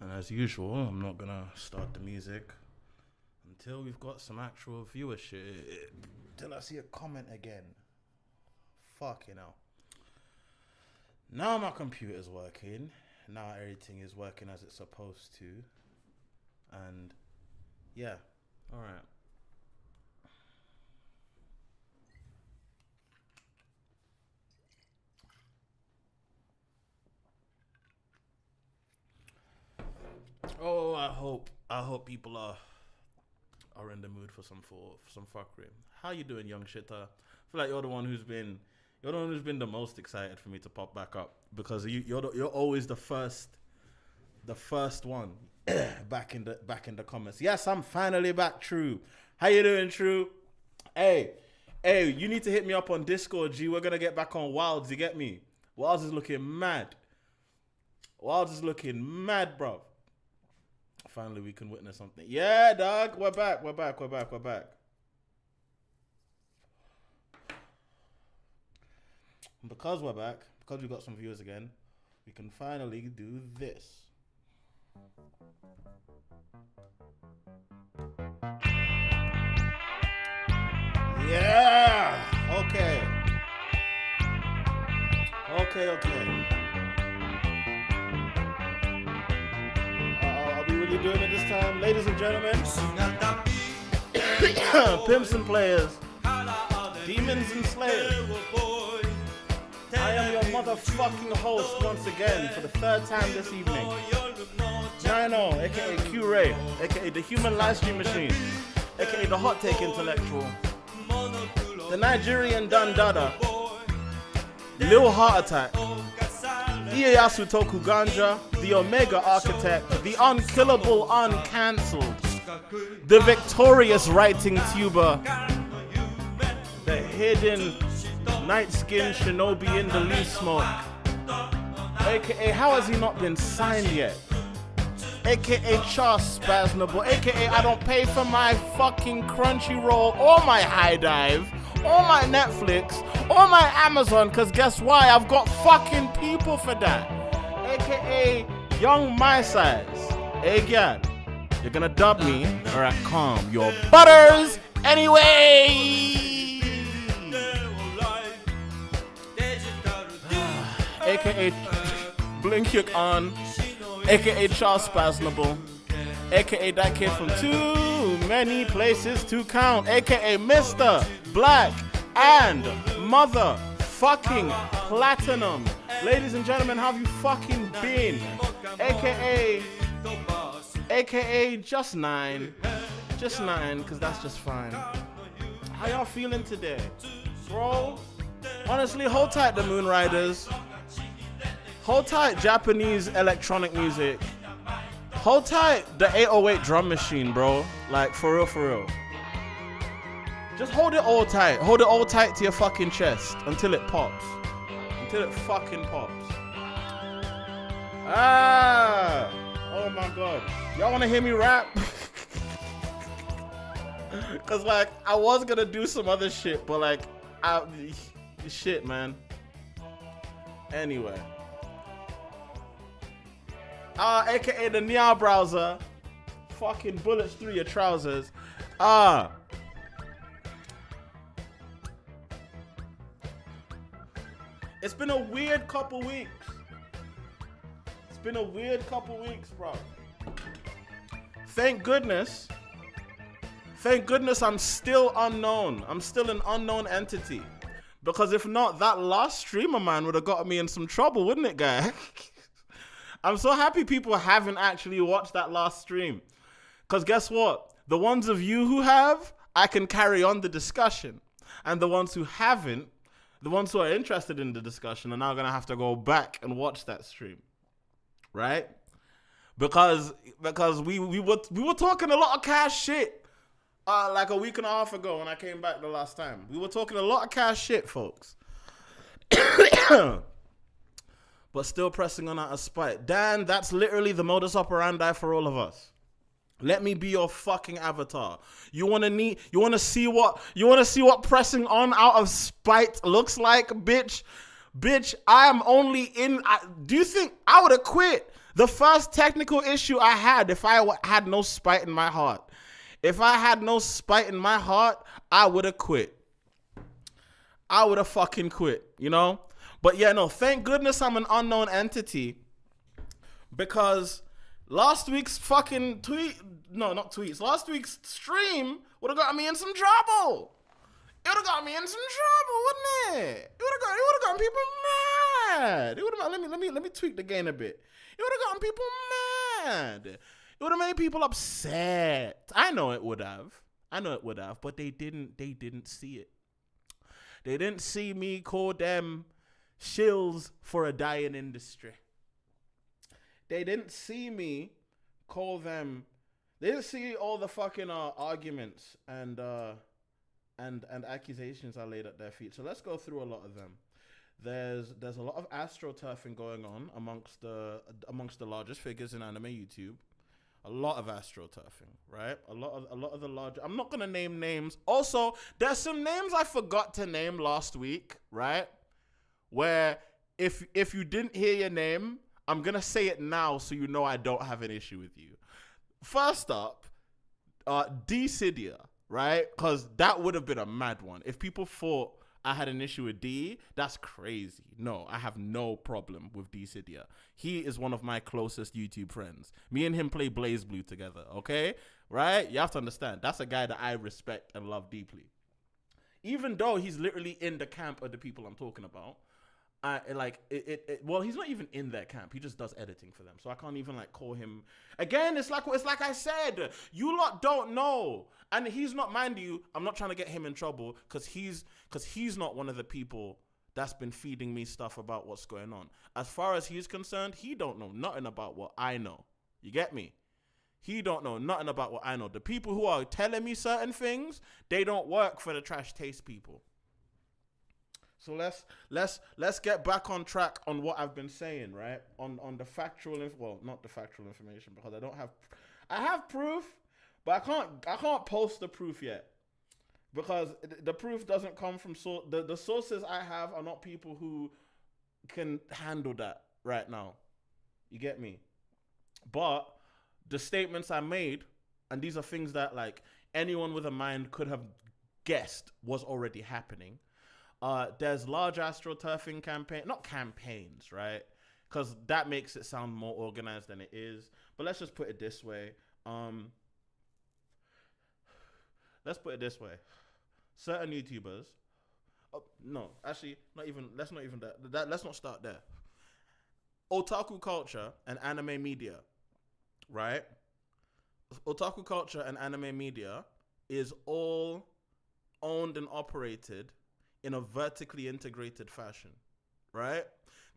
And as usual, I'm not going to start the music until we've got some actual viewership. Till I see a comment again. Fucking hell. Now my computer's working. Now everything is working as it's supposed to. And yeah, all right. Oh, I hope people are in the mood for some fuckery. How you doing, young shitter? I feel like you're the one who's been the most excited for me to pop back up, because you're always the first one back in the comments. Yes, I'm finally back, True. How you doing, True? Hey, you need to hit me up on Discord, G. We're gonna get back on Wilds. You get me? Wilds is looking mad. Bro. Finally, we can witness something. Yeah, dog. We're back. And because we're back, because we got some viewers again, we can finally do this. Yeah. Okay. Really doing it this time, ladies and gentlemen. Pimps and players, demons and slayers. I am your motherfucking host once again for the third time this evening. Nino, aka Q-Ray, aka the human live stream machine, aka the hot take intellectual, the Nigerian Don Dada, Lil Heart Attack, Ieyasu Toku Ganja, the Omega Architect, the unkillable uncancelled, the victorious writing tuber, the hidden night skin shinobi in the leaf smoke, aka how has he not been signed yet, aka Charles Spasnable, aka I don't pay for my fucking Crunchyroll or my High Dive or my Netflix or my Amazon, cause guess why? I've got fucking people for that. AKA Young My Size. Hey, God, you're gonna dub me, alright, calm your butters anyway. AKA Blink Yuk On, AKA Charles Spasnable, AKA that kid from Too Many Places to Count, AKA Mr. Black and motherfucking Platinum. Ladies and gentlemen, how have you fucking been? AKA just nine, cause that's just fine. How y'all feeling today? Bro, honestly, hold tight, the Moon Riders. Hold tight, Japanese electronic music. Hold tight, the 808 drum machine, bro. Like, for real. Just hold it all tight. Hold it all tight to your fucking chest until it pops. Until it fucking pops. Oh my god. Y'all wanna hear me rap? Cause like, I was gonna do some other shit, but like, shit, man. Anyway. AKA the Nia browser. Fucking bullets through your trousers. It's been a weird couple weeks. Bro. Thank goodness I'm still unknown. I'm still an unknown entity. Because if not, that last stream of mine would have got me in some trouble, wouldn't it, guy? I'm so happy people haven't actually watched that last stream. Because guess what? The ones of you who have, I can carry on the discussion. And the ones who haven't, the ones who are interested in the discussion are now going to have to go back and watch that stream. Right? Because we were talking a lot of cash shit like a week and a half ago when I came back the last time. We were talking a lot of cash shit, folks. But still pressing on out of spite. Dan, that's literally the modus operandi for all of us. Let me be your fucking avatar. You want to see what pressing on out of spite looks like, bitch? Bitch, I am only in... do you think I would have quit The first technical issue I had, if I had no spite in my heart, I would have quit. I would have fucking quit, you know? But yeah, no, thank goodness I'm an unknown entity, because last week's fucking last week's stream would have got me in some trouble. It would have got me in some trouble, wouldn't it? It would have gotten people mad. It would have, let me tweak the game a bit. It would have gotten people mad. It would have made people upset. I know it would have, but they didn't see it. They didn't see me call them shills for a dying industry. They didn't see me call them. They didn't see all the fucking arguments and accusations I laid at their feet. So let's go through a lot of them. There's a lot of astroturfing going on amongst the largest figures in anime YouTube. A lot of astroturfing, right? A lot of the large. I'm not gonna name names. Also, there's some names I forgot to name last week, right? Where if you didn't hear your name, I'm gonna say it now so you know I don't have an issue with you. First up, D-Cydia, right? Because that would have been a mad one. If people thought I had an issue with D, that's crazy. No, I have no problem with D-Cydia. He is one of my closest YouTube friends. Me and him play Blaze Blue together, okay? Right? You have to understand, that's a guy that I respect and love deeply. Even though he's literally in the camp of the people I'm talking about, well, he's not even in their camp. He just does editing for them. So I can't even call him. Again, it's like I said, you lot don't know. And he's not, mind you, I'm not trying to get him in trouble because he's not one of the people that's been feeding me stuff about what's going on. As far as he's concerned, he don't know nothing about what I know. You get me? He don't know nothing about what I know. The people who are telling me certain things, they don't work for the trash taste people. So let's get back on track on what I've been saying, right? On the factual, not the factual information, because I have proof, but I can't post the proof yet, because the proof doesn't come from the sources I have are not people who can handle that right now. You get me? But the statements I made, and these are things that anyone with a mind could have guessed was already happening. There's large astroturfing not campaigns, right? Because that makes it sound more organized than it is. But let's just put it this way. Certain YouTubers. No, actually, not even. Let's not even that. Let's not start there. Otaku culture and anime media, right? Otaku culture and anime media is all owned and operated in a vertically integrated fashion, right?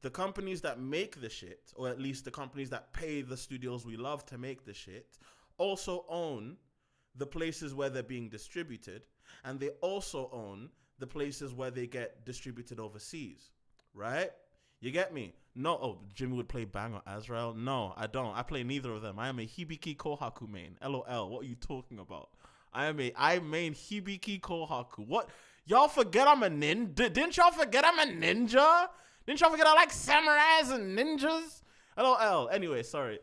The companies that make the shit, or at least the companies that pay the studios we love to make the shit, also own the places where they're being distributed, and they also own the places where they get distributed overseas, right? You get me? No, Jimmy would play Bang or Azrael? No, I don't. I play neither of them. I am a Hibiki Kohaku main. LOL, what are you talking about? I main Hibiki Kohaku. What? Y'all forget I'm a ninja? Didn't y'all forget I'm a ninja? Didn't y'all forget I like samurais and ninjas? LOL. Anyway, sorry.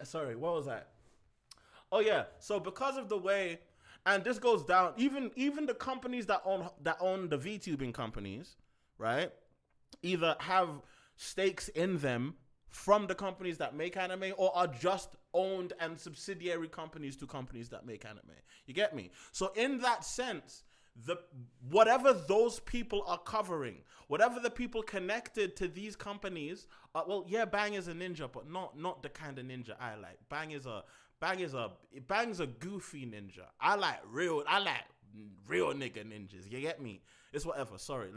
Sorry, what was that? Oh yeah, so because of the way, and this goes down, even the companies that own the VTubing companies, right? Either have stakes in them from the companies that make anime, or are just owned and subsidiary companies to companies that make anime. You get me? So in that sense, whatever those people are covering, whatever the people connected to these companies, Bang is a ninja, but not the kind of ninja I like. Bang's a goofy ninja. I like real nigga ninjas. You get me? It's whatever. Sorry.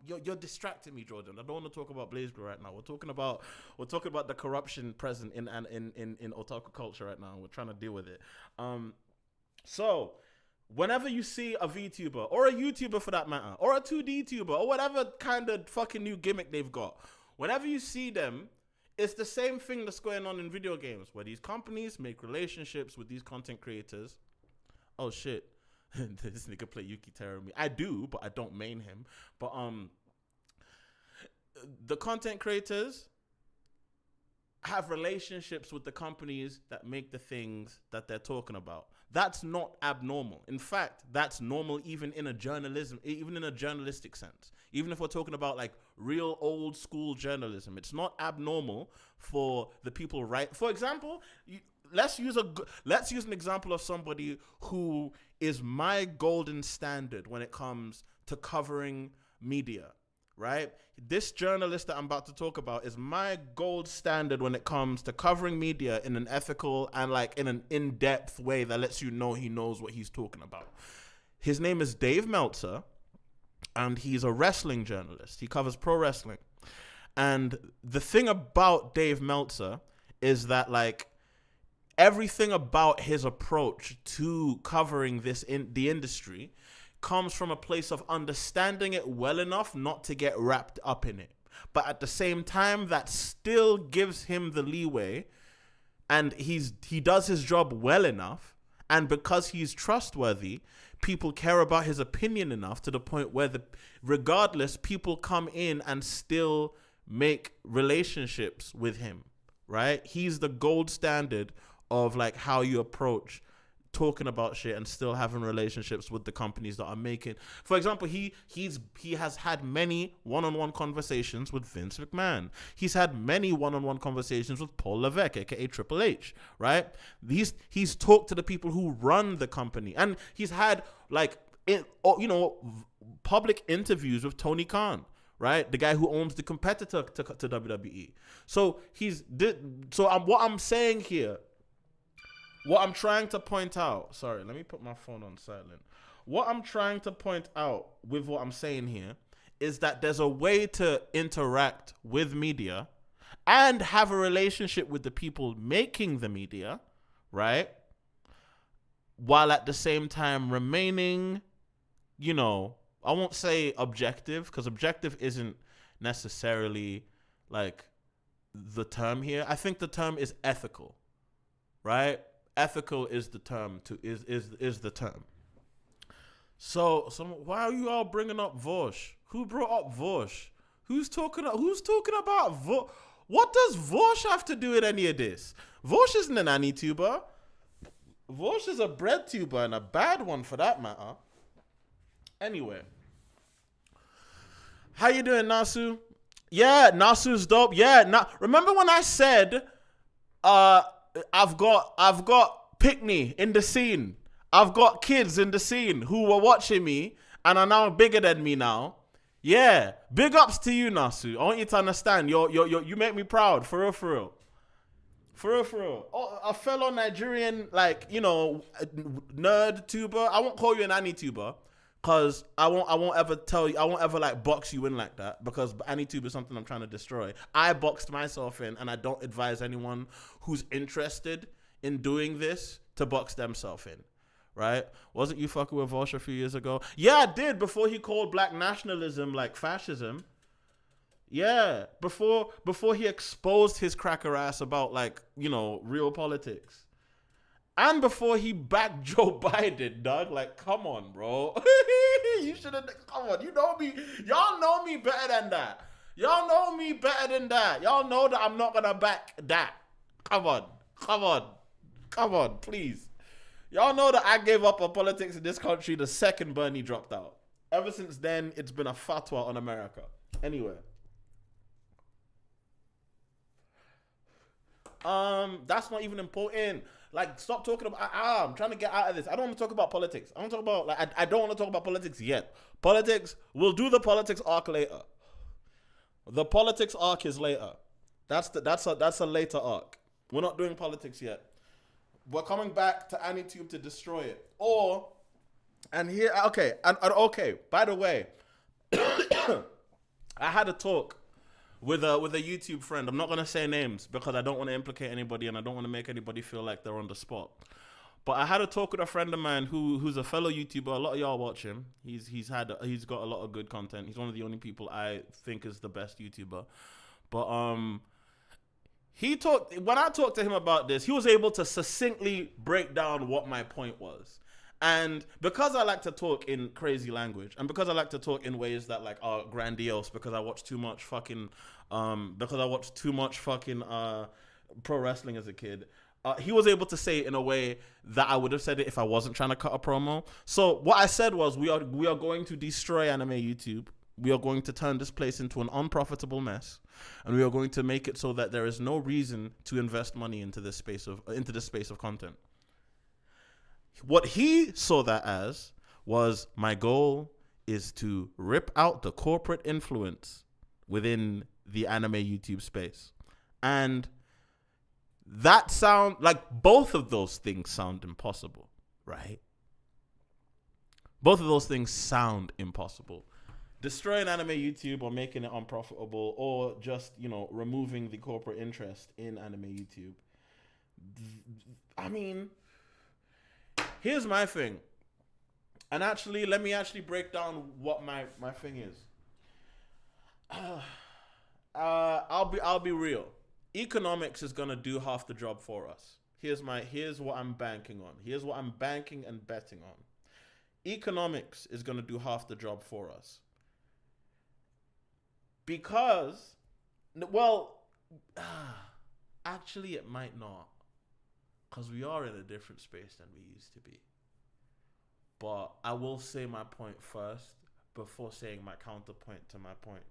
You're distracting me, Jordan. I don't want to talk about Blaze Blue right now. We're talking about the corruption present in otaku culture right now. We're trying to deal with it. So whenever you see a VTuber or a YouTuber for that matter, or a 2D tuber, or whatever kind of fucking new gimmick they've got, whenever you see them, it's the same thing that's going on in video games, where these companies make relationships with these content creators. Oh shit. This nigga play Yuki Terumi. I do, but I don't main him. But the content creators have relationships with the companies that make the things that they're talking about. That's not abnormal. In fact, that's normal even in a journalistic sense. Even if we're talking about like real old school journalism, it's not abnormal for the people For example, let's use an example of somebody who is my golden standard when it comes to covering media. Right? This journalist that I'm about to talk about is my gold standard when it comes to covering media in an ethical and like in an in-depth way that lets you know he knows what he's talking about. His name is Dave Meltzer, and he's a wrestling journalist. He covers pro wrestling. And the thing about Dave Meltzer is that like everything about his approach to covering this in the industry comes from a place of understanding it well enough not to get wrapped up in it. But at the same time, that still gives him the leeway, and he does his job well enough, and because he's trustworthy, people care about his opinion enough to the point where regardless, people come in and still make relationships with him, right? He's the gold standard of like how you approach talking about shit and still having relationships with the companies that are making. For example, he has had many one-on-one conversations with Vince McMahon. He's had many one-on-one conversations with Paul Levesque, aka Triple H, right? He's talked to the people who run the company, and he's had like public interviews with Tony Khan, right? The guy who owns the competitor to WWE. So what I'm saying here. What I'm trying to point out, sorry, let me put my phone on silent. What I'm trying to point out with what I'm saying here is that there's a way to interact with media and have a relationship with the people making the media, right? While at the same time remaining, I won't say objective, because objective isn't necessarily like the term here. I think the term is ethical, right? Ethical is the term is the term. So why are you all bringing up Vosh? Who brought up Vosh? Who's talking about Vosh? What does Vosh have to do with any of this? Vosh isn't an Anituber. Vosh is a bread tuber, and a bad one for that matter. Anyway, how you doing, Nasu? Yeah, Nasu's dope. Yeah, remember when I said I've got Pickney in the scene. I've got kids in the scene who were watching me and are now bigger than me now. Yeah, big ups to you, Nasu. I want you to understand. You make me proud, for real. Oh, a fellow Nigerian, nerd tuber. I won't call you an Anituber, cause I won't ever tell you. I won't ever box you in like that, because Anitube is something I'm trying to destroy. I boxed myself in, and I don't advise anyone who's interested in doing this to box themselves in. Right? Wasn't you fucking with Vosh a few years ago? Yeah, I did, before he called black nationalism fascism. Yeah, before he exposed his cracker ass about real politics. And before he backed Joe Biden, dog. Come on, bro. You shouldn't. Come on, you know me. Y'all know me better than that. Y'all know me better than that. Y'all know that I'm not gonna back that. Come on, please. Y'all know that I gave up on politics in this country the second Bernie dropped out. Ever since then, it's been a fatwa on America. Anyway. That's not even important. Stop talking about. I'm trying to get out of this. I don't want to talk about politics. I don't want to talk about. I don't want to talk about politics yet. Politics. We'll do the politics arc later. The politics arc is later. That's a later arc. We're not doing politics yet. We're coming back to Anitube to destroy it. Okay. By the way, I had a talk with a YouTube friend. I'm not gonna say names because I don't want to implicate anybody and I don't want to make anybody feel like they're on the spot. But I had a talk with a friend of mine who's a fellow YouTuber. A lot of y'all watch him. He's got a lot of good content. He's one of the only people I think is the best YouTuber. But when I talked to him about this, he was able to succinctly break down what my point was. And because I like to talk in crazy language, and because I like to talk in ways that are grandiose, because I watch too much fucking pro wrestling as a kid. He was able to say it in a way that I would have said it if I wasn't trying to cut a promo. So what I said was, we are going to destroy anime YouTube. We are going to turn this place into an unprofitable mess, and we are going to make it so that there is no reason to invest money into this space of content. What he saw that as was, my goal is to rip out the corporate influence within the anime YouTube space. And that sound like, both of those things sound impossible, right? Both of those things sound impossible. Destroying anime YouTube or making it unprofitable, or just, removing the corporate interest in anime YouTube. I mean, here's my thing. And actually, let me break down what my thing is. I'll be real. Economics is gonna do half the job for us. Here's what I'm banking on. Here's what I'm banking and betting on. Economics is gonna do half the job for us. Because, actually it might not. Because we are in a different space than we used to be. But I will say my point first before saying my counterpoint to my point.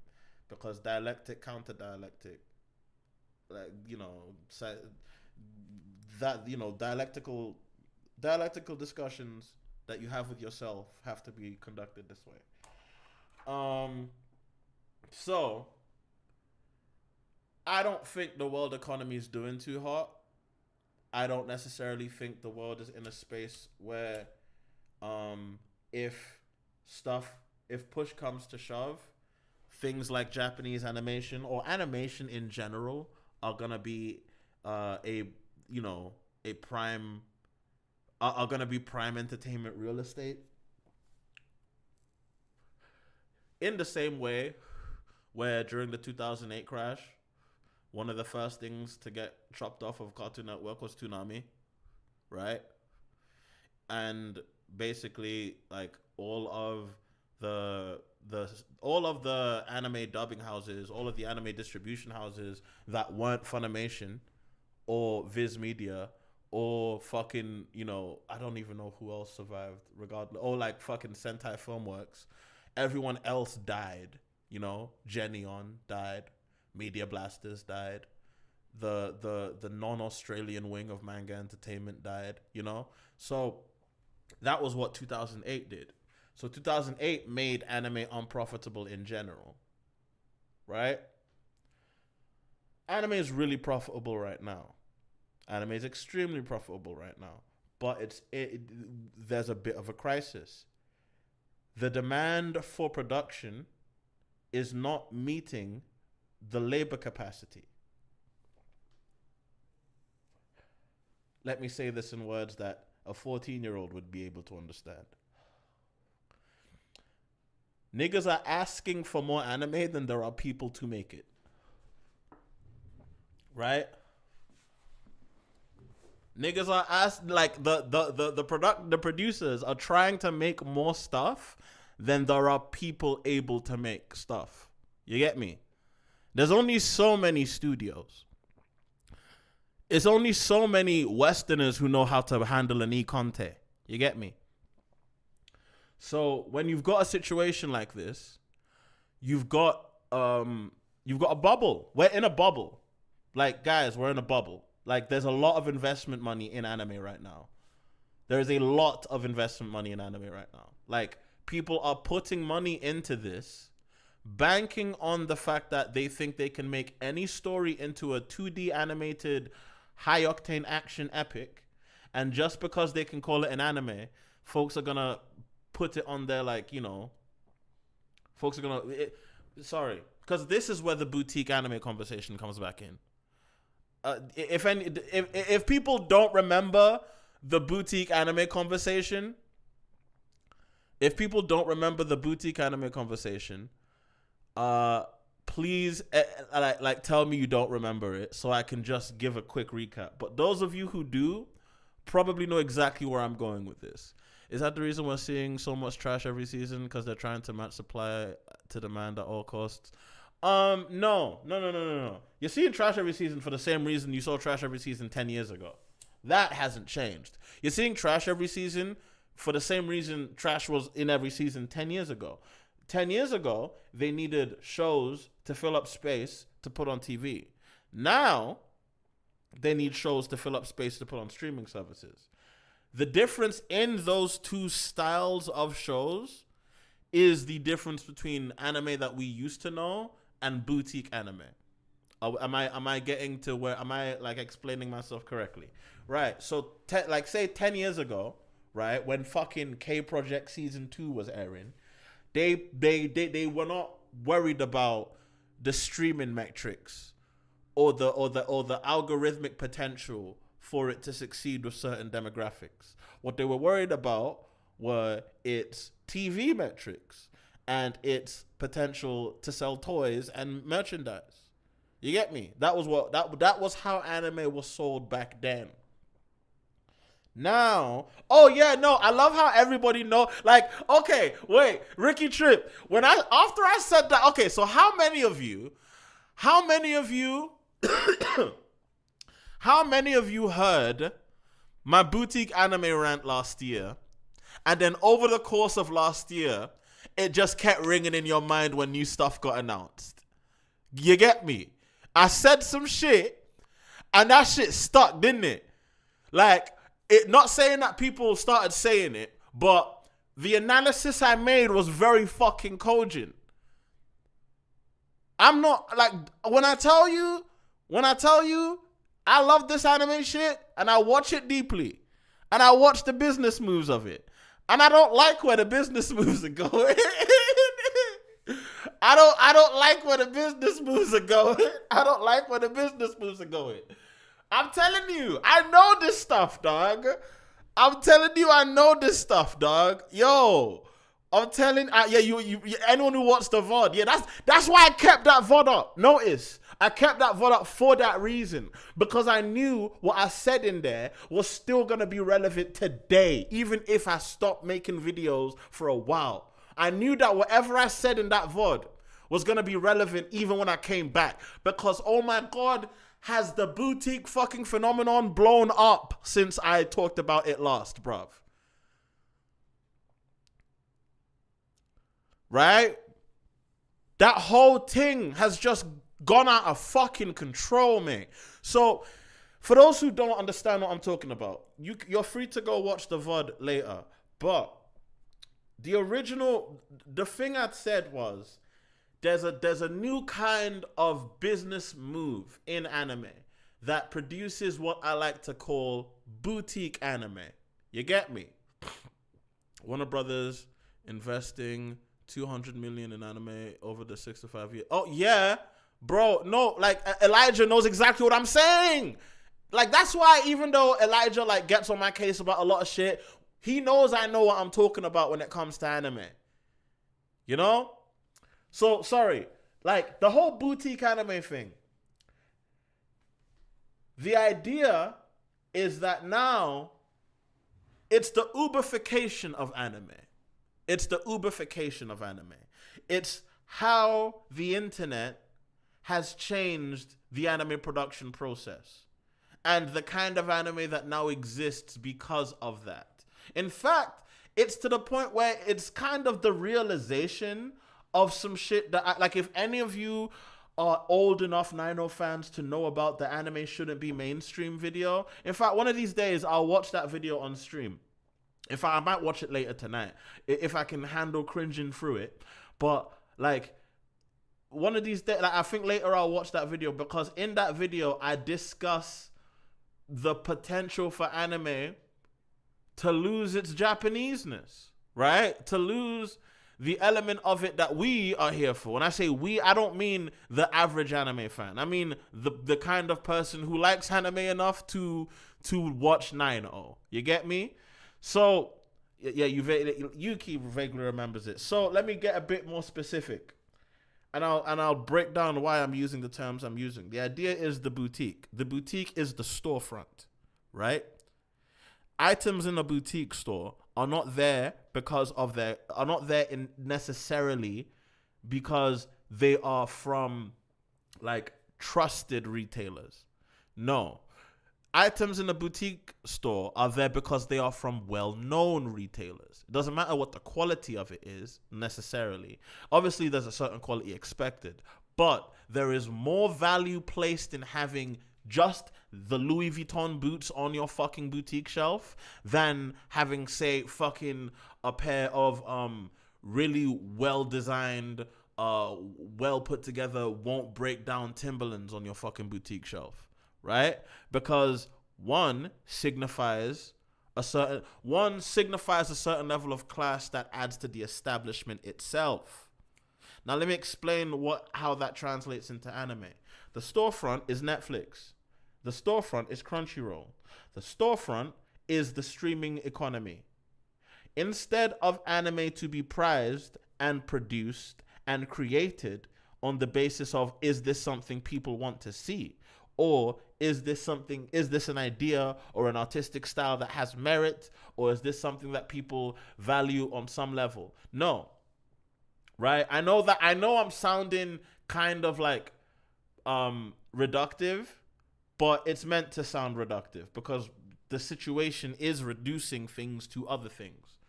Because dialectic, counter dialectic, dialectical discussions that you have with yourself have to be conducted this way. So I don't think the world economy is doing too hot. I don't necessarily think the world is in a space where, if push comes to shove, things like Japanese animation or animation in general are gonna be prime entertainment real estate. In the same way where during the 2008 crash, one of the first things to get chopped off of Cartoon Network was Toonami, right? And basically, like, all of the anime dubbing houses, all of the anime distribution houses that weren't Funimation or Viz Media or fucking, I don't even know who else survived, regardless, or like fucking Sentai Filmworks, everyone else died. Geneon died, Media Blasters died, the non-Australian wing of Manga Entertainment died, So that was what 2008 did. So 2008 made anime unprofitable in general, right? Anime is really profitable right now. Anime is extremely profitable right now, but there's a bit of a crisis. The demand for production is not meeting the labor capacity. Let me say this in words that a 14-year-old would be able to understand. Niggas are asking for more anime than there are people to make it. Right? Niggas are the producers are trying to make more stuff than there are people able to make stuff. You get me? There's only so many studios. It's only so many Westerners who know how to handle an e-conte. You get me? So when you've got a situation like this, you've got a bubble. We're in a bubble. Like, guys, we're in a bubble. Like, there's a lot of investment money in anime right now. There is a lot of investment money in anime right now. Like, people are putting money into this, banking on the fact that they think they can make any story into a 2D animated, high-octane action epic, and just because they can call it an anime, folks are gonna put it on there, like, folks are gonna... sorry, because this is where the boutique anime conversation comes back in. If people don't remember the boutique anime conversation, please, tell me you don't remember it so I can just give a quick recap. But those of you who do probably know exactly where I'm going with this. Is that the reason we're seeing so much trash every season? Because they're trying to match supply to demand at all costs? No. You're seeing trash every season for the same reason you saw trash every season 10 years ago. That hasn't changed. You're seeing trash every season for the same reason trash was in every season 10 years ago. 10 years ago, they needed shows to fill up space to put on TV. Now, they need shows to fill up space to put on streaming services. The difference in those two styles of shows is the difference between anime that we used to know and boutique anime. Am I getting to where, am I like explaining myself correctly? Right. So like say 10 years ago, right, when fucking K Project season 2 was airing, they were not worried about the streaming metrics or the algorithmic potential for it to succeed with certain demographics. What they were worried about were its TV metrics and its potential to sell toys and merchandise. You get me? That was how anime was sold back then. Now, oh yeah, no, I love how everybody know. Like, okay, wait, Ricky Tripp. After I said that, okay, so how many of you heard my boutique anime rant last year, and then over the course of last year, it just kept ringing in your mind when new stuff got announced? You get me? I said some shit, and that shit stuck, didn't it? Like, it, not saying that people started saying it, but the analysis I made was very fucking cogent. I'm not, like, when I tell you, I love this anime shit, and I watch it deeply, and I watch the business moves of it, and I don't like where the business moves are going. I don't like where the business moves are going. I'm telling you, I know this stuff, dog. Yo, I'm telling, you anyone who watched the VOD, yeah, that's why I kept that VOD up. Notice, I kept that VOD up for that reason, because I knew what I said in there was still gonna be relevant today, even if I stopped making videos for a while. I knew that whatever I said in that VOD was gonna be relevant even when I came back, because oh my God, has the boutique fucking phenomenon blown up since I talked about it last, bruv. Right? That whole thing has just gone out of fucking control, mate. So, for those who don't understand what I'm talking about, you're free to go watch the VOD later. But the thing I said was, there's a new kind of business move in anime that produces what I like to call boutique anime. You get me? Warner Brothers investing $200 million in anime over the 6 to 5 years. Oh yeah, bro. No, like Elijah knows exactly what I'm saying. Like, that's why even though Elijah like gets on my case about a lot of shit, he knows I know what I'm talking about when it comes to anime. You know? So, sorry, like, the whole boutique anime thing, the idea is that now it's the Uberification of anime. It's how the internet has changed the anime production process and the kind of anime that now exists because of that. In fact, it's to the point where it's kind of the realization of some shit that, like, if any of you are old enough 9-0 fans to know about the anime shouldn't be mainstream video. In fact, one of these days, I'll watch that video on stream. I might watch it later tonight, if I can handle cringing through it. But, like, one of these days, like, I think later I'll watch that video, because in that video, I discuss the potential for anime to lose its Japaneseness, right? To lose the element of it that we are here for. When I say we, I don't mean the average anime fan. I mean the kind of person who likes anime enough to watch 9-0. You get me? So, yeah, Yuki vaguely remembers it. So let me get a bit more specific, and I'll break down why I'm using the terms I'm using. The idea is the boutique. The boutique is the storefront, right? Items in a boutique store are not there necessarily because they are from like trusted retailers. No. Items in a boutique store are there because they are from well-known retailers. It doesn't matter what the quality of it is necessarily. Obviously, there's a certain quality expected, but there is more value placed in having just the Louis Vuitton boots on your fucking boutique shelf than having, say, fucking a pair of really well-designed, well put together, won't break down Timberlands on your fucking boutique shelf. Right? Because one signifies a certain level of class that adds to the establishment itself. Now let me explain how that translates into anime. The storefront is Netflix. The storefront is Crunchyroll. The storefront is the streaming economy. Instead of anime to be prized and produced and created on the basis of, is this something people want to see? Or is this an idea or an artistic style that has merit? Or is this something that people value on some level? No. Right? I know I'm sounding kind of like reductive, but it's meant to sound reductive because the situation is reducing things to other things.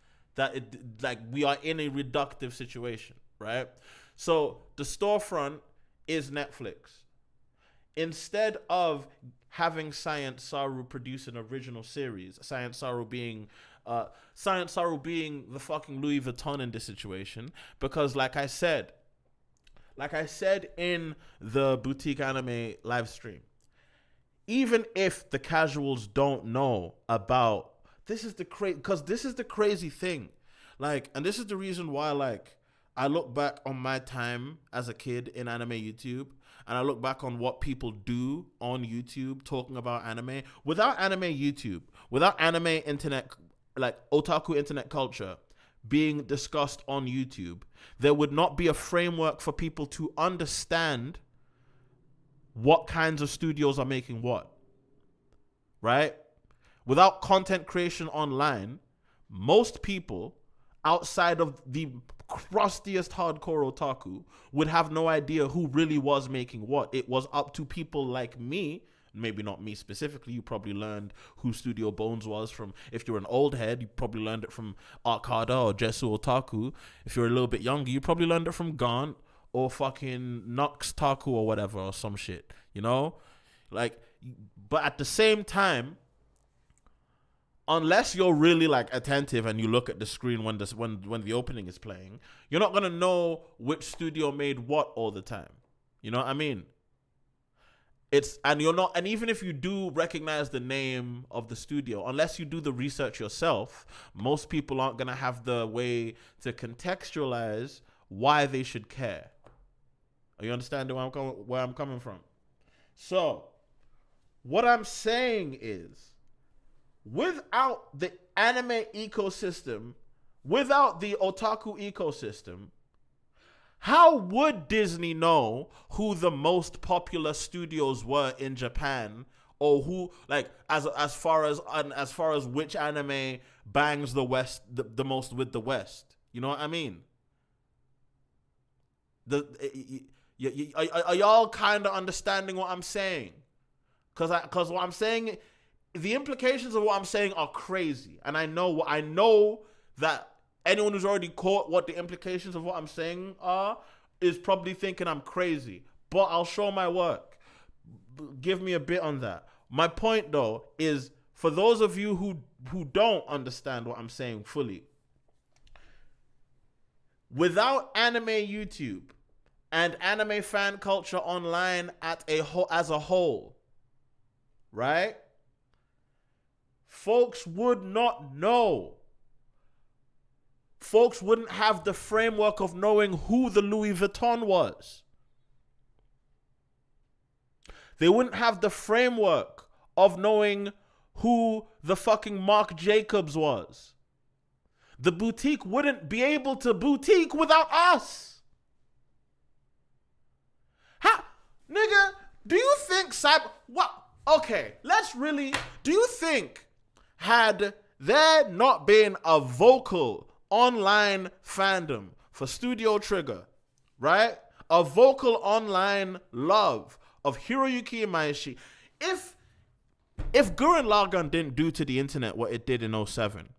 We are in a reductive situation, right? So the storefront is Netflix. Instead of having Science Saru produce an original series, Science Saru being the fucking Louis Vuitton in this situation, because like I said in the boutique anime live stream, even if the casuals don't know about this is the crazy thing, like, and this is the reason why, like, I look back on my time as a kid in anime YouTube, and I look back on what people do on YouTube talking about anime. Without anime YouTube, without anime internet, like otaku internet culture being discussed on YouTube, there would not be a framework for people to understand what kinds of studios are making what, right? Without content creation online, most people outside of the crustiest hardcore otaku would have no idea who really was making what. It was up to people like me, maybe not me specifically. You probably learned who Studio Bones was from. If you're an old head, you probably learned it from Arcada or Jesu Otaku. If you're a little bit younger, you probably learned it from Gaunt or fucking Nox Taku or whatever, or some shit, you know? Like, but at the same time, unless you're really like attentive and you look at the screen when the opening is playing, you're not gonna know which studio made what all the time. You know what I mean? And even if you do recognize the name of the studio, unless you do the research yourself, most people aren't gonna have the way to contextualize why they should care. Are you understanding where I'm coming from? So, what I'm saying is, without the anime ecosystem, without the otaku ecosystem, how would Disney know who the most popular studios were in Japan, or who, like, as far as which anime bangs the West the most with the West? You know what I mean? Are y'all kind of understanding what I'm saying? Because what I'm saying, the implications of what I'm saying are crazy, and I know that anyone who's already caught what the implications of what I'm saying are is probably thinking I'm crazy. But I'll show my work. Give me a bit on that. My point, though, is for those of you who don't understand what I'm saying fully, without anime YouTube and anime fan culture online as a whole, right? Folks would not know. Folks wouldn't have the framework of knowing who the Louis Vuitton was. They wouldn't have the framework of knowing who the fucking Marc Jacobs was. The boutique wouldn't be able to boutique without us. How, nigga, do you think do you think had there not been a vocal online fandom for Studio Trigger, right? a vocal online love of Hiroyuki Imaishi. If Gurren Lagann didn't do to the internet what it did in 07,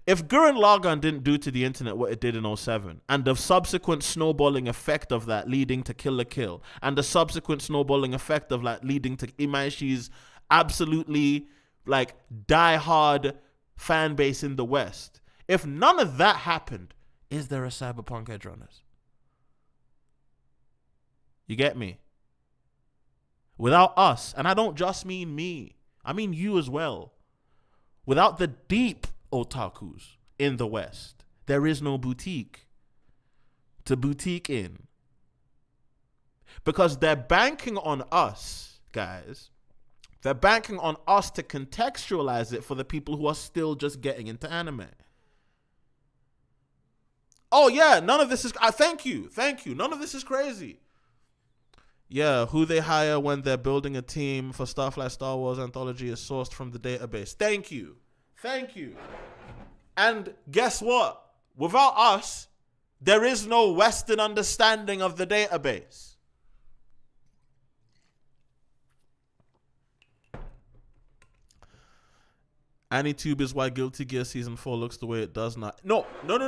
if Gurren Lagann didn't do to the internet what it did in 07, and the subsequent snowballing effect of that leading to Kill la Kill, and the subsequent snowballing effect of that leading to Imaishi's absolutely like die-hard fan base in the West, if none of that happened, is there a cyberpunk Edge Runners? You get me? Without us, and I don't just mean me, I mean you as well. Without the deep otakus in the West, there is no boutique to boutique in. Because they're banking on us, guys. They're banking on us to contextualize it for the people who are still just getting into anime. Oh yeah, none of this is, thank you. None of this is crazy. Yeah, who they hire when they're building a team for stuff like Star Wars Anthology is sourced from the database. Thank you. And guess what? Without us, there is no Western understanding of the database. Anitube is why Guilty Gear Season 4 looks the way it does now. No. Let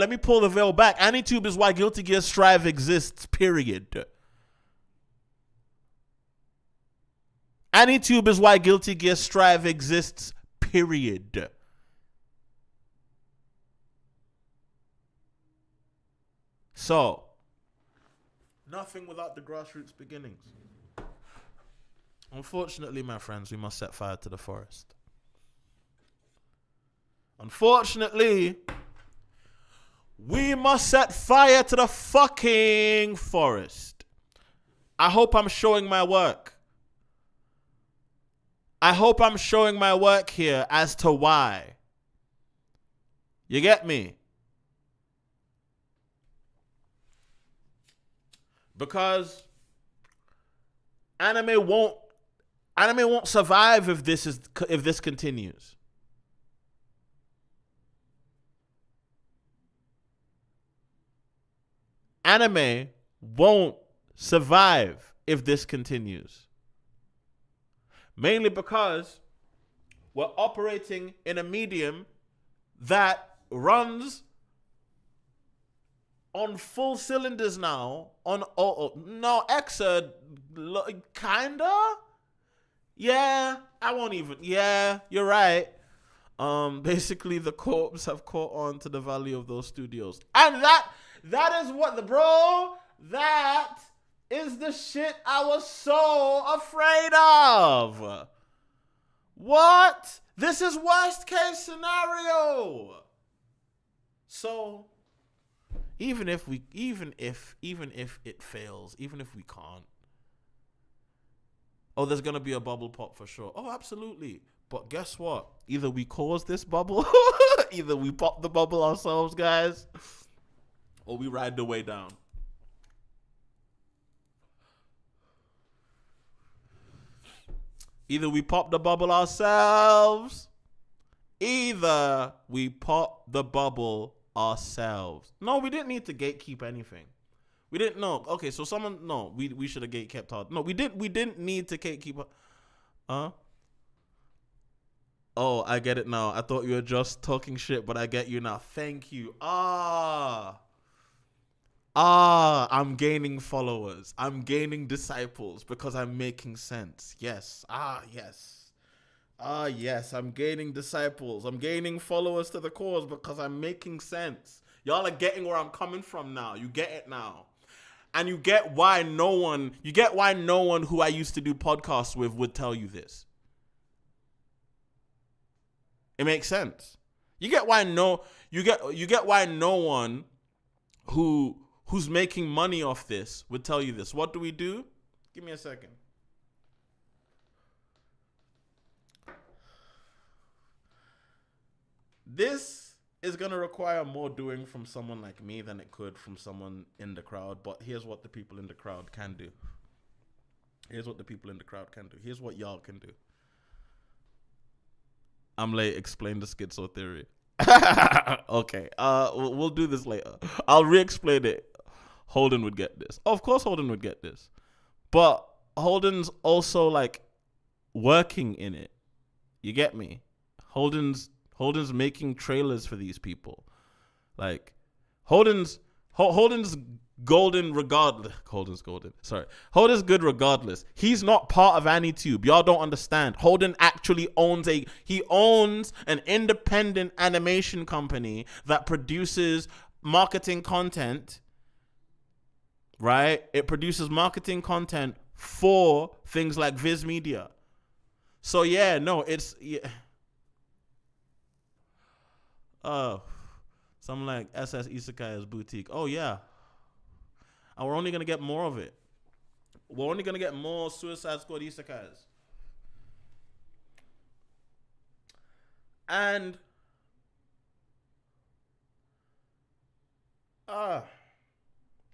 me pull the veil back. Anitube is why Guilty Gear Strive exists, period. Anitube is why Guilty Gear Strive exists, period. So, nothing without the grassroots beginnings. Unfortunately, my friends, we must set fire to the forest. Unfortunately, we must set fire to the fucking forest. I hope I'm showing my work. I hope I'm showing my work here as to why. You get me? Because anime won't survive if this continues. Anime won't survive if this continues. Mainly because we're operating in a medium that runs on full cylinders now. Kinda? Yeah, I won't even. Yeah, you're right. Basically, the corps have caught on to the value of those studios. And that is what that is the shit I was so afraid of. What? This is worst case scenario. So, even if it fails, even if we can't, oh, there's going to be a bubble pop for sure. Oh, absolutely. But guess what? Either we cause this bubble, either we pop the bubble ourselves, guys, or we ride the way down. Either we pop the bubble ourselves, No, we didn't need to gatekeep anything. We didn't know. Okay, so we should have gatekept hard. No, we didn't need to gatekeep. Oh, I get it now. I thought you were just talking shit, but I get you now. Thank you. I'm gaining followers. I'm gaining disciples because I'm making sense. Yes. Yes, I'm gaining disciples. I'm gaining followers to the cause because I'm making sense. Y'all are getting where I'm coming from now. You get it now. And you get why no one who I used to do podcasts with would tell you this. It makes sense. You get why no one who's making money off this would tell you this. What do we do? Give me a second. This is going to require more doing from someone like me than it could from someone in the crowd. But here's what the people in the crowd can do. Here's what y'all can do. I'm late. Explain the schizo theory. Okay. We'll do this later. I'll re-explain it. Holden would get this. Of course, Holden would get this. But Holden's also like working in it. You get me? Holden's making trailers for these people. Like Holden's golden regardless. Holden's good regardless. He's not part of Anitube. Y'all don't understand. Holden actually owns an independent animation company that produces marketing content. Right? It produces marketing content for things like Viz Media. So yeah, no, it's something like SS Isekai's boutique. Oh yeah. And we're only gonna get more of it. We're only gonna get more Suicide Squad Isekais. And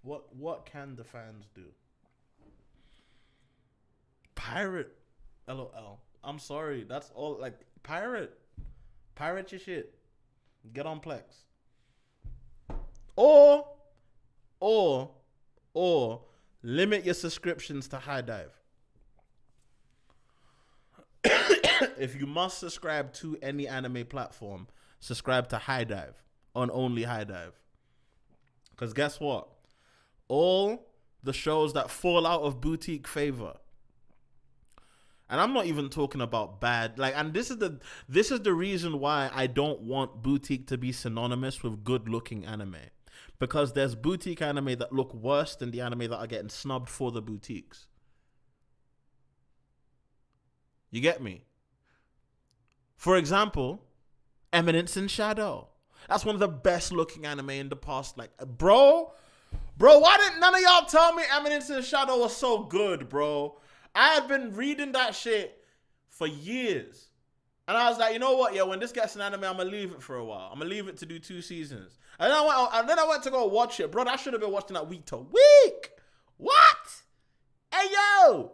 what can the fans do? Pirate, LOL. I'm sorry, that's all. Like pirate your shit. Get on Plex. Or limit your subscriptions to High Dive. If you must subscribe to any anime platform, subscribe to High Dive on only High Dive. Because guess what? All the shows that fall out of boutique favor, and I'm not even talking about bad, like, and this is the reason why I don't want boutique to be synonymous with good looking anime. Because there's boutique anime that look worse than the anime that are getting snubbed for the boutiques. You get me? For example, Eminence in Shadow. That's one of the best looking anime in the past. Like, bro, why didn't none of y'all tell me Eminence in Shadow was so good, bro? I had been reading that shit for years. And I was like, you know what? Yeah, when this gets an anime, I'm going to leave it for a while. I'm going to leave it to do 2 seasons. And then I went to go watch it. Bro, I should have been watching that week to week. What? Hey, yo.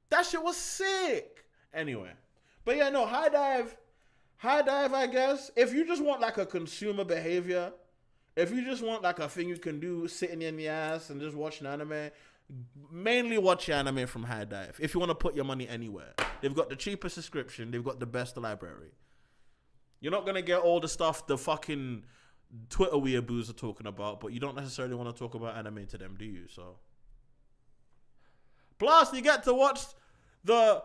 That shit was sick. Anyway. But yeah, no, High Dive, I guess. If you just want like a consumer behavior, if you just want like a thing you can do sitting in the ass and just watching anime, mainly watch your anime from High Dive. If you want to put your money anywhere. They've got the cheapest subscription. They've got the best library. You're not going to get all the stuff the fucking Twitter weeaboos are talking about, but you don't necessarily want to talk about anime to them, do you? So, plus, you get to watch the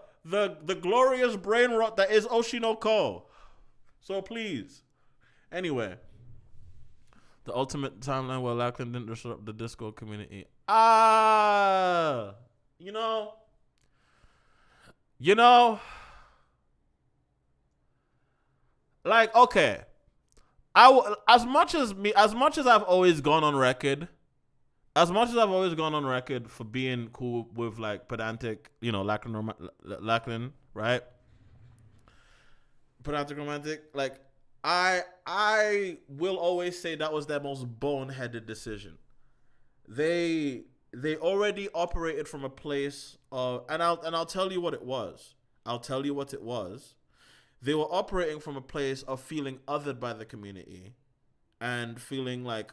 glorious brain rot that is Oshinoko. So, please. Anyway. The ultimate timeline where Lackland didn't disrupt the Discord community. You know, like, okay, as much as I've always gone on record for being cool with like pedantic, you know, Lackland, right? Pedantic romantic, like, I will always say that was their most boneheaded decision. They already operated from a place of, and I'll tell you what it was. They were operating from a place of feeling othered by the community and feeling like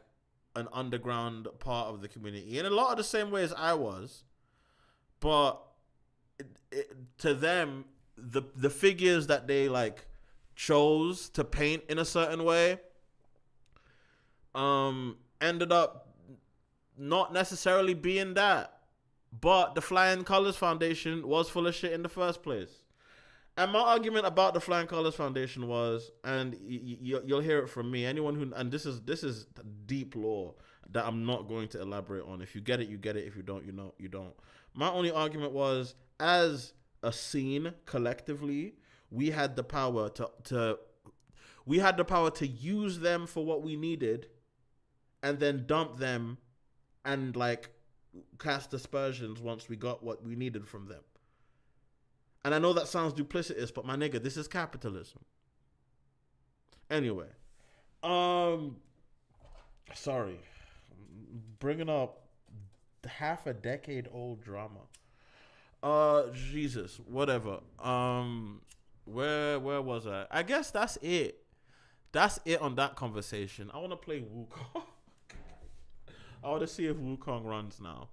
an underground part of the community in a lot of the same ways I was. But to them, the figures that they like chose to paint in a certain way ended up not necessarily being that. But the Flying Colors Foundation was full of shit in the first place. And my argument about the Flying Colors Foundation was, and you'll hear it from me, anyone who, and this is deep lore that I'm not going to elaborate on. If you get it, you get it. If you don't, you don't. My only argument was, as a scene collectively, we had the power to use them for what we needed, and then dump them, and like cast aspersions once we got what we needed from them. And I know that sounds duplicitous, but my nigga, this is capitalism. Anyway, sorry, bringing up half a decade old drama. Jesus, whatever. Where was I? I guess that's it. That's it on that conversation. I want to play Wukong. I want to see if Wukong runs now.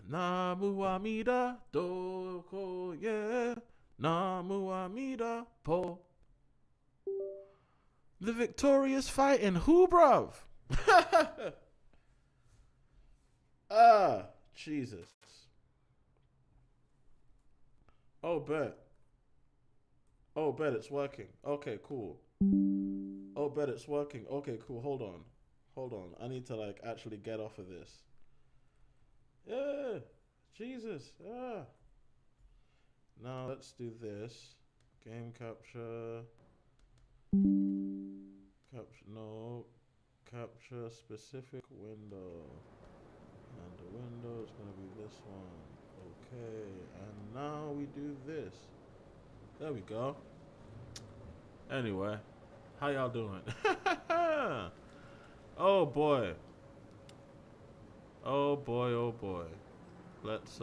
Namu Amida Doko, yeah. Namu Amida Po. The victorious fighting who, bruv? Jesus. Oh, bet. Oh, bet it's working. Okay, cool. Oh, bet it's working. Okay, cool. Hold on. I need to like actually get off of this. Yeah. Jesus. Yeah. Now let's do this. Game capture. Capture specific window. And the window is going to be this one. Okay. And now we do this. There we go. Anyway. How y'all doing? Oh boy. Oh boy. Let's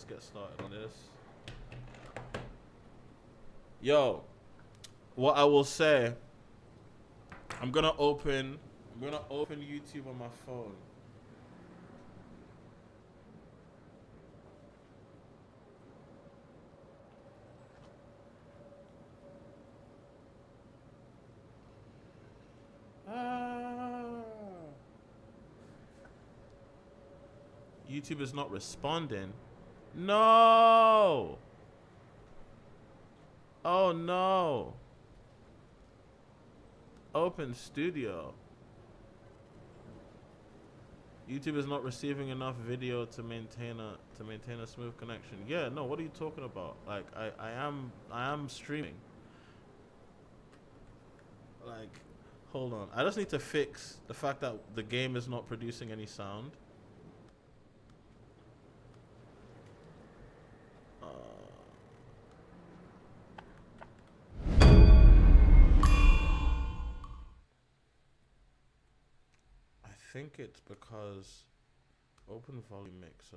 get started on this. Yo, what I will say, I'm gonna open YouTube on my phone. YouTube is not responding. No. Oh no. Open Studio. YouTube is not receiving enough video to maintain a smooth connection. Yeah, no, what are you talking about? Like I am streaming. Like, hold on. I just need to fix the fact that the game is not producing any sound. I think it's because open volume mixer,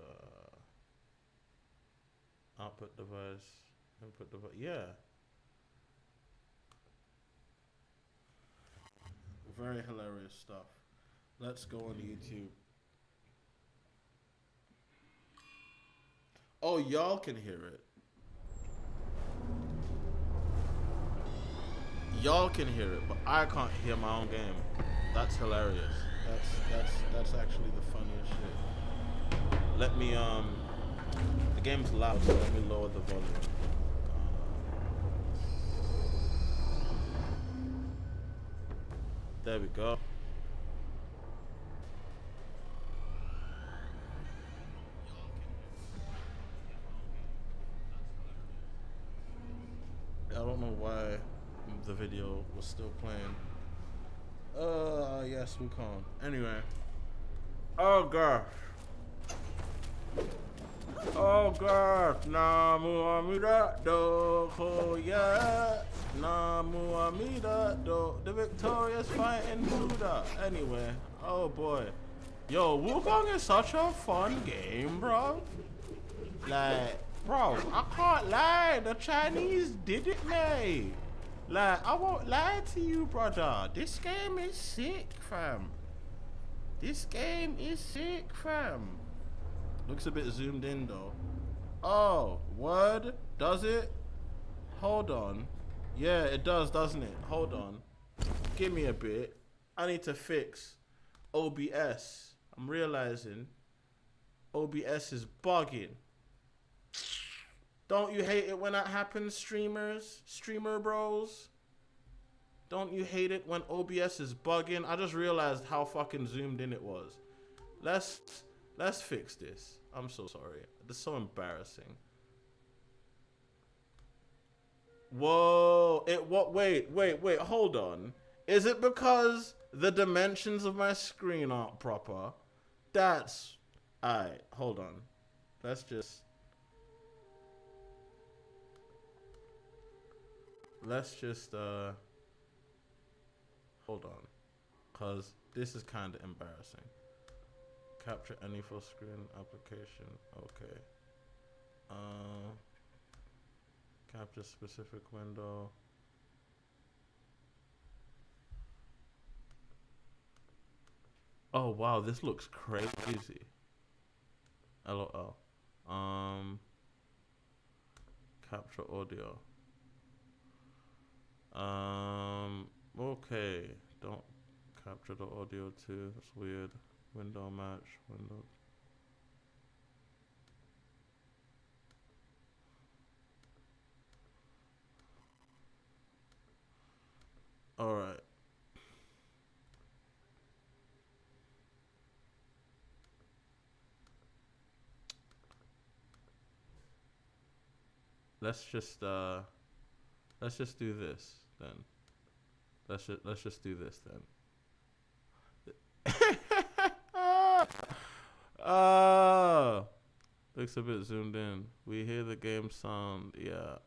output device, input device. Yeah. Very hilarious stuff. Let's go on YouTube. Oh, y'all can hear it. Y'all can hear it, but I can't hear my own game. That's hilarious. That's actually the funniest shit. Let me the game's loud, so let me lower the volume. There we go. I don't know why the video was still playing. Yes, Wukong. Anyway. Oh gosh. Namu Amida Do yeah. Namu Amida Do. The victorious fighting Buddha. Anyway. Oh boy. Yo, Wukong is such a fun game, bro. Like, bro, I can't lie. The Chinese did it, mate. Like, I won't lie to you, brother. This game is sick, fam. Looks a bit zoomed in, though. Oh, word? Does it? Hold on. Yeah, it does, doesn't it? Hold on. Give me a bit. I need to fix OBS. I'm realizing OBS is bugging. Don't you hate it when that happens, streamer bros? Don't you hate it when OBS is bugging? I just realized how fucking zoomed in it was. Let's fix this. I'm so sorry. This is so embarrassing. Whoa, wait, hold on. Is it because the dimensions of my screen aren't proper? That's, alright, hold on. Let's just hold on, cause this is kind of embarrassing. Capture any full screen application. Okay. Capture specific window. Oh wow, this looks crazy. LOL. Capture audio. Okay. Don't capture the audio too. That's weird. Window match. Window. All right. Let's just do this then. Let's just do this then. Looks a bit zoomed in. We hear the game sound. Yeah.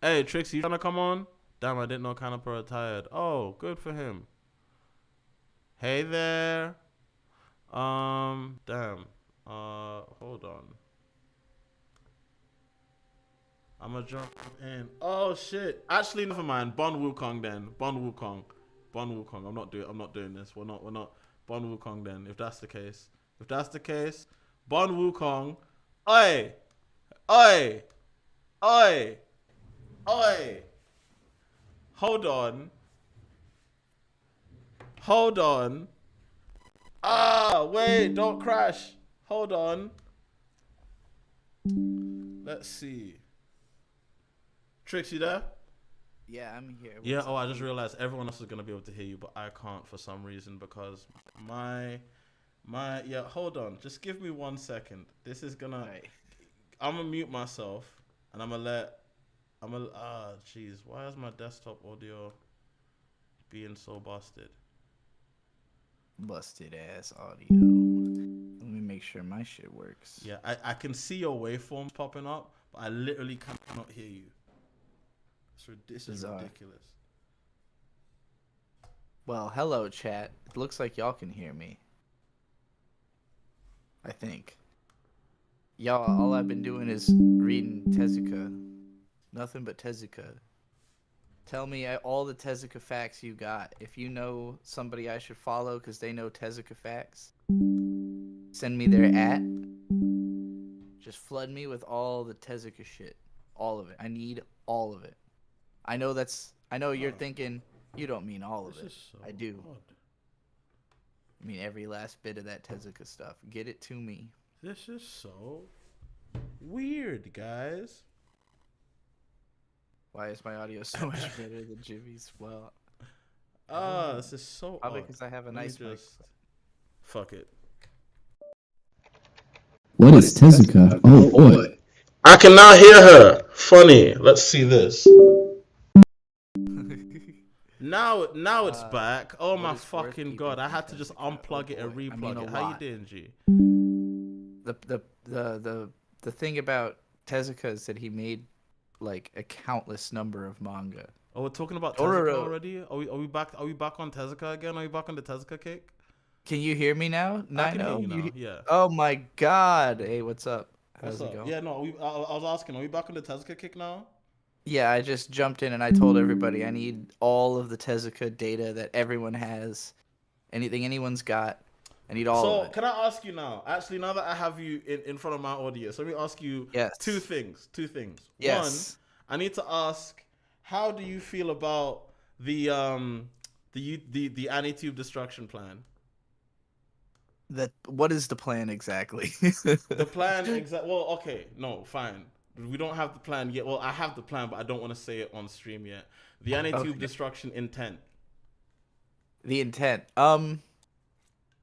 Hey, Trixie, you trying to come on? Damn, I didn't know Canapa retired. Oh, good for him. Hey there. Damn. Hold on. I'm gonna jump in. Oh shit. Actually, never mind. Bon Wukong then. Bon Wukong. I'm not doing this. We're not. Bon Wukong then. If that's the case. Bon Wukong. Oi. Hold on. Wait, don't crash. Hold on. Let's see. Trix, you there? Yeah, I'm here. Yeah, I just realized everyone else is going to be able to hear you, but I can't for some reason because yeah, hold on. Just give me 1 second. This is going to, I'm going to mute myself and jeez, why is my desktop audio being so busted? Busted ass audio. Let me make sure my shit works. Yeah, I can see your waveforms popping up, but I literally cannot hear you. This is ridiculous. Well, hello, chat. It looks like y'all can hear me. I think. Y'all, all I've been doing is reading Tezuka. Nothing but Tezuka. Tell me all the Tezuka facts you got. If you know somebody I should follow because they know Tezuka facts, send me their @ Just flood me with all the Tezuka shit. All of it. I need all of it. I know you're thinking you don't mean all of it. So I do. Odd. I mean every last bit of that Tezuka stuff. Get it to me. This is so weird, guys. Why is my audio so much better than Jimmy's? Well, this is so probably odd. because I have a nice mic. Fuck it. What is Tezuka? Oh boy. I can now hear her. Funny. Let's see this. Now it's back. Oh my fucking god! I had to just unplug it and replug it. How you doing, G? The thing about Tezuka is that he made like a countless number of manga. Oh, we're talking about Tezuka already? Are we back? Are we back on Tezuka again? Are we back on the Tezuka kick? Can you hear me now? I can hear you now. Yeah. Oh my god! Hey, what's up? How's it going? Yeah, no. I was asking. Are we back on the Tezuka kick now? Yeah, I just jumped in and I told everybody I need all of the Tezuka data that everyone has. Anything anyone's got. I need all of it. So, can I ask you now? Actually, now that I have you in front of my audience, let me ask you two things. Yes. One, I need to ask, how do you feel about the Anitube destruction plan? What is the plan exactly? The plan well, okay, no, fine. We don't have the plan yet. Well, I have the plan, but I don't want to say it on stream yet. The Anitube destruction intent. The intent. I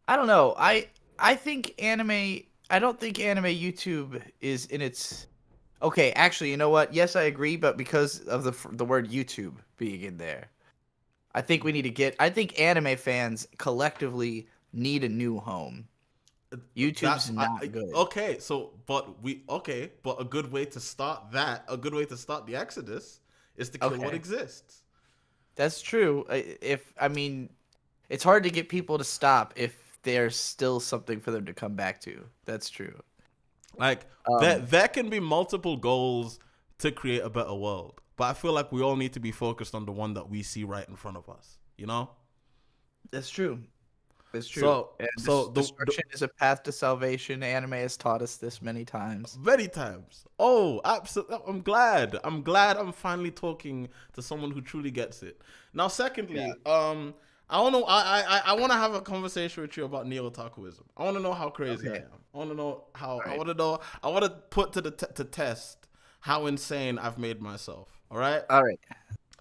don't know. I think anime. I don't think anime YouTube is in its. Okay, actually, you know what? Yes, I agree, but because of the word YouTube being in there, I think we need to get. I think anime fans collectively need a new home. YouTube's not good. Okay, but a good way to start the exodus is to kill what exists. That's true. It's hard to get people to stop if there's still something for them to come back to. That's true. Like there can be multiple goals to create a better world, but I feel like we all need to be focused on the one that we see right in front of us. You know? That's true. That's true. So destruction is a path to salvation. Anime has taught us this many times. Many times. Oh, absolutely. I'm glad. I'm finally talking to someone who truly gets it. Now, secondly, I want to have a conversation with you about neo-otakuism. I want to know how crazy I am. I want to know how. Right. I want to put to to test how insane I've made myself. All right. All right.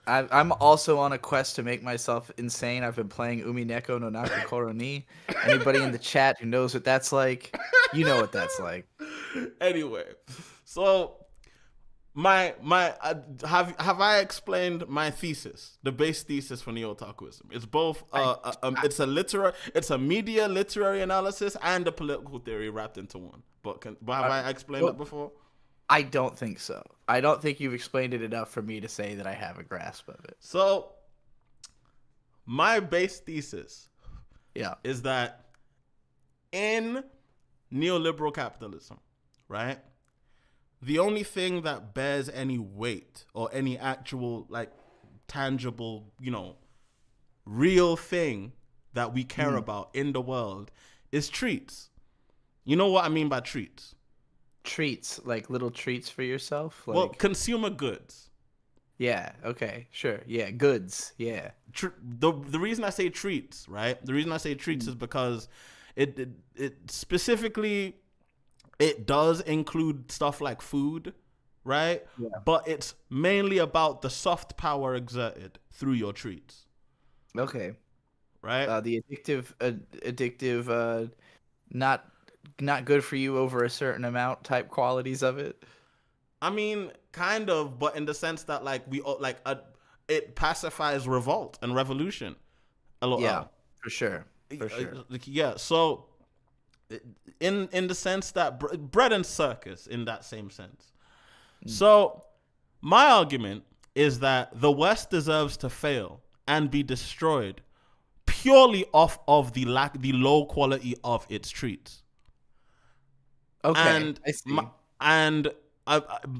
I'm also on a quest to make myself insane. I've been playing Umineko no Nakokoro ni. Anybody in the chat who knows what that's like, you know what that's like. Anyway, so have I explained my thesis, the base thesis for neo-otakuism? It's both it's a media literary analysis and a political theory wrapped into one. But have I explained that before? I don't think so. I don't think you've explained it enough for me to say that I have a grasp of it. So, my base thesis is that in neoliberal capitalism, right, the only thing that bears any weight or any actual, like, tangible, real thing that we care about in the world is treats. You know what I mean by treats? Treats, like little treats for yourself? Well, consumer goods. Yeah, okay, sure. Yeah, goods, yeah. The reason I say treats, right? The reason I say treats is because it specifically, it does include stuff like food, right? Yeah. But it's mainly about the soft power exerted through your treats. Okay. Right? The addictive, not good for you over a certain amount type qualities of it. I mean, kind of, but in the sense that it pacifies revolt and revolution. Yeah, for sure. Yeah, so in the sense that bread and circus in that same sense. So my argument is that the West deserves to fail and be destroyed purely off of the low quality of its treats. Okay, I see.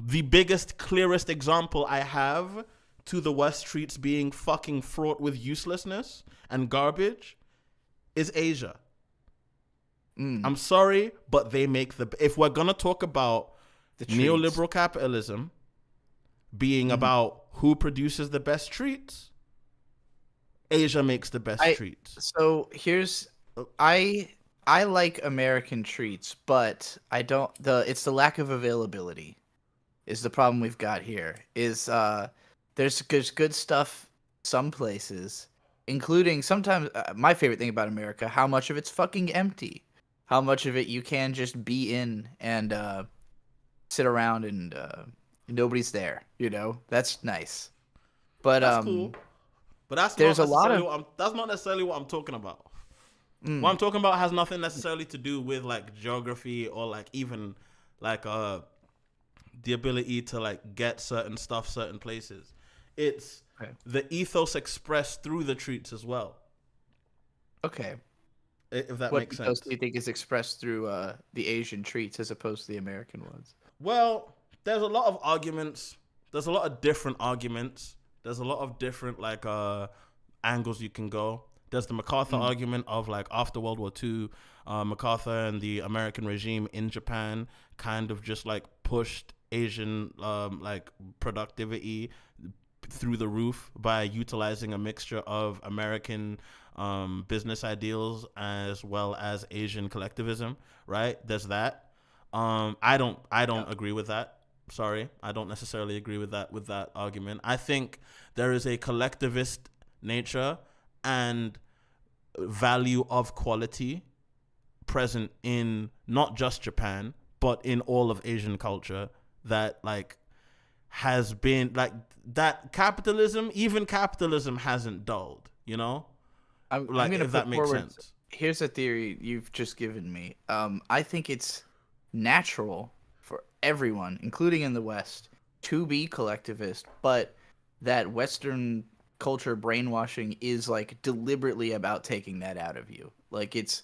The biggest, clearest example I have to the West treats being fucking fraught with uselessness and garbage is Asia. I'm sorry, but they make if we're gonna talk about neoliberal capitalism being about who produces the best treats, Asia makes the best treats. So here's I like American treats, but I don't. It's the lack of availability is the problem we've got here. There's good stuff some places, including sometimes my favorite thing about America, how much of it's fucking empty, how much of it you can just be in and sit around and nobody's there. That's nice. But that's cool. But that's not necessarily what I'm talking about. What I'm talking about has nothing necessarily to do with like geography or like even like the ability to like get certain stuff certain places. It's the ethos expressed through the treats as well. Okay. If that makes sense. What ethos do you think is expressed through the Asian treats as opposed to the American ones? Well, there's a lot of arguments. There's a lot of different arguments. There's a lot of different like angles you can go. There's the MacArthur argument of like after World War II, MacArthur and the American regime in Japan kind of just like pushed Asian like productivity through the roof by utilizing a mixture of American business ideals as well as Asian collectivism, right? There's that. I don't agree with that. Sorry, I don't necessarily agree with that argument. I think there is a collectivist nature and value of quality present in not just Japan, but in all of Asian culture that like has been like that even capitalism hasn't dulled, I'm gonna if that makes sense. Here's a theory you've just given me. I think it's natural for everyone, including in the West, to be collectivist, but that Western culture brainwashing is like deliberately about taking that out of you. Like it's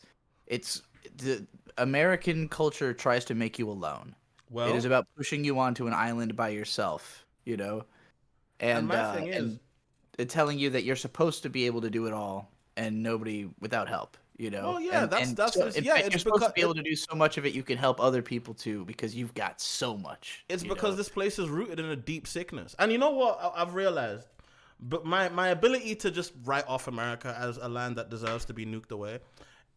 it's the American culture tries to make you alone. Well, It is about pushing you onto an island by yourself, you know, and my thing is, and telling you that you're supposed to be able to do it all and nobody without help, you know. well, yeah, And that's so, what in yeah, fact, it's you're supposed to because be able to do so much of it you can help other people too because you've got so much. it's you because know? this place is rooted in a deep sickness. And you know what I've realized? But my ability to just write off America as a land that deserves to be nuked away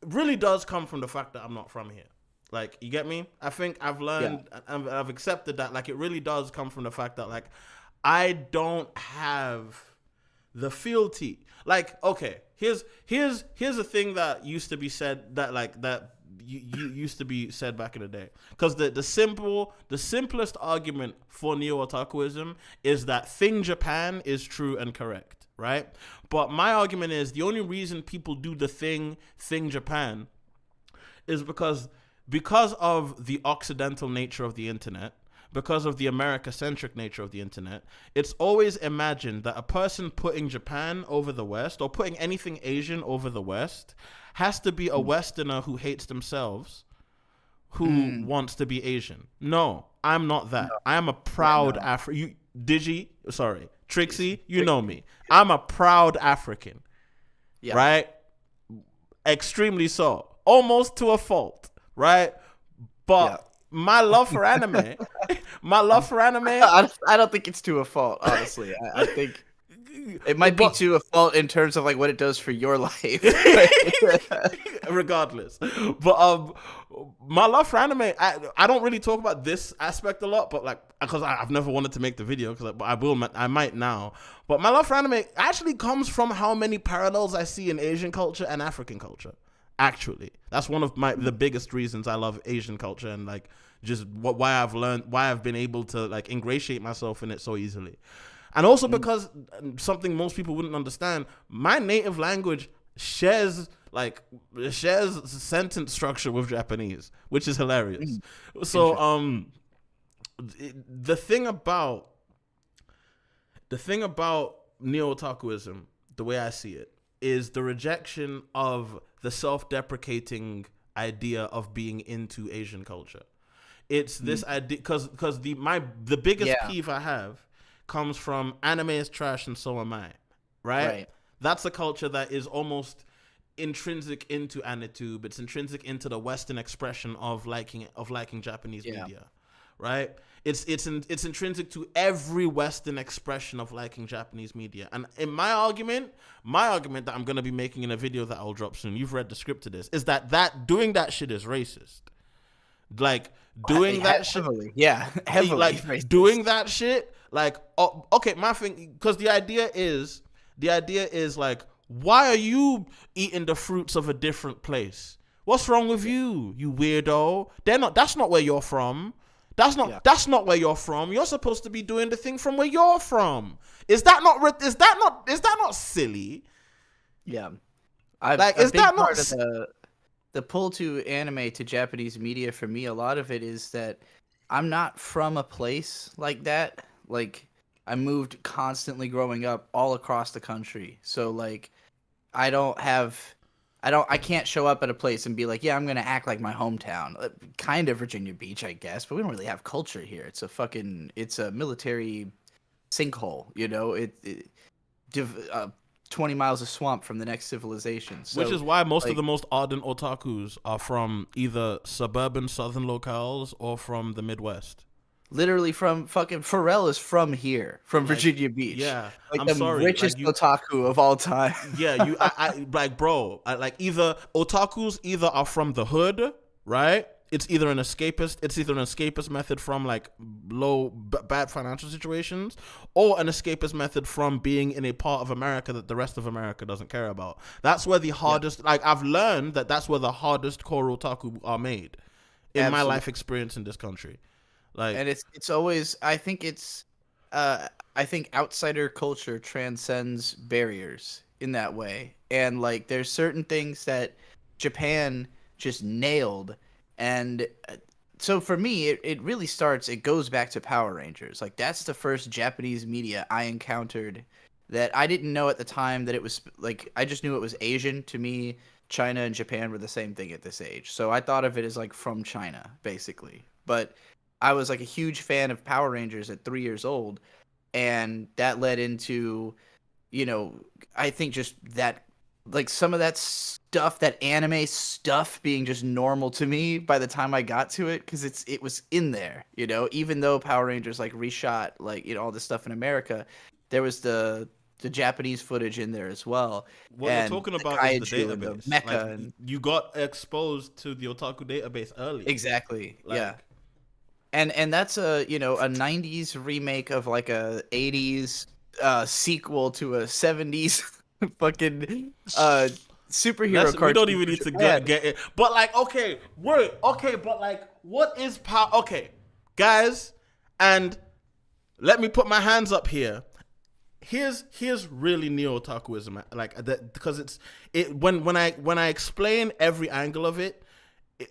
really does come from the fact that I'm not from here. Like, you get me? I think I've learned, I've accepted that. Like, it really does come from the fact that, like, I don't have the fealty. Like, okay, here's a thing that used to be said that you used to be said back in the day. Because the simplest argument for neo-otakuism is that thing Japan is true and correct, right? But my argument is the only reason people do the thing Japan is because of the Occidental nature of the internet, because of the America-centric nature of the internet. It's always imagined that a person putting Japan over the West or putting anything Asian over the West has to be a Westerner who hates themselves, who wants to be Asian. No, I'm not that. No. I am a proud Trixie, you know me. I'm a proud African, right? Extremely so, almost to a fault, right? But my love for anime, I don't think it's to a fault, honestly. I think it might be to a fault in terms of like what it does for your life. Regardless. But my love for anime, I don't really talk about this aspect a lot, but like, because I've never wanted to make the video, but I might now. But my love for anime actually comes from how many parallels I see in Asian culture and African culture. Actually, that's one of the biggest reasons I love Asian culture, and like just why I've been able to like ingratiate myself in it so easily. And also because something most people wouldn't understand, my native language shares sentence structure with Japanese, which is hilarious. So the thing about neo-otakuism, the way I see it, is the rejection of the self-deprecating idea of being into Asian culture. It's this idea because the biggest peeve I have comes from anime is trash and so am I, right? That's a culture that is almost intrinsic into Anitube. It's intrinsic into the Western expression of liking Japanese media, right? It's intrinsic to every Western expression of liking Japanese media. And in my argument that I'm going to be making in a video that I'll drop soon, you've read the script to this, is that doing that shit is racist. Like doing that shit, heavily like racist. Doing that shit, like okay, my thing, because the idea is like, why are you eating the fruits of a different place? What's wrong with you, you weirdo? That's not where you're from. That's not where you're from. You're supposed to be doing the thing from where you're from. Is that not silly? Yeah. The pull to anime, to Japanese media, for me, a lot of it is that I'm not from a place like that. Like, I moved constantly growing up all across the country. So, like, I can't show up at a place and be like, yeah, I'm going to act like my hometown. Kind of Virginia Beach, I guess, but we don't really have culture here. It's a military sinkhole, you know? 20 miles of swamp from the next civilization. So, which is why most of the most ardent otakus are from either suburban southern locales or from the Midwest. Literally from fucking Pharrell is from here, from Virginia Beach. Yeah, like the richest otaku of all time. Yeah, either otakus either are from the hood, right? It's either an escapist method from like bad financial situations, or an escapist method from being in a part of America that the rest of America doesn't care about. That's where the hardest, I've learned that's where the hardest core otaku are made in my life experience in this country. Like, and it's always, I think outsider culture transcends barriers in that way. And like, there's certain things that Japan just nailed. And so for me, it goes back to Power Rangers. Like, that's the first Japanese media I encountered that I didn't know at the time that it was, like, I just knew it was Asian. To me, China and Japan were the same thing at this age. So I thought of it as like from China, basically. But I was like a huge fan of Power Rangers at 3 years old, and that led into, I think just that, like some of that stuff, that anime stuff being just normal to me by the time I got to it, because it was in there, even though Power Rangers like reshot like all this stuff in America, there was the Japanese footage in there as well. What and you're talking about is the kaiju and database. mecha Like, and you got exposed to the otaku database early. exactly, Like, yeah. And that's a 90s remake of like a 80s sequel to a 70s fucking superhero cartoon. We don't even need to get it. But like, okay, but like, what is power? Okay, guys, and let me put my hands up here. Here's really neo-otakuism, like that, because when I explain every angle of it,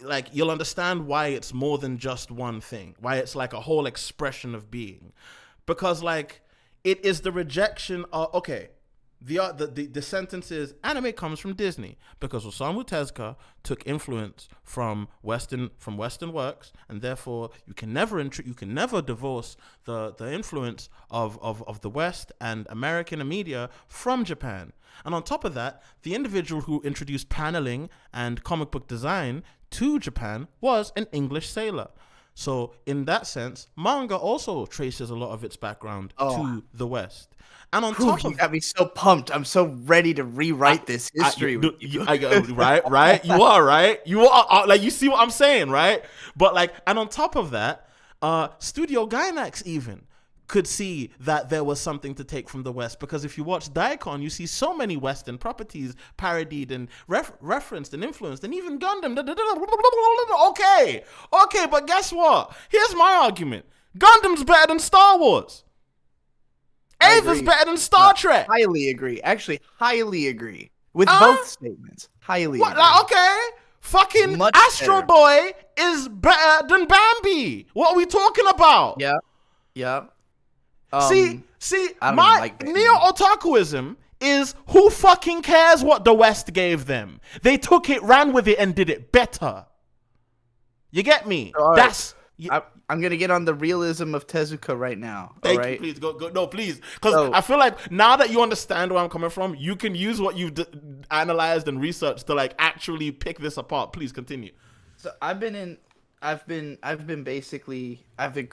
like you'll understand why it's more than just one thing, why it's like a whole expression of being, because like it is the rejection of the sentence is anime comes from Disney because Osamu Tezuka took influence from Western works, and therefore you can never divorce the influence of the West and American media from Japan. And on top of that, the individual who introduced paneling and comic book design to Japan was an English sailor. So in that sense, manga also traces a lot of its background to the West. And on top of you got me so pumped. I'm so ready to rewrite this history. right? You are right. You are like, you see what I'm saying, right? But like, and on top of that, Studio Gainax even could see that there was something to take from the West, because if you watch Daikon, you see so many Western properties parodied and referenced and influenced, and even Gundam. Okay, but guess what? Here's my argument: Gundam's better than Star Wars. Ava's better than Star Trek. Highly agree. Actually, highly agree with both statements. Highly agree. Like, okay, fucking Much Astro better. Boy is better than Bambi. What are we talking about? Yeah. See, I don't my like Bambi. neo-otakuism is who fucking cares what the West gave them? They took it, ran with it, and did it better. You get me? All That's... I'm gonna get on the realism of Tezuka right now. Thank you, please. Go. No, please. Because I feel like now that you understand where I'm coming from, you can use what you've analyzed and researched to like actually pick this apart. Please continue. So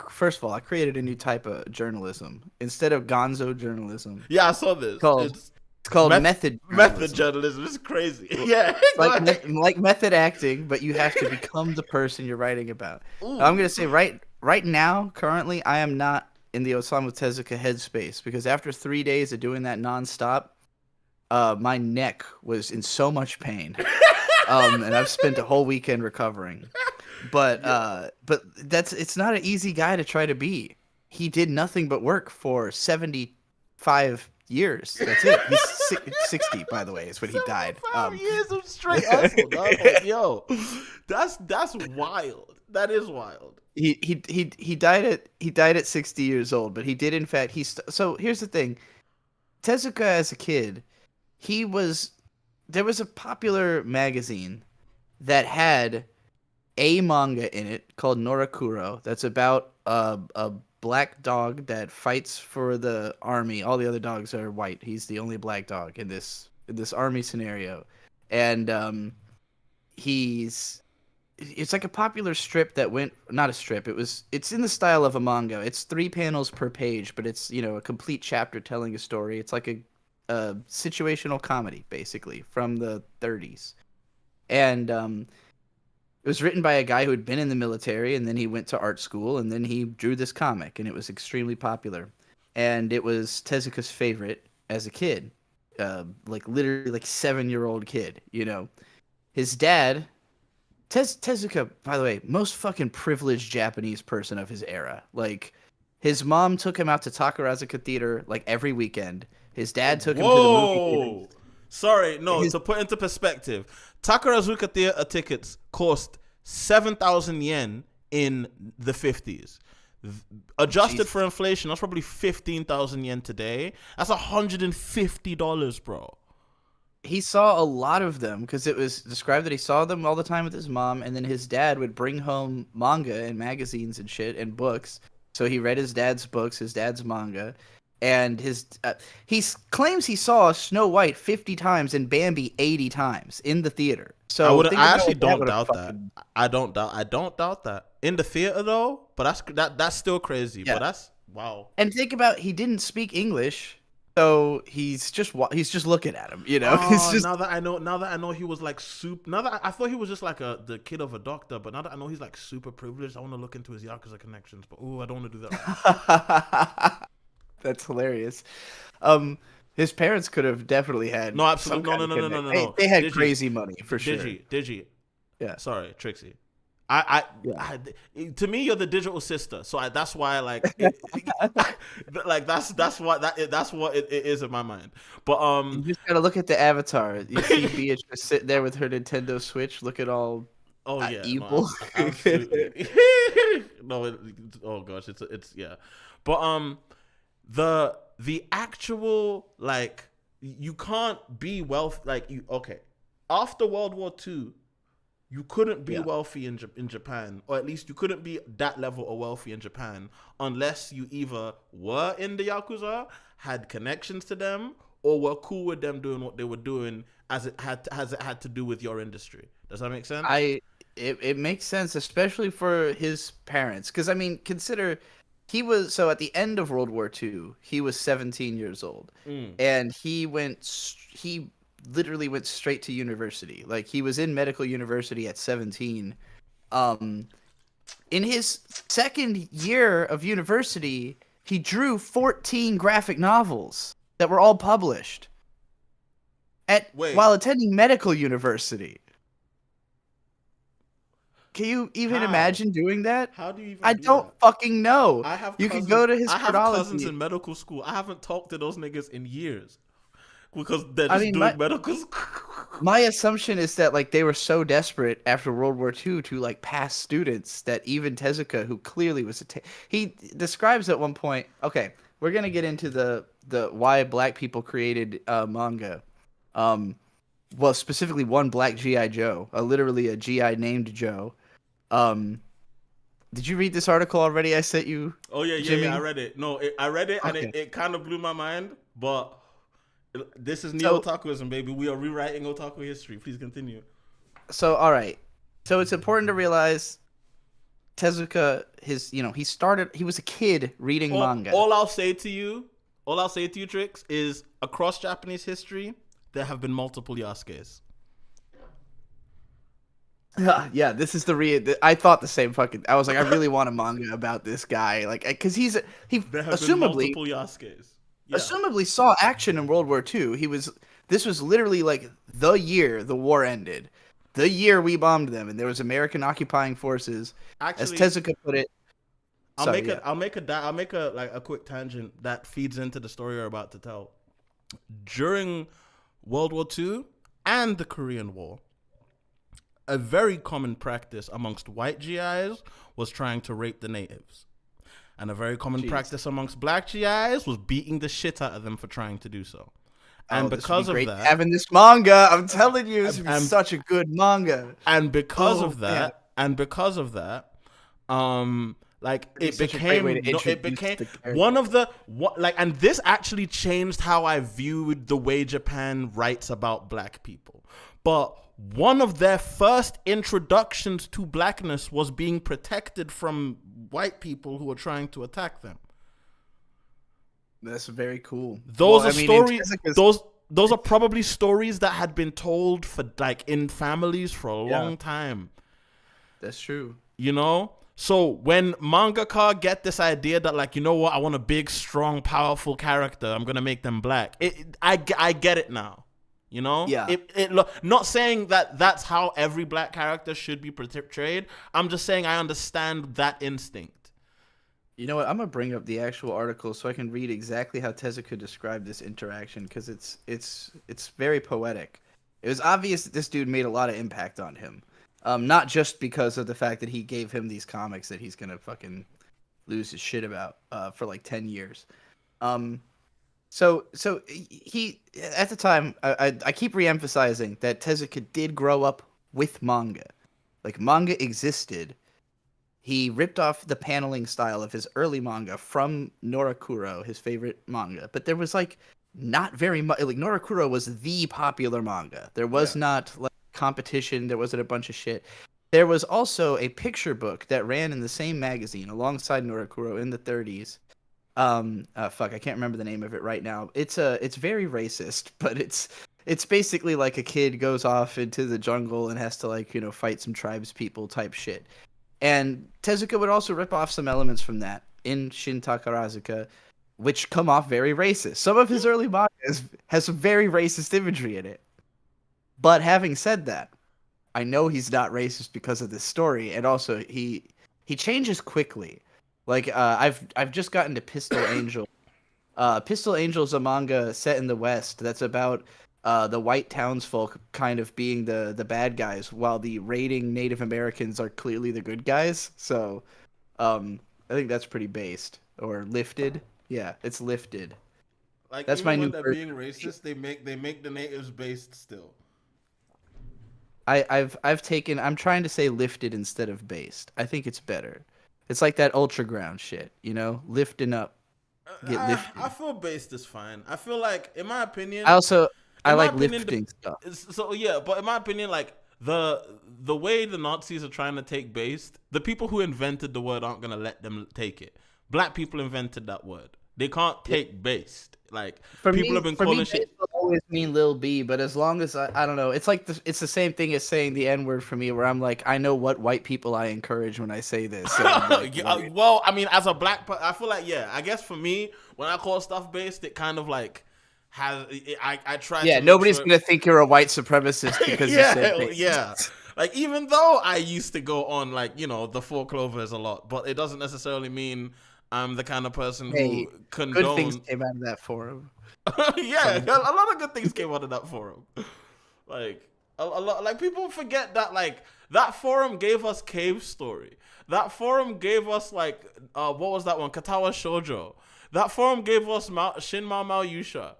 first of all, I created a new type of journalism instead of gonzo journalism. Yeah, I saw this. It's called method journalism. It's crazy. Yeah, like method acting, but you have to become the person you're writing about. Ooh. I'm gonna say right now, currently, I am not in the Osamu Tezuka headspace, because after 3 days of doing that nonstop, my neck was in so much pain, and I've spent a whole weekend recovering. But it's not an easy guy to try to be. He did nothing but work for 75 years. That's it. He's 60, by the way, is when he died. 5 years of straight hustle, dog. Like, yo, that's wild. That is wild. He died at 60 years old, but he did in fact so here's the thing. Tezuka as a kid, there was a popular magazine that had a manga in it called Norakuro that's about a black dog that fights for the army. All the other dogs are white. He's the only black dog in this army scenario. And it's like a popular strip that went, not a strip, it's in the style of a manga. It's 3 panels per page, but it's, a complete chapter telling a story. It's like a situational comedy, basically, from the 30s. And it was written by a guy who had been in the military, and then he went to art school, and then he drew this comic, and it was extremely popular. And it was Tezuka's favorite as a kid, like literally like 7-year-old kid, His dad, Tezuka, by the way, most fucking privileged Japanese person of his era. Like, his mom took him out to Takarazuka Theater like every weekend. His dad took him to the movie theater. Sorry, no, to put into perspective, Takarazuka Theater tickets cost 7,000 yen in the 50s. Adjusted for inflation, that's probably 15,000 yen today. That's $150, bro. he saw a lot of them because it was described that he saw them all the time with his mom, and then his dad would bring home manga and magazines and shit and books. So he read his dad's books, his dad's manga, and claims he saw Snow White 50 times and Bambi 80 times in the theater. So I actually don't would've doubt that. I don't doubt that in the theater though. But that's still crazy. Yeah. But that's wow. And think about, he didn't speak English. So he's just looking at him, you know. Oh, It's just, now that I know he was like super. Now that I thought he was just like the kid of a doctor, but now that I know he's like super privileged, I want to look into his Yakuza connections. But I don't want to do that. Right. That's hilarious. His parents could have definitely had No, absolutely no. They had crazy money for sure. Digi. Yeah. Sorry, Trixie. Yeah. To me, you're the digital sister, so that's why, like, like that's what it is in my mind. But You just gotta look at the avatar. You see Beatrice sitting there with her Nintendo Switch, looking all evil. No, absolutely. No, oh gosh, it's yeah. But the actual, like, you can't be wealthy, like, you okay after World War II. You couldn't be wealthy in Japan, or at least you couldn't be that level of wealthy in Japan unless you either were in the Yakuza, had connections to them, or were cool with them doing what they were doing as it had to do with your industry. Does that make sense? It makes sense, especially for his parents, because I mean, consider he was at the end of World War II, he was 17 years old, and he literally went straight to university. Like, he was in medical university at 17. In his second year of university, he drew 14 graphic novels that were all published while attending medical university. Can you even imagine doing that? How do you even I don't fucking know. You can go to his chronology. Cousins in medical school. I haven't talked to those niggas in years. Because they're just doing medical school. My assumption is that, like, they were so desperate after World War II to, like, pass students that even Tezuka, who clearly was he describes at one point. Okay, we're gonna get into the why black people created manga. Well, specifically one black GI Joe, literally a GI named Joe. Did you read this article already? I sent you. Oh yeah, Jimmy? I read it. No, I read it, okay. And it kind of blew my mind, but. This is neo-otakuism, baby. We are rewriting otaku history. Please continue. So, all right. So it's important to realize Tezuka, he was a kid reading manga. All I'll say to you, Trix, is across Japanese history, there have been multiple Yasukes. Yeah, this is I thought the same fucking. I was like, I really want a manga about this guy, like, because he there have assumably been multiple Yasukes. Yeah. Assumably saw action in World War II. This was literally like the year the war ended, the year we bombed them, and there was American occupying forces. Actually, as Tezuka put it, I'll make a quick tangent that feeds into the story you're about to tell. During World War II and the Korean War, a very common practice amongst white GIs was trying to rape the natives. And a very common practice amongst black GIs was beating the shit out of them for trying to do so. And because of that, having this manga, I'm telling you, it's such a good manga. And because of that, like, it became one of the and this actually changed how I viewed the way Japan writes about black people. But one of their first introductions to blackness was being protected from white people who were trying to attack them. That's very cool. Those are stories. Those are probably stories that had been told for, like, in families for a long time. That's true. You know? So when mangaka get this idea that, like, you know what, I want a big, strong, powerful character, I'm gonna make them black. I get it now. You know? Yeah. Not saying that that's how every black character should be portrayed. I'm just saying I understand that instinct. You know what? I'm gonna bring up the actual article so I can read exactly how Tezuka described this interaction, because it's very poetic. It was obvious that this dude made a lot of impact on him, not just because of the fact that he gave him these comics that he's gonna fucking lose his shit about for like 10 years. So he at the time I keep reemphasizing that Tezuka did grow up with manga. Like manga existed. He ripped off the paneling style of his early manga from Norakuro, his favorite manga. But there was like not very much. Like Norakuro was the popular manga. There was not like competition. There wasn't a bunch of shit. There was also a picture book that ran in the same magazine alongside Norakuro in the 30s. Fuck, I can't remember the name of it right now. It's very racist, but it's basically like a kid goes off into the jungle and has to like, you know, fight some tribes people type shit. And Tezuka would also rip off some elements from that in Shin Takarazuka, which come off very racist. Some of his early manga has some very racist imagery in it. But having said that, I know he's not racist because of this story, and also he changes quickly. Like I've just gotten to Pistol Angel. Pistol Angel is a manga set in the West that's about the white townsfolk kind of being the bad guys, while the raiding Native Americans are clearly the good guys. So, I think that's pretty based or lifted. Yeah, it's lifted. Like That's even my when new they're being racist, they make the natives based still. I'm trying to say lifted instead of based. I think it's better. It's like that ultra ground shit, you know, lifting up, get lifted. I feel based is fine. I feel like, in my opinion, I like opinion, lifting stuff. So yeah, but in my opinion, like the way the Nazis are trying to take based, the people who invented the word aren't gonna let them take it. Black people invented that word. They can't take based. Like people have been calling shit. It will always mean Lil B, but as long as I don't know, it's like it's the same thing as saying the N word for me, where I'm like, I know what white people I encourage when I say this. So like, well, I mean, as a black, I feel like I guess for me, when I call stuff based, it kind of like has I try. Yeah, to nobody's gonna think you're a white supremacist because you said based. Yeah. Like even though I used to go on like the Four Clovers a lot, but it doesn't necessarily mean I'm the kind of person who condones. Good things came out of that forum. Yeah, a lot of good things came out of that forum. Like a lot, like people forget that like that forum gave us Cave Story. That forum gave us like what was that one? Katawa Shoujo. That forum gave us Shin Mao Mao Yusha.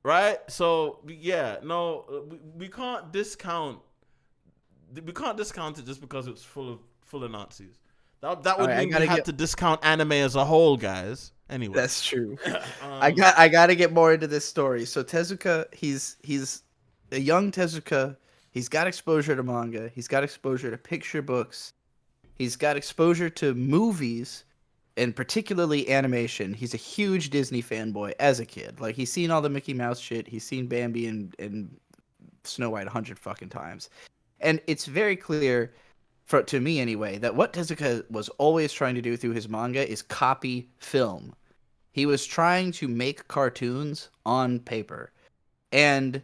Right? So yeah, no, we can't discount. We can't discount it just because it's full of Nazis. That would mean we had to discount anime as a whole, guys. Anyway, that's true. I got to get more into this story. So Tezuka, he's a young Tezuka. He's got exposure to manga. He's got exposure to picture books. He's got exposure to movies, and particularly animation. He's a huge Disney fanboy as a kid. Like he's seen all the Mickey Mouse shit. He's seen Bambi and Snow White 100 fucking times, and it's very clear. To me anyway, that what Tezuka was always trying to do through his manga is copy film. He was trying to make cartoons on paper. And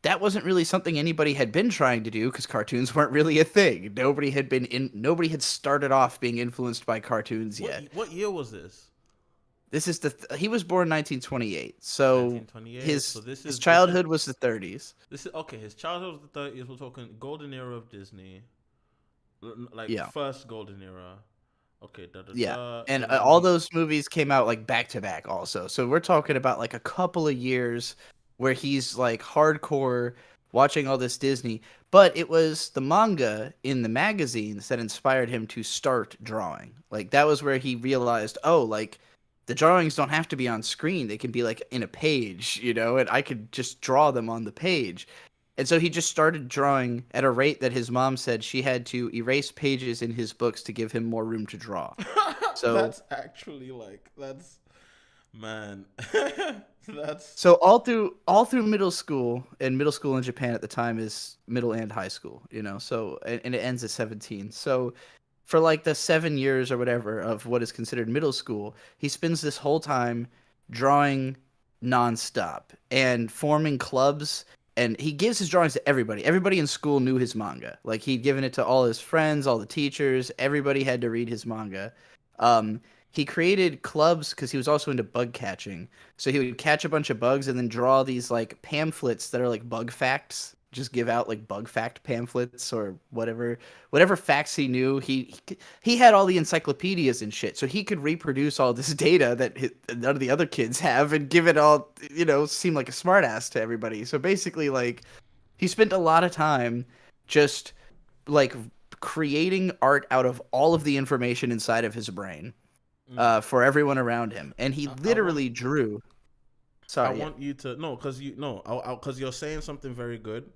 that wasn't really something anybody had been trying to do because cartoons weren't really a thing. Nobody had started off being influenced by cartoons yet. What year was this? This is he was born 1928. So 1928. His childhood was the 30s. His childhood was the 30s. We're talking golden era of Disney. Like first golden era. Okay, and all those movies came out like back to back also. So we're talking about like a couple of years where he's like hardcore watching all this Disney, but it was the manga in the magazines that inspired him to start drawing. Like that was where he realized, oh, like the drawings don't have to be on screen. They can be like in a page, and I could just draw them on the page. And so he just started drawing at a rate that his mom said she had to erase pages in his books to give him more room to draw. So that's actually man. So all through middle school, and middle school in Japan at the time is middle and high school, So and it ends at 17. So for like the 7 years or whatever of what is considered middle school, he spends this whole time drawing nonstop and forming clubs. And he gives his drawings to everybody. Everybody in school knew his manga. Like, he'd given it to all his friends, all the teachers. Everybody had to read his manga. He created clubs because he was also into bug catching. So he would catch a bunch of bugs and then draw these, like, pamphlets that are, like, bug facts just give out like bug fact pamphlets or whatever facts he knew. He had all the encyclopedias and shit, so he could reproduce all this data that none of the other kids have and give it all, seem like a smartass to everybody. So basically, like, he spent a lot of time just like creating art out of all of the information inside of his brain for everyone around him, and he literally drew. Sorry, I want you to because because you're saying something very good.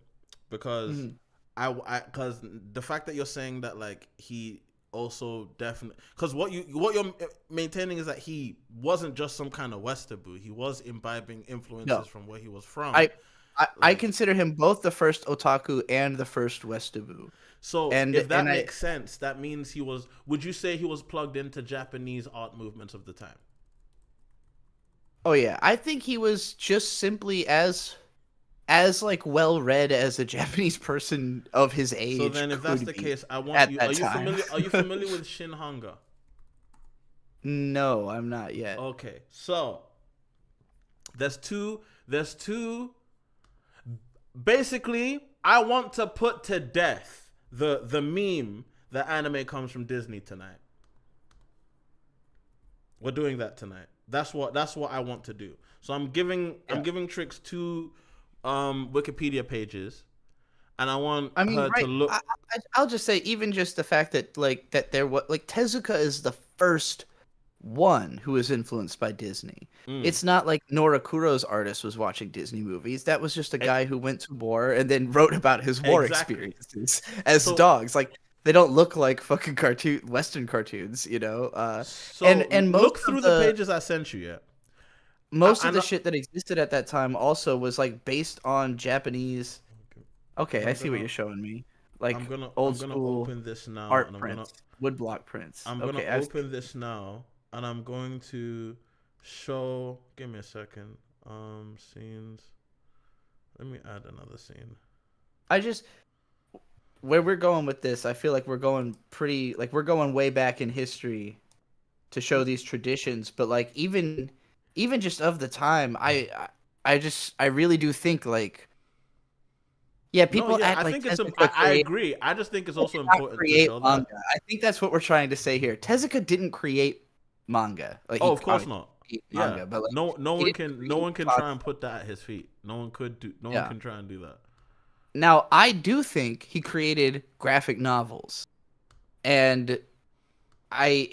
Because because the fact that you're saying that, like, he also definitely, because what you're maintaining is that he wasn't just some kind of Westerbo. He was imbibing influences from where he was from. I consider him both the first otaku and the first Westerbo. So if that makes sense, that means he was. Would you say he was plugged into Japanese art movements of the time? Oh yeah, I think he was just simply as like well read as a Japanese person of his age. So then, if that's the case, I want you. Are you familiar with Shin Hanga? No, I'm not yet. Okay, so there's two. Basically, I want to put to death the meme that anime comes from Disney tonight. We're doing that tonight. That's what I want to do. So I'm giving Trix 2 Wikipedia pages, and I want her to look. I'll just say, even just the fact that Tezuka is the first one who was influenced by Disney. It's not like Norakuro's artist was watching Disney movies. That was just a guy who went to war and then wrote about his war experiences as dogs. Like, they don't look like fucking Western cartoons, So and most look through the pages I sent you. Yeah. Most of the shit that existed at that time also was like based on Japanese. Okay, I see what you're showing me. Like, old school open this now, art prints, woodblock prints. I'm gonna open this now, and I'm going to show. Give me a second. Scenes. Let me add another scene. Where we're going with this, I feel like we're going way back in history to show these traditions, but like even just of the time, I really do think, like, people act like Tezuka I agree. I just think it's also important to show manga. that. I think that's what we're trying to say here. Tezuka didn't create manga. Like, of course not. Manga, but like, no one can try and put that at his feet. No one can try and do that. Now, I do think he created graphic novels, and I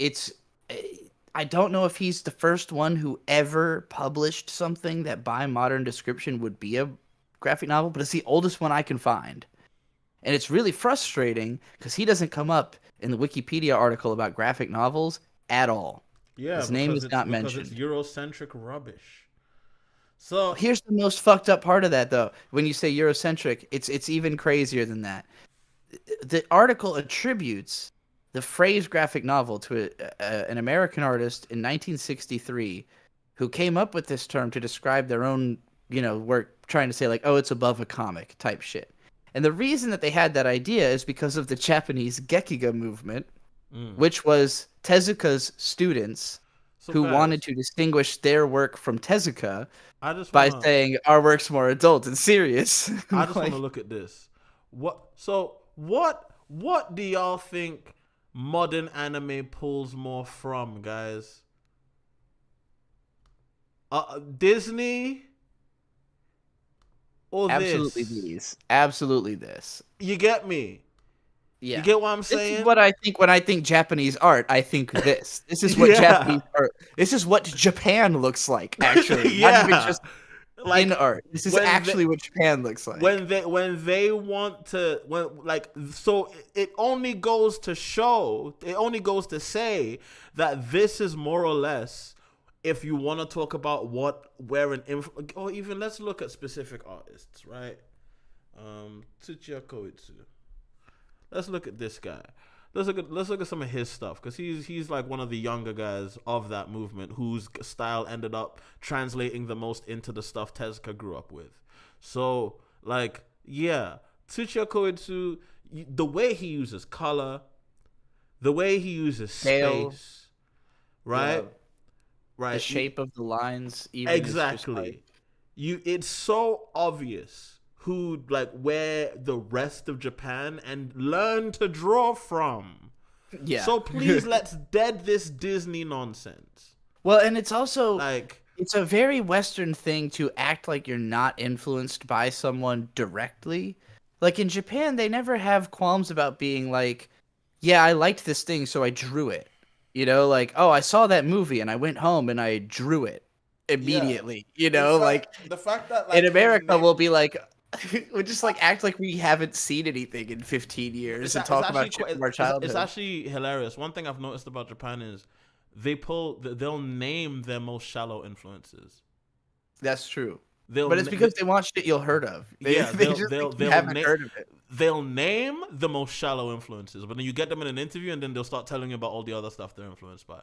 don't know if he's the first one who ever published something that by modern description would be a graphic novel, but it's the oldest one I can find. And it's really frustrating because he doesn't come up in the Wikipedia article about graphic novels at all. Yeah, his name is not mentioned. Because it's Eurocentric rubbish. So here's the most fucked up part of that, though. When you say Eurocentric, it's even crazier than that. The article attributes the phrase graphic novel to an American artist in 1963 who came up with this term to describe their own, work, trying to say, like, oh, it's above a comic type shit. And the reason that they had that idea is because of the Japanese Gekiga movement, which was Tezuka's students who wanted to distinguish their work from Tezuka by saying our work's more adult and serious. I just want to look at this. What do y'all think modern anime pulls more from, guys? Disney or absolutely this? Absolutely this. You get me? Yeah. You get what I'm saying? This is what I think when I think Japanese art. I think this. This is what Japanese art. This is what Japan looks like, actually. Not even just in art. This is actually what Japan looks like. When they want to, so it only goes to show, it only goes to say that this is more or less, if you want to talk about or even let's look at specific artists, right? Tsuchiya Koitsu. Let's look at this guy. Let's look at some of his stuff, because he's like one of the younger guys of that movement whose style ended up translating the most into the stuff Tezuka grew up with. So, like, yeah, Tsuchiya Koitsu, the way he uses color, the way he uses space, right? Right. The shape of the lines, even exactly. It's so obvious who like where the rest of Japan and learn to draw from. Yeah. So please let's dead this Disney nonsense. Well, and it's also Like, it's a very Western thing to act like you're not influenced by someone directly. Like in Japan, they never have qualms about being like, yeah, I liked this thing, so I drew it. You know, like, oh, I saw that movie and I went home and I drew it immediately. You know, the fact that like in America, we'll be like, we'll just like act like we haven't seen anything in 15 years and talk about shit from our childhood. It's actually hilarious. One thing I've noticed about Japan is they'll name their most shallow influences. That's true. But it's because they want shit you'll heard of. They haven't heard of it. They'll name the most shallow influences, but then you get them in an interview and then they'll start telling you about all the other stuff they're influenced by.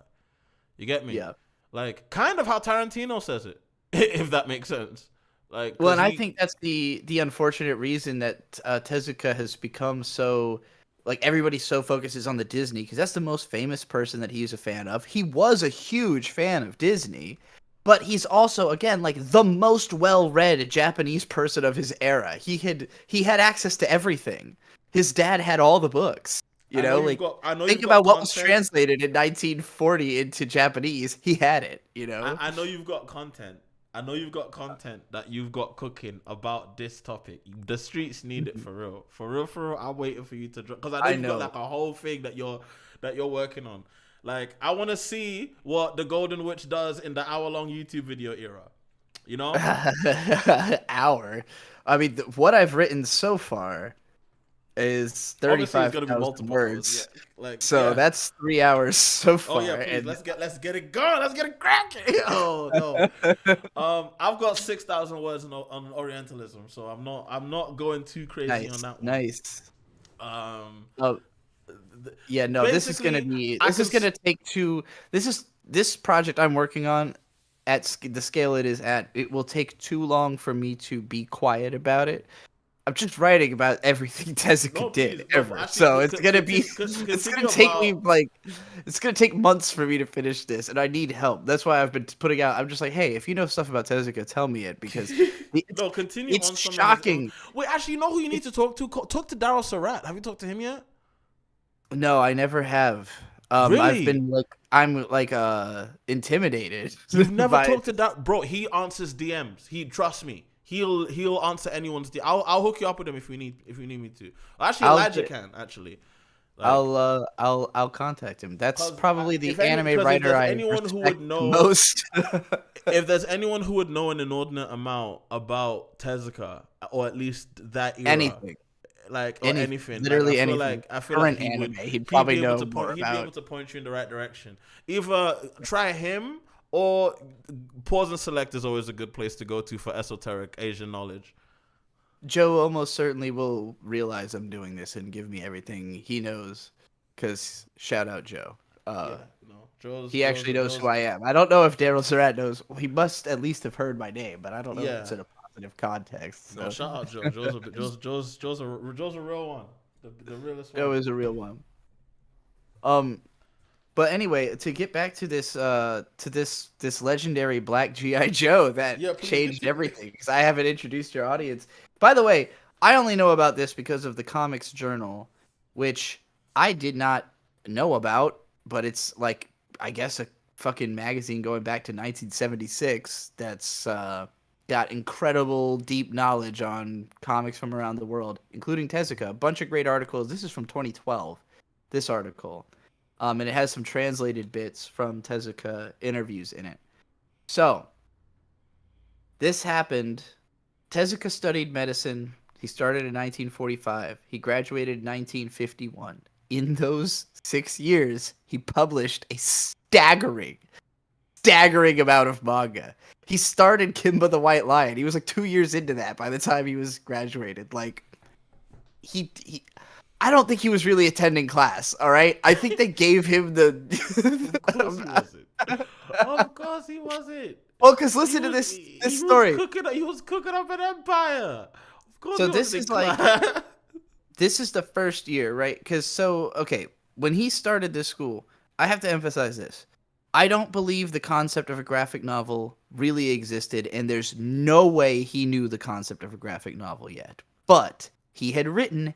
You get me? Yeah. Like, kind of how Tarantino says it, if that makes sense. Like, well, and I think that's the unfortunate reason that Tezuka has become so, like, everybody so focuses on the Disney, because that's the most famous person that he's a fan of. He was a huge fan of Disney, but he's also, again, like, the most well-read Japanese person of his era. He had access to everything. His dad had all the books. You know, like, think about what was translated in 1940 into Japanese. He had it, you know? I know you've got content. I know you've got content that you've got cooking about this topic. The streets need it for real. For real. I'm waiting for you to drop, because I know you've got like a whole thing that you're working on. Like, I want to see what the Golden Witch does in the hour-long YouTube video era. You know? Hour. I mean, what I've written so far is 35,000 words. Yeah. Like, so that's 3 hours so far. Oh yeah, please, and let's get it going. Let's get it cracking. Oh no. I've got 6,000 words on Orientalism, so I'm not going too crazy on that one. Nice. Yeah, no, this is gonna take this project I'm working on at the scale it is at. It will take too long for me to be quiet about it. I'm just writing about everything Tezuka did ever, actually, so it's gonna take months for me to finish this, and I need help. That's why I've been putting out. I'm just like, hey, if you know stuff about Tezuka, tell me it, because continue. It's shocking. Wait, actually, you know who you need to talk to? Talk to Daryl Surratt. Have you talked to him yet? No, I never have. Really? I've been I'm intimidated. You've never talked to that, bro? He answers DMs. Trust me. He'll answer anyone's DM. I'll hook you up with him if you need me to. Actually, Elijah can actually. Like, I'll contact him. That's probably the anime writer I respect most. If there's anyone who would know an inordinate amount about Tezuka, or at least that era, anything. Literally anything. I feel like he'd probably know more about. He'd be able to point you in the right direction. Either try him, or Pause and Select is always a good place to go to for esoteric Asian knowledge. Joe almost certainly will realize I'm doing this and give me everything he knows, because shout out Joe. He actually knows who I am. I don't know if Daryl Surratt knows. He must at least have heard my name, but I don't know if it's in a positive context. So. No, shout out Joe. Joe's a real one. The realest one. Joe is a real one. But anyway, to get back to this legendary Black G.I. Joe that changed everything, because I haven't introduced your audience. By the way, I only know about this because of the Comics Journal, which I did not know about, but it's like, I guess, a fucking magazine going back to 1976 that's got incredible deep knowledge on comics from around the world, including Tezuka. A bunch of great articles. This is from 2012, this article. And it has some translated bits from Tezuka interviews in it. So, this happened. Tezuka studied medicine. He started in 1945. He graduated in 1951. In those 6 years, he published a staggering amount of manga. He started Kimba the White Lion. He was like 2 years into that by the time he was graduated. Like, he I don't think he was really attending class, all right? I think they gave him the... Of course he wasn't. Well, because listen to this story. He was cooking up an empire. Of course. So this is this is the first year, right? Because, okay, when he started this school, I have to emphasize this. I don't believe the concept of a graphic novel really existed, and there's no way he knew the concept of a graphic novel yet. But he had written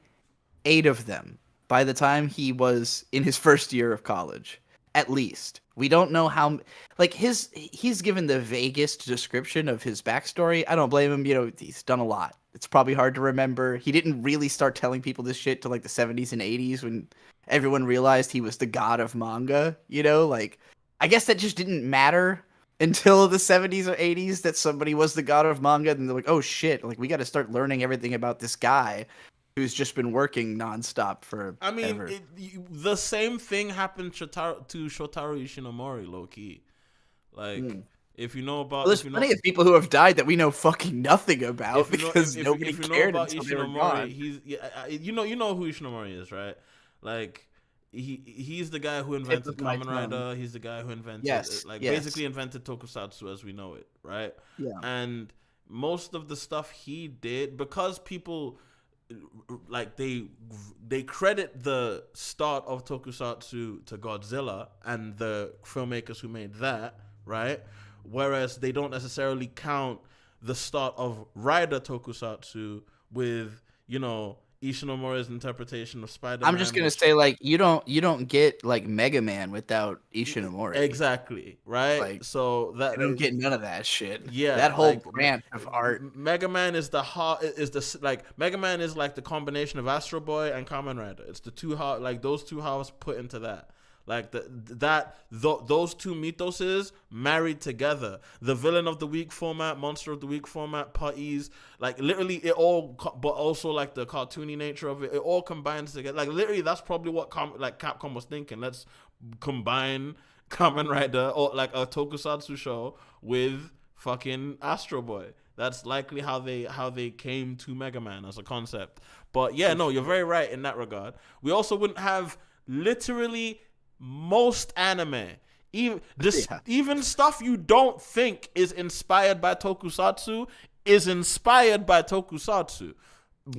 8 of them by the time he was in his first year of college, at least. We don't know how, like, he's given the vaguest description of his backstory. I don't blame him. You know, he's done a lot. It's probably hard to remember. He didn't really start telling people this shit till like the 70s and 80s when everyone realized he was the god of manga, you know? Like, I guess that just didn't matter until the 70s or 80s that somebody was the god of manga, and they're like, oh shit, like, we got to start learning everything about this guy who's just been working nonstop for. I mean, the same thing happened to Shotaro Ishinomori, low key. Like, if you know about, well, there's plenty of people who have died that we know fucking nothing about because nobody cared until they were gone. He's you know who Ishinomori is, right? Like, he's the guy who invented Kamen Rider. He's the guy who invented basically invented tokusatsu as we know it, right? Yeah. And most of the stuff he did, because people like they credit the start of tokusatsu to Godzilla and the filmmakers who made that, right? Whereas they don't necessarily count the start of Rider tokusatsu with, you know, Ishinomori's interpretation of Spider-Man. I'm just gonna say, like, you don't get like Mega Man without Ishinomori. Exactly, right? Like, so that you don't get none of that shit. Yeah, that whole like, branch of art. Mega Man is the heart. Is the like Mega Man is like the combination of Astro Boy and Kamen Rider. It's the two heart, like those two halves put into that. Like those two mythoses married together. The villain of the week format, monster of the week format, putties, like literally it all, but also like the cartoony nature of it. It all combines together. Like literally, that's probably what Capcom was thinking. Let's combine Kamen Rider or like a tokusatsu show with fucking Astro Boy. That's likely how they came to Mega Man as a concept. But yeah, no, you're very right in that regard. We also wouldn't have literally most anime, even stuff you don't think is inspired by tokusatsu is inspired by tokusatsu,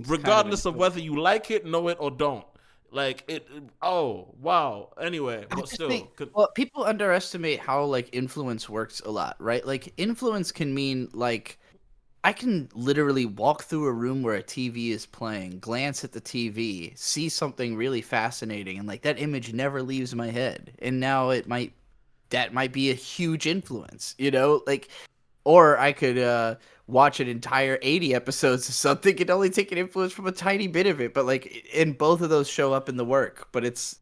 regardless of whether you like it, know it, or don't. Like it. Oh wow. Anyway, but still, well, people underestimate how like influence works a lot, right? Like influence can mean like, I can literally walk through a room where a TV is playing, glance at the TV, see something really fascinating, and like that image never leaves my head. And now that might be a huge influence, you know? Like, or I could watch an entire 80 episodes of something and only take an influence from a tiny bit of it. But like, and both of those show up in the work. But it's,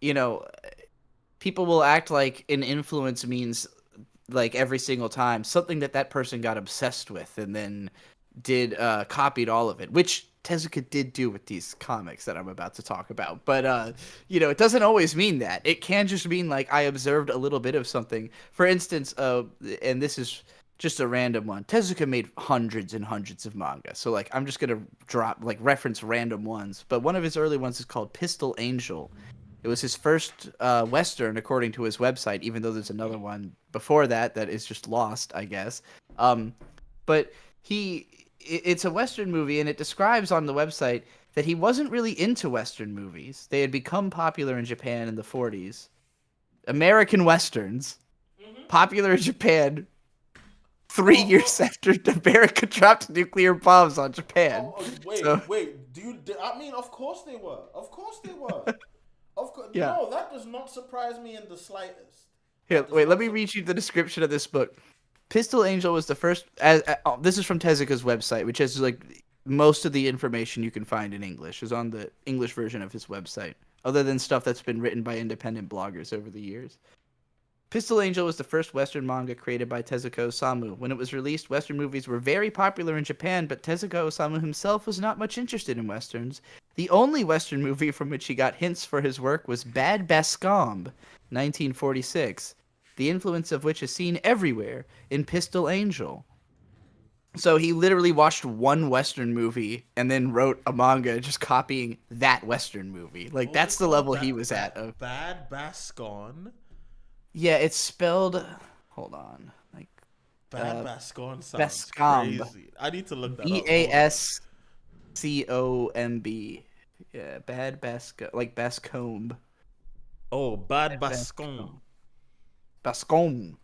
you know, people will act like an influence means like every single time something that person got obsessed with and then copied all of it, which Tezuka did do with these comics that I'm about to talk about. But you know, it doesn't always mean that. It can just mean like I observed a little bit of something. For instance, and this is just a random one, Tezuka made hundreds and hundreds of manga, so like I'm just gonna reference random ones. But one of his early ones is called Pistol Angel. It was his first Western, according to his website, even though there's another one before that is just lost, I guess. But it's a Western movie, and it describes on the website that he wasn't really into Western movies. They had become popular in Japan in the 40s. American Westerns, popular in Japan 3 years after America dropped nuclear bombs on Japan. Wait, I mean, of course they were. Of course they were. Of course, yeah. No, that does not surprise me in the slightest. Here, wait, let me read you the description of this book. Pistol Angel was the first. This is from Tezuka's website, which has like most of the information you can find in English is on the English version of his website, other than stuff that's been written by independent bloggers over the years. Pistol Angel was the first Western manga created by Tezuka Osamu. When it was released, Western movies were very popular in Japan, but Tezuka Osamu himself was not much interested in Westerns. The only Western movie from which he got hints for his work was Bad Bascombe, 1946, the influence of which is seen everywhere in Pistol Angel. So he literally watched one Western movie and then wrote a manga just copying that Western movie. Like, that's the level he was at. Of Bad Bascombe? Yeah, it's spelled. Hold on, like Bad Bascombe sounds crazy. I need to look that up. Bascomb. Yeah, Bad Bascombe, like Bascombe. Oh, Bad Bascombe. Bascom.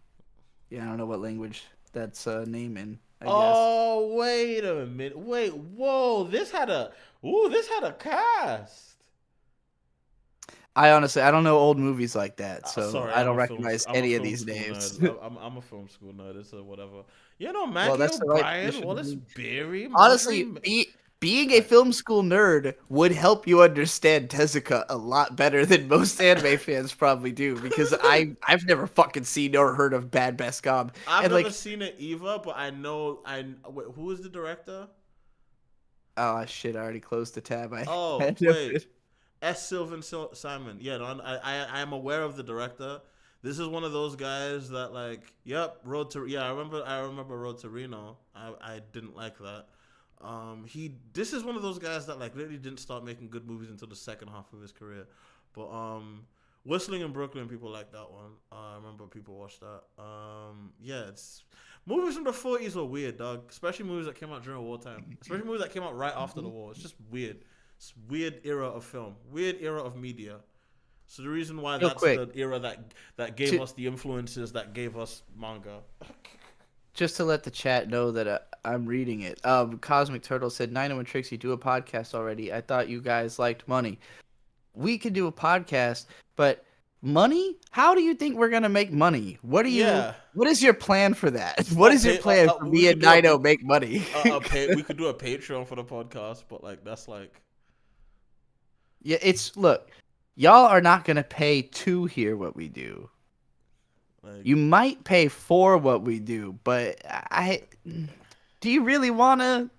Yeah, I don't know what language that's name in. I guess. Oh, wait a minute. Wait, whoa. This had a cast. I honestly, I don't know old movies like that, so Sorry, I don't I'm recognize I'm a any of film these school names. nerd. I'm a film school nerd, so whatever. You know, Well, Maggie that's the right O'Brien, position to Wallace be. Beery, Honestly, Marjorie. being a film school nerd would help you understand Tezuka a lot better than most anime fans probably do, because I've never fucking seen or heard of Bad Bascom. I've And never like, seen it either, but I know. Wait, who is the director? oh shit, I already closed the tab. Oh, wait. S. Sylvan Simon. Yeah, no, I am aware of the director. This is one of those guys that like, yep, Road to I remember Road to Reno. I didn't like that. This is one of those guys that like literally didn't start making good movies until the second half of his career. But Whistling in Brooklyn, people like that one. I remember people watched that. Yeah, it's movies from the 40s were weird, dog. Especially movies that came out during wartime. Especially movies that came out right after the war. It's just weird. It's weird era of film, weird era of media. So the reason why Real that's quick, the era that gave us the influences that gave us manga. just to let the chat know that I'm reading it. Cosmic Turtle said, Nino and Trixie do a podcast already. I thought you guys liked money. We could do a podcast, but money? How do you think we're gonna make money? What is your plan for that? What is your plan for me and Nino make money? We could do a Patreon for the podcast, but like that's like, yeah, look, y'all are not gonna pay to hear what we do. like You might pay for what we do, but do you really wanna?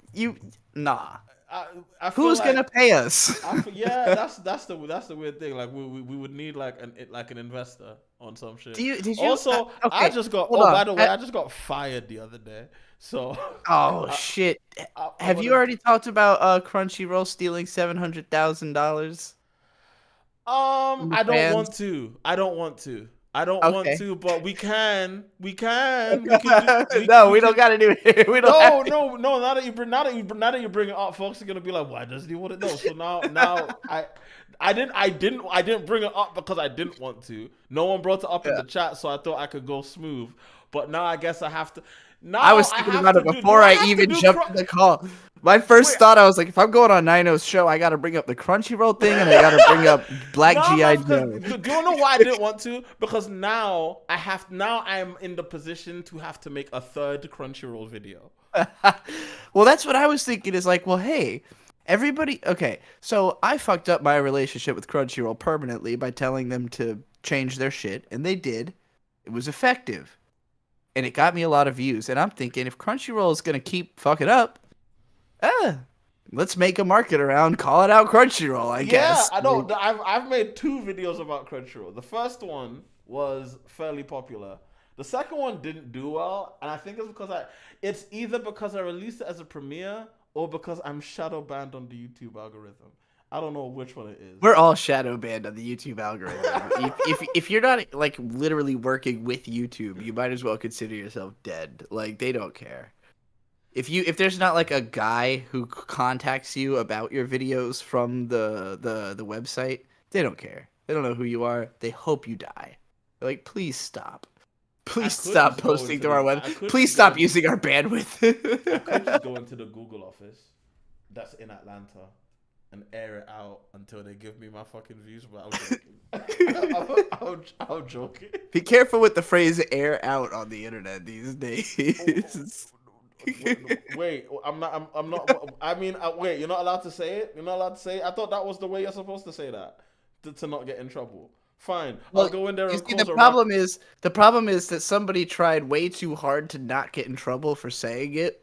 Nah. I feel Who's like, gonna pay us? yeah, that's the weird thing. Like we would need like an investor on some shit. Did you also? okay, I just got. hold on. By the way, I just got fired the other day. So. Oh shit! Have you already talked about Crunchyroll stealing $700,000? I don't want to. I don't want to, but we can. We can do, no, we don't gotta do it. We don't. No. Now that you bring it up, folks are gonna be like, "Why doesn't he want to know?" So now I didn't bring it up because I didn't want to. No one brought it up in the chat, so I thought I could go smooth. But now I guess I have to. Now I was thinking about it before I even jumped in the call. My first thought, I was like, if I'm going on Nino's show, I got to bring up the Crunchyroll thing, and I got to bring up Black G.I. Joe. Do you know why I didn't want to? Because now I'm in the position to have to make a third Crunchyroll video. Well, that's what I was thinking. Is like, well, hey, everybody. Okay, so I fucked up my relationship with Crunchyroll permanently by telling them to change their shit, and they did. It was effective. And it got me a lot of views. And I'm thinking, if Crunchyroll is going to keep fucking up, let's make a market around, call it out Crunchyroll, I guess. Yeah, I know. I've made 2 videos about Crunchyroll. The first one was fairly popular. The second one didn't do well. And I think it's because it's either because I released it as a premiere or because I'm shadow banned on the YouTube algorithm. I don't know which one it is. We're all shadow banned on the YouTube algorithm. if you're not like literally working with YouTube, you might as well consider yourself dead. Like they don't care. If there's not like a guy who contacts you about your videos from the website, they don't care. They don't know who you are. They hope you die. They're like, please stop. Please stop posting to our website. Please stop using our bandwidth. I could just go into the Google office that's in Atlanta and air it out until they give me my fucking views, but I'm joking. Be careful with the phrase "air out" on the internet these days. Wait, I'm not. I mean, wait, you're not allowed to say it. You're not allowed to say it. I thought that was the way you're supposed to say that to not get in trouble. Fine, I'll go in there and cause the problem is that somebody tried way too hard to not get in trouble for saying it.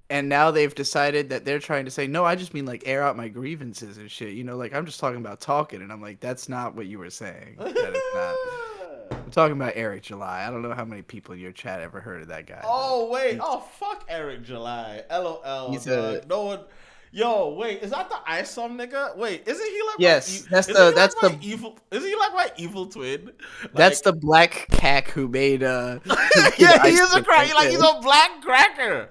And now they've decided that they're trying to say, no, I just mean like air out my grievances and shit. You know, like I'm just talking about talking. And I'm like, that's not what you were saying. That is not. I'm talking about Eric July. I don't know how many people in your chat ever heard of that guy. Oh, wait. Oh, fuck Eric July. LOL. He's no one. Yo, wait, is that the Isom nigga? Wait, isn't he like Yes, my, that's isn't he like that's my the evil? Is he like my evil twin? that's Like, the black cack who made yeah, he is a crack. Like he's a black cracker.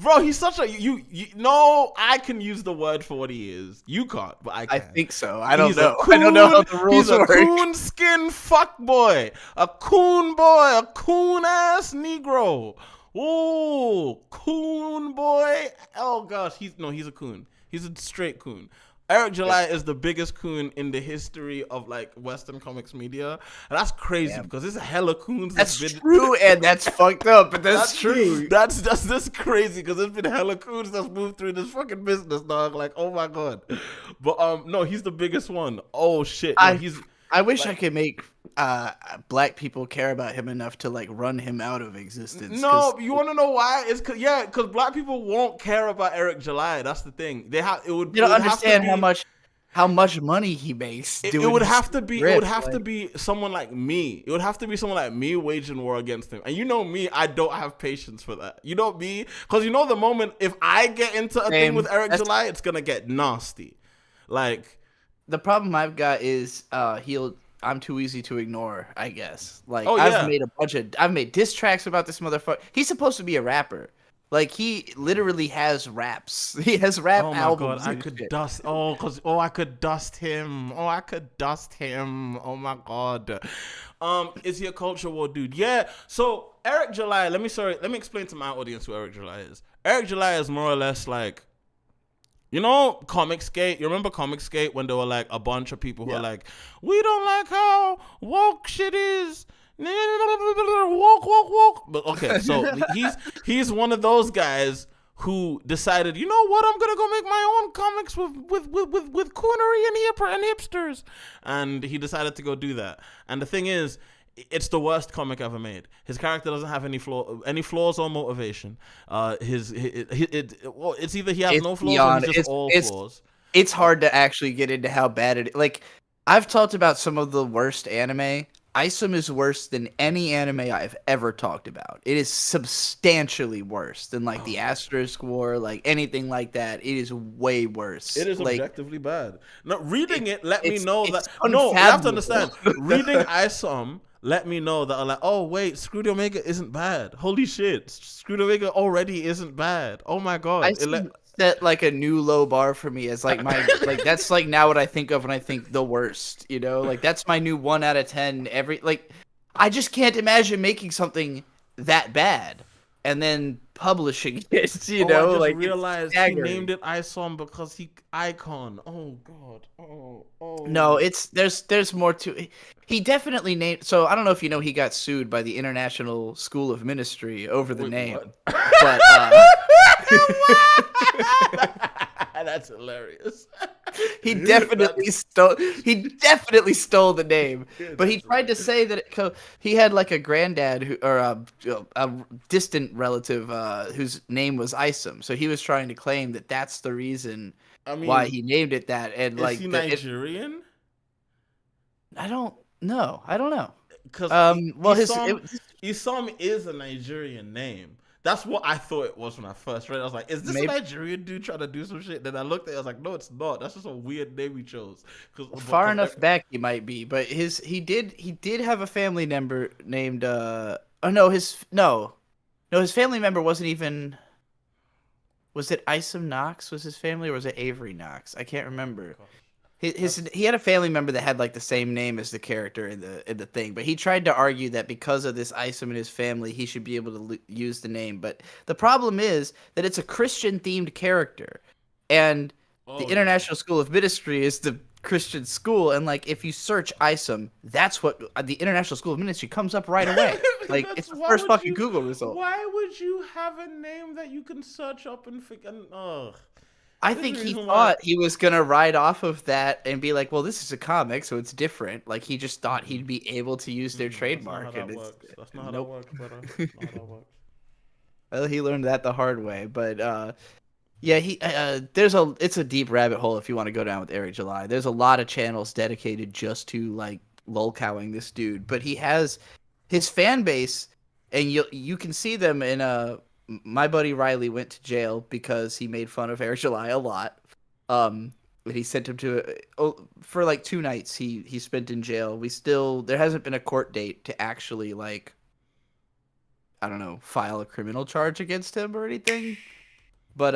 Bro, he's such a you. No, I can use the word for what he is. You can't, but I can. I think so. I don't He's know. a I don't know how the rules He's a work. coon skin fuck boy, a coon boy, a coon ass Negro. Ooh, coon boy. Oh gosh, he's a coon. He's a straight coon. Eric July is the biggest coon in the history of like Western comics media. And that's crazy because there's a hella coons. That's true, and that's fucked up, but that's true. That's crazy because there's been hella coons that's moved through this fucking business, dog. Like, oh my god. But no, he's the biggest one. Oh shit. No, I wish I could make black people care about him enough to like run him out of existence. No, you want to know why? It's because black people won't care about Eric July. That's the thing. They have it would. You don't understand be, how much money he makes. It would have to be. It would have to be someone like me. It would have to be someone like me waging war against him. And you know me, I don't have patience for that. You know me, because you know the moment if I get into a thing with Eric July, it's gonna get nasty. Like the problem I've got is I'm too easy to ignore, I guess. Like I've made diss tracks about this motherfucker. He's supposed to be a rapper. Like he literally has raps. He has rap albums. Oh my god, I could dust. I could dust him. I could dust him. Oh my god. Is he a culture war dude? Yeah. So Eric July. Let me explain to my audience who Eric July is. Eric July is more or less like, you know, Comicsgate. You remember Comicsgate when there were like a bunch of people who were like, we don't like how woke shit is. Woke. But okay, so he's one of those guys who decided, you know what, I'm gonna go make my own comics with coonery and hipsters, and he decided to go do that. And the thing is, it's the worst comic ever made. His character doesn't have any flaws or motivation. It's either he has no flaws or he's just all flaws. It's hard to actually get into how bad it. Like I've talked about some of the worst anime. Isom is worse than any anime I've ever talked about. It is substantially worse than like the Asterisk War, like anything like that. It is way worse. It is like, objectively bad. No, reading it let me know that. No, you have to understand. Reading Isom let me know that I'm like, oh wait, Screwed Omega isn't bad. Holy shit, Screwed Omega already isn't bad. Oh my god. Set like a new low bar for me as like my like that's like now what I think of when I think the worst, you know, like that's my new 1 out of 10 every like I just can't imagine making something that bad and then publishing it, you know. I just like realized he named it Isom because he icon. Oh god. Oh. No, there's more to it. He definitely named. So I don't know if you know he got sued by the International School of Ministry over the name, but that's hilarious. He definitely stole the name, but he tried to say that he had like a granddad or a distant relative whose name was Isom, so he was trying to claim that that's the reason why he named it that. And is he Nigerian? I don't know. Because Isom is a Nigerian name. That's what I thought it was when I first read it. I was like, is this a Nigerian dude trying to do some shit? Then I looked at it, I was like, no, it's not. That's just a weird name he chose. Far enough back he might be, but he did have a family member named his family member wasn't even. Was it Isom Knox was his family, or was it Avery Knox? I can't remember. He had a family member that had like the same name as the character in the thing, but he tried to argue that because of this Isom and his family, he should be able to use the name. But the problem is that it's a Christian themed character, and the International School of Ministry is the Christian school, and like if you search Isom, that's what the International School of Ministry comes up right away. Like it's the first fucking Google result. Why would you have a name that you can search up and I think he thought he was gonna ride off of that and be like, well, this is a comic, so it's different. Like he just thought he'd be able to use their trademark. That's not how that works, brother. That's not how that works. Well, he learned that the hard way, but yeah, it's a deep rabbit hole if you want to go down with Eric July. There's a lot of channels dedicated just to like lolcowing this dude, but he has his fan base, and you can see them in my buddy Riley went to jail because he made fun of Eric July a lot. And he sent him to for like 2 nights. He spent in jail. There hasn't been a court date to actually like, I don't know, file a criminal charge against him or anything. But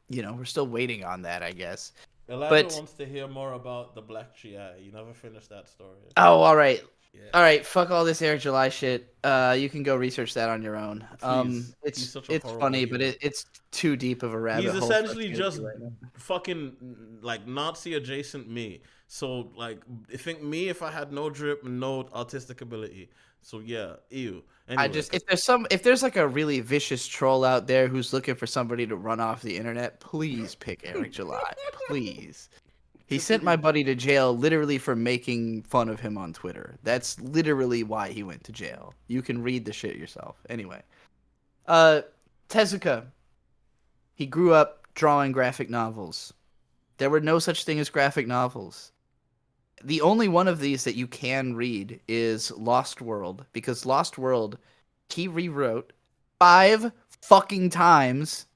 we're still waiting on that, I guess. Elijah wants to hear more about the Black GI. You never finished that story. Oh, all right. Yeah. All right, fuck all this Eric July shit. You can go research that on your own. Please. It's funny, but it's too deep of a rabbit hole. He's essentially just fucking like Nazi adjacent me. So like, I think me if I had no drip, no artistic ability. So yeah, ew. Anyway. If there's like a really vicious troll out there who's looking for somebody to run off the internet, please pick Eric July, please. He sent my buddy to jail literally for making fun of him on Twitter. That's literally why he went to jail. You can read the shit yourself. Anyway. Tezuka. He grew up drawing graphic novels. There were no such thing as graphic novels. The only one of these that you can read is Lost World, because Lost World, he rewrote 5 fucking times.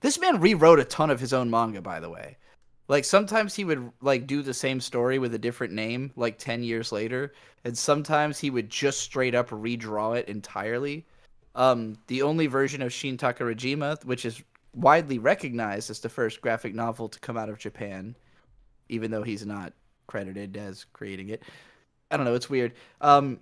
This man rewrote a ton of his own manga, by the way. Like, sometimes he would, like, do the same story with a different name, like, 10 years later. And sometimes he would just straight up redraw it entirely. The only version of Shin Takarajima, which is widely recognized as the first graphic novel to come out of Japan, even though he's not credited as creating it. I don't know, it's weird. Shin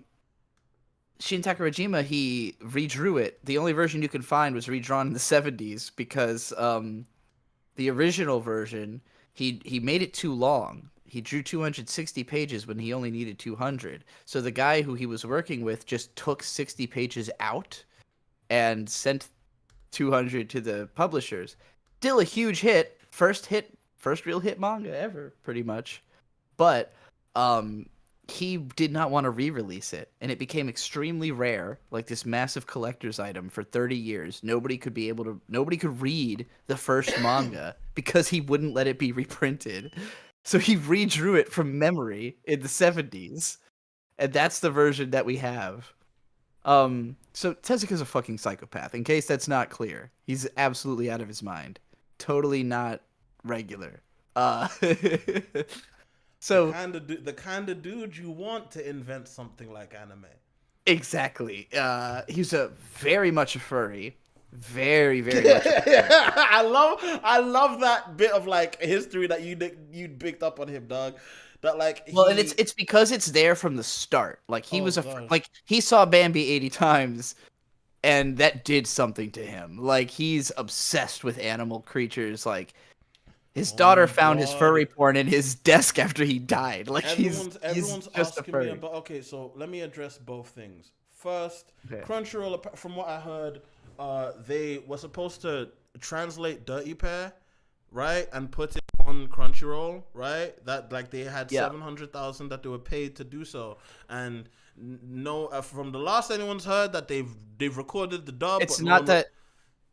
Takarajima, he redrew it. The only version you can find was redrawn in the 70s because the original version... He made it too long. He drew 260 pages when he only needed 200. So the guy who he was working with just took 60 pages out and sent 200 to the publishers. Still a huge hit. First real hit manga ever, pretty much. But he did not want to re-release it, and it became extremely rare, like this massive collector's item for 30 years. Nobody could read the first manga because he wouldn't let it be reprinted. So he redrew it from memory in the 70s, and that's the version that we have. So Tezuka's a fucking psychopath, in case that's not clear. He's absolutely out of his mind. Totally not regular. So the kind of dude you want to invent something like anime. Exactly. He's very much a furry. Very, very much a furry. I love that bit of like history that you picked up on him, dog. That like and it's because it's there from the start. Like he saw Bambi 80 times, and that did something to him. Like he's obsessed with animal creatures. Like his daughter found his furry porn in his desk after he died. Like everyone's he's just asking a furry. me about. Okay, so let me address both things. First, Crunchyroll, from what I heard, they were supposed to translate Dirty Pair, right, and put it on Crunchyroll, right? That like they had 700,000 that they were paid to do so, and no, from the last anyone's heard that they've recorded the dub. It's not that.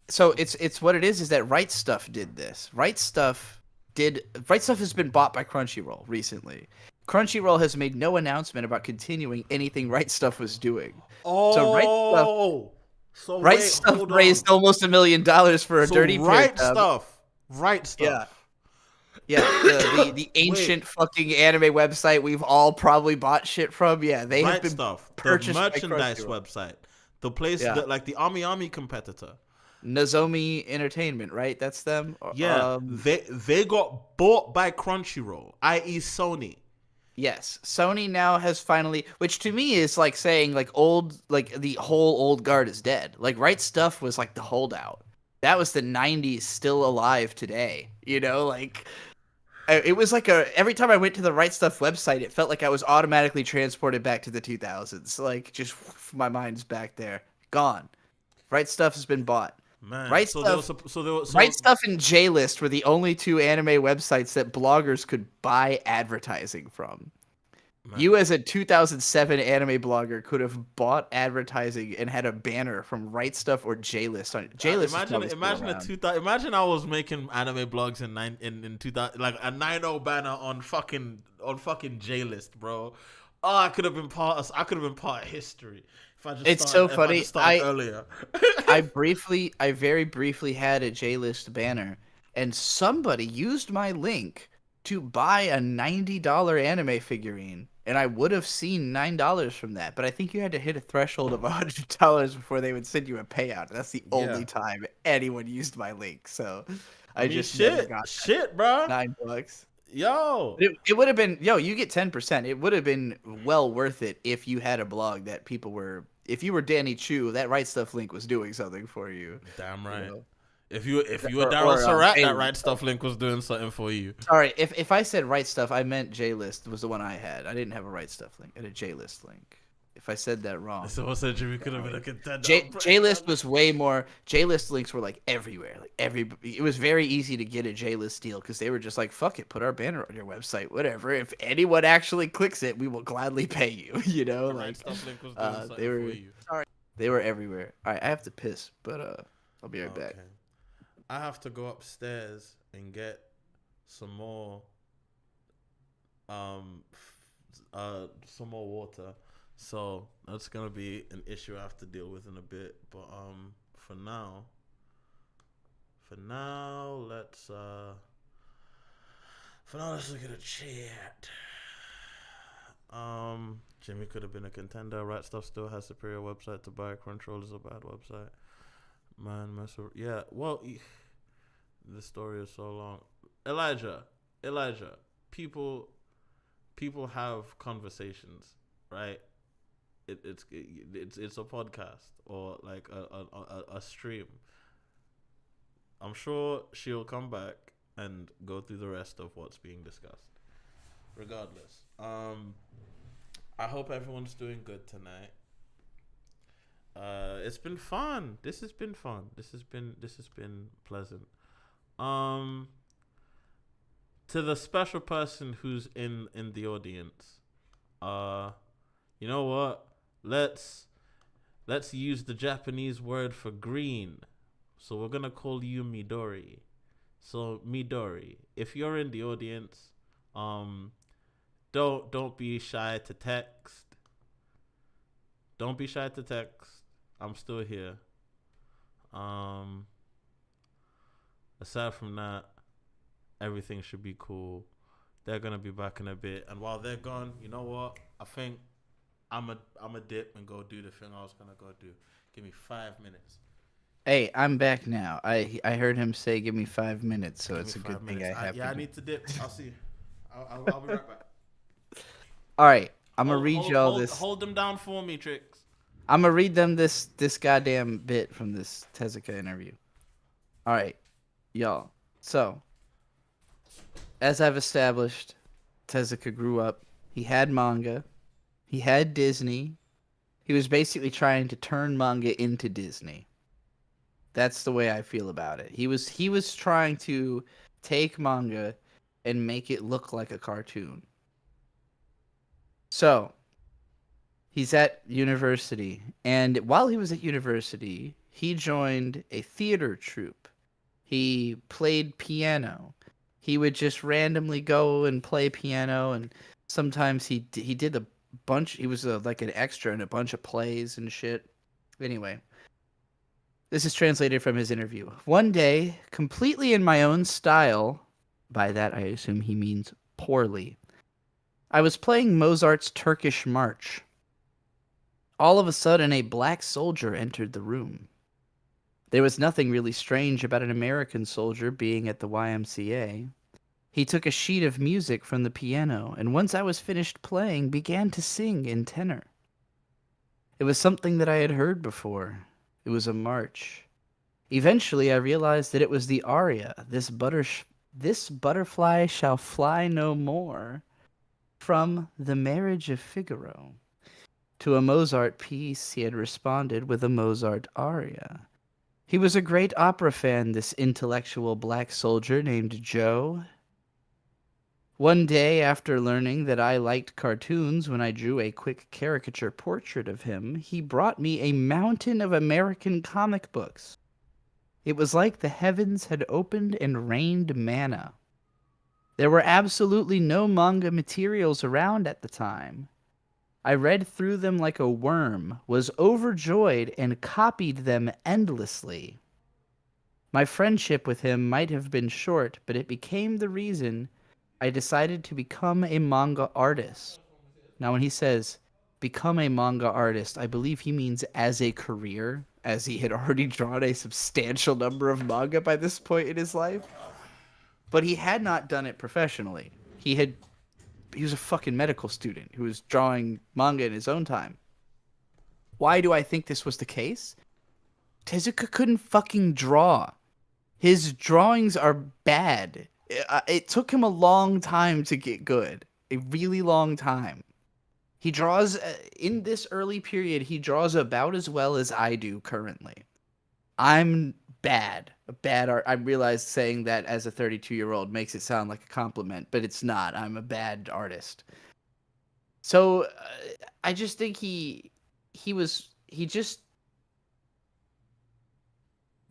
So it's what it is that Right Stuff did this. Right Stuff has been bought by Crunchyroll recently. Crunchyroll has made no announcement about continuing anything Right Stuff was doing. Oh, so Right Stuff raised almost $1 million for a Dirty Right Stuff. Right Stuff. Yeah, the ancient fucking anime website we've all probably bought shit from. Yeah, they have been purchased the merchandise website, the place that like the Ami competitor. Nozomi Entertainment, right? That's them. Yeah, they got bought by Crunchyroll, i.e. Sony. Yes, Sony now has finally, which to me is like saying like the whole old guard is dead. Like Right Stuff was like the holdout. That was the 90s still alive today. You know, like it was like every time I went to the Right Stuff website, it felt like I was automatically transported back to the 2000s. Like just my mind's back there, gone. Right Stuff has been bought. Man, Right Stuff and J-List were the only 2 anime websites that bloggers could buy advertising from. Man. You as a 2007 anime blogger could have bought advertising and had a banner from Right Stuff or J-List on it. J-List. Imagine I was making anime blogs in 2000, like a 9.0 banner on fucking J-List, bro. Oh, I could have been part of history if I just It's started, so funny. if I just started earlier. I very briefly had a J-list banner, and somebody used my link to buy a $90 anime figurine, and I would have seen $9 from that. But I think you had to hit a threshold of $100 before they would send you a payout. That's the only time anyone used my link. So I mean, just never shit, got shit, bro. $9. Yo, It would have been, you get 10%. It would have been well worth it if you had a blog that people were, if you were Danny Chu, that Right Stuff link was doing something for you. damn right. You know? If you were Daryl Surratt, that Right Stuff Stuff. link was doing something for you. Sorry, if I said Right Stuff, I meant J-List was the one I had. I didn't have a Right Stuff link. I had a J-List link. If I said that wrong. Someone said Jimmy could have been a contender. J-List was way more. J-List links were like everywhere. It was very easy to get a J-List deal because they were just like, fuck it, put our banner on your website, whatever. If anyone actually clicks it, we will gladly pay you. You know, The like Right Stuff link was doing something they were. for you. Sorry, they were everywhere. All right, I have to piss, but I'll be right back. I have to go upstairs and get some more water. So that's gonna be an issue I have to deal with in a bit. But for now let's look at a chat. Jimmy could have been a contender. Right Stuff still has superior website to buy. Crunchyroll is a bad website. Man, yeah. Well, the story is so long. Elijah. People have conversations, right? It's a podcast or like a stream. I'm sure she'll come back and go through the rest of what's being discussed. Regardless, I hope everyone's doing good tonight. It's been fun. This has been fun. This has been pleasant. To the special person who's in the audience, you know what? Let's use the Japanese word for green. So we're gonna call you Midori. So Midori, if you're in the audience, don't be shy to text. Don't be shy to text. I'm still here. Aside from that, everything should be cool. They're gonna be back in a bit, and while they're gone, you know what? I think I'm a dip and go do the thing I was gonna go do. Give me 5 minutes. Hey, I'm back now. I heard him say, "Give me 5 minutes," so it's a good thing I have. I need to dip. I'll see you. I'll be right back. All right, I'm gonna read y'all this. Hold them down for me, Tricks. I'm gonna read them this goddamn bit from this Tezuka interview. All right, y'all. So, as I've established, Tezuka grew up. He had manga. He had Disney. He was basically trying to turn manga into Disney. That's the way I feel about it. He was trying to take manga and make it look like a cartoon. So, he's at university, and while he was at university, he joined a theater troupe. He played piano. He would just randomly go and play piano, and sometimes he did a bunch. He was like an extra in a bunch of plays and shit. Anyway, this is translated from his interview. One day, completely in my own style, by that I assume he means poorly, I was playing Mozart's Turkish March. All of a sudden, a black soldier entered the room. There was nothing really strange about an American soldier being at the YMCA. He took a sheet of music from the piano, and once I was finished playing, began to sing in tenor. It was something that I had heard before. It was a march. Eventually, I realized that it was the aria, This butterfly shall fly no more, from The Marriage of Figaro. To a Mozart piece, he had responded with a Mozart aria. He was a great opera fan, this intellectual black soldier named Joe. One day, after learning that I liked cartoons when I drew a quick caricature portrait of him, he brought me a mountain of American comic books. It was like the heavens had opened and rained manna. There were absolutely no manga materials around at the time. I read through them like a worm, was overjoyed, and copied them endlessly. My friendship with him might have been short, but it became the reason I decided to become a manga artist. Now, when he says become a manga artist, I believe he means as a career, as he had already drawn a substantial number of manga by this point in his life. But he had not done it professionally. He was a fucking medical student who was drawing manga in his own time. Why do I think this was the case? Tezuka couldn't fucking draw. His drawings are bad. It took him a long time to get good. A really long time. He draws, in this early period, he draws about as well as I do currently. I'm bad. A bad art. I realize saying that as a 32-year-old makes it sound like a compliment, but it's not. I'm a bad artist. So I just think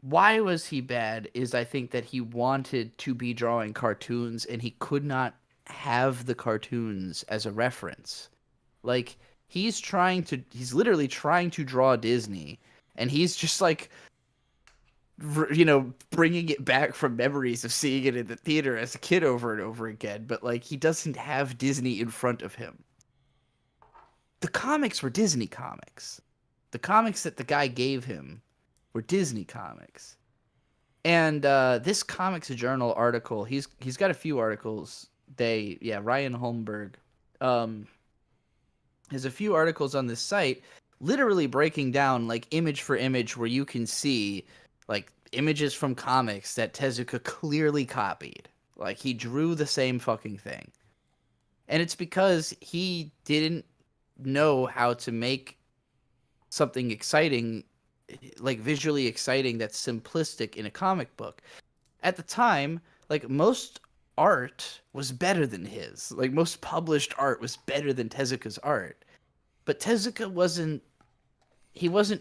why was he bad is I think that he wanted to be drawing cartoons and he could not have the cartoons as a reference. Like, he's literally trying to draw Disney, and he's just like, bringing it back from memories of seeing it in the theater as a kid over and over again, but like, he doesn't have Disney in front of him. The comics were Disney comics. The comics that the guy gave him were Disney comics. And this Comics Journal article, he's got a few articles. Ryan Holmberg has a few articles on this site literally breaking down like image for image where you can see like images from comics that Tezuka clearly copied. Like, he drew the same fucking thing. And it's because he didn't know how to make something exciting, like visually exciting, that's simplistic in a comic book. At the time, like, most art was better than his. Like, most published art was better than Tezuka's art. But Tezuka wasn't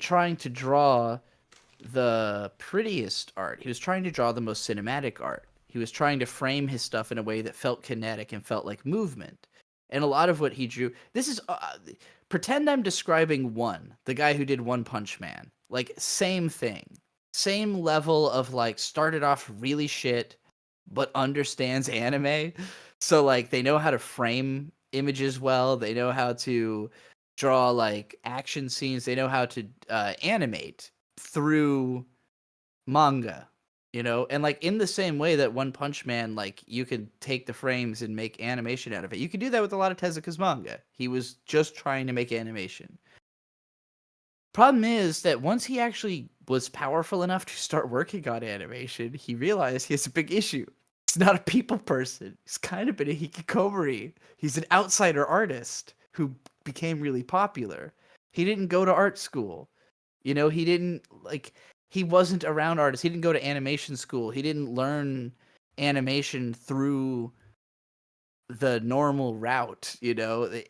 trying to draw the prettiest art. He was trying to draw the most cinematic art. He was trying to frame his stuff in a way that felt kinetic and felt like movement. And a lot of what he drew, this is, pretend I'm describing the guy who did One Punch Man. Like, same thing. Same level of, like, started off really shit, but understands anime. So, like, they know how to frame images well. They know how to draw, like, action scenes. They know how to animate through manga. And like, in the same way that One Punch Man, like, you could take the frames and make animation out of it. You could do that with a lot of Tezuka's manga. He was just trying to make animation. Problem is that once he actually was powerful enough to start working on animation, he realized he has a big issue. He's not a people person. He's kind of been a hikikomori. He's an outsider artist who became really popular. He didn't go to art school. He didn't, like... He wasn't around artists. He didn't go to animation school. He didn't learn animation through the normal route, that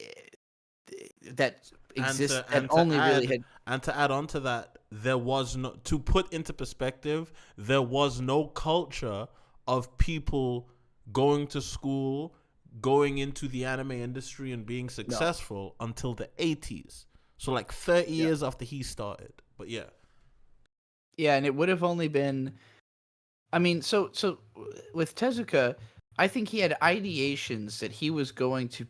exists. And to add on to that, there was no, to put into perspective, there was no culture of people going to school, going into the anime industry and being successful until the 80s. So like 30 years after he started. But yeah. Yeah, and it would have only been, I mean, so with Tezuka, I think he had ideations that he was going to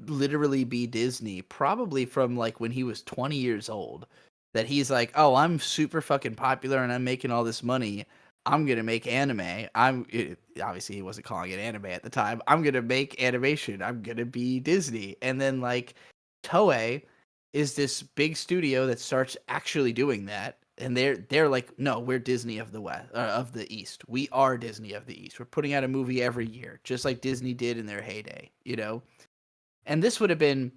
literally be Disney, probably from like when he was 20 years old. That he's like, oh, I'm super fucking popular and I'm making all this money. I'm gonna make anime. Obviously he wasn't calling it anime at the time. I'm gonna make animation. I'm gonna be Disney. And then like Toei is this big studio that starts actually doing that. And they're like, no, we're Disney of the West, of the East. We are Disney of the East. We're putting out a movie every year, just like Disney did in their heyday, And this would have been,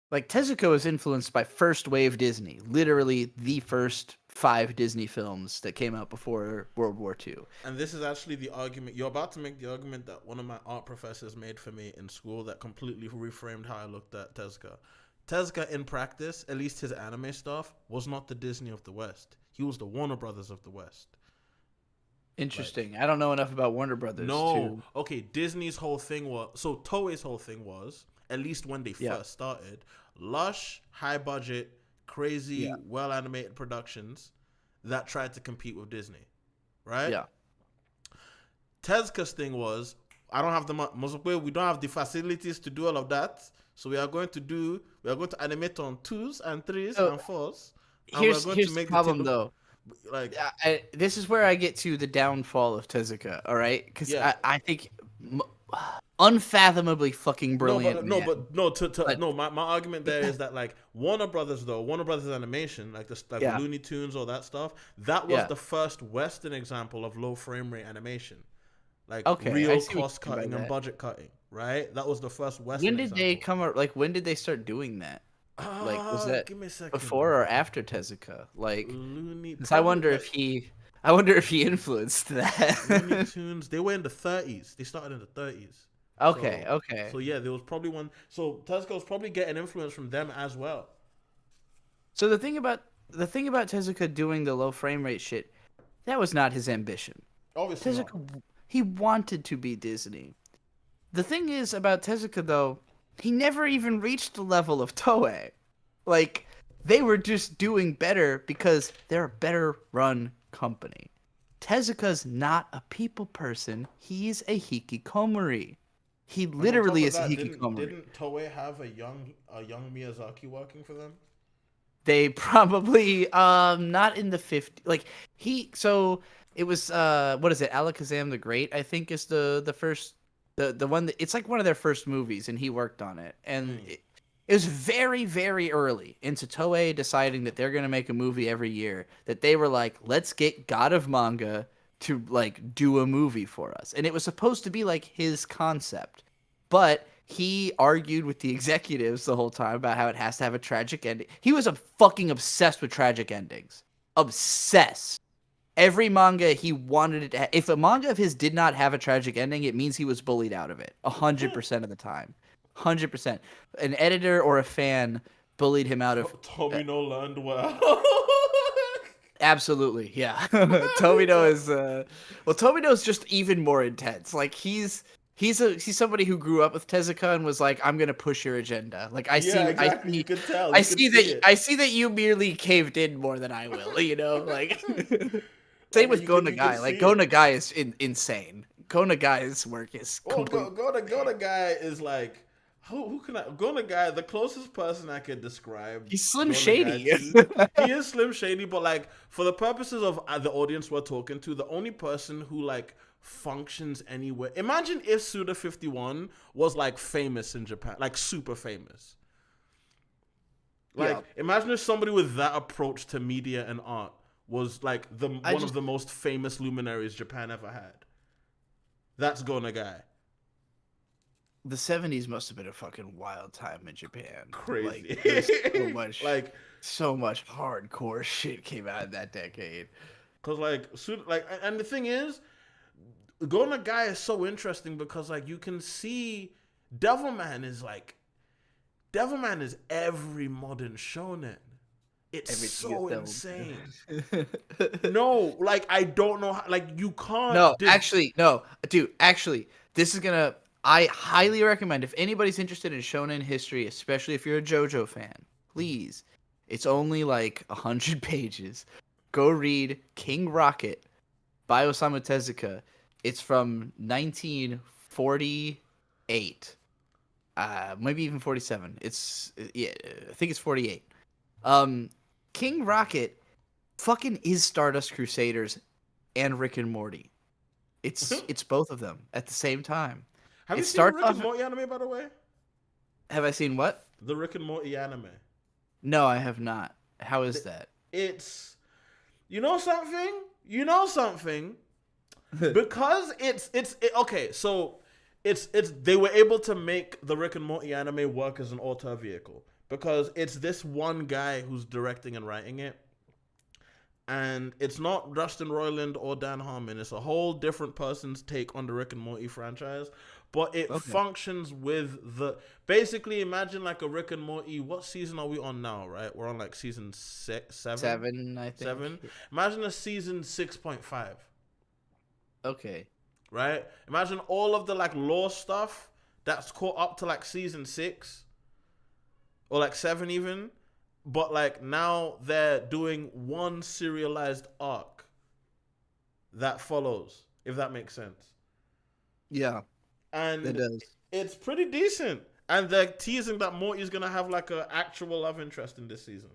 like, Tezuka was influenced by first wave Disney, literally the first 5 Disney films that came out before World War II. And this is actually the argument, you're about to make the argument that one of my art professors made for me in school that completely reframed how I looked at Tezuka. Tezuka, in practice, at least his anime stuff, was not the Disney of the West. He was the Warner Brothers of the West. Interesting. I don't know enough about Warner Brothers. No. Okay, Disney's whole thing was... So, Toei's whole thing was... at least when they Yeah. first started, lush, high budget, crazy, well animated productions that tried to compete with Disney, right? Yeah. Tezuka's thing was, I don't have we don't have the facilities to do all of that, so we are going to animate on 2s and 3s So, and 4s, and Here's we're going here's to the make problem the thing look though. like This is where I get to the downfall of Tezuka. All right, because Yeah. I think unfathomably fucking brilliant. No, man. but no, But- no. My argument there is that like Warner Brothers Animation, like this, like Yeah. Looney Tunes, all that stuff. That was Yeah. the first Western example of low frame rate animation, like Okay, I real see what you cost mean by cutting and that. budget cutting. Right, that was the first Western. When did they example. when did they start doing that? Like, was that Give me a second. before or after Tezuka? Like, Looney? 'cause I wonder if he influenced that. Looney Tunes. They were in the 30s. They started in the 30s. Okay, So- okay. So yeah, there was probably one. So Tezuka was probably getting influence from them as well. So the thing about Tezuka doing the low frame rate shit, that was not his ambition. Obviously, not. Tezuka, he wanted to be Disney. The thing is about Tezuka though, he never even reached the level of Toei. Like, they were just doing better because they're a better run company. Tezuka's not a people person. He's a hikikomori. He And on literally top is a of that, hikikomori. Didn't Toei have a young Miyazaki working for them? They probably not in the 50s. Like, so it was what is it? Alakazam the Great, I think, is the first the one that, it's like one of their first movies, and he worked on it. And it was very, very early into Toei deciding that they're gonna make a movie every year. That they were like, let's get God of Manga to like do a movie for us, and it was supposed to be like his concept, but he argued with the executives the whole time about how it has to have a tragic ending. He was fucking obsessed with tragic endings. Obsessed. Every manga he wanted it to if a manga of his did not have a tragic ending, it means he was bullied out of it 100% of the time. 100%. An editor or a fan bullied him out of. Tomino learned well. Absolutely, yeah. Tomino is Tomino is just even more intense. Like, he's somebody who grew up with Tezuka and was like, I'm gonna push your agenda. Like, Exactly. You could tell. I see that you merely caved in more than I will, you know? Like, same with you can Gonagai. Like, see it. Gonagai is insane. Gonagai's work is complete. Gonagai is like, who can I? Gonagai, the closest person I could describe. He's Slim Gonagai Shady. to- he is Slim Shady, but like, for the purposes of the audience we're talking to, the only person who like functions anywhere. Imagine if Suda51 was like famous in Japan, like super famous. Like, Yeah. imagine if somebody with that approach to media and art was like one of the most famous luminaries Japan ever had. That's Gonagai. The 70s must have been a fucking wild time in Japan. Crazy. Like, there's so much, Like, so much hardcore shit came out in that decade. cause and the thing is, Gonagai is so interesting because like you can see Devilman is every modern shonen. It's Everything so is Devil. insane. No, like I don't know how, like you can't. No, dude, this is gonna. I highly recommend, if anybody's interested in shonen history, especially if you're a JoJo fan, please. It's only like 100 pages. Go read King Rocket by Osamu Tezuka. It's from 1948. Maybe even 47. I think it's 48. King Rocket fucking is Stardust Crusaders and Rick and Morty. It's both of them at the same time. Have It you seen the starts Rick and off- Morty anime, by the way? Have I seen what? The Rick and Morty anime. No, I have not. How is that? It's, you know something, because okay. So it's they were able to make the Rick and Morty anime work as an auteur vehicle because it's this one guy who's directing and writing it. And it's not Justin Roiland or Dan Harmon. It's a whole different person's take on the Rick and Morty franchise. But it functions with basically imagine like a Rick and Morty. What season are we on now, right? We're on like season 7? 7, I think. 7? Imagine a season 6.5. Okay. Right? Imagine all of the like lore stuff that's caught up to like season 6 or like 7 even, but like now they're doing one serialized arc that follows, if that makes sense. Yeah, And it does. it's pretty decent. And they're teasing that Morty's gonna have like an actual love interest in this season.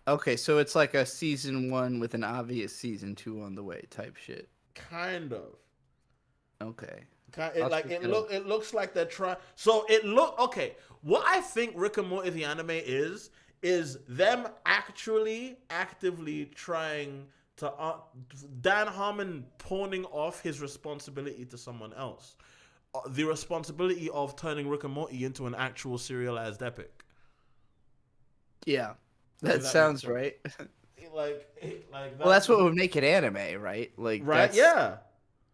Okay, so it's like a season 1 with an obvious season 2 on the way type shit. Kind of. Okay. It looks like they're trying. So okay. What I think Rick and Morty the anime is them actually actively trying to Dan Harmon pawning off his responsibility to someone else, the responsibility of turning Rick and Morty into an actual serialized epic. Yeah, that sounds right. Well, that's what would make it anime, right? Like, right? Yeah.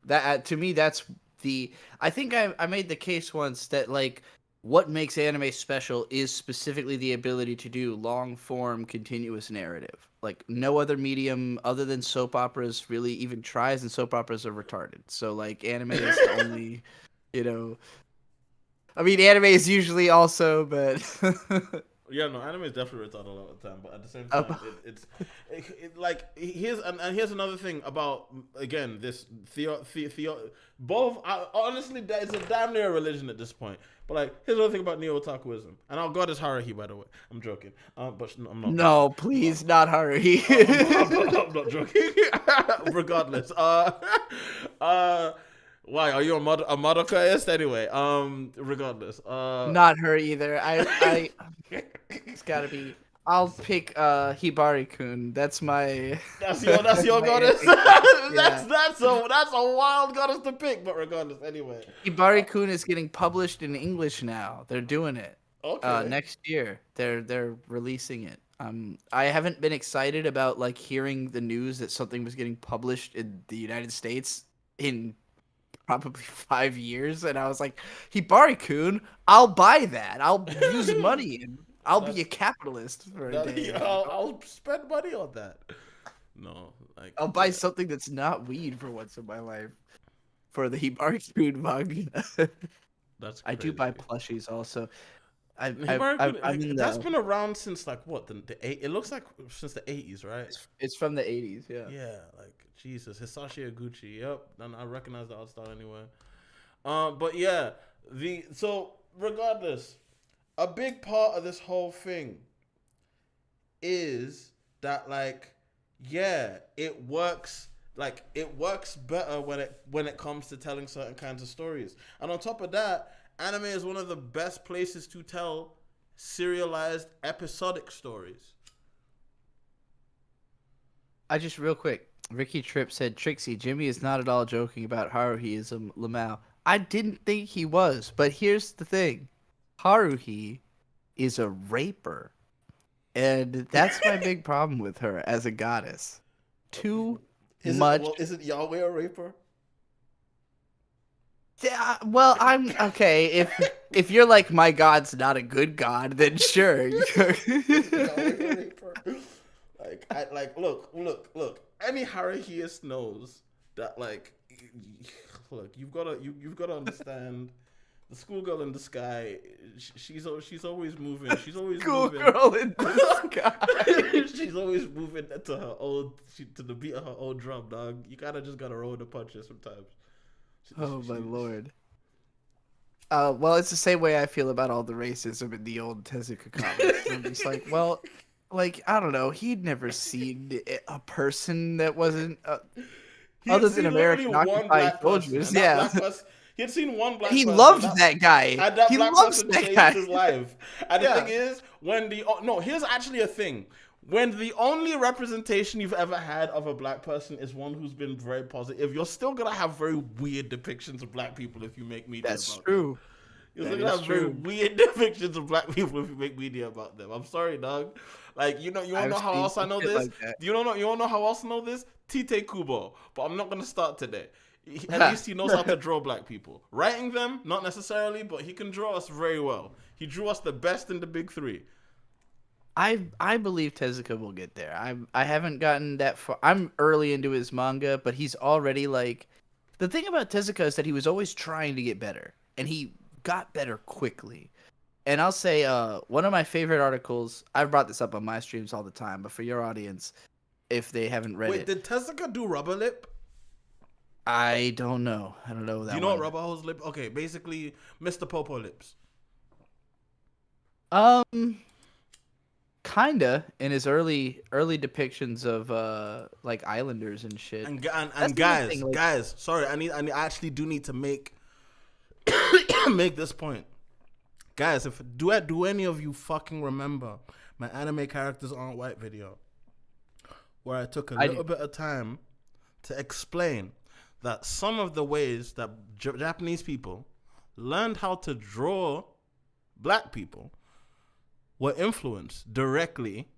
That to me, that's the. I think I made the case once that like what makes anime special is specifically the ability to do long form continuous narrative. Like no other medium other than soap operas really even tries, and soap operas are retarded. So like anime is the only, I mean anime is usually also, but yeah, no, anime is definitely retarded a lot of the time, but at the same time, here's another thing about, again, this both, honestly, it's a damn near a religion at this point, but like, here's another thing about neo-otakuism, and our god is Haruhi, by the way, I'm joking, but I'm not. No, please, not Haruhi. I'm not joking, regardless, why are you a Madokaist anyway? Regardless, not her either. I it's gotta be. I'll pick Hibari-kun. That's my. That's your goddess. Yeah. That's a wild goddess to pick. But regardless, anyway. Hibari-kun is getting published in English now. They're doing it. Okay. Next year, they're releasing it. I haven't been excited about like hearing the news that something was getting published in the United States in probably 5 years, and I was like, Hibari-kun, I'll buy that. I'll use money, and I'll be a capitalist for a day. I'll spend money on that. No, like I'll buy something that's not weed for once in my life for the Hibari-kun manga. That's crazy. I do buy plushies also. I'm in that's been around since like what it looks like since the 80s, right? It's from the 80s, yeah. Yeah, like Jesus, Hisashi Eguchi. Yep, and I recognize the art style anyway. But yeah, so regardless, a big part of this whole thing is that like, yeah, it works better when it comes to telling certain kinds of stories. And on top of that, anime is one of the best places to tell serialized episodic stories. I just real quick, Ricky Tripp said, Trixie, Jimmy is not at all joking about Haruhiism, Lamau. I didn't think he was, but here's the thing. Haruhi is a raper. And that's my big problem with her as a goddess. Isn't Yahweh a raper? Yeah, well, I'm okay. If you're like, my god's not a good god, then sure. Look. Any Haruhiist knows that like, look, you've got to understand. The schoolgirl in the sky, she's always moving. She's always schoolgirl in the sky. She's always moving to the beat of her own drum, dog. You just gotta roll the punches sometimes. My lord. Well, it's the same way I feel about all the racism in the old Tezuka comics. I'm just like, well, like, I don't know. He'd never seen a person that wasn't other than American occupied soldiers. Yeah. He had seen one black person. He loved that guy. And that he black loves person that changed guy. his life. And the thing is, here's actually a thing. When the only representation you've ever had of a black person is one who's been very positive, you're still gonna have very weird depictions of black people if you make media That's about true. them. You're still gonna have very weird depictions of black people if you make media about them. I'm sorry, dog. Like, you wanna know how else I know this? Like you wanna know how else I know this? Tite Kubo. But I'm not gonna start today. At least he knows how to draw black people. Writing them, not necessarily, but he can draw us very well. He drew us the best in the big three. I believe Tezuka will get there. I haven't gotten that far. I'm early into his manga, but he's already like, the thing about Tezuka is that he was always trying to get better, and he got better quickly. And I'll say one of my favorite articles, I've brought this up on my streams all the time, but for your audience, if they haven't read Wait, it. did Tezuka do Rubber Lip? I don't know. I don't know that. Do you know what Rubber Hose Lip? Okay, basically Mr. Popo Lips. Kinda in his early depictions of like Islanders and shit. And guys, sorry, I actually do need to make make this point. Guys, do any of you fucking remember my anime characters aren't white video, where I took a little bit of time to explain that some of the ways that Japanese people learned how to draw black people were influenced directly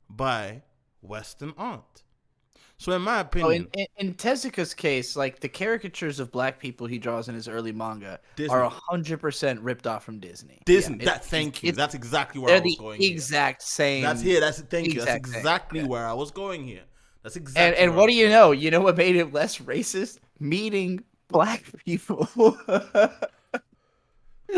by Western art. So in my opinion... in Tezuka's case, like the caricatures of black people he draws in his early manga Disney. are 100% ripped off from Disney. Disney, thank you. That's exactly where I was going here. Exact same. Thank you. That's exactly where I was going here. That's exactly. And what do you know? You know what made it less racist? Meeting black people.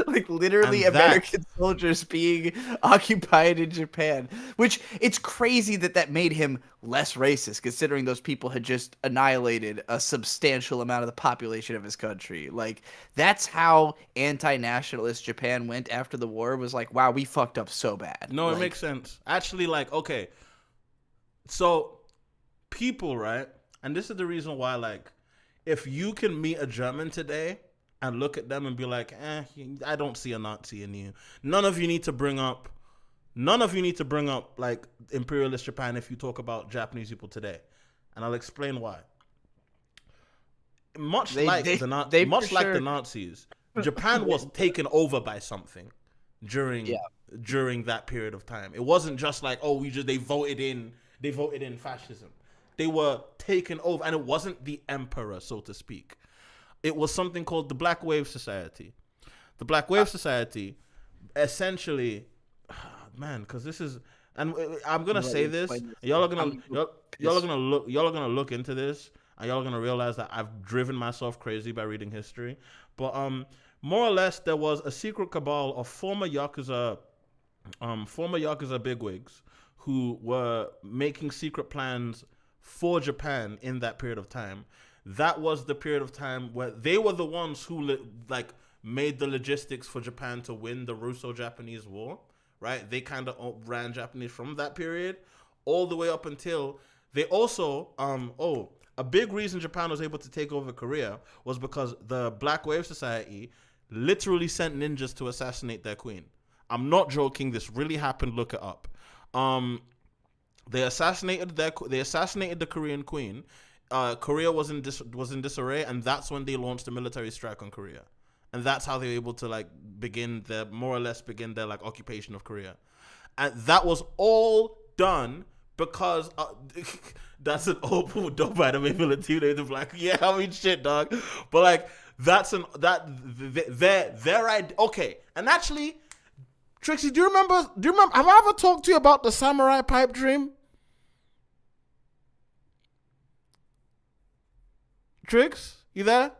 Like literally American soldiers being occupied in Japan, which it's crazy that made him less racist considering those people had just annihilated a substantial amount of the population of his country. Like that's how anti-nationalist Japan went after the war, was like, wow, we fucked up so bad. No, it makes sense. Actually, like, okay. So people, right? And this is the reason why, like, if you can meet a German today and look at them and be like, I don't see a Nazi in you. None of you need to bring up like imperialist Japan if you talk about Japanese people today. And I'll explain why. Much like the Nazis, Japan was taken over by something during that period of time. It wasn't just like, they voted in fascism. They were taken over, and it wasn't the emperor, so to speak. It was something called the Black Wave Society. The Black Wave Society, essentially, man, because this is, and I'm gonna say this, y'all are gonna look into this, and y'all are gonna realize that I've driven myself crazy by reading history. But more or less, there was a secret cabal of former Yakuza bigwigs who were making secret plans for Japan in that period of time. That was the period of time where they were the ones who made the logistics for Japan to win the Russo-Japanese War, right? They kind of ran Japanese from that period all the way up until they also, a big reason Japan was able to take over Korea was because the Black Wave Society literally sent ninjas to assassinate their queen. I'm not joking. This really happened. Look it up. They assassinated the Korean queen. Korea was in disarray, and that's when they launched a military strike on Korea, and that's how they were able to begin their occupation of Korea, and that was all done because that's an open done by the military, the black. Yeah, I mean shit, dog. But their idea. Okay, and actually, Trixie, do you remember? Have I ever talked to you about the samurai pipe dream? Trix, you there?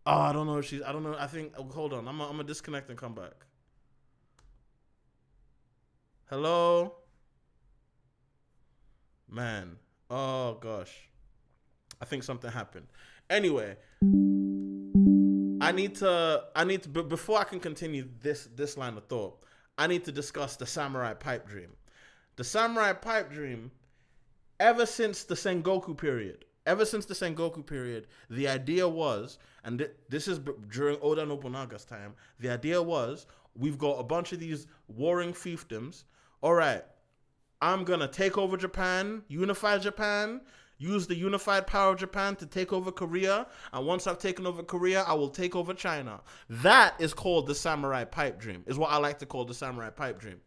Oh, I don't know if she's. I don't know. I think. Hold on. I'm gonna disconnect and come back. Hello, man. Oh gosh, I think something happened. Anyway, I need to. But before I can continue this line of thought, I need to discuss the samurai pipe dream. The samurai pipe dream. Ever since the Sengoku period, the idea was, and this is during Oda Nobunaga's time, the idea was, we've got a bunch of these warring fiefdoms. All right, I'm going to take over Japan, unify Japan, use the unified power of Japan to take over Korea, and once I've taken over Korea, I will take over China. That is called the samurai pipe dream, is what I like to call the samurai pipe dream.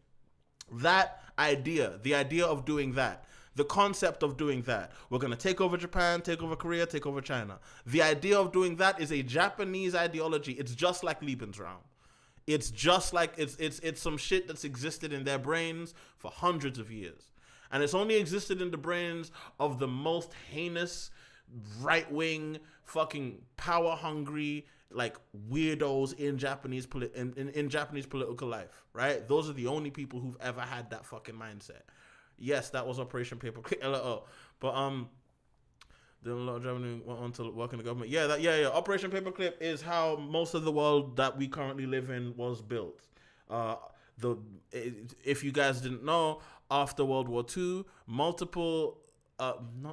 That idea, the idea of doing that, the concept of doing that. We're going to take over Japan, take over Korea, take over China. The idea of doing that is a Japanese ideology. It's just like Lebensraum. It's just like, it's some shit that's existed in their brains for hundreds of years. And it's only existed in the brains of the most heinous, right-wing, fucking power-hungry, like weirdos in Japanese in Japanese political life, right? Those are the only people who've ever had that fucking mindset. Yes, that was Operation Paperclip. LOL. But then a lot of Germany went on to work in the government. Yeah. Operation Paperclip is how most of the world that we currently live in was built. If you guys didn't know, after World War II, not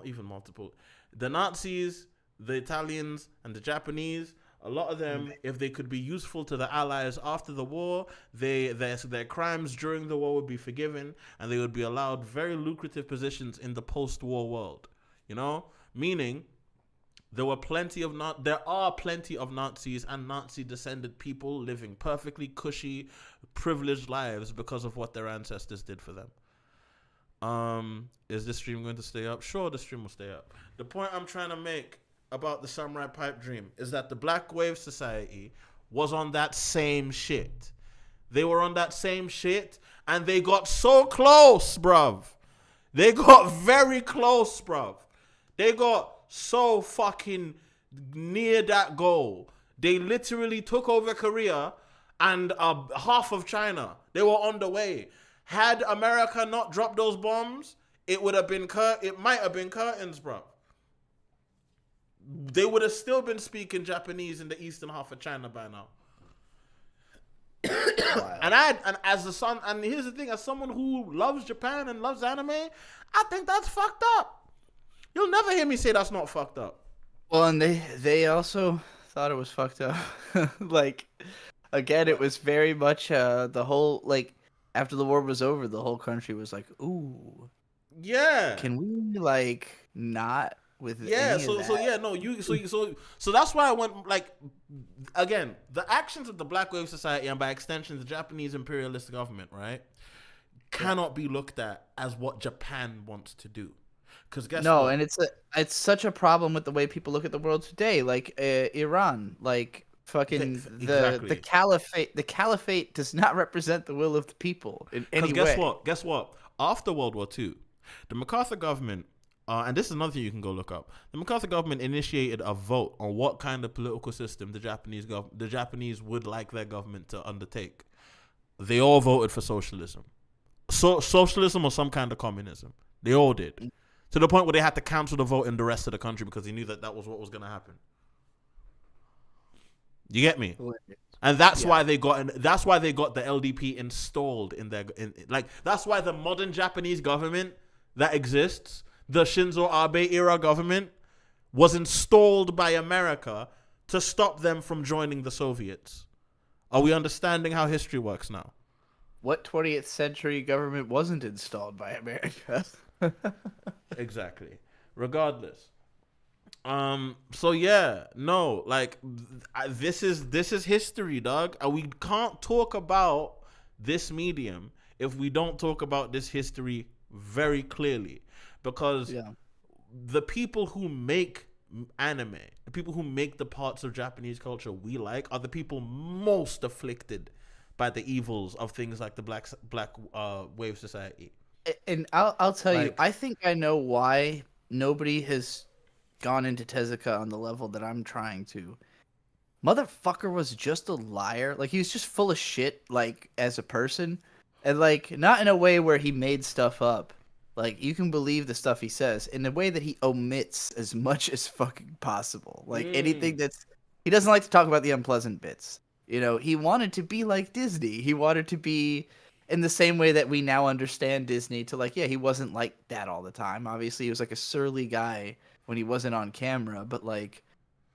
even multiple, the Nazis, the Italians, and the Japanese, a lot of them, if they could be useful to the Allies after the war, their crimes during the war would be forgiven, and they would be allowed very lucrative positions in the post-war world. You know, meaning there are plenty of Nazis and Nazi-descended people living perfectly cushy, privileged lives because of what their ancestors did for them. Is this stream going to stay up? Sure, the stream will stay up. The point I'm trying to make about the Samurai Pipe Dream is that the Black Wave Society was on that same shit. They were on that same shit, and they got so close, bruv. They got very close, bruv. They got so fucking near that goal. They literally took over Korea and half of China. They were on the way. Had America not dropped those bombs, it might have been curtains, bro. They would have still been speaking Japanese in the eastern half of China by now. And here's the thing, as someone who loves Japan and loves anime, I think that's fucked up. You'll never hear me say that's not fucked up. Well, and they also thought it was fucked up. Like, again, it was very much the whole, like, after the war was over, the whole country was like, ooh. Yeah. Can we, like, not with any of that? So that's why I went, like, again, the actions of the Black Wave Society and by extension the Japanese imperialist government, right, cannot be looked at as what Japan wants to do. Because guess what? And it's such a problem with the way people look at the world today, like Iran, like fucking the caliphate. The caliphate does not represent the will of the people in any way. Guess what? After World War II, the MacArthur government, and this is another thing you can go look up. The MacArthur government initiated a vote on what kind of political system the Japanese would like their government to undertake. They all voted for socialism, socialism or some kind of communism. They all did. To the point where they had to cancel the vote in the rest of the country because they knew that was what was going to happen. You get me? And that's why they got the LDP installed in their that's why the modern Japanese government that exists, the Shinzo Abe era government, was installed by America to stop them from joining the Soviets. Are we understanding how history works now? What 20th century government wasn't installed by America? Exactly. Regardless. So yeah, no, like this is history, dog. We can't talk about this medium if we don't talk about this history very clearly, because the people who make anime, the people who make the parts of Japanese culture we like, are the people most afflicted by the evils of things like the Black Wave Society. And I'll tell you, I think I know why nobody has gone into Tezuka on the level that I'm trying to. Motherfucker was just a liar. Like, he was just full of shit, like, as a person. And, like, not in a way where he made stuff up. Like, you can believe the stuff he says in a way that he omits as much as fucking possible. Like, anything that's... He doesn't like to talk about the unpleasant bits. You know, he wanted to be like Disney. He wanted to be... in the same way that we now understand Disney to, like, yeah, he wasn't like that all the time. Obviously, he was like a surly guy when he wasn't on camera, but, like,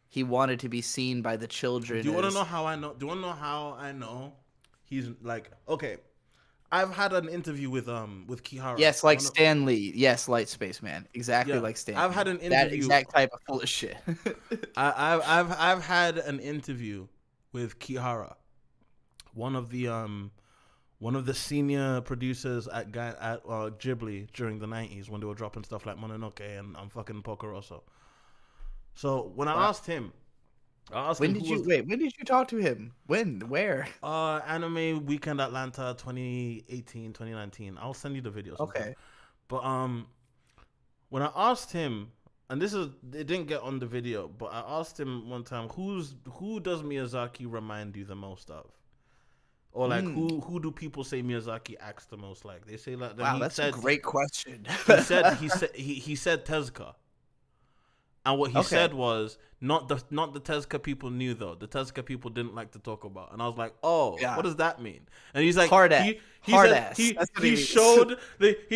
he wanted to be seen by the children. Do you want to know how I know? Do you want to know how I know? He's like, okay, I've had an interview with Kihara. Yes, like Stan Lee. Yes, Light Space Man. Exactly like Stan. I've had an interview. That exact type of full of shit. I've had an interview with Kihara, one of the senior producers at Ghibli during the 90s when they were dropping stuff like Mononoke and fucking Pocoroso. So when I asked him, when did you talk to him? When? Where? Anime Weekend Atlanta 2018, 2019. I'll send you the videos. Okay. But when I asked him and this is it didn't get on the video, but I asked him one time, who does Miyazaki remind you the most of? Or like who do people say Miyazaki acts the most like? They say like Wow, that's a great question. he said Tezuka. And what he said was not the Tezuka people knew though. The Tezuka people didn't like to talk about. And I was like, oh, what does that mean? And he's like, hard ass. He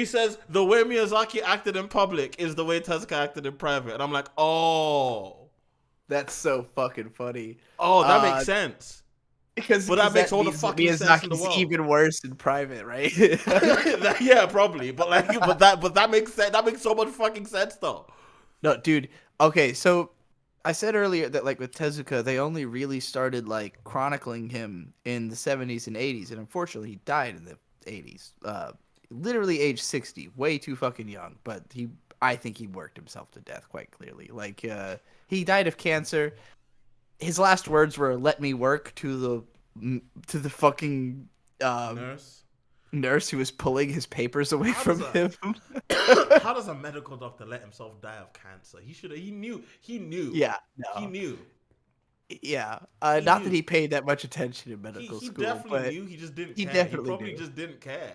says the way Miyazaki acted in public is the way Tezuka acted in private. And I'm like, oh, that's so fucking funny. Oh, that makes sense. But that makes all the fucking sense in the world. Even worse in private, right? Yeah, probably. But that makes sense. That makes so much fucking sense though. No, dude. Okay, so I said earlier that like with Tezuka, they only really started like chronicling him in the 70s and 80s, and unfortunately, he died in the 80s, literally age 60, way too fucking young. But I think he worked himself to death quite clearly. Like he died of cancer. His last words were "Let me work" to the fucking nurse who was pulling his papers away from him. How does a medical doctor let himself die of cancer? He knew. Yeah, no. He knew. Yeah, not that he paid that much attention in medical school. He definitely knew. He just didn't care. He probably just didn't care.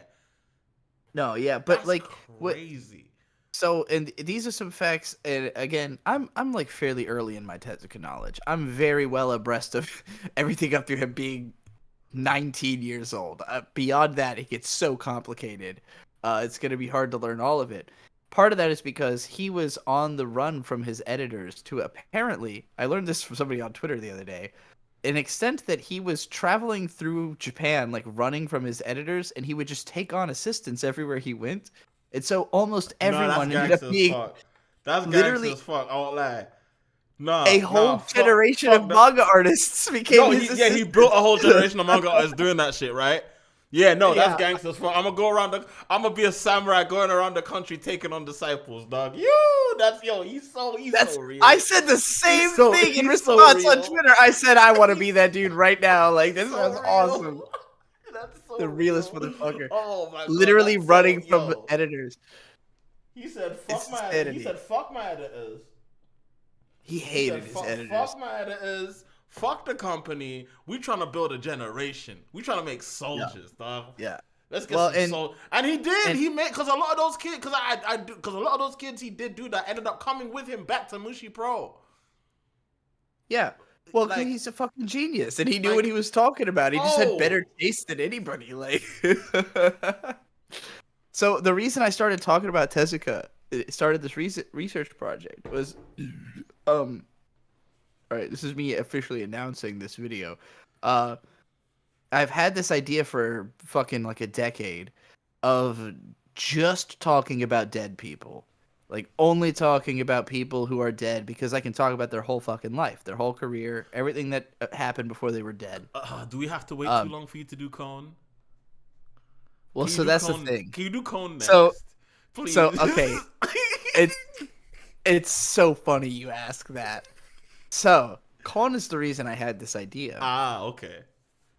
No, yeah, but that's like crazy. So, and these are some facts. And again, I'm like fairly early in my Tezuka knowledge. I'm very well abreast of everything up to him being 19 years old. Beyond that, it gets so complicated. It's going to be hard to learn all of it. Part of that is because he was on the run from his editors to apparently, I learned this from somebody on Twitter the other day, an extent that he was traveling through Japan, like running from his editors, and he would just take on assistants everywhere he went. And so almost everyone ended up being that's literally as fuck. I won't lie. A whole generation of manga artists became he built a whole generation of manga artists doing that shit, right? Yeah, no, that's gangster as fuck. I'm gonna be a samurai going around the country taking on disciples, dog. He's so real. I said the same thing in response on Twitter. I said I want to be that dude right now. Like this was awesome. That's so the realest motherfucker. Oh my god. Literally running from editors. He said fuck my editors. He hated his editors. Fuck my editors. Fuck the company. We trying to build a generation. We trying to make soldiers, dog. Yeah. Let's get some soldiers. And he did. He made because a lot of those kids. Because a lot of those kids he did do that ended up coming with him back to Mushi Pro. Yeah. Well, like, he's a fucking genius, and he knew what he was talking about. He just had better taste than anybody. Like, so the reason I started talking about Tezuka, started this research project was, all right, this is me officially announcing this video. I've had this idea for fucking like a decade of just talking about dead people. Like, only talking about people who are dead because I can talk about their whole fucking life, their whole career, everything that happened before they were dead. Do we have to wait too long for you to do Cone? Well, so that's the thing. Can you do Cone next? Please. So okay. It's so funny you ask that. So, Cone is the reason I had this idea. Okay.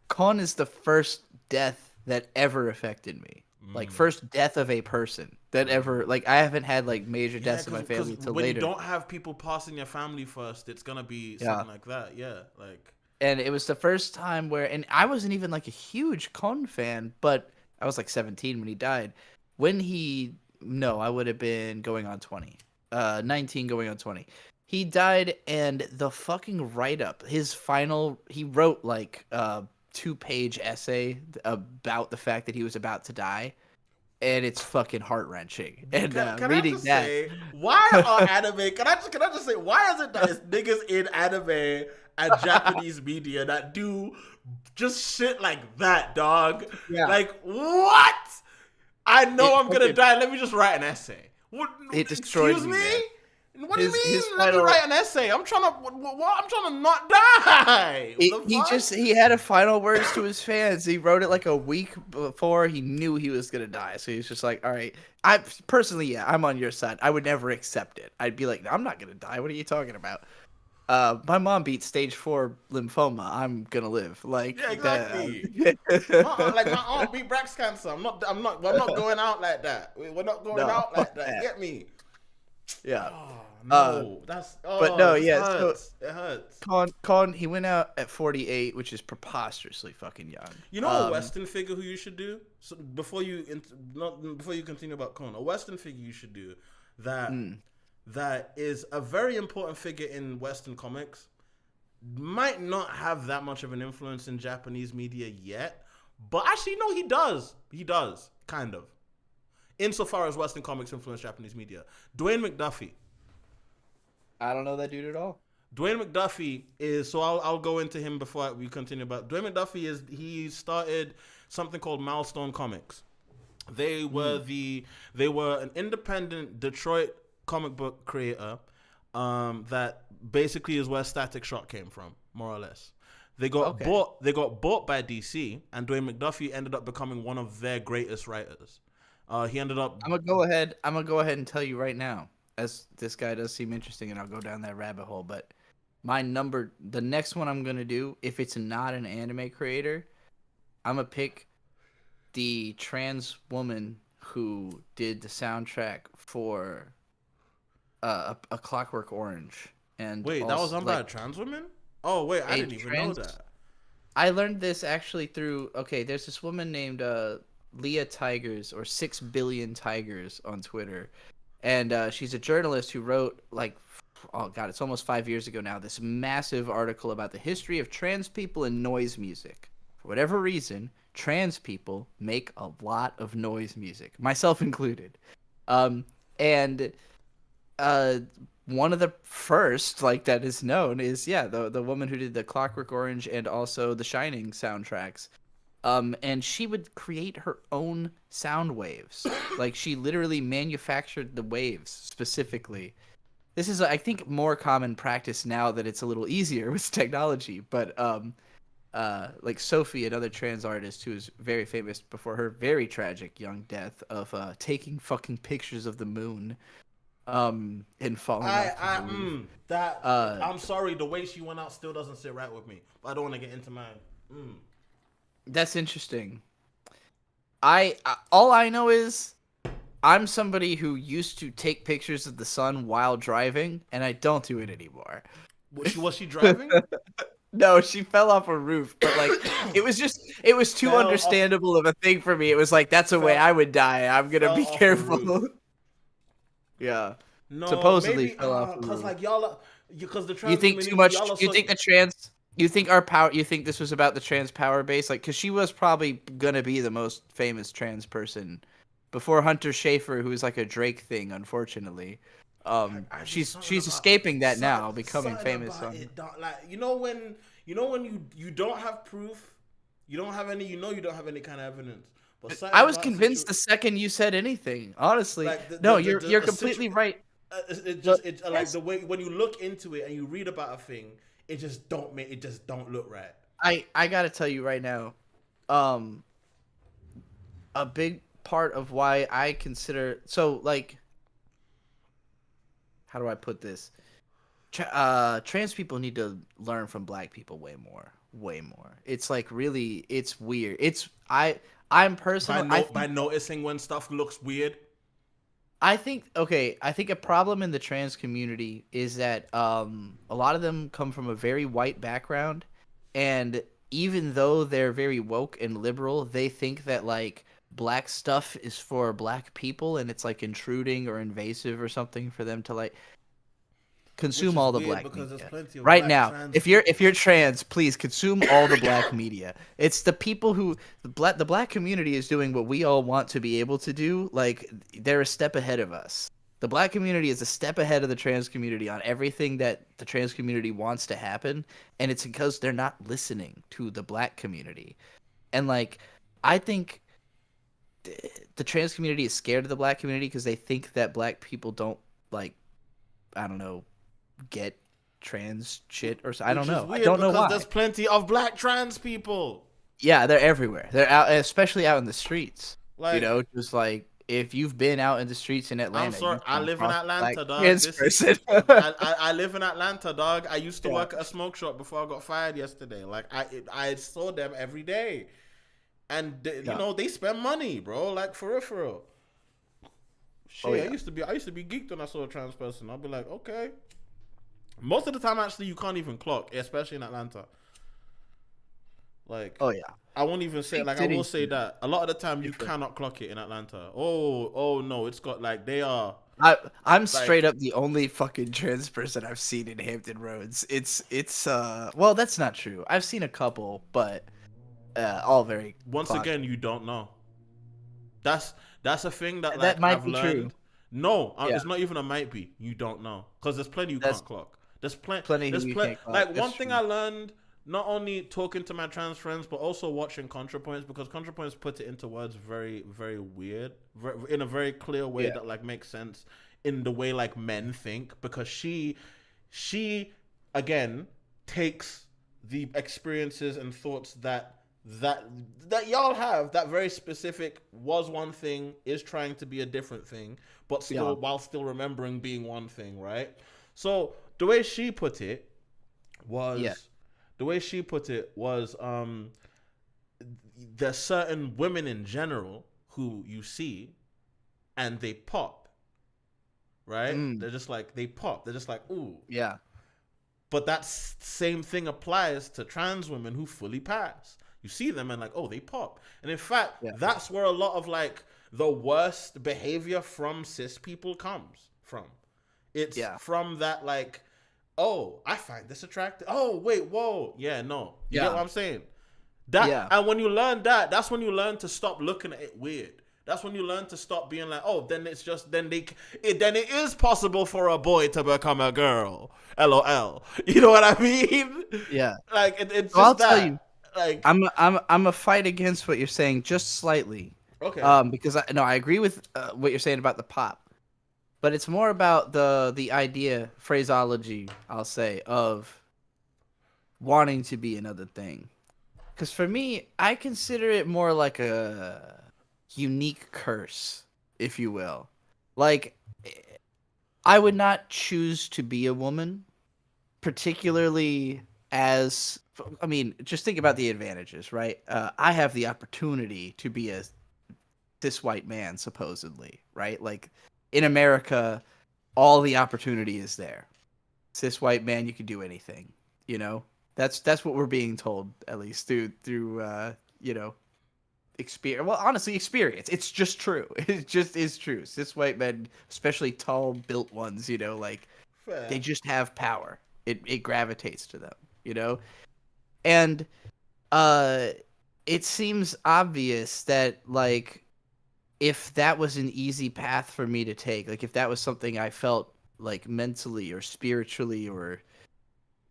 Cone is the first death that ever affected me. Like, first death of a person that ever, like, I haven't had, like, major deaths in my family till later. When you don't have people pass in your family first, it's gonna be something like that, like. And it was the first time where, and I wasn't even, like, a huge Kon fan, but I was, like, 17 when he died. I would have been going on 20. 19 going on 20. He died, and the fucking write-up, he wrote, like, 2-page essay about the fact that he was about to die, and it's fucking heart-wrenching. And reading that, why are anime? Can I just say, why is it that it's niggas in anime and Japanese media that do just shit like that, dog? Yeah. Like, what? I know I'm gonna die. Let me just write an essay. What? It destroyed excuse me. Man. What do you mean? Let me write an essay. I'm trying to not die. He had a final words to his fans. He wrote it like a week before he knew he was gonna die. So he's just like, all right. I personally, I'm on your side. I would never accept it. I'd be like, I'm not gonna die. What are you talking about? My mom beat stage 4 lymphoma. I'm gonna live. Like, yeah, exactly. Like my aunt beat breast cancer. I'm not going out like that. We're not going out like that. Get me? Yeah. Oh, no, but no, this yeah. hurts. It hurts. Con, he went out at 48, which is preposterously fucking young. You know a Western figure who you should do? So before you continue about Con, a Western figure you should do that is a very important figure in Western comics. Might not have that much of an influence in Japanese media yet, but actually no, he does. He does, kind of. Insofar as Western comics influence Japanese media. Dwayne McDuffie. I don't know that dude at all. Dwayne McDuffie is, so I'll go into him before we continue, but Dwayne McDuffie he started something called Milestone Comics. They were an independent Detroit comic book creator that basically is where Static Shock came from, more or less. They got bought by DC, and Dwayne McDuffie ended up becoming one of their greatest writers. He ended up. I'm gonna go ahead and tell you right now, as this guy does seem interesting, and I'll go down that rabbit hole. But the next one I'm gonna do, if it's not an anime creator, I'm gonna pick the trans woman who did the soundtrack for a Clockwork Orange. And wait, that was done by a trans woman? Oh wait, I didn't even know that. I learned this actually through. Okay, there's this woman named Leah Tigers or 6 Billion Tigers on Twitter, and she's a journalist who wrote it's almost 5 years ago now, this massive article about the history of trans people and noise music. For whatever reason, trans people make a lot of noise music, myself included. One of the first that is known is the woman who did the Clockwork Orange and also the Shining soundtracks. And she would create her own sound waves. She literally manufactured the waves specifically. This is, I think, more common practice now that it's a little easier with technology. But Sophie, another trans artist who is very famous before her very tragic young death of taking fucking pictures of the moon. And falling off the roof. I'm sorry, the way she went out still doesn't sit right with me. But I don't want to get into mine. That's interesting. All I know is I'm somebody who used to take pictures of the sun while driving, and I don't do it anymore. Was she driving? No, she fell off a roof, but it was too understandable of a thing for me. It was that's a way I would die. I'm gonna be careful. Yeah. No, supposedly maybe, fell off the roof. Because the trans. You think too much? You think the trans? You think our power? You think this was about the trans power base? Because she was probably gonna be the most famous trans person before Hunter Schafer, who is a Drake thing, unfortunately. She's escaping that now, becoming famous. When you don't have proof, you don't have any. You don't have any kind of evidence. I was convinced the second you said anything. Honestly, you're completely right. The way when you look into it and you read about a thing, it just don't look right. I gotta tell you right now, a big part of why I consider how do I put this? Trans people need to learn from black people way more. It's really, it's weird. I'm personally by noticing when stuff looks weird. I think a problem in the trans community is that a lot of them come from a very white background, and even though they're very woke and liberal, they think that black stuff is for black people, and it's intruding or invasive or something for them to consume all the black media. Right now, if you're trans, please consume all the black media. It's the people who the black community is doing what we all want to be able to do. They're a step ahead of us. The black community is a step ahead of the trans community on everything that the trans community wants to happen, and it's because they're not listening to the black community. And I think the trans community is scared of the black community because they think that black people don't I don't know, get trans shit or I don't know. I don't know why. There's plenty of black trans people. Yeah, they're everywhere. They're out, especially out in the streets. If you've been out in the streets in Atlanta. I'm sorry, I live in Atlanta, dog. I live in Atlanta, dog. I used to work at a smoke shop before I got fired yesterday. I saw them every day, and they spend money, bro. For real. Shit, Oh, yeah. I used to be geeked when I saw a trans person. I'll be like, okay. Most of the time, actually, you can't even clock, especially in Atlanta. Like, Oh yeah. I won't even say, Big like, I will cities, say that a lot of the time you different. cannot clock it in Atlanta. Oh no, it's got like they are I'm straight like up the only fucking trans person I've seen in Hampton Roads. It's well, that's not true. I've seen a couple, but all very once closet. again you don't know. That's a thing that That like might I've be true. learned. No, Yeah, it's not even a might be. You don't know because there's plenty you that's can't clock. There's plenty. plenty who There's you plenty. can't clock. Like That's one thing true. I learned, not only talking to my trans friends, but also watching ContraPoints because ContraPoints put it into words very, very weird, in a very clear way Yeah. that like makes sense in the way like men think. Because she again takes the experiences and thoughts that y'all have, that very specific was one thing, is trying to be a different thing, but still Yeah. while still remembering being one thing, right? So the way she put it Yeah. was there's certain women in general who you see and they pop, right? Mm, They're just like they pop. They're just like, ooh. yeah. But that same thing applies to trans women who fully pass. You see them and like, oh, they pop. And in fact, Yeah. that's where a lot of like the worst behavior from cis people comes from. It's Yeah. from that like, oh, I find this attractive. Oh, wait, whoa. Yeah, no. You get Yeah. what I'm saying? That Yeah. And when you learn that, that's when you learn to stop looking at it weird. That's when you learn to stop being like, oh, then it's just then it is possible for a boy to become a girl. LOL. You know what I mean? Yeah. Like it's So I'll just that. tell you, Like I'm a fight against what you're saying just slightly. okay. Because I agree with what you're saying about the pop, but it's more about the idea phraseology, I'll say, of wanting to be another thing. Because for me, I consider it more like a unique curse, if you will. Like, I would not choose to be a woman, particularly as, I mean, just think about the advantages, right? I have the opportunity to be a cis white man, supposedly, right? Like, in America, all the opportunity is there. Cis white man, you can do anything, you know? That's what we're being told, at least through you know, experience. Well, honestly, experience. It's just true. It just is true. Cis white men, especially tall, built ones, you know, like Fair. they just have power. It gravitates to them, you know? And it seems obvious that, like, if that was an easy path for me to take, like if that was something I felt like mentally or spiritually or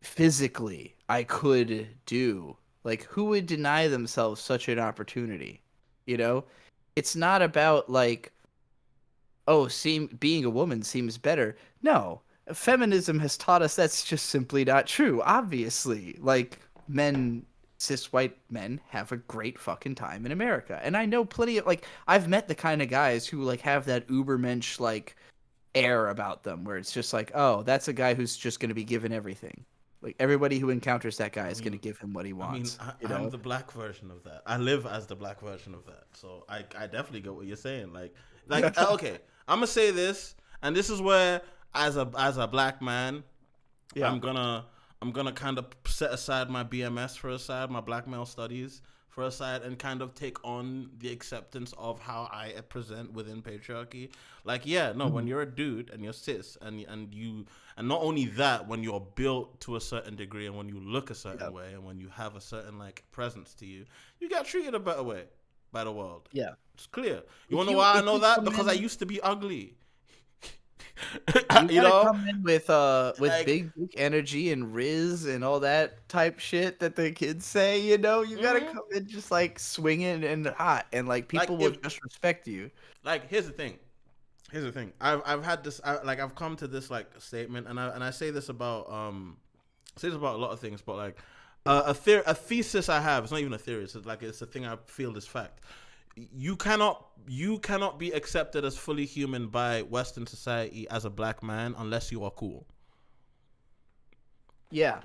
physically I could do, like, who would deny themselves such an opportunity? You know? It's not about like, oh, being a woman seems better. No. Feminism has taught us that's just simply not true. Obviously, like, cis white men have a great fucking time in America. And I know plenty of, like, I've met the kind of guys who like have that ubermensch like air about them where it's just like, oh, that's a guy who's just going to be given everything. Like, everybody who encounters that guy is going to give him what he wants. I'm the black version of that. I live as the black version of that. So I definitely get what you're saying. Like okay, I'm gonna say this, and this is where as a black man, Yeah. I'm gonna kind of set aside my BMS for a side, my black male studies for a side, and kind of take on the acceptance of how I present within patriarchy. Like, yeah, no, when you're a dude and you're cis and not only that, when you're built to a certain degree and when you look a certain way and when you have a certain like presence to you, you get treated a better way by the world. Yeah. It's clear. You wanna know why I know that? Because I used to be ugly. You know, gotta come in with like, big energy and riz and all that type shit that the kids say. You know, you gotta come in just like swinging and hot, and like people will just respect you. Like, here's the thing. I've had this. I've come to this like statement, and I say this about a lot of things, but like a thesis I have. It's not even a theory. It's like it's a thing I feel is fact. You cannot be accepted as fully human by Western society as a black man unless you are cool. Yeah.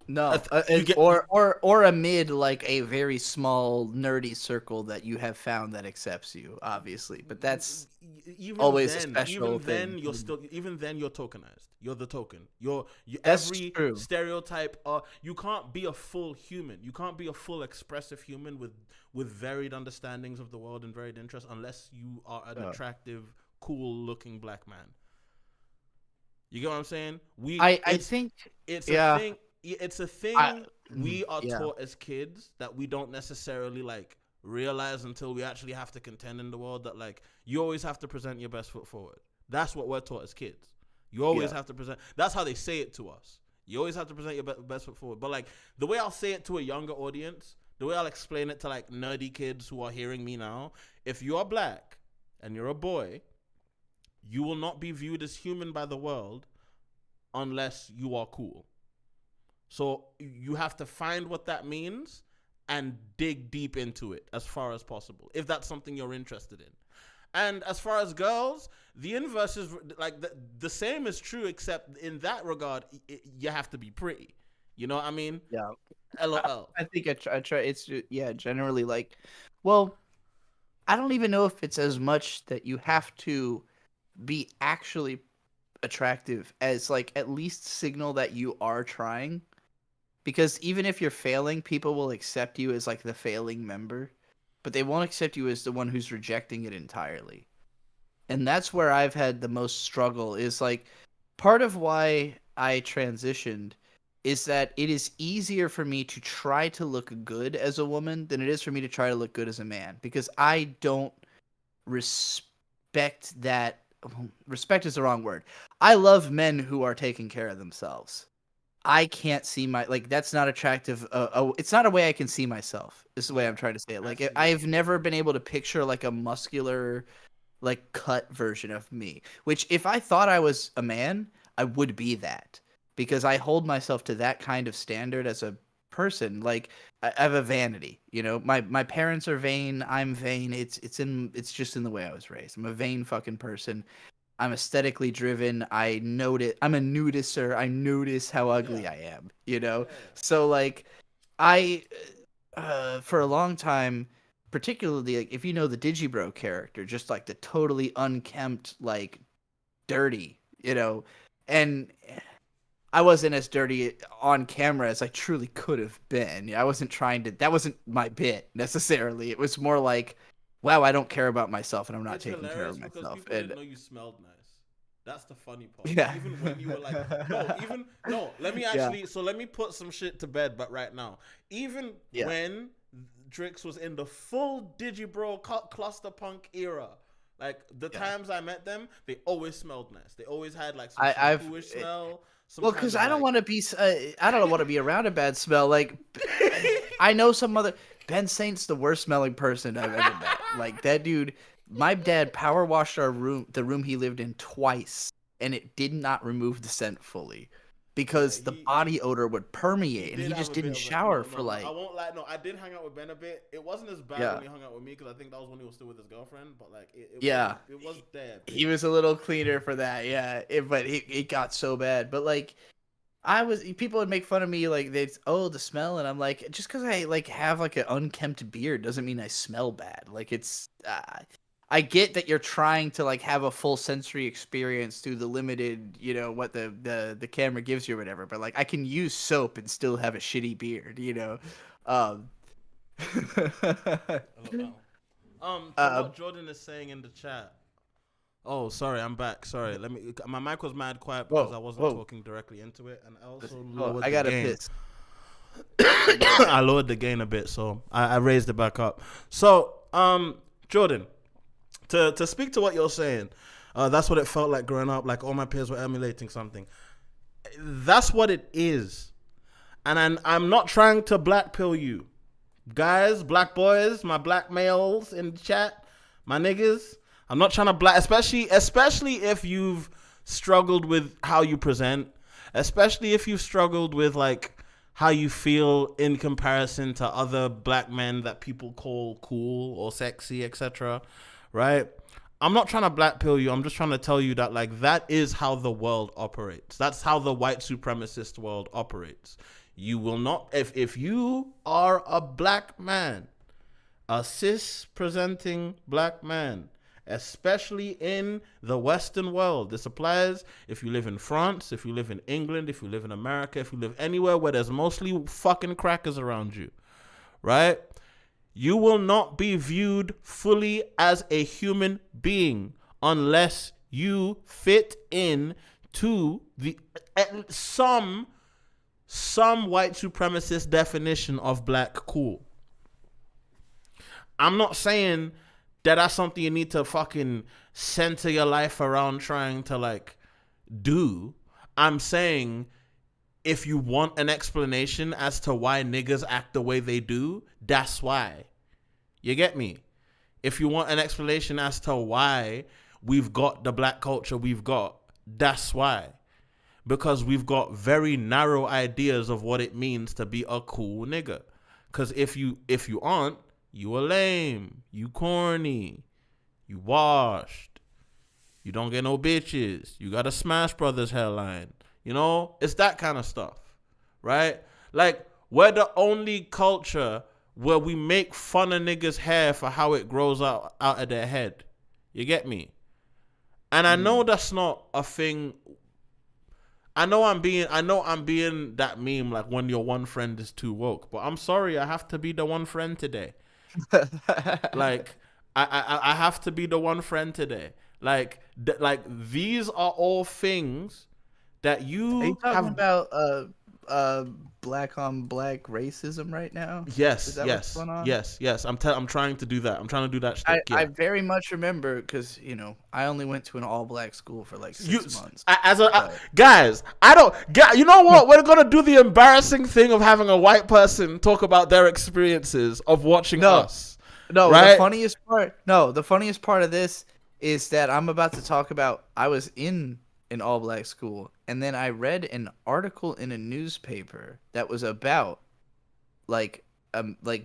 No, You get or amid like a very small nerdy circle that you have found that accepts you, obviously. But that's always a special thing. Even then you're tokenized. You're the token. You That's every true. stereotype. You can't be a full human. You can't be a full expressive human with varied understandings of the world and varied interests unless you are an attractive, cool looking black man. You get what I'm saying? I think it's yeah. a thing. It's a thing we are yeah. taught as kids that we don't necessarily like realize until we actually have to contend in the world, that like you always have to present your best foot forward. That's what we're taught as kids. You always have to present. That's how they say it to us. You always have to present your best foot forward. But like the way I'll say it to a younger audience, the way I'll explain it to like nerdy kids who are hearing me now, if you are black and you're a boy, you will not be viewed as human by the world unless you are cool. So you have to find what that means and dig deep into it as far as possible, if that's something you're interested in. And as far as girls, the inverse is like the same is true, except in that regard, you have to be pretty. You know what I mean? Yeah. LOL. I think I try. It's generally like, well, I don't even know if it's as much that you have to be actually attractive as like at least signal that you are trying. Because even if you're failing, people will accept you as like the failing member, but they won't accept you as the one who's rejecting it entirely. And that's where I've had the most struggle, is like part of why I transitioned is that it is easier for me to try to look good as a woman than it is for me to try to look good as a man, because I don't respect that. Respect is the wrong word. I love men who are taking care of themselves. I can't see that's not attractive. It's not a way I can see myself. Is the way I'm trying to say it. Like I've never been able to picture like a muscular, like cut version of me. Which if I thought I was a man, I would be that, because I hold myself to that kind of standard as a person. Like I have a vanity. You know, my parents are vain. I'm vain. It's just in the way I was raised. I'm a vain fucking person. I'm aesthetically driven. I'm a nudister. I notice how ugly I am, you know? Yeah. So like I for a long time, particularly like if you know the Digibro character, just like the totally unkempt, like dirty, you know, and I wasn't as dirty on camera as I truly could have been. I wasn't trying to, that wasn't my bit necessarily. It was more like, wow, I don't care about myself and I'm not taking care of myself. Because people didn't know you smelled nice. That's the funny part. Yeah. Even when you were like, let me put some shit to bed, but right now. Even when Drix was in the full Digibro cluster punk era, like the times I met them, they always smelled nice. They always had like some shampoo-ish smell. Well, because I don't want to be, I don't want to be around a bad smell. Like, I know some other, Ben Saint's the worst smelling person I've ever met. Like that dude, my dad power washed the room he lived in twice, and it did not remove the scent fully because the body odor would permeate, and he just didn't shower for like. I won't lie. No, I did hang out with Ben a bit. It wasn't as bad when he hung out with me, because I think that was when he was still with his girlfriend. But like, it was there. He was a little cleaner for that, but it got so bad. But like, people would make fun of me, like the smell, and I'm like, just because I like have like an unkempt beard doesn't mean I smell bad. Like it's. I get that you're trying to like have a full sensory experience through the limited, you know, what the camera gives you or whatever, but like I can use soap and still have a shitty beard, you know. What Jordan is saying in the chat. Oh, sorry, I'm back. Sorry, my mic was mad quiet because I wasn't talking directly into it, and I also lowered the gain. Piss. I lowered the gain a bit, so I raised it back up. So, Jordan, to speak to what you're saying, that's what it felt like growing up. Like all my peers were emulating something. That's what it is, and I'm not trying to black pill you, guys, black boys, my black males in the chat, my niggas. I'm not trying to black, especially if you've struggled with how you present, especially if you've struggled with like how you feel in comparison to other black men that people call cool or sexy, etc. Right? I'm not trying to black pill you. I'm just trying to tell you that like that is how the world operates. That's how the white supremacist world operates. You will not, if you are a black man, a cis-presenting black man, especially in the Western world. This applies if you live in France, if you live in England, if you live in America, if you live anywhere where there's mostly fucking crackers around you, right? You will not be viewed fully as a human being unless you fit in to the some white supremacist definition of black cool. I'm not saying that that's something you need to fucking center your life around trying to like do. I'm saying if you want an explanation as to why niggas act the way they do, that's why. You get me? If you want an explanation as to why we've got the black culture we've got, that's why. Because we've got very narrow ideas of what it means to be a cool nigga. Because if you aren't, you a lame, you corny, you washed, you don't get no bitches, you got a Smash Brothers hairline. You know, it's that kind of stuff, right? Like, we're the only culture where we make fun of niggas' hair for how it grows out of their head. You get me? And I know that's not a thing. I know I'm being that meme, like when your one friend is too woke. But I'm sorry, I have to be the one friend today. Like, I have to be the one friend today. Like these are all things that you Are you talking have about black on black racism right now? Yes, Is that yes, what's going on? yes. I'm trying to do that. I'm trying to do that shit. I very much remember because I only went to an all black school for like 6 months. Guys, you know what? We're gonna do the embarrassing thing of having a white person talk about their experiences of watching us. No, right? The funniest part of this is that I'm about to talk about. I was in an all black school, and then I read an article in a newspaper that was about like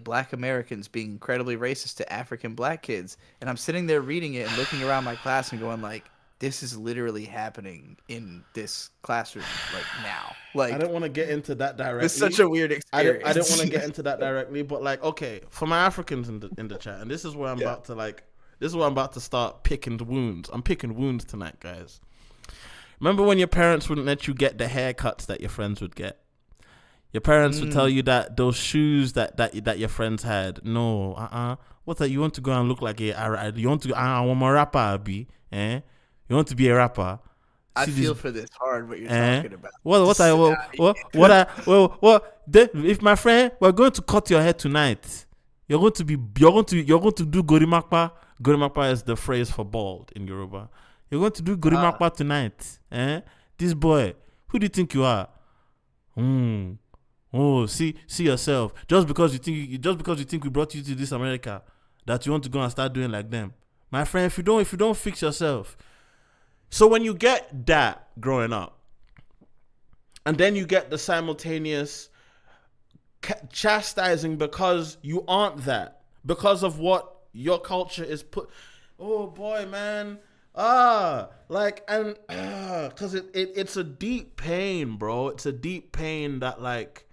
black Americans being incredibly racist to African black kids, and I'm sitting there reading it and looking around my class and going like, this is literally happening in this classroom like now. Like, I don't want to get into that directly. It's such a weird experience. I don't want to get into that directly, but like, okay, for my Africans in the chat, and this is where I'm about to start picking wounds. I'm picking wounds tonight, guys. Remember when your parents wouldn't let you get the haircuts that your friends would get? Your parents would tell you that those shoes that your friends had. No, What that you want to go and look like you want to? I want a rapper, be? You want to be a rapper? I feel for this hard what you're talking about. If my friend, we're going to cut your hair tonight. You're going to do gorimakpa. Gorimakpa is the phrase for bald in Yoruba. You're going to do gorimakpa tonight. This boy, who do you think you are? Oh, see yourself. Just because you think we brought you to this America, that you want to go and start doing like them. My friend, if you don't fix yourself. So when you get that growing up, and then you get the simultaneous chastising because you aren't that, because of what your culture is put. Oh boy, man. Because it's a deep pain, bro. It's a deep pain that like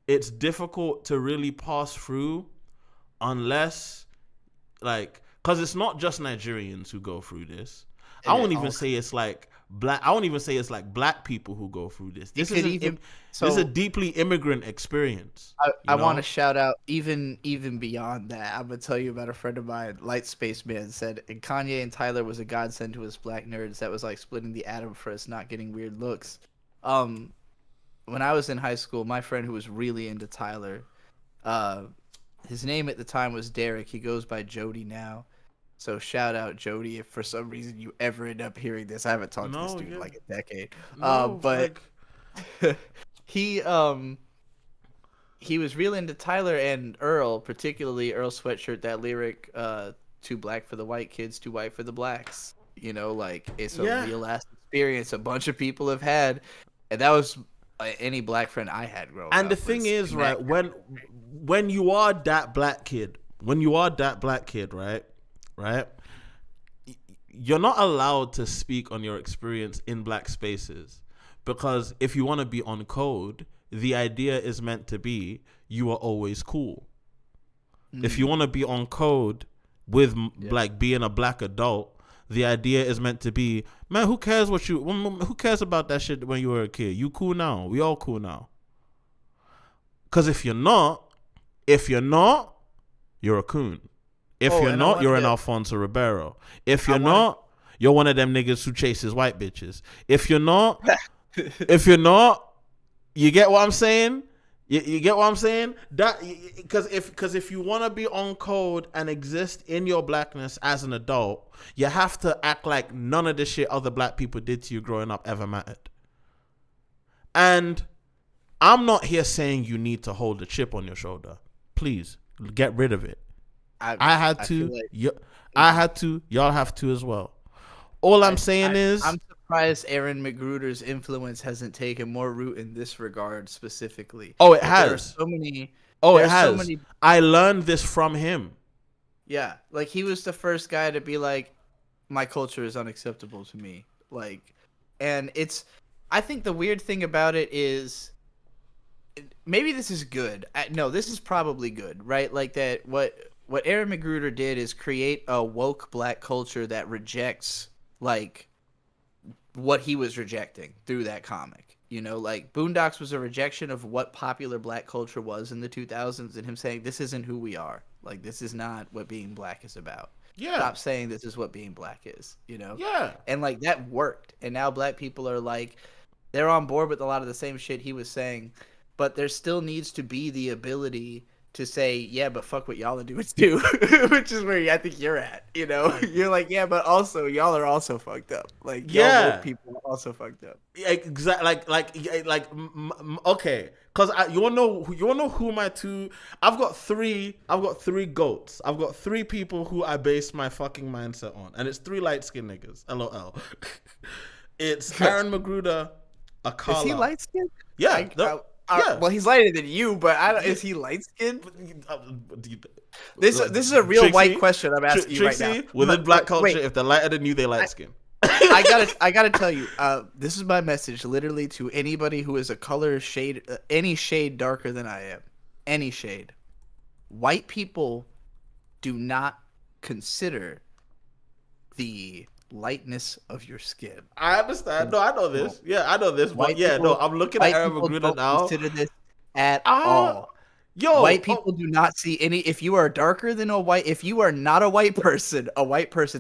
it's difficult to really pass through unless like, because it's not just Nigerians who go through this. I won't even say it's like black. I won't even say it's like black people who go through this. This is a deeply immigrant experience. I want to shout out even beyond that. I'm gonna tell you about a friend of mine, Light Space Man, said, and Kanye and Tyler was a godsend to us black nerds that was like splitting the atom for us not getting weird looks. When I was in high school, my friend who was really into Tyler, his name at the time was Derek. He goes by Jody now. So shout out Jody if for some reason you ever end up hearing this. I haven't talked to this dude in like a decade. He was really into Tyler and Earl, particularly Earl Sweatshirt, that lyric, too black for the white kids, too white for the blacks. Like it's a real ass experience a bunch of people have had. And that was any black friend I had growing up. And the thing is, right, when you are that black kid, right? You're not allowed to speak on your experience in black spaces because if you want to be on code, the idea is meant to be you are always cool. If you want to be on code with like being a black adult, the idea is meant to be, man, who cares who cares about that shit when you were a kid? You cool now. We all cool now. Because if you're not, you're a coon. If you're not, you're an Alfonso Ribeiro. If you're not, you're one of them niggas who chases white bitches. If you're not, you get what I'm saying? You get what I'm saying? That because if you want to be on code and exist in your blackness as an adult, you have to act like none of the shit other black people did to you growing up ever mattered. And I'm not here saying you need to hold a chip on your shoulder. Please get rid of it. I had to. I had to. Y'all have to as well. All I'm saying is, I'm surprised Aaron McGruder's influence hasn't taken more root in this regard specifically. Oh, it has. There are so many. It has. I learned this from him. Yeah, like he was the first guy to be like, my culture is unacceptable to me. Like, and it's. I think the weird thing about it is, maybe this is good. No, this is probably good, right? Like that. What Aaron McGruder did is create a woke black culture that rejects like what he was rejecting through that comic. You know, like Boondocks was a rejection of what popular black culture was in the 2000s, and him saying this isn't who we are. Like this is not what being black is about. Yeah. Stop saying this is what being black is. You know. Yeah. And like that worked, and now black people are like, they're on board with a lot of the same shit he was saying, but there still needs to be the ability to say, yeah, but fuck what y'all are doing too, which is where I think you're at. You know, you're like, yeah, but also y'all are also fucked up. Like, y'all people are also fucked up. Exactly. Okay, because you wanna know who my two. I've got three goats. I've got three people who I base my fucking mindset on, and it's three light skinned niggas. LOL. It's Aaron McGruder, Akala. Is he light skinned? Yeah. Yeah. Well, he's lighter than you, but is he light skinned? This is a real Trixie, white question I'm asking you right now. Within black culture, if they're lighter than you, they light skin. I gotta tell you, this is my message literally to anybody who is a color shade, any shade darker than I am, any shade. White people do not consider the lightness of your skin. I understand. No, I know this. Yeah, I know this. But I'm looking at Aaron McGruder now. Consider this at all. Yo, white people do not see any. If you are darker than a white, if you are not a white person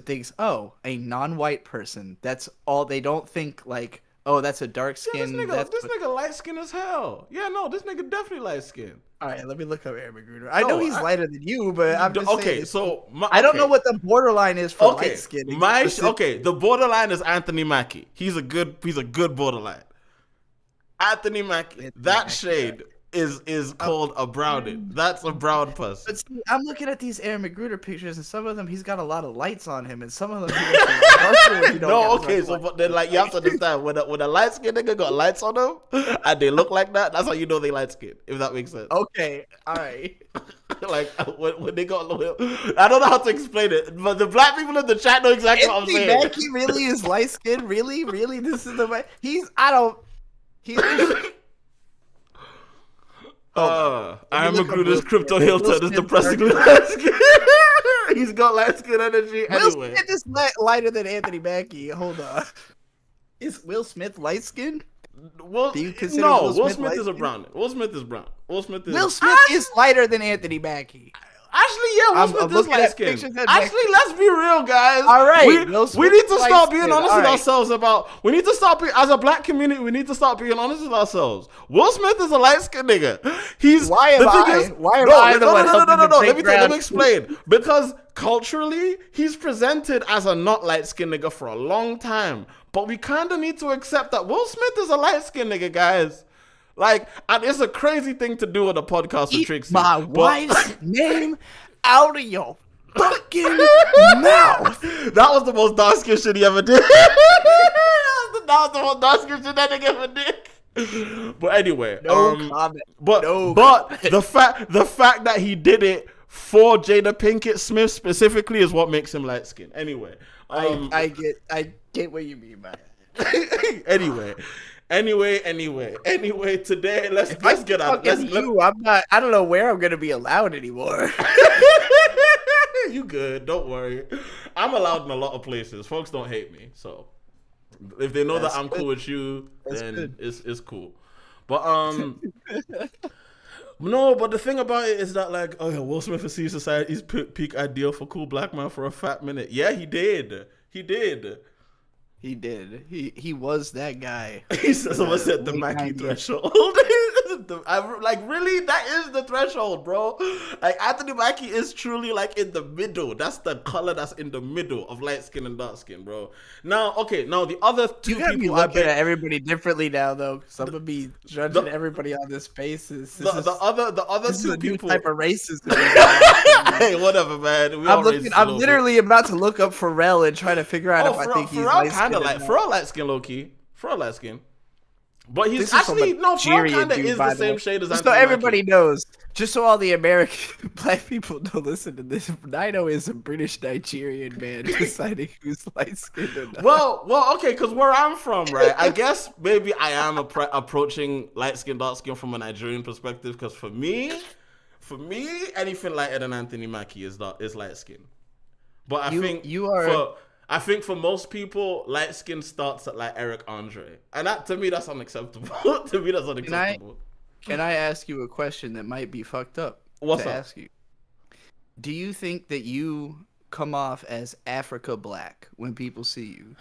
thinks, oh, a non-white person. That's all. They don't think like, oh, that's a dark skin. Yeah, this nigga light skin as hell. Yeah, no, this nigga definitely light skin. All right, let me look up Aaron McGruder. I know he's lighter than you, but I'm just saying. Okay, so I don't know what the borderline is for light skin. The borderline is Anthony Mackie. He's a good borderline. Anthony Mackie, shade is called a brownie. That's a brown person. But see, I'm looking at these Aaron McGruder pictures, and some of them he's got a lot of lights on him, and some of them but then like you have to understand when a light skinned nigga got lights on them and they look like that, that's how you know they light skinned. If that makes sense. Okay, all right. Like when they got, I don't know how to explain it, but the black people in the chat know exactly what I'm saying. Mackie really is light skinned. Really, this is the way he's. Aaron McGruder's Crypto Hilton is depressingly light skin. He's got light skin energy anyway. Will Smith is lighter than Anthony Mackie. Hold on. Is Will Smith light skinned? Will Smith is a brown. Will Smith is brown. Will Smith is lighter than Anthony Mackie. Actually, yeah, Will Smith is light skinned. Actually, let's be real, guys. All right, we need to start being honest with ourselves about. We need to start being, as a black community. We need to start being honest with ourselves. Will Smith is a light skinned nigga. Why am I the one helping him take ground? Let me explain. Because culturally, he's presented as a not light skinned nigga for a long time. But we kind of need to accept that Will Smith is a light skinned nigga, guys. Like, and it's a crazy thing to do on a podcast with Trixie. My wife's name out of your fucking mouth. That was the most dark skin shit he ever did. that was the most dark skin shit that nigga ever did. But anyway, comment. But the fact that he did it for Jada Pinkett Smith specifically is what makes him light skinned. Anyway, I get what you mean by it. Anyway, today let's get out. I don't know where I'm gonna be allowed anymore. You good? Don't worry. I'm allowed in a lot of places. Folks don't hate me, so if they know that I'm cool with you, then it's cool. But no. But the thing about it is that like, oh yeah, Will Smith is society's peak ideal for cool black man for a fat minute. Yeah, he did. He was that guy. Someone said the Mackie threshold. Really, that is the threshold, bro. Like, Anthony Mackie is truly like in the middle. That's the color that's in the middle of light skin and dark skin, bro. Now the other two you gotta people be looking at everybody differently now, though. Because I'm gonna be judging everybody on this basis. The other two people, type of racism. Hey, whatever, man. I'm literally about to look up Pharrell and try to figure out if I think he's light skin. Pharrell light skin, low key. Pharrell light skin. But he's actually Pharrell kind of is the same shade as Anthony so everybody knows. Just so all the American black people don't listen to this, Nino is a British Nigerian man deciding who's light skinned or not. Well, okay, because where I'm from, right? I guess maybe I am approaching light skin, dark skin from a Nigerian perspective. Because for me, anything lighter than Anthony Mackie is light skin. But I think for most people, light skin starts at like Eric Andre, and to me that's unacceptable. Can I ask you a question that might be fucked up? What's up? Ask you. Do you think that you come off as Africa black when people see you?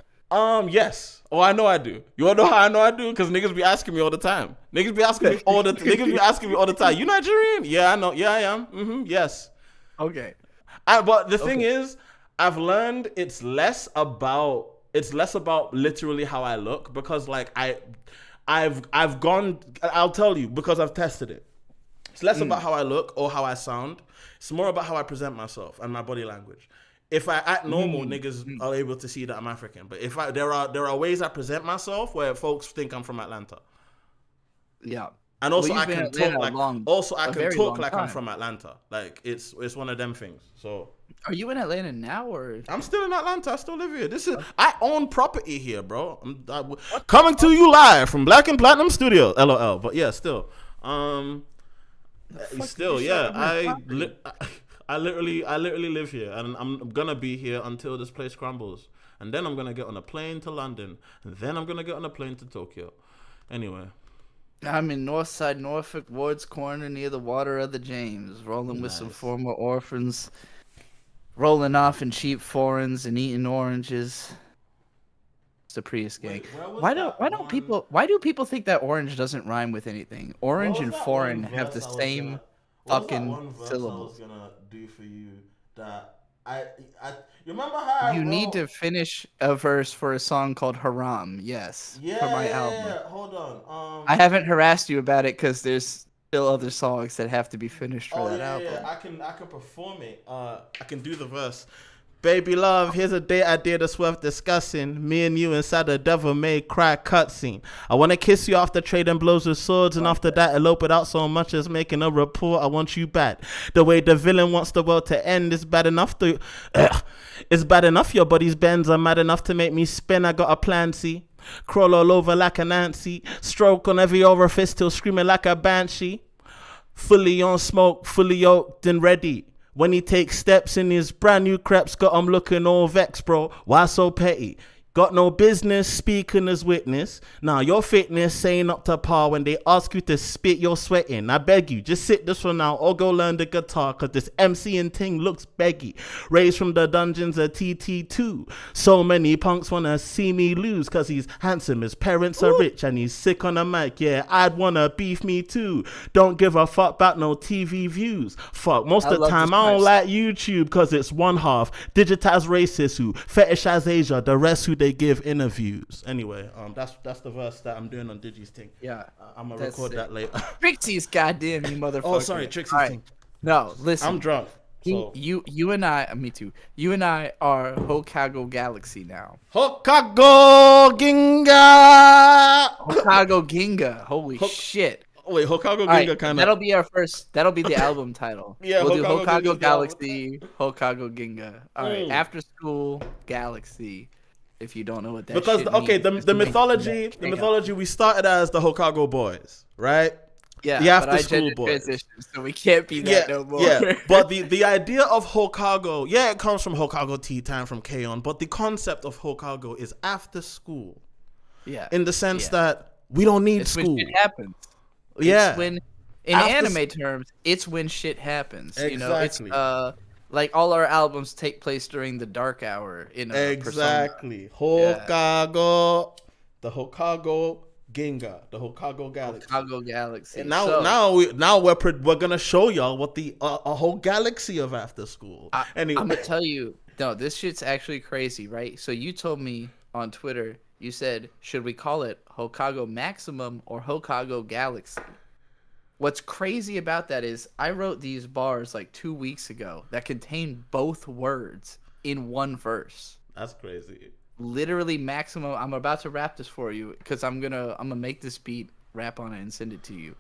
Yes. Oh, I know I do. You wanna know how I know I do? Because niggas be asking me all the time. Niggas be asking me all the time. You Nigerian? Yeah, I know. Yeah, I am. Yes. Okay. But the thing is, I've learned it's less about literally how I look, because like I've gone, I'll tell you, because I've tested it. It's less about how I look or how I sound. It's more about how I present myself and my body language. If I act normal, niggas are able to see that I'm African. But there are ways I present myself where folks think I'm from Atlanta. Yeah. And also I can talk like I'm from Atlanta. Like it's one of them things. So are you in Atlanta now, or? I'm still in Atlanta. I still live here. I own property here, bro. I'm coming to you live from Black and Platinum Studio. LOL. But yeah, still. Still, yeah. I literally live here, and I'm gonna be here until this place crumbles. And then I'm gonna get on a plane to London, and then I'm gonna get on a plane to Tokyo. Anyway. I'm in Northside, Norfolk, Ward's Corner, near the water of the James, rolling with some former orphans, rolling off in cheap foreigns and eating oranges. It's the Prius gang. Why do people think that orange doesn't rhyme with anything? Orange and foreign have the same fucking syllables. I was gonna do for you that you remember how you need to finish a verse for a song called Haram. Yes, for my album. Yeah. Hold on. I haven't harassed you about it because there's still other songs that have to be finished for that album. Yeah, I can perform it. I can do the verse. Baby love, here's a date idea that's worth discussing. Me and you inside a Devil May Cry cutscene. I want to kiss you after trading blows with swords, and after that elope without so much as making a report. I want you bad. The way the villain wants the world to end is bad enough it's bad enough your body's bends are mad enough to make me spin. I got a plan, see? Crawl all over like a Nancy. Stroke on every orifice till screaming like a banshee. Fully on smoke, fully yoked and ready. When he takes steps in his brand new creps, got him looking all vexed, bro. Why so petty? Got no business speaking as witness. Now your fitness ain't up to par. When they ask you to spit, you're sweating. I beg you, just sit this one out or go learn the guitar, cause this MCing thing looks beggy. Raised from the dungeons of TT2. So many punks wanna see me lose, cause he's handsome, his parents are rich, and he's sick on the mic. Yeah, I'd wanna beef me too. Don't give a fuck about no TV views. Fuck, most of the time I don't like YouTube, cause it's one half digitized racists who fetishize Asia, the rest who they give interviews. Anyway, that's the verse that I'm doing on Digi's thing. Yeah, I'm gonna record that later. Trixie's goddamn you motherfucker. Oh, sorry, Trixie's thing. No, listen. I'm drunk. So. You and I, me too. You and I are Hokkaido Galaxy now. Hokkaido Ginga. Hokkaido Ginga. Holy shit. Wait, Hokkaido Ginga kind of. That'll be the album title. Yeah, we'll do Hokkaido Galaxy, Hokkaido Ginga. All right, After School Galaxy. if you don't know what that because shit okay, means. the mythology we started as the Hokago boys, right? Yeah, the but I after-school gender boys. transition, so we can't be that no more. Yeah, but the idea of Hokago, it comes from Hokago Tea Time from K-On, but the concept of Hokago is after school. Yeah. In the sense that we don't need it's school. When shit happens. Yeah. It's when, in anime terms, it's when shit happens. Exactly. You know, it's like all our albums take place during the dark hour in exactly. Persona. Hokago, the Hokago Ginga, the Hokago Galaxy. Hokago Galaxy. And now we're gonna show y'all what a whole galaxy of after school. Anyway, I'm gonna tell you, no, this shit's actually crazy, right? So you told me on Twitter, you said, should we call it Hokago Maximum or Hokago Galaxy? What's crazy about that is I wrote these bars like 2 weeks ago that contain both words in one verse. That's crazy. Literally maximum. I'm about to rap this for you because I'm gonna make this beat, rap on it, and send it to you.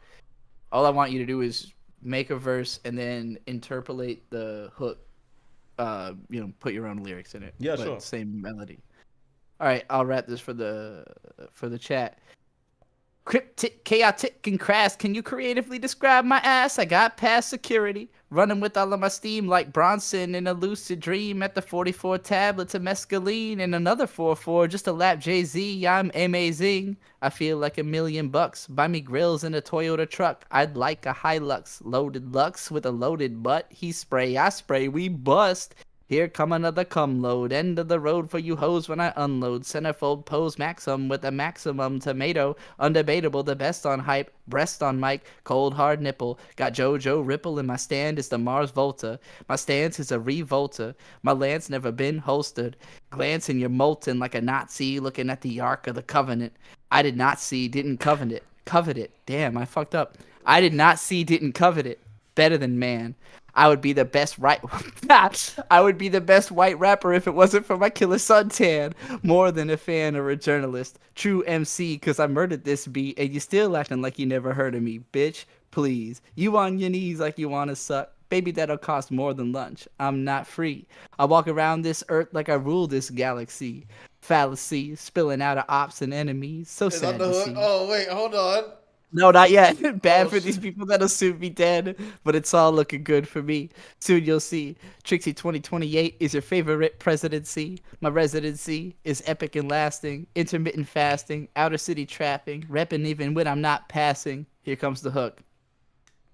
All I want you to do is make a verse and then interpolate the hook. Put your own lyrics in it. Yeah, sure. Same melody. All right, I'll rap this for the chat. Cryptic, chaotic, and crass. Can you creatively describe my ass? I got past security, running with all of my steam like Bronson in a lucid dream at the 44 tablets of mescaline and another 44 just to lap Jay-Z. I'm amazing. I feel like $1 million. Buy me grills in a Toyota truck. I'd like a Hilux, loaded Lux with a loaded butt. He spray, I spray, we bust. Here come another cum load, end of the road for you hoes when I unload. Centerfold pose maxim with a maximum tomato. Undebatable, the best on hype, breast on mic, cold hard nipple. Got JoJo Ripple in my stand, it's the Mars Volta. My stance is a revolta, my lance never been holstered. Glancing you're molten like a Nazi looking at the Ark of the Covenant. I did not see, didn't covet it. Damn, I fucked up. I did not see, didn't covet it. Better than man. I would be the best I would be the best white rapper if it wasn't for my killer suntan. More than a fan or a journalist. True MC, cause I murdered this beat and you still acting like you never heard of me, bitch. Please. You on your knees like you wanna suck. Baby, that'll cost more than lunch. I'm not free. I walk around this earth like I rule this galaxy. Fallacy, spilling out of ops and enemies. So sad to see. Oh wait, hold on. No, not yet. Bad for these people that'll soon be dead, but it's all looking good for me. Soon you'll see. Trixie 2028 is your favorite presidency. My residency is epic and lasting. Intermittent fasting, outer city trapping, repping even when I'm not passing. Here comes the hook.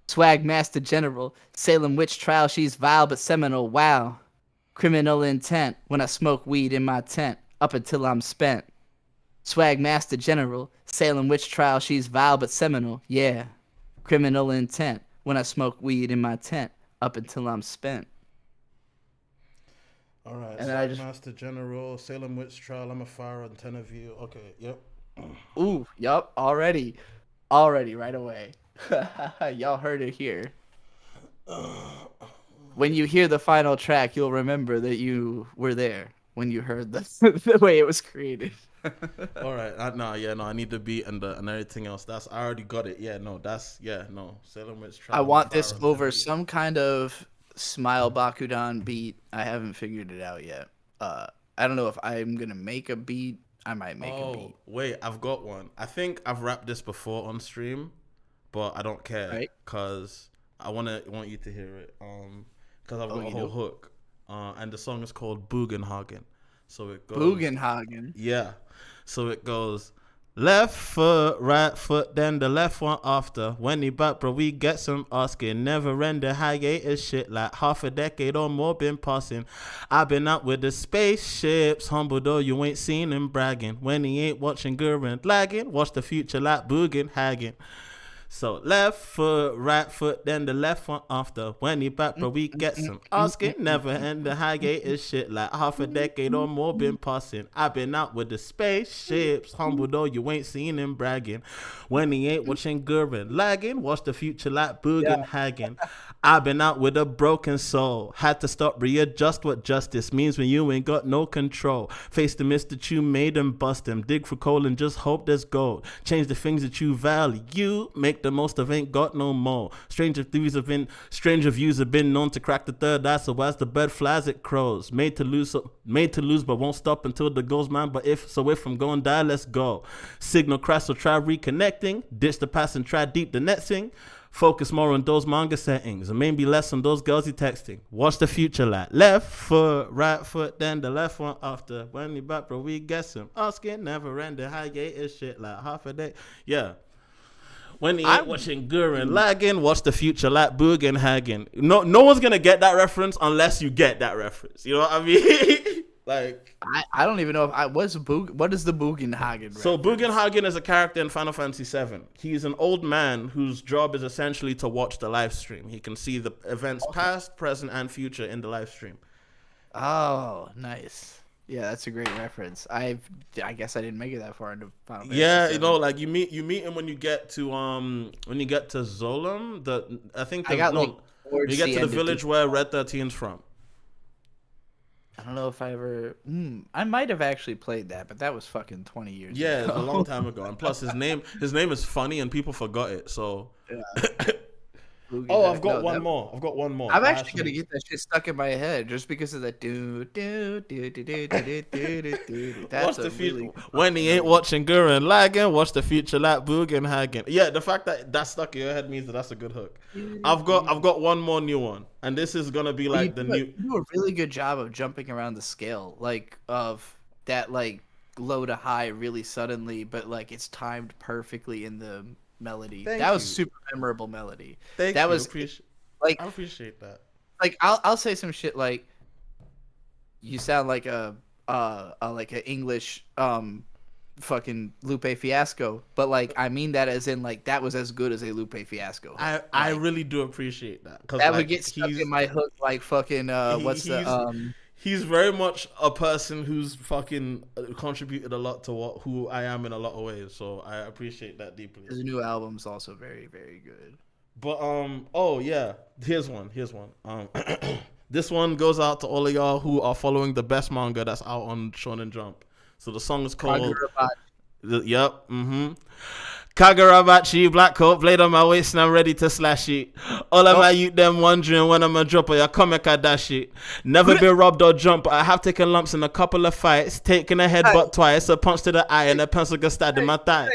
Swag Master General, Salem witch trial, she's vile but seminal. Wow. Criminal intent when I smoke weed in my tent, up until I'm spent. Swag Master General, Salem witch trial, she's vile but seminal, yeah. Criminal intent, when I smoke weed in my tent, up until I'm spent. Alright, Swag Master General, Salem witch trial, I'm a fire antenna view. Okay, yep. Ooh, yup, already, right away. Y'all heard it here. When you hear the final track, you'll remember that you were there when you heard the way it was created. All right. I need the beat and everything else. I already got it. Salem witch trial. I want this over some kind of Smile Bakudan beat. I haven't figured it out yet. I don't know if I'm gonna make a beat. I might make a beat. Wait, I've got one. I think I've rapped this before on stream, but I don't care because I want you to hear it. Because I've got a whole hook. And the song is called Bugenhagen. So it goes Bugenhagen. Yeah. So it goes left foot, right foot, then the left one after. When he back, bro, we get some asking. Never render hiatus shit like half a decade or more been passing. I've been out with the spaceships, humble though you ain't seen him bragging. When he ain't watching Gurren lagging, watch the future like Bugenhagen. So left foot, right foot, then the left one after. When he back, bro, we get some asking. Never end the hiatus shit like half a decade or more been passing. I've been out with the spaceships, humble though you ain't seen him bragging. When he ain't watching Gurren lagging, watch the future like Bugenhagen. I've been out with a broken soul. Had to stop, readjust what justice means when you ain't got no control. Face the mist that you made and bust him. Dig for coal and just hope there's gold. Change the things that you value. Make the most of ain't got no more. Stranger views have been known to crack the third eye, so as the bird flies it crows. Made to lose but won't stop until the goal's man. But if I'm going die, let's go. Signal crash, so try reconnecting. Ditch the past and try deep the next thing. Focus more on those manga settings and maybe less on those girls you texting. Watch the future like left foot, right foot, then the left one after. When you back, bro, we guess him. Asking never ending hiatus shit like half a day. Yeah. When he ain't watching Gurren Lagann, watch the future like Boogen Hagen. No one's gonna get that reference unless you get that reference. You know what I mean? Like I don't even know if what is the Bugenhagen? So Bugenhagen is a character in Final Fantasy VII. He's an old man whose job is essentially to watch the live stream. He can see the events past, present, and future in the live stream. Oh, nice. Yeah, that's a great reference. I guess I didn't make it that far into Final Fantasy. Yeah, you know, like you meet him when you get to Zolom. You get to the village where Red 13's from. I don't know if I ever. I might have actually played that, but that was fucking 20 years ago. Yeah, a long time ago. And plus, his name is funny, and people forgot it. So. Yeah. I've got one more. I'm actually gonna get that shit stuck in my head just because of that do. That's the future. When he ain't watching Gurren Lagann, watch the future like Boogen Hagen. Yeah, the fact that that's stuck in your head means that's a good hook. I've got one more new one, and this is gonna be like You do a really good job of jumping around the scale, like of that, like low to high really suddenly, but like it's timed perfectly in the melody. That was super memorable melody. I appreciate that. Like I'll say some shit like, you sound like a English fucking Lupe Fiasco, but like I mean that as in like that was as good as a Lupe Fiasco. I really do appreciate that, because that would get stuck in my hook like fucking He's very much a person who's fucking contributed a lot to who I am in a lot of ways, so I appreciate that deeply. His new album's also very, very good. But here's one. This one goes out to all of y'all who are following the best manga that's out on Shonen Jump. So the song is called Kagurabachi, black coat, blade on my waist and I'm ready to slash it. All of my youth them wondering when I'm a dropper, your comic I dash it. Never been robbed or jumped, but I have taken lumps in a couple of fights. Taking a headbutt twice, a punch to the eye and a pencil got stabbed in my thigh.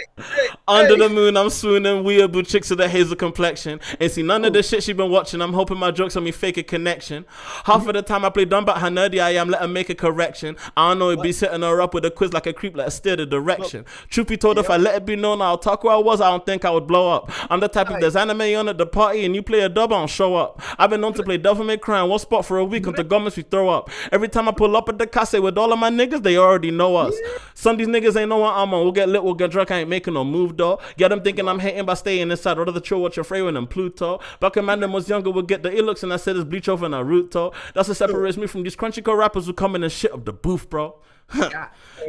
Under the moon, I'm swooning, weeaboo chicks with a hazel complexion. Ain't seen none of the shit she been watching. I'm hoping my jokes on me fake a connection. Half of the time I play dumb about how nerdy I am, let her make a correction. I don't know, it be setting her up with a quiz like a creep, let her steer the direction. Truth be told, if I let it be known, I'll talk where I was, I don't think I would blow up. I'm the type of there's anime on at the party and you play a dub, I don't show up. I've been known to play Devil May Cry in one spot for a week until governments we throw up. Every time I pull up at the casse with all of my niggas, they already know us. Some of these niggas ain't know what I'm on. We'll get lit, we'll get drunk, I ain't making no move though. Get them thinking I'm hating by staying inside. Rather chill watch your Freya and Pluto. Back when man them was younger, would get the looks and I said it's bleach over Naruto. That's what separates me from these crunchy core rappers who come in and shit up the booth, bro.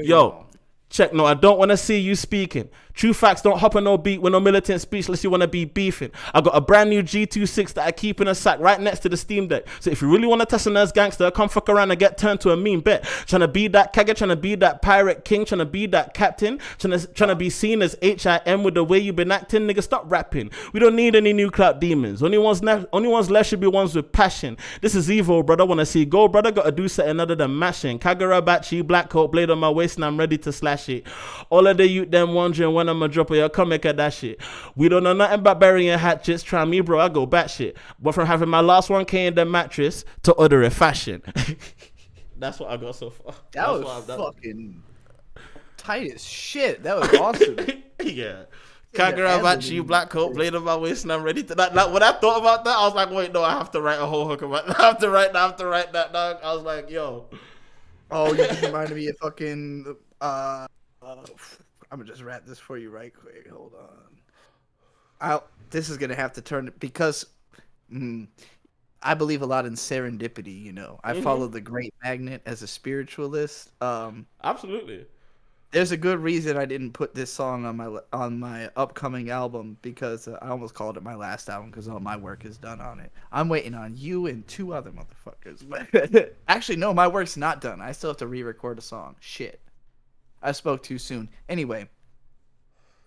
Yo. Check, no, I don't want to see you speaking. True facts don't hop on no beat with no militant speech unless you want to be beefing. I got a brand new G26 that I keep in a sack right next to the Steam Deck. So if you really want to test a nurse gangster, come fuck around and get turned to a mean bet. Trying to be that Kage, trying to be that pirate king, trying to be that captain, trying to be seen as HIM with the way you been acting. Nigga, stop rapping. We don't need any new clout demons. Only ones left should be ones with passion. This is evil, brother. Wanna see go, brother? Gotta do something other than mashing. Kagurabachi, black coat, blade on my waist, and I'm ready to slash it. All of the youth them wondering when I'm a dropper, your comic at that shit. We don't know nothing about burying hatchets. Try me, bro, I go batshit. But from having my last 1K in the mattress to ordering fashion. That's what I got so far. That was fucking tight as shit. That was awesome. Yeah. Kagurabachi, black coat, blade on my waist, and I'm ready to that. Like, when I thought about that, I was like, wait, no, I have to write a whole hook about that. I have to write that, dog. I was like, yo. Oh, you just reminded me of fucking I'm gonna just wrap this for you right quick. Hold on. This is gonna have to turn because I believe a lot in serendipity. You know, I follow the Great Magnet as a spiritualist. Absolutely. There's a good reason I didn't put this song on my upcoming album because I almost called it my last album because all my work is done on it. I'm waiting on you and 2 other motherfuckers. Actually, no, my work's not done. I still have to re-record a song. Shit. I spoke too soon. Anyway,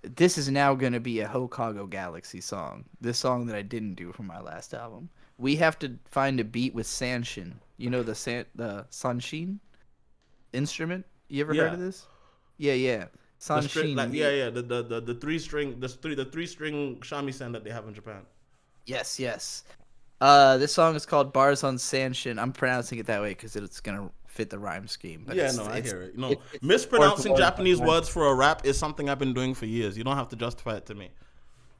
this is now going to be a Hokago Galaxy song. This song that I didn't do for my last album. We have to find a beat with Sanshin. You know the Sanshin instrument? You ever heard of this? Yeah. Sanshin. The three string shamisen that they have in Japan. Yes. This song is called Bars on Sanshin. I'm pronouncing it that way because it's gonna fit the rhyme scheme. But I hear it. No, mispronouncing Japanese words for a rap is something I've been doing for years. You don't have to justify it to me.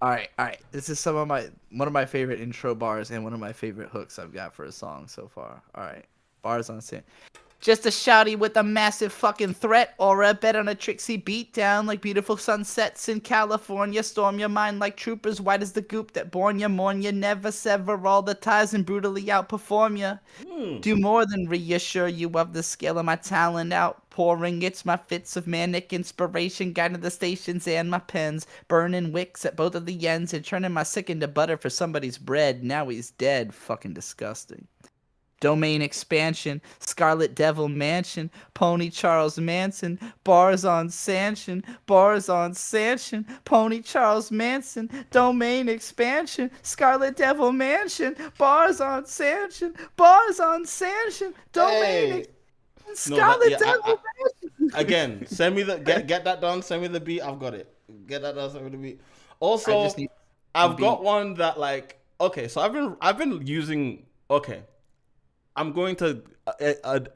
All right. This is one of my favorite intro bars and one of my favorite hooks I've got for a song so far. All right, Bars on Sanshin. Just a shouty with a massive fucking threat aura, bet on a tricksy beat down like beautiful sunsets in California. Storm your mind like troopers, white as the goop that born ya, mourn ya, never sever all the ties and brutally outperform ya. Do more than reassure you of the scale of my talent outpouring. It's my fits of manic inspiration, guiding the stations and my pens, burning wicks at both of the ends and turning my sick into butter for somebody's bread. Now he's dead. Fucking disgusting. Domain expansion, Scarlet Devil Mansion, Pony Charles Manson, Bars on Sanshin, Pony Charles Manson, Domain expansion, Scarlet Devil Mansion, Bars on Sanshin, Domain Scarlet Devil Mansion. Again, send me the get that done. Send me the beat. I've got it. Get that done. Send me the beat. Also, I've got one that like. Okay, so I've been using. Okay. I'm going to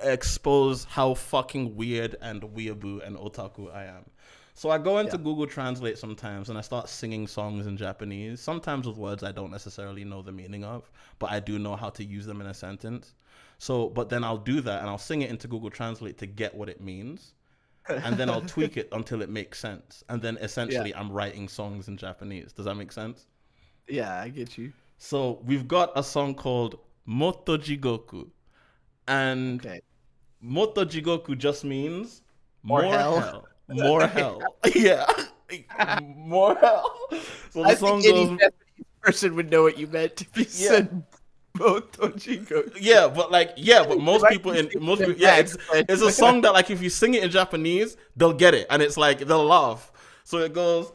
expose how fucking weird and weeaboo and otaku I am. So I go into Google Translate sometimes and I start singing songs in Japanese, sometimes with words I don't necessarily know the meaning of, but I do know how to use them in a sentence. So, but then I'll do that and I'll sing it into Google Translate to get what it means. And then I'll tweak it until it makes sense. And then essentially I'm writing songs in Japanese. Does that make sense? Yeah, I get you. So we've got a song called Moto Jigoku. And Moto Jigoku just means more hell. More hell. Yeah. More hell. So the song goes. Any Japanese person would know what you meant if you said Moto Jigoku. Yeah, but most people it's a song that like if you sing it in Japanese, they'll get it. And it's like they'll laugh. So it goes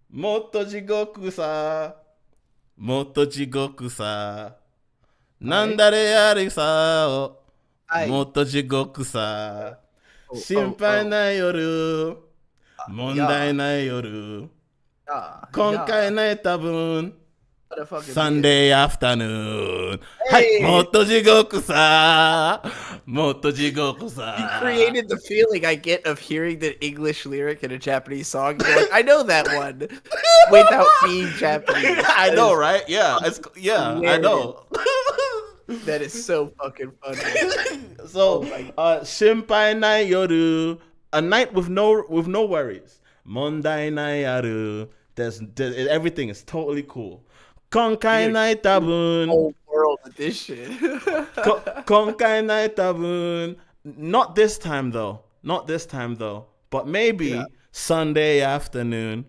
Moto Jigoku sa. Moto Jigoku sa. Nandare yaru sa. Moto Jigoku sa. Shinpai nai yoru. Mondai nai yoru. Konkai nai tabun. Sunday afternoon. Hey, Moto Jigoku sa. Moto Jigoku sa. You created the feeling I get of hearing the English lyric in a Japanese song. You're like, I know that one without being Japanese. I know, right? Yeah, I know. That is so fucking funny. So, Shinpai nai yoru, a night with no worries. Mondai nai aru, there's everything is totally cool. Konkai nai tabun. Whole world with this shit. Konkai nai tabun. Not this time though. But maybe Sunday afternoon.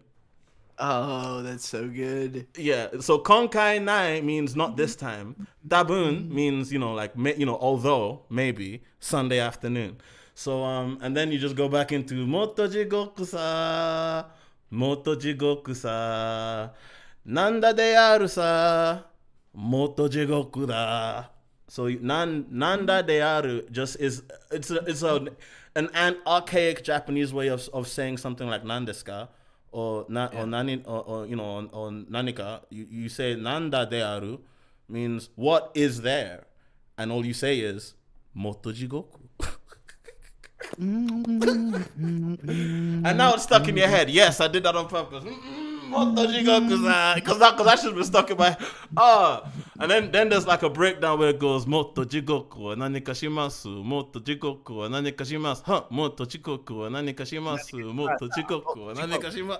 Oh, that's so good. Yeah. So konkai nai means not this time. Tabun means although maybe Sunday afternoon. So and then you just go back into Moto Jigoku sa. Moto Jigoku sa. Nanda de aru sa. Moto Jigoku da. So nanda de aru just is an archaic Japanese way of saying something like nandeska or nani or nanika. You say nanda de aru means what is there, and all you say is Moto Jigoku. And now it's stuck in your head. Yes, I did that on purpose. Moto Jigoku, because that should be stuck in my head. And then there's like a breakdown where it goes Moto Jigoku nanika shimasu, Moto Jigoku nanika shimasu, Moto Jigoku nanika shimasu, Moto Jigoku nanika shimasu.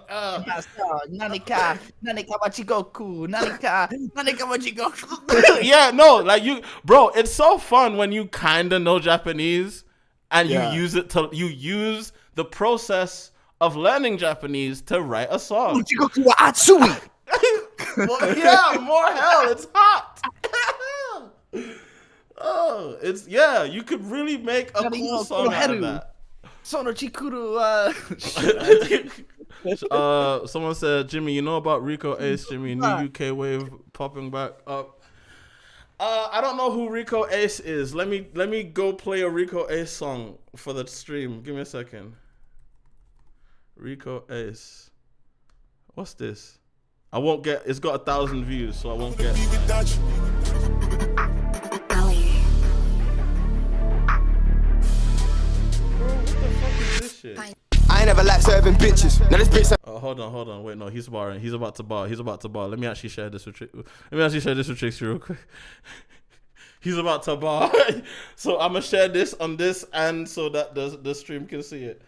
Nanika wa Jigoku, nanika wa Jigoku. Yeah, no, like bro, it's so fun when you kinda know Japanese and you use the process of learning Japanese to write a song. Jigoku wa Atsui. Well, yeah, more hell. It's hot. You could really make a cool song out of that. Sono Chikuru. Someone said, Jimmy, you know about Rico Ace, Jimmy, new UK wave popping back up. I don't know who Rico Ace is. Let me go play a Rico Ace song for the stream. Give me a second. Rico Ace. What's this? I won't get. It's got 1,000 views, so I won't get. Shit. I ain't never like serving bitches. Now this bitch. Oh, hold on. Wait, no, he's barring. He's about to bar. Let me actually share this with Tricks real quick. He's about to bar. So I'm gonna share this on this, and so that the stream can see it.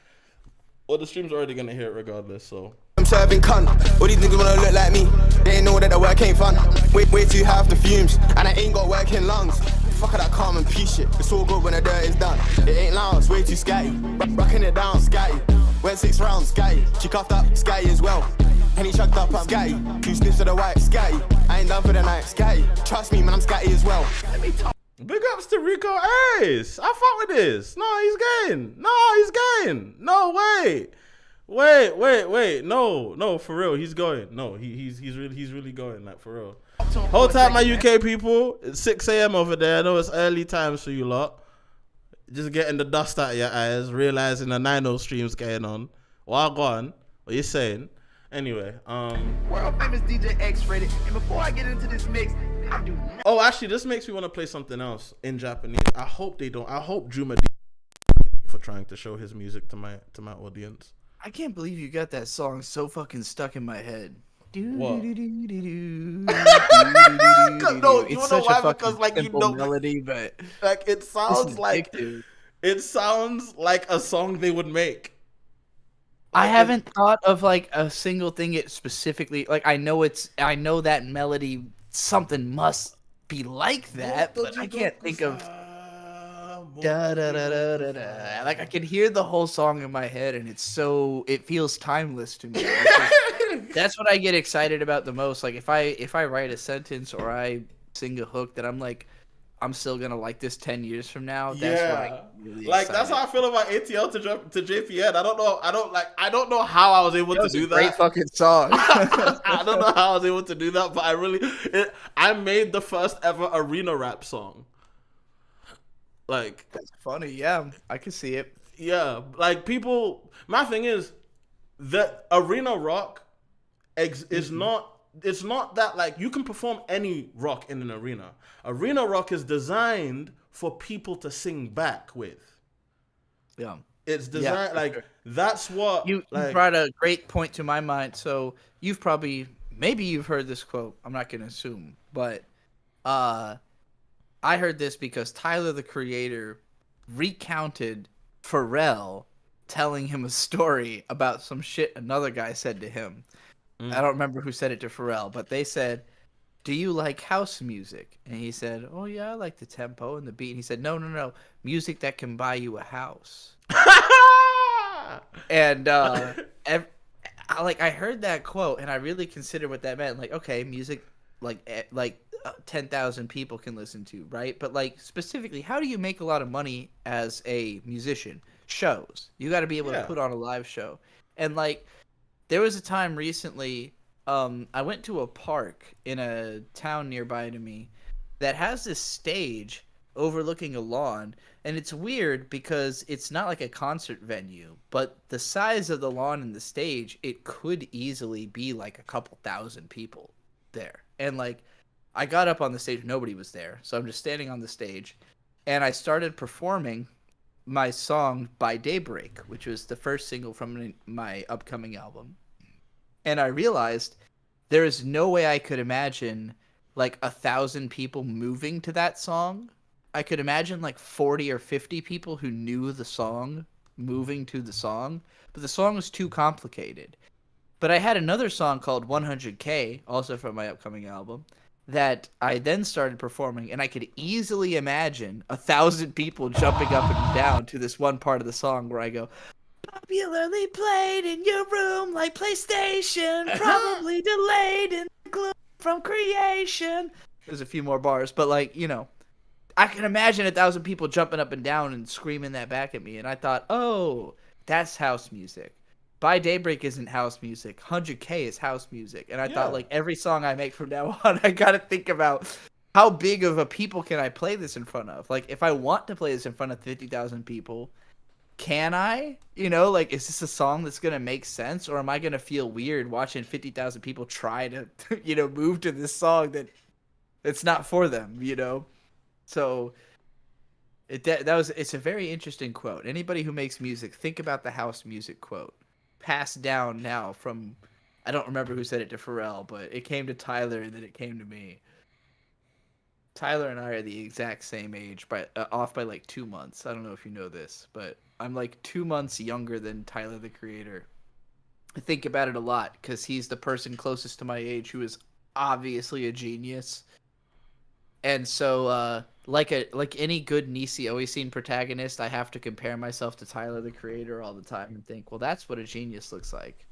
Well, the stream's already gonna hear it regardless. So I'm serving cunt. All these niggas wanna look like me. They ain't know that the work ain't fun. Way too high off the fumes, and I ain't got working lungs. Fuck that calm and peace shit. It's all good when the dirt is done. It ain't loud, it's way too scatty. Rocking it down, scatty. Went 6 rounds, scatty. She cuffed up, scatty as well. And he chucked up, I'm scatty. 2 sniffs of the white, scatty. I ain't done for the night, scatty. Trust me, man, I'm scatty as well. big ups to Rico Ace. I fuck with this. No, he's getting. No, wait. No, for real, he's going. No, he's really going. Like, for real. Hold tight, my UK people. It's 6 a.m. over there. I know it's early times for you lot. Just getting the dust out of your eyes, realizing the 9-0 stream's going on. Well, go on. What you saying? Anyway, World famous DJ X-rated. And before I get into this mix, I do not. Oh, actually, this makes me want to play something else in Japanese. I hope they don't. I hope Juma for trying to show his music to my audience. I can't believe you got that song so fucking stuck in my head. What? No, you know why? Because like you know, melody, but like it sounds like addictive. it sounds like a song they would make. I haven't thought of like a single thing it specifically. Like I know that melody. Something must be like that, but I can't think of. Da, da, da, da, da, da. Like I can hear the whole song in my head, and it feels timeless to me. That's what I get excited about the most. Like if I write a sentence or I sing a hook that I'm like, I'm still gonna like this 10 years from now. That's what I get really like excited. that's how I feel about ATL to JPN. I don't know how I was able to do that. Great fucking song. I don't know how I was able to do that, but I made the first ever arena rap song. Like, That's funny. Yeah, I can see it. yeah, like people. My thing is that arena rock is not. It's not that like you can perform any rock in an arena. Arena rock is designed for people to sing back with. Yeah. It's designed sure. That's what You brought a great point to my mind. So maybe you've heard this quote. I'm not gonna assume, but I heard this because Tyler the Creator recounted Pharrell telling him a story about some shit another guy said to him. I don't remember who said it to Pharrell, but they said, "Do you like house music?" And he said, "Oh yeah, I like the tempo and the beat." And he said, No, music that can buy you a house." And I heard that quote, and I really considered what that meant. Like, okay, music, like 10,000 people can listen to, right? But like specifically, how do you make a lot of money as a musician? Shows. You got to be able to put on a live show, and like. There was a time recently, I went to a park in a town nearby to me that has this stage overlooking a lawn, and it's weird because it's not like a concert venue, but the size of the lawn and the stage, it could easily be like a couple thousand people there. And like, I got up on the stage, nobody was there, so I'm just standing on the stage, and I started performing my song By Daybreak, which was the first single from my upcoming album. And I realized there is no way I could imagine like 1,000 people moving to that song. I could imagine like 40 or 50 people who knew the song moving to the song, but the song was too complicated. But I had another song called 100K, also from my upcoming album, that I then started performing, and I could easily imagine 1,000 people jumping up and down to this one part of the song where I go, "Popularly played in your room like PlayStation, probably delayed in the gloom from creation." There's a few more bars, but like, you know, I can imagine 1,000 people jumping up and down and screaming that back at me, and I thought, oh, That's house music. By Daybreak isn't house music. 100K is house music. And I thought, like, every song I make from now on, I gotta think about how big of a people can I play this in front of? Like, if I want to play this in front of 50,000 people, can I? You know, like, is this a song that's gonna make sense? Or am I gonna feel weird watching 50,000 people try to, you know, move to this song that it's not for them, you know? So... It's a very interesting quote. Anybody who makes music, think about the house music quote. Passed down now from, I don't remember who said it to Pharrell, but it came to Tyler and then it came to me. Tyler and I are the exact same age, but off by like 2 months. I don't know if you know this, but I'm like 2 months younger than Tyler the Creator. I think about it a lot because he's the person closest to my age who is obviously a genius. And so, like any good Nisi always seen protagonist, I have to compare myself to Tyler the Creator all the time and think, well, that's what a genius looks like.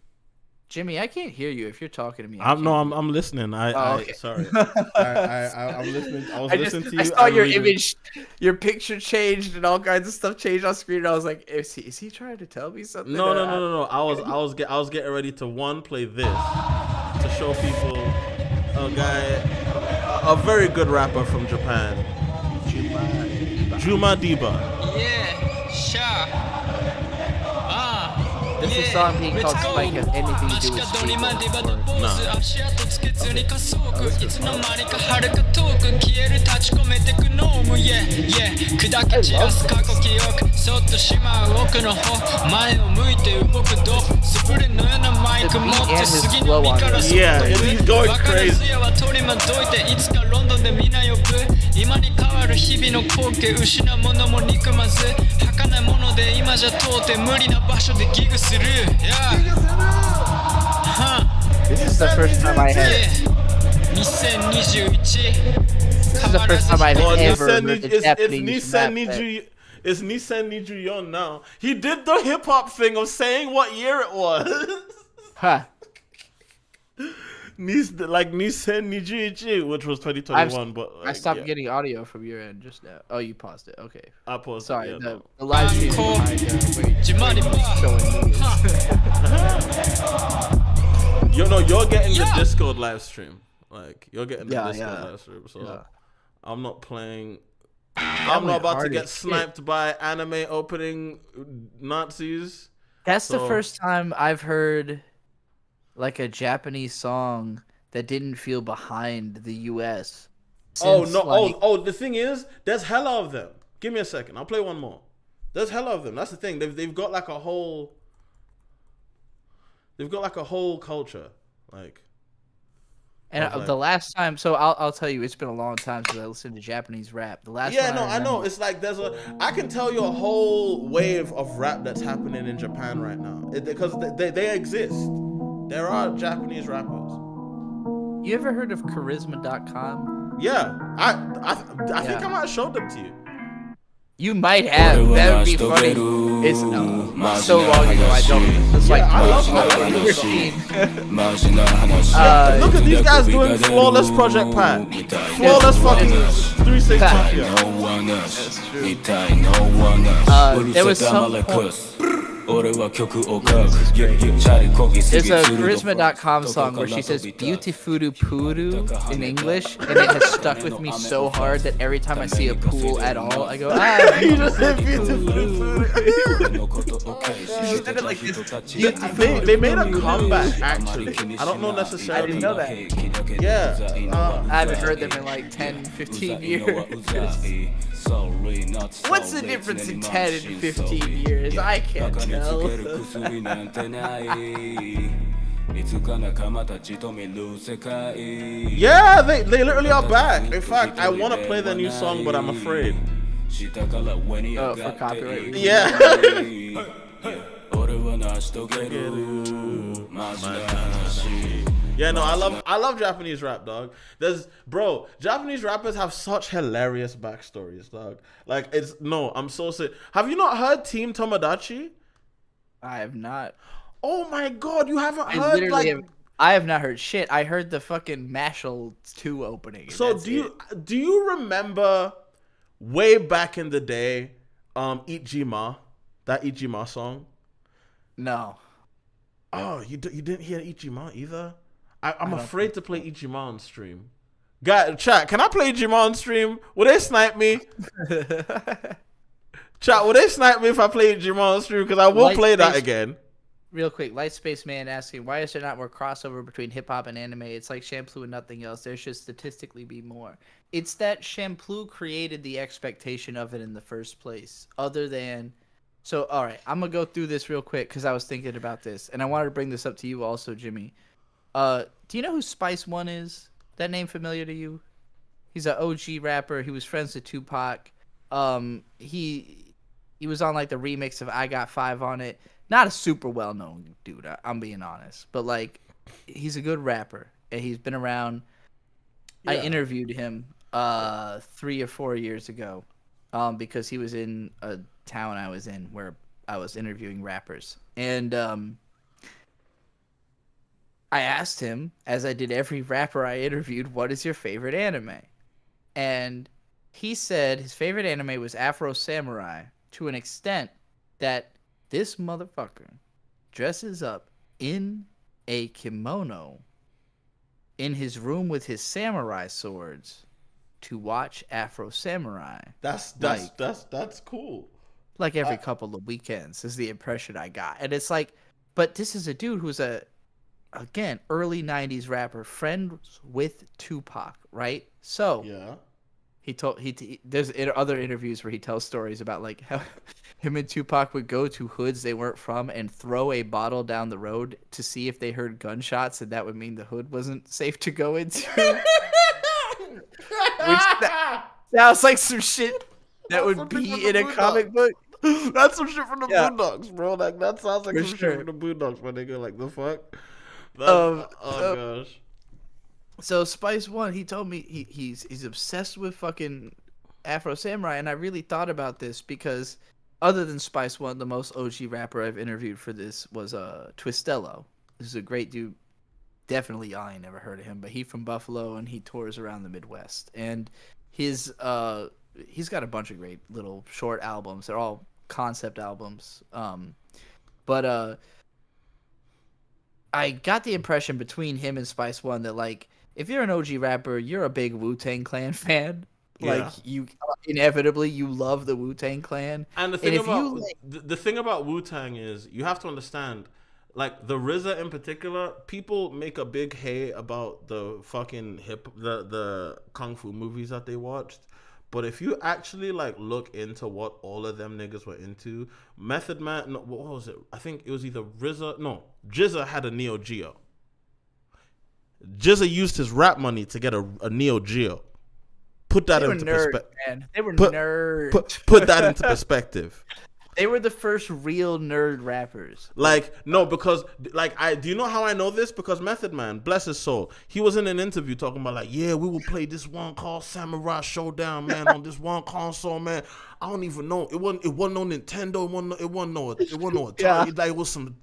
Jimmy, I can't hear you if you're talking to me. I'm listening. Okay. Sorry. I'm listening. I was listening to you. I saw your image, your picture changed, and all kinds of stuff changed on screen. And I was like, is he trying to tell me something? No. I was getting ready to play this to show people a very good rapper from Japan. Juma Diba. Yeah, sure. This is a song being called Spike has anything to do with Steve. Yeah, he's going crazy. This is the first time I had. This is the first time I've ever heard the Japanese rap. It's Nissan Niju Yon now. He did the hip hop thing of saying what year it was. Huh. Nissan Niju Ichi, which was 2021. But I stopped getting audio from your end just now. Oh, you paused it. Okay. I paused Sorry, it. the live stream behind showing me. You're getting the Discord live stream. Like, you're getting the Discord live stream. So I'm not playing. I'm not about to get sniped by anime opening Nazis. That's the first time I've heard like a Japanese song that didn't feel behind the US. The thing is, there's hella of them. Give me a second. I'll play one more. There's hella of them. That's the thing. They've got like a whole culture. Like, and the last time, so I'll tell you, it's been a long time since I listened to Japanese rap. The last I know. It's like I can tell you a whole wave of rap that's happening in Japan right now because they exist. There are Japanese rappers. You ever heard of charisma.com? Yeah, I think I might have showed them to you. You might have. That would be funny. It's so long ago. I don't. It's like I love it. Look at these guys doing flawless Project Pat. Flawless fucking 3-6 Mafia. That's true. There was some point. There's a charisma.com song where she says beautifuru puru in English, and it has stuck with me so hard that every time I see a pool at all, I go, you just said beautifuru puru. They made a comeback, actually. I don't know necessarily. I didn't know that. Yeah. I haven't heard them in like 10, 15 years. What's the difference in 10 and 15 years? I can't tell. Yeah, they literally are back. In fact, I want to play their new song, but I'm afraid. Oh, for copyright reasons? Yeah. Yeah, no, I love Japanese rap, dog. Japanese rappers have such hilarious backstories, dog. Like, I'm so sick. Have you not heard Team Tomodachi? I have not. Oh my god, you haven't heard I have not heard shit. I heard the fucking Mashal 2 opening. So do you remember way back in the day, Ichijima, that Ichijima song? No. Oh, you didn't hear Ichiman either? I'm don't afraid to play Ichiman on stream. Guy, chat, can I play Ichiman on stream? Will they snipe me? Chat, will they snipe me if I play Ichiman on stream? Because I will play that again. Real quick, Light Space Man asking, why is there not more crossover between hip-hop and anime? It's like Shampoo and nothing else. There should statistically be more. It's that Shampoo created the expectation of it in the first place. Other than... So, all right, I'm going to go through this real quick because I was thinking about this. And I wanted to bring this up to you also, Jimmy. Do you know who Spice One is? That name familiar to you? He's an OG rapper. He was friends with Tupac. He was on, like, the remix of I Got Five on it. Not a super well-known dude, I'm being honest. But, like, he's a good rapper. And he's been around. Yeah. I interviewed him 3 or 4 years ago because he was in a town I was in where I was interviewing rappers. And I asked him, as I did every rapper I interviewed, what is your favorite anime? And he said his favorite anime was Afro Samurai, to an extent that this motherfucker dresses up in a kimono in his room with his samurai swords to watch Afro Samurai. That's cool. Like every couple of weekends is the impression I got. And it's like, but this is a dude who's again, early 90s rapper, friends with Tupac, right? So yeah. There's other interviews where he tells stories about like how him and Tupac would go to hoods they weren't from and throw a bottle down the road to see if they heard gunshots, and that would mean the hood wasn't safe to go into. Sounds like some shit that would be in a comic book. That's some shit from the Boondocks, bro. Like that sounds like some shit from the Boondocks, when they go like the fuck. Oh gosh. So Spice One, he told me he's obsessed with fucking Afro Samurai, and I really thought about this because other than Spice One, the most OG rapper I've interviewed for this was Twistello. This is a great dude. Definitely, I ain't never heard of him, but he from Buffalo and he tours around the Midwest. And he's got a bunch of great little short albums. They're all concept albums. But I got the impression between him and Spice One that like, if you're an OG rapper, you're a big Wu-Tang Clan fan. Like you inevitably you love the Wu-Tang Clan. And the thing about Wu-Tang is you have to understand, like the RZA in particular, people make a big hay about the fucking the kung fu movies that they watched. But if you actually like look into what all of them niggas were into, Method Man, no, what was it? I think it was either Jizza had a Neo Geo. Jizza used his rap money to get a Neo Geo. Put that into perspective. They were nerds. Put that into perspective. They were the first real nerd rappers. Like, no, because, like, do you know how I know this? Because Method Man, bless his soul, he was in an interview talking about, like, yeah, we will play this one called Samurai Showdown, man, on this one console, man. I don't even know. It wasn't no Nintendo. It wasn't no Atari. Yeah. Like, it was some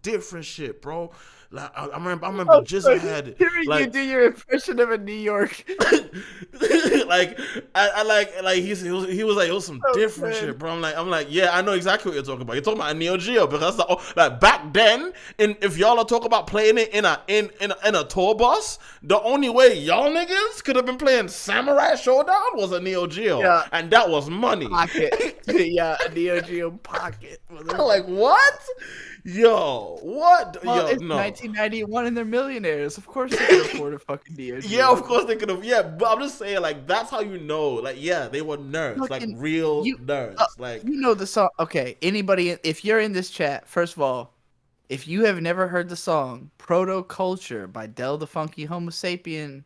different shit, bro. Like, I remember Jizza had it. Hearing you do your impression of a New York. Like, he was like, it was some different shit, bro. I'm like, yeah, I know exactly what you're talking about. You're talking about a Neo Geo, because like back then, if y'all are talking about playing it in a tour bus, the only way y'all niggas could have been playing Samurai Showdown was a Neo Geo, and that was money. Pocket, yeah, a Neo Geo Pocket. Like what? Yo, what? Well, it's 1991 and they're millionaires. Of course they can afford a fucking Neo Geo. Yeah, of course they could have. Yeah, but I'm just saying, like, that's how you know. Like, yeah, they were nerds, like real nerds. Like, you know the song. Okay, anybody, if you're in this chat, first of all, if you have never heard the song Proto Culture by Del the Funky Homo Sapien,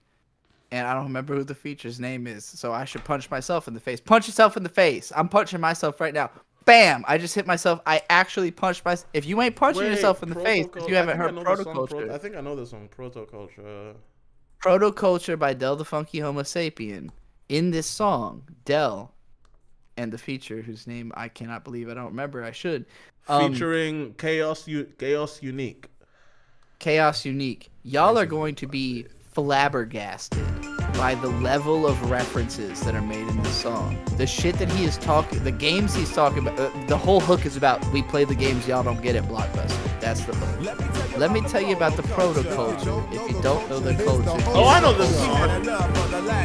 and I don't remember who the feature's name is, so I should punch myself in the face. Punch yourself in the face. I'm punching myself right now. Bam! I just hit myself. I actually punched myself. If you ain't punching yourself in the face because you haven't heard Proto Culture. I think I know this song, Proto Culture. Proto Culture by Del the Funky Homo Sapien. In this song, Del and the feature, whose name I cannot believe I don't remember. I should. Featuring Chaos Unique. Chaos Unique. Y'all are going to be flabbergasted by the level of references that are made in this song. The shit that he is talking, the games he's talking about, the whole hook is about, we play the games y'all don't get at Blockbuster. That's the hook. Let me tell you about the proto-culture, if you don't know the culture. Oh, I know this song.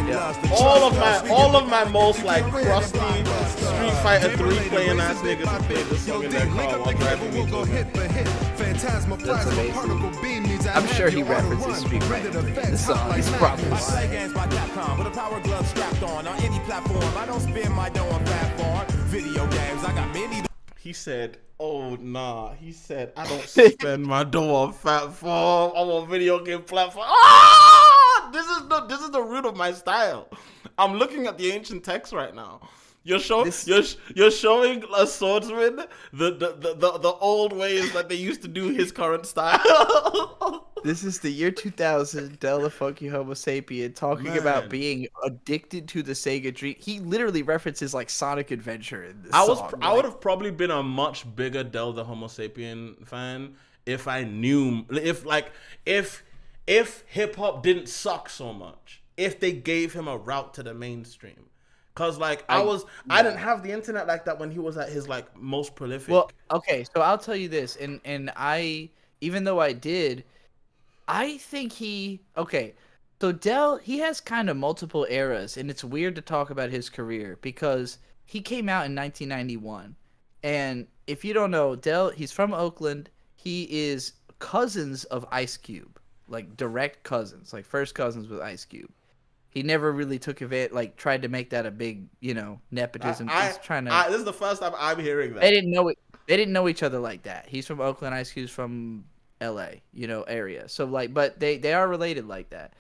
Yeah. All of my most like crusty Street Fighter 3 playing ass niggas have played this song in their car while driving me to That's amazing. I'm sure he references Street Fighter 3 in the song. He's probably He said, "Oh nah." He said, "I don't spend my dough on fat form. I'm on video game platform." Ah! This is the root of my style. I'm looking at the ancient text right now. You're showing a swordsman the old ways that they used to do his current style. This is the year 2000, Del the Funky Homo Sapien talking about being addicted to the Sega Dream. He literally references like Sonic Adventure in this song. I would have probably been a much bigger Del the Homo Sapien fan if I knew if hip hop didn't suck so much. If they gave him a route to the mainstream. Cause like I didn't have the internet like that when he was at his like most prolific. Well, okay, so I'll tell you this, and I, even though I did, I think so Del, he has kind of multiple eras, and it's weird to talk about his career because he came out in 1991, and if you don't know, Del, he's from Oakland. He is cousins of Ice Cube, like direct cousins, like first cousins with Ice Cube. He never really took advantage, like tried to make that a big, nepotism. He's trying to. This is the first time I'm hearing that. They didn't know each other like that. He's from Oakland, Ice Cube's from L.A., area. So like, but they are related like that.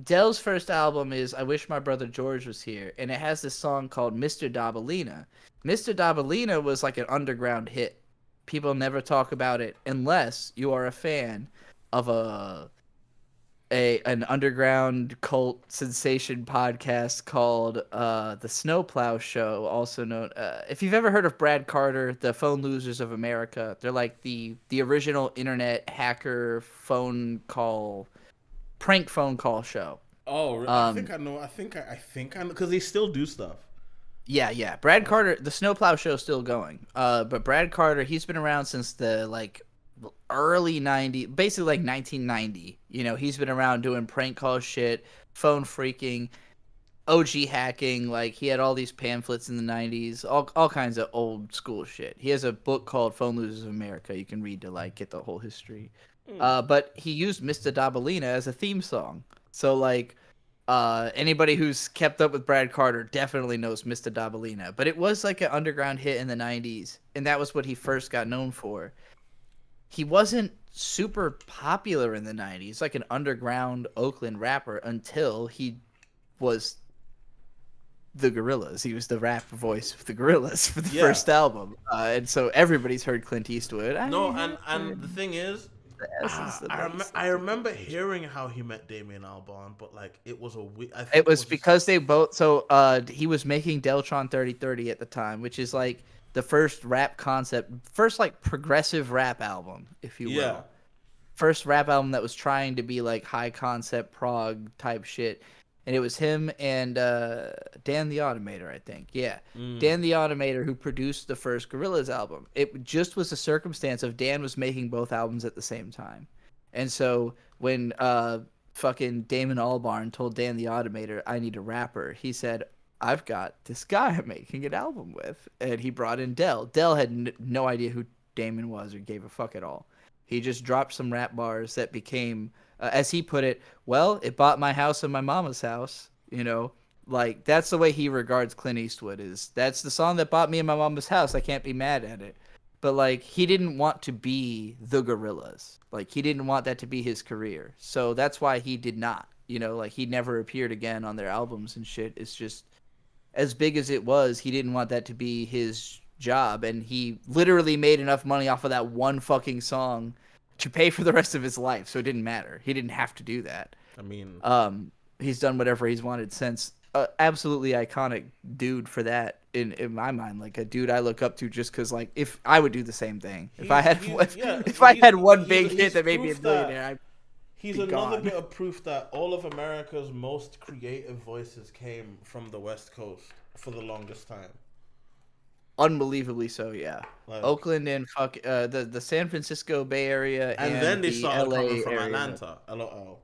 Del's first album is "I Wish My Brother George Was Here," and it has this song called "Mr. Dabalina." Mr. Dabalina was like an underground hit. People never talk about it unless you are a fan of an underground cult sensation podcast called The Snowplow Show, also known if you've ever heard of Brad Carter, the Phone Losers of America. They're like the original internet hacker prank phone call show. Oh, I think I know. I think I know because they still do stuff. Yeah. Brad Carter, the Snowplow Show is still going. But Brad Carter, he's been around since the like early 90s, basically like 1990. He's been around doing prank call shit, phone freaking, OG hacking. Like he had all these pamphlets in the 90s, all kinds of old school shit. He has a book called Phone Losers of America you can read to like get the whole history. But he used Mr. Dabalina as a theme song. So like anybody who's kept up with Brad Carter definitely knows Mr. Dabalina. But it was like an underground hit in the 90s, and that was what he first got known for. He wasn't super popular in the 90s, like an underground Oakland rapper, until he was the Gorillaz. He was the rap voice of the Gorillaz for the first album. And so everybody's heard Clint Eastwood. And the thing is, I remember hearing how he met Damien Albarn, but like it was it was because they both. So he was making Deltron 3030 at the time, which is like the first rap concept, first like progressive rap album, if you will. Yeah. First rap album that was trying to be like high concept prog type shit. And it was him and Dan the Automator, I think. Yeah. Dan the Automator, who produced the first Gorillaz album. It just was a circumstance of Dan was making both albums at the same time. And so when fucking Damon Albarn told Dan the Automator, "I need a rapper," he said, "I've got this guy I'm making an album with." And he brought in Del. Del had no idea who Damon was or gave a fuck at all. He just dropped some rap bars that became, as he put it, well, it bought my house and my mama's house. Like that's the way he regards Clint Eastwood. That's the song that bought me and my mama's house. I can't be mad at it. But like he didn't want to be the Gorillaz. Like he didn't want that to be his career. So that's why he did not. Like he never appeared again on their albums and shit. It's just, as big as it was, he didn't want that to be his job, and he literally made enough money off of that one fucking song to pay for the rest of his life, so it didn't matter. He didn't have to do that. I mean, he's done whatever he's wanted since. Absolutely iconic dude for that in my mind, like a dude I look up to just because, like, if I would do the same thing. If I had one big hit that made me a billionaire, He's be another gone. bit of proof that all of America's most creative voices came from the West Coast for the longest time. Unbelievably so, yeah. Like, Oakland and the San Francisco Bay Area and and then they the started LA coming from area. Atlanta. LOL.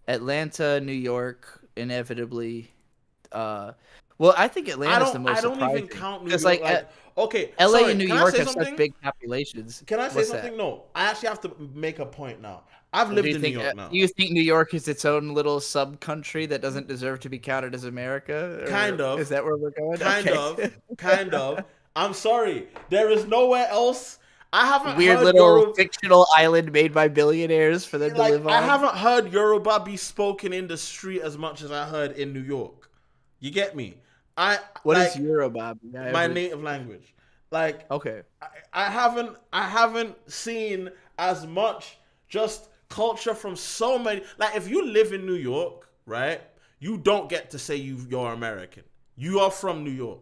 Atlanta, New York, inevitably. Well, I think Atlanta's the most I don't surprising. even count New Because York. like, Okay, LA sorry, and New can I York say have something? such big populations. Can I say What's something? that? No, I actually have to make a point now. I've lived in New York now. Do you think New York is its own little sub-country that doesn't deserve to be counted as America? Or Kind of. Is that where we're going? Kind Okay. of. I'm sorry. There is nowhere else. I haven't Weird heard little fictional island made by billionaires for them to live on. I haven't heard Yoruba be spoken in the street as much as I heard in New York. You get me? What is Yoruba? My native language. Like, okay. I haven't seen as much just culture from so many. Like, if you live in New York, right, you don't get to say you're American. You are from New York.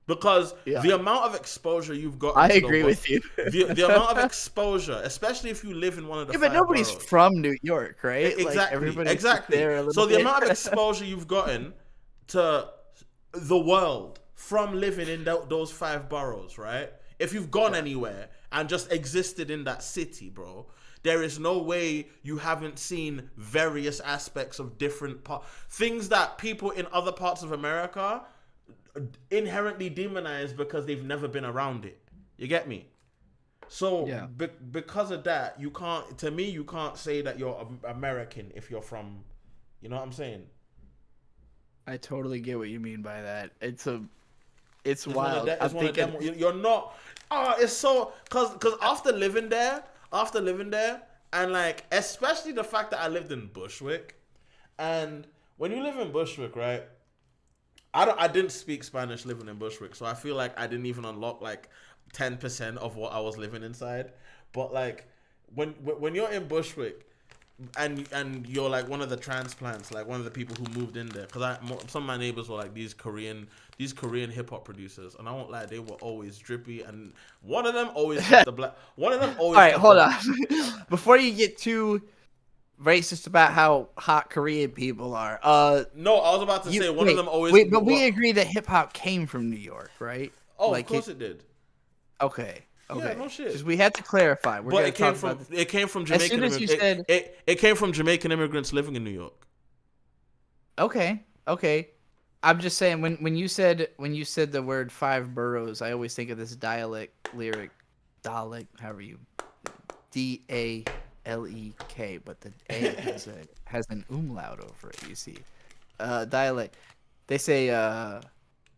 Because the amount of exposure you've got. I agree with you. the amount of exposure, especially if you live in one of the but nobody's boroughs. From New York, right? Exactly. Like, Exactly. There so the amount of exposure you've gotten to the world from living in those 5 boroughs, right? If you've gone anywhere and just existed in that city, bro, there is no way you haven't seen various aspects of different things that people in other parts of America inherently demonize because they've never been around it. You get me? So because of that, you can't say that you're American if you're from, you know what I'm saying? I totally get what you mean by that. It's wild. You're not. Oh, it's so because after living there, and like especially the fact that I lived in Bushwick, and when you live in Bushwick, right? I didn't speak Spanish living in Bushwick, so I feel like I didn't even unlock like 10% of what I was living inside. But like when you're in Bushwick and you're like one of the transplants, like one of the people who moved in there, because some of my neighbors were like these Korean hip hop producers, and I won't lie, they were always drippy, and one of them always had the black. One of them always. All right, hold on. Before you get too racist about how hot Korean people are. No, I was about to say one of them always. Wait, but we agree that hip hop came from New York, right? Oh, like, of course it did. Okay. Yeah, no shit. Because we had to clarify. But it came from Jamaican. As soon as you said it came from Jamaican immigrants living in New York. Okay. I'm just saying when you said the word 5 boroughs, I always think of this lyric, however you, DALEK, but the A has an umlaut over it. You see, dialect. They say,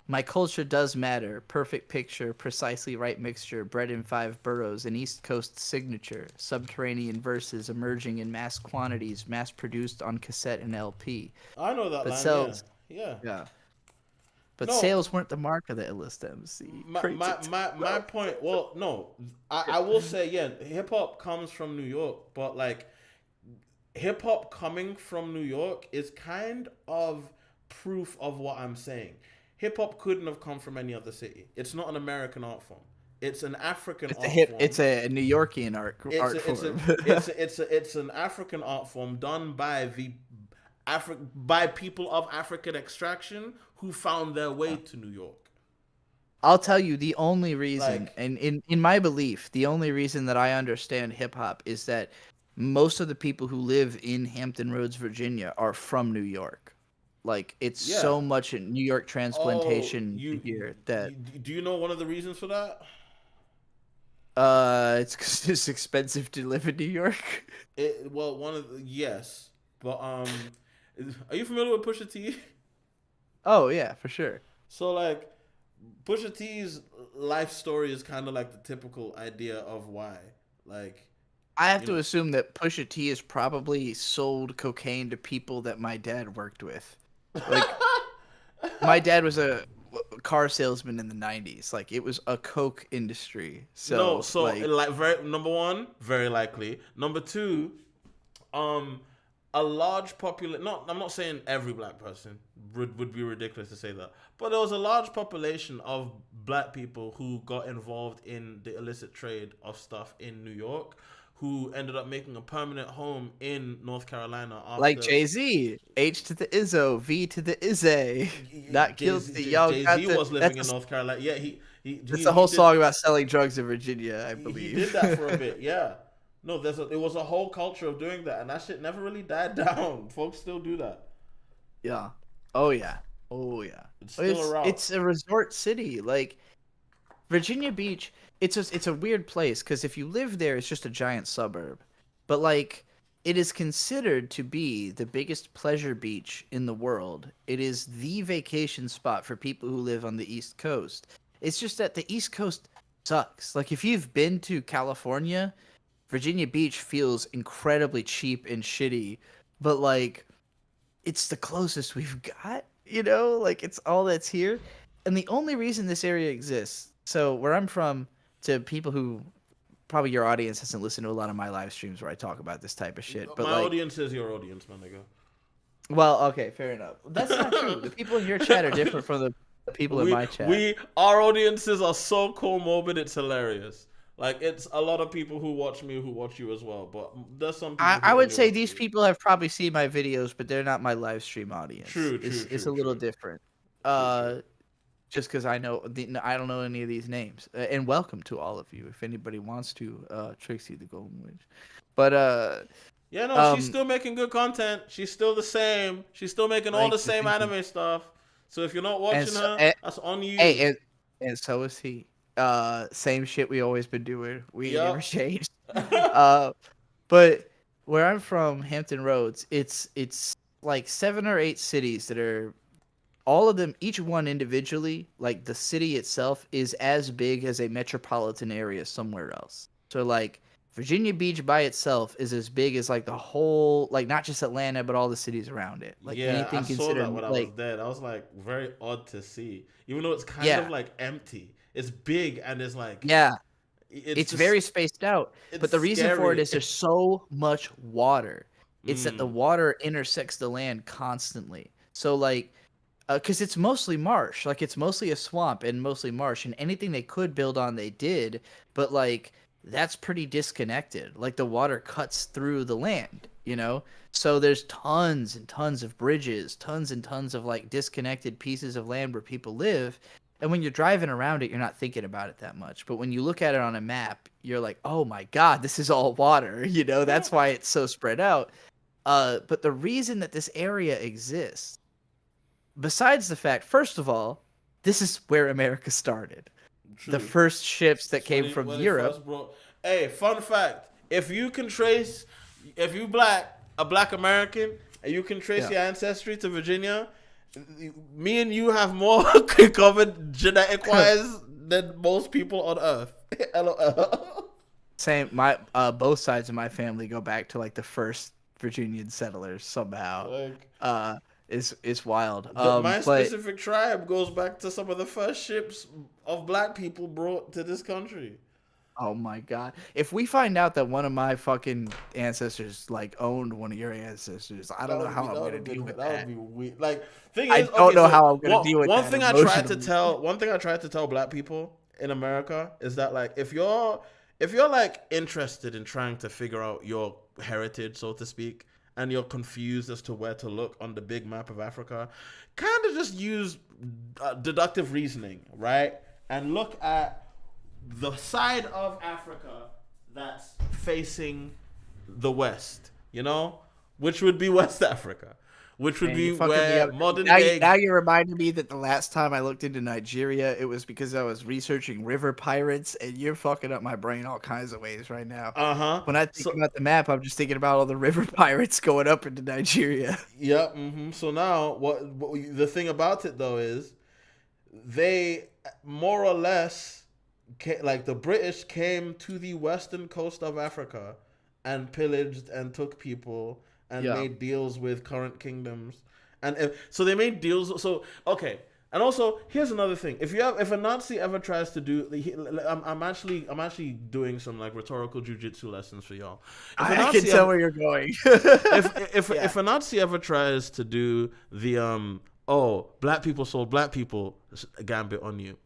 my culture does matter. Perfect picture, precisely right mixture. Bred in 5 boroughs, an East Coast signature. Subterranean verses emerging in mass quantities, mass produced on cassette and LP. I know that but line. Sales, yeah. But sales weren't the mark of the illest MC. My point. Well, no, I will say hip hop comes from New York, but like hip hop coming from New York is kind of proof of what I'm saying. Hip hop couldn't have come from any other city. It's not an American art form. It's an African art form. It's a New Yorkian art form. It's an African art form done by by people of African extraction who found their way to New York. I'll tell you the only reason, and in my belief, the only reason that I understand hip hop is that most of the people who live in Hampton Roads, Virginia, are from New York. Like, it's so much in New York transplantation here that... Do you know one of the reasons for that? It's because it's expensive to live in New York. Yes. But, are you familiar with Pusha T? Oh, yeah, for sure. So, like, Pusha T's life story is kind of like the typical idea of why. Like... I have to assume that Pusha T has probably sold cocaine to people that my dad worked with. Like, my dad was a car salesman in the 90s. Like, it was a coke industry. Number one, very likely. Number two, a large population. No, I'm not saying every black person would be ridiculous to say that, but there was a large population of black people who got involved in the illicit trade of stuff in New York, who ended up making a permanent home in North Carolina. After, like Jay-Z, H to the Izzo, V to the Izzy, not guilty. Y'all got Jay-Z was living in North Carolina. Yeah, It's a whole song about selling drugs in Virginia, I believe. He did that for a bit, yeah. No, it was a whole culture of doing that, and that shit never really died down. Folks still do that. Yeah. Oh yeah. Oh yeah. It's still around. It's a resort city. Like Virginia Beach, it's a weird place because if you live there, it's just a giant suburb. But like, it is considered to be the biggest pleasure beach in the world. It is the vacation spot for people who live on the East Coast. It's just that the East Coast sucks. Like if you've been to California, Virginia Beach feels incredibly cheap and shitty, but like it's the closest we've got, you know, like it's all that's here. And the only reason this area exists, so where I'm from, to people who probably your audience hasn't listened to a lot of my live streams where I talk about this type of shit. But my like, audience is your audience, my nigga. Well, okay, fair enough. That's not true. The people in your chat are different from the people in my chat. Our audiences are so comorbid, it's hilarious. Like, it's a lot of people who watch me who watch you as well, but there's some people I would say these people have probably seen my videos, but they're not my live stream audience. True. It's a little different. Just because I don't know any of these names. And welcome to all of you, if anybody wants to, Trixie the Golden Witch. But, yeah, no, she's still making good content. She's still the same. She's still making all the same anime stuff. So if you're not watching her, that's on you. Hey, and so is he. Same shit we always been doing. We never changed. But where I'm from, Hampton Roads, it's like 7 or 8 cities that are all of them, each one individually, like the city itself is as big as a metropolitan area somewhere else. So like Virginia Beach by itself is as big as like the whole, like not just Atlanta, but all the cities around it. Like anything I saw that when I was there. That was like very odd to see, even though it's kind of like empty. It's big and it's like it's just, very spaced out. But the reason for it is there's so much water. It's that the water intersects the land constantly. So like, because it's mostly marsh, like it's mostly a swamp and mostly marsh, and anything they could build on they did. But like that's pretty disconnected. Like the water cuts through the land, you know. So there's tons and tons of bridges, tons and tons of like disconnected pieces of land where people live. And when you're driving around it, you're not thinking about it that much. But when you look at it on a map, you're like, oh my God, this is all water. You know, that's why it's so spread out. But the reason that this area exists, besides the fact, first of all, this is where America started. True. The first ships that came from Europe. Hey, fun fact. If you a black American, and you can trace your ancestry to Virginia, me and you have more covered genetic-wise than most people on Earth. LOL. Same. My both sides of my family go back to like the first Virginian settlers somehow. Like, it's wild. My specific tribe goes back to some of the first ships of black people brought to this country. Oh my God. If we find out that one of my fucking ancestors like owned one of your ancestors, I don't know how I'm gonna deal with that. That would be weird. Like, I don't know how I'm gonna deal with that. One thing I tried to tell black people in America is that like if you're like interested in trying to figure out your heritage, so to speak, and you're confused as to where to look on the big map of Africa, kind of just use deductive reasoning, right? And look at the side of Africa that's facing the West, you know, which would be West Africa, which would be where modern day. Now you reminded me that the last time I looked into Nigeria, it was because I was researching river pirates, and you're fucking up my brain all kinds of ways right now. When I think about the map, I'm just thinking about all the river pirates going up into Nigeria. Yep. So now, what the thing about it though is, they more or less. Like the British came to the western coast of Africa and pillaged and took people and made deals with current kingdoms, and so they made deals. So okay, And also, here's another thing: if a Nazi ever tries to do, I'm actually doing some like rhetorical jujitsu lessons for y'all. If a I Nazi can tell ever- where you're going. if a Nazi ever tries to do the black people sold black people gambit on you,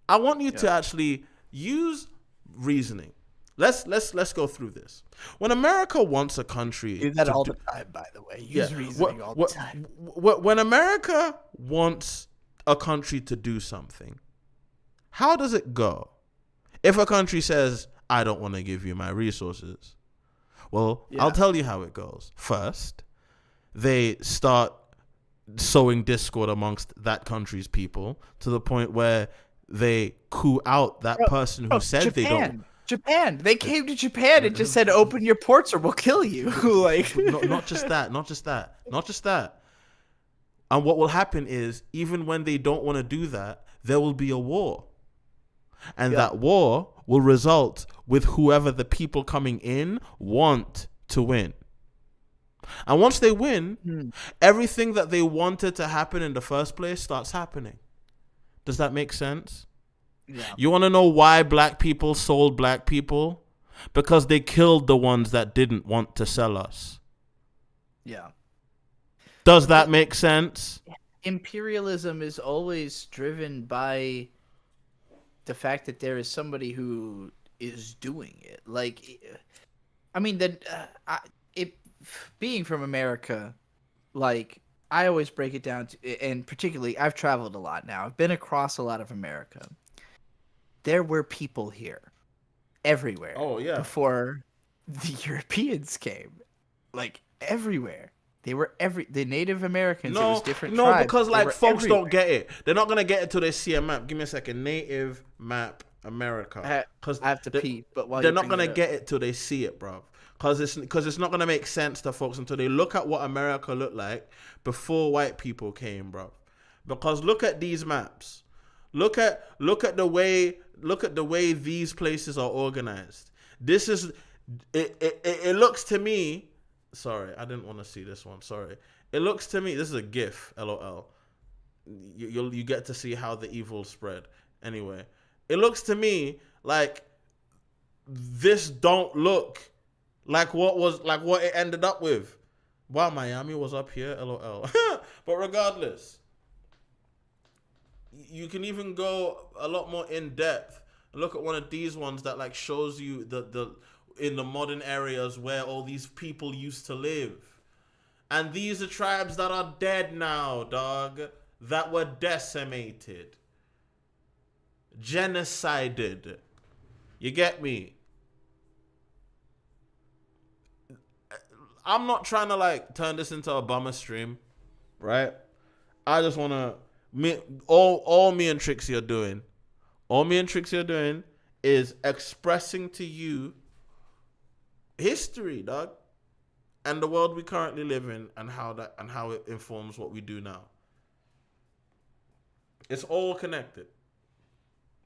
I want you to actually use reasoning. Let's go through this. When America wants a country, Do that all the time, by the way. Use reasoning all the time. When America wants a country to do something, how does it go? If a country says, "I don't want to give you my resources," well, I'll tell you how it goes. First, they start sowing discord amongst that country's people to the point where they coup out that person who said they don't. Japan. They came to Japan and just said, "Open your ports or we'll kill you." Like, not just that. And what will happen is, even when they don't want to do that, there will be a war. And that war will result with whoever the people coming in want to win. And once they win, everything that they wanted to happen in the first place starts happening. Does that make sense? yeah. You want to know why black people sold black people? Because they killed the ones that didn't want to sell us. Yeah. Does that make sense? Imperialism is always driven by the fact that there is somebody who is doing it. Like, I mean, being from America, like, I always break it down to, and particularly, I've traveled a lot now. I've been across a lot of America. There were people here, everywhere. Oh, yeah. Before the Europeans came, like, everywhere. They were the Native Americans. It was different tribes. Because They like were folks everywhere. don't get it. They're not gonna get it till they see a map. Give me a second. Native map America. I have to pee, but while they're you not bring gonna it up- get it till they see it, bro. Because it's not gonna make sense to folks until they look at what America looked like before white people came, bro. Because look at these maps. Look at the way these places are organized. This is it looks to me. Sorry, I didn't want to see this one. Sorry. It looks to me, this is a GIF, LOL. You get to see how the evil spread. Anyway, it looks to me like this don't look like what it ended up with. Wow, Miami was up here, LOL. But regardless, you can even go a lot more in depth. Look at one of these ones that like shows you the in the modern areas where all these people used to live. And these are tribes that are dead now, dog. That were decimated. Genocided. You get me? I'm not trying to like turn this into a bummer stream, right? I just want to... All me and Trixie are doing is expressing to you history, dog, and the world we currently live in, and how it informs what we do now. It's all connected.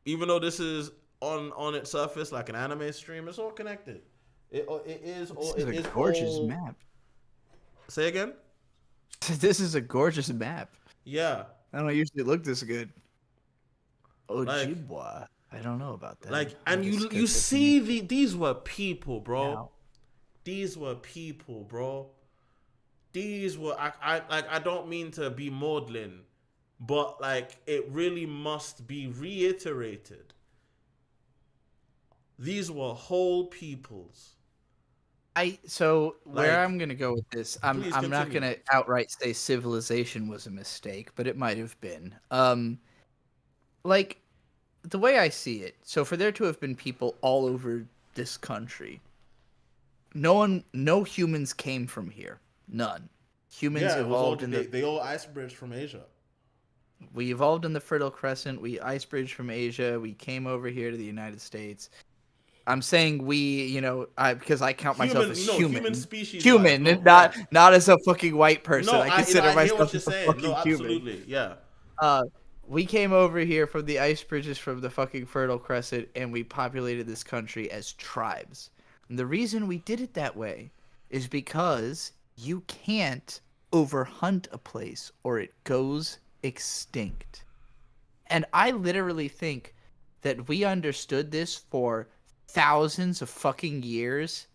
Even though this is on its surface like an anime stream, it's all connected. It is a gorgeous map. Say again? This is a gorgeous map. Yeah. I don't usually look this good. Like- Ojibwa. I don't know about that. Like, and you see these were people, bro. Now. These were people, bro. These were I don't mean to be maudlin, but like it really must be reiterated. These were whole peoples. Where I'm gonna go with this, I'm Please not continue. gonna outright say civilization was a mistake, but it might have been. Like the way I see it, so for there to have been people all over this country, no humans came from here. None. Humans evolved they all ice bridged from Asia. We evolved in the Fertile Crescent. We ice bridged from Asia. We came over here to the United States. I'm saying we, because I count myself as human. Human species. Human, no, not as a fucking white person. No, I consider I hear myself what you're as a saying. fucking No, human. absolutely, yeah. We came over here from the ice bridges from the fucking Fertile Crescent, and we populated this country as tribes. And the reason we did it that way is because you can't overhunt a place or it goes extinct. And I literally think that we understood this for thousands of fucking years,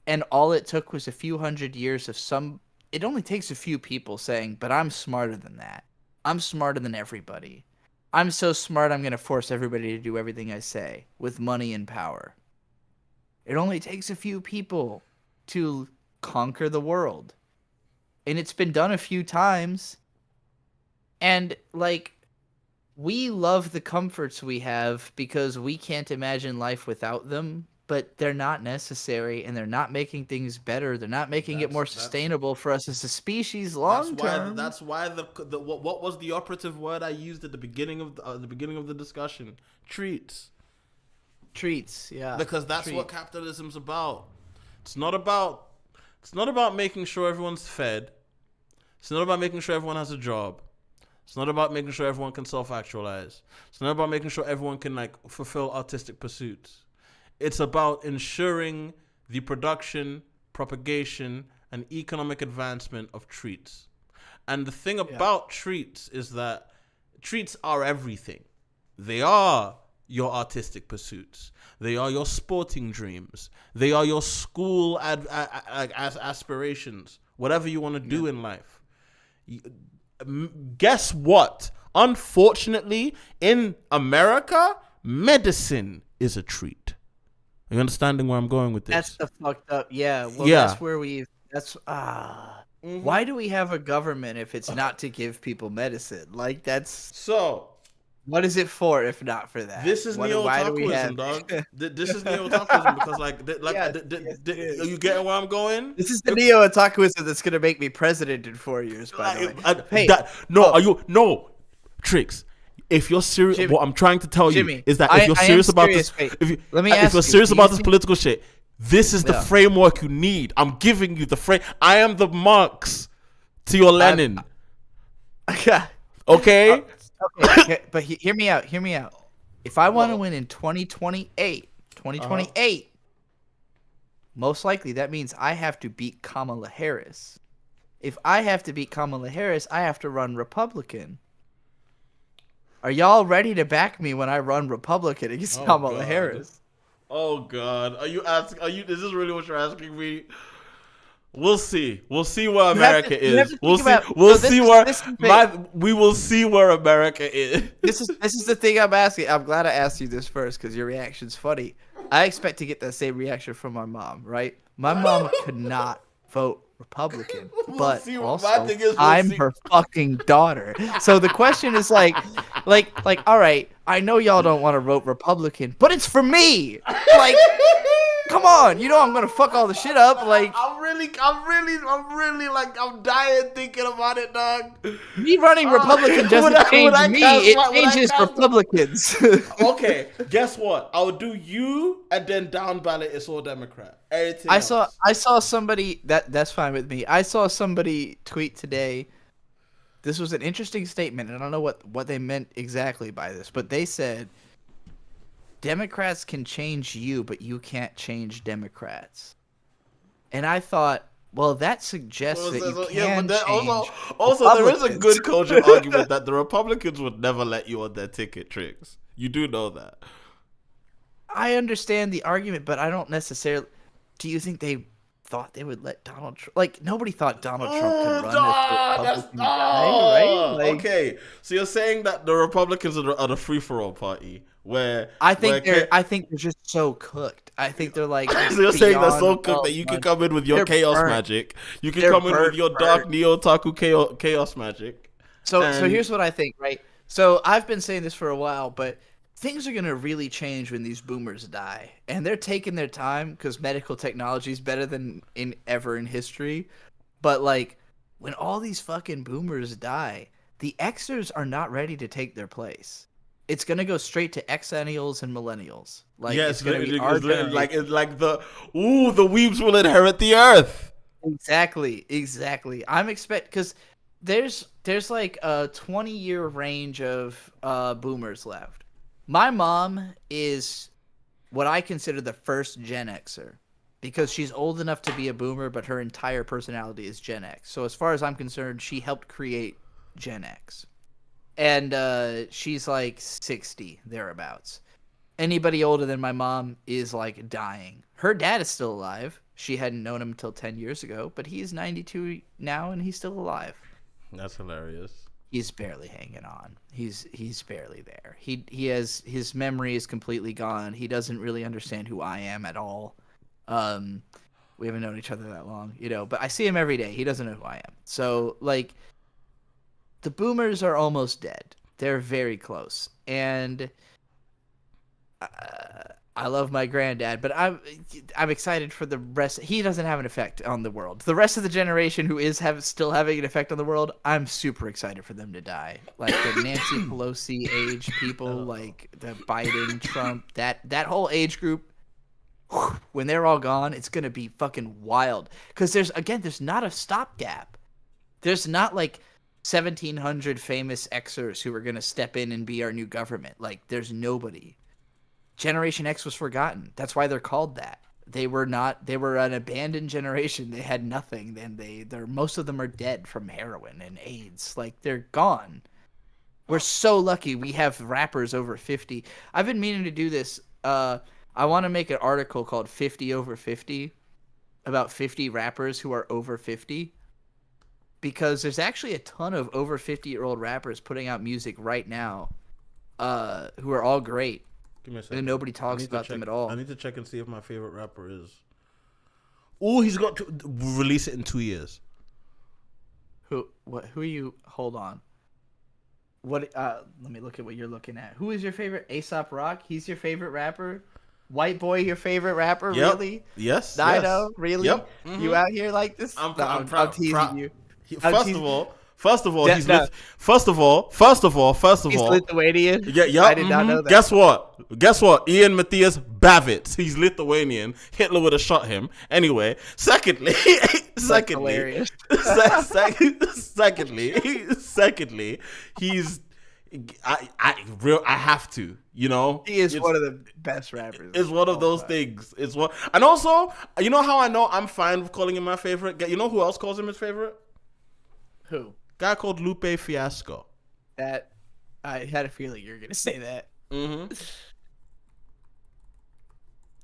and all it took was a few hundred years of some... It only takes a few people saying, but I'm smarter than that. I'm smarter than everybody. I'm so smart I'm going to force everybody to do everything I say with money and power. It only takes a few people to conquer the world. And it's been done a few times. And, like, we love the comforts we have because we can't imagine life without them, but they're not necessary, and they're not making things better. They're not making it more sustainable for us as a species long term. That's why what was the operative word I used at the beginning of the discussion? Treats. Treats, yeah. Because that's what capitalism's about. It's not about making sure everyone's fed. It's not about making sure everyone has a job. It's not about making sure everyone can self-actualize. It's not about making sure everyone can, like, fulfill artistic pursuits. It's about ensuring the production, propagation, and economic advancement of treats. And the thing about treats is that treats are everything. They are your artistic pursuits. They are your sporting dreams. They are your school aspirations. Whatever you want to do in life. Guess what? Unfortunately, in America, medicine is a treat. Are you understanding where I'm going with this? That's the fucked up. Yeah. Well, that's where why do we have a government if it's not to give people medicine? Like, what is it for if not for that? This is neo-otakuism, dog. This is neo-otakuism because, are you getting where I'm going? This is the neo-otakuism that's gonna make me president in 4 years. By the way, no, Tricks. If you're serious, Jimmy, what I'm trying to tell Jimmy, you is that if you're serious about this, if you're serious about this political shit, this is the framework you need. I'm giving you the frame. I am the Marx to your Lenin. Okay. Okay, but hear me out. If I want to win in 2028, most likely that means I have to beat Kamala Harris. If I have to beat Kamala Harris, I have to run Republican. Are y'all ready to back me when I run Republican against Kamala Harris? Oh God, is this really what you're asking me? We'll see. We'll see where America is. We will see where America is. This is the thing I'm asking. I'm glad I asked you this first because your reaction's funny. I expect to get that same reaction from my mom, right? My mom could not vote Republican, but I'm her fucking daughter. So the question is like, all right, I know y'all don't want to vote Republican, but it's for me. Like, come on, you know I'm gonna fuck all the shit up. Like, I'm really like, I'm dying thinking about it, dog. Me running Republican doesn't change me. It changes Republicans. Okay, guess what? I'll do you, and then down ballot it's all Democrat. I saw somebody that's fine with me. I saw somebody tweet today. This was an interesting statement, and I don't know what they meant exactly by this, but they said Democrats can change you, but you can't change Democrats. And I thought, well, that suggests that you can change. Also, there is a good culture argument that the Republicans would never let you on their ticket, Tricks. You do know that. I understand the argument, but I don't necessarily. Do you think they thought they would let Donald Trump? Like, nobody thought Donald Trump could run as Republican guy, right? Like, okay, so you're saying that the Republicans are the free-for-all party, where I think they're just so cooked. I think they're like. So you're saying they're so cooked that you can come in with your chaos magic. You can come in with your dark neo-otaku chaos magic. So here's what I think, right? So I've been saying this for a while, but things are going to really change when these boomers die. And they're taking their time because medical technology is better than ever in history. But, like, when all these fucking boomers die, the Xers are not ready to take their place. It's going to go straight to Xennials and Millennials. Like, yeah, it's going to be our like the weebs will inherit the earth. Exactly. I'm expect because there's like a 20-year range of boomers left. My mom is what I consider the first Gen Xer because she's old enough to be a boomer, but her entire personality is Gen X. So as far as I'm concerned, she helped create Gen X. And she's like 60 thereabouts. Anybody older than my mom is like dying. Her dad is still alive. She hadn't known him until 10 years ago, but he's 92 now and he's still alive. That's hilarious. He's barely hanging on. He's barely there. He has, his memory is completely gone. He doesn't really understand who I am at all. We haven't known each other that long, you know, but I see him every day. He doesn't know who I am. So like the boomers are almost dead. They're very close. And I love my granddad, but I'm excited for the rest. He doesn't have an effect on the world. The rest of the generation who is still having an effect on the world, I'm super excited for them to die. Like the Nancy Pelosi age people, like the Biden, Trump, that whole age group. When they're all gone, it's gonna be fucking wild. Because there's not a stopgap. There's not like 1,700 famous Xers who are gonna step in and be our new government. Like there's nobody. Generation X was forgotten. That's why they're called that. They were an abandoned generation. They had nothing. And most of them are dead from heroin and AIDS. Like they're gone. We're so lucky we have rappers over 50. I've been meaning to do this. I want to make an article called 50 over 50 about 50 rappers who are over 50. Because there's actually a ton of over 50-year-old rappers putting out music right now who are all great. Give me a second. And nobody talks about them at all. I need to check and see if my favorite rapper is. Oh, he's got to release it in 2 years. Who are you? Hold on. What? Let me look at what you're looking at. Who is your favorite? Aesop Rock? He's your favorite rapper? White Boy, your favorite rapper? Yep. Really? Yes. Dido? Yes. Really? Yep. Mm-hmm. You out here like this? I'm teasing you. First of all, Yeah, he's no. First of all, He's Lithuanian. yeah. I did not know that. Guess what? Ian Matthias Bavits. He's Lithuanian. Hitler would have shot him. Anyway, secondly, Hilarious. secondly, he's I have to, you know. He is one of the best rappers. It's one of those things. And also, you know how I know I'm fine with calling him my favorite? You know who else calls him his favorite? Who? Guy called Lupe Fiasco. That I had a feeling you were gonna say that. Mm-hmm.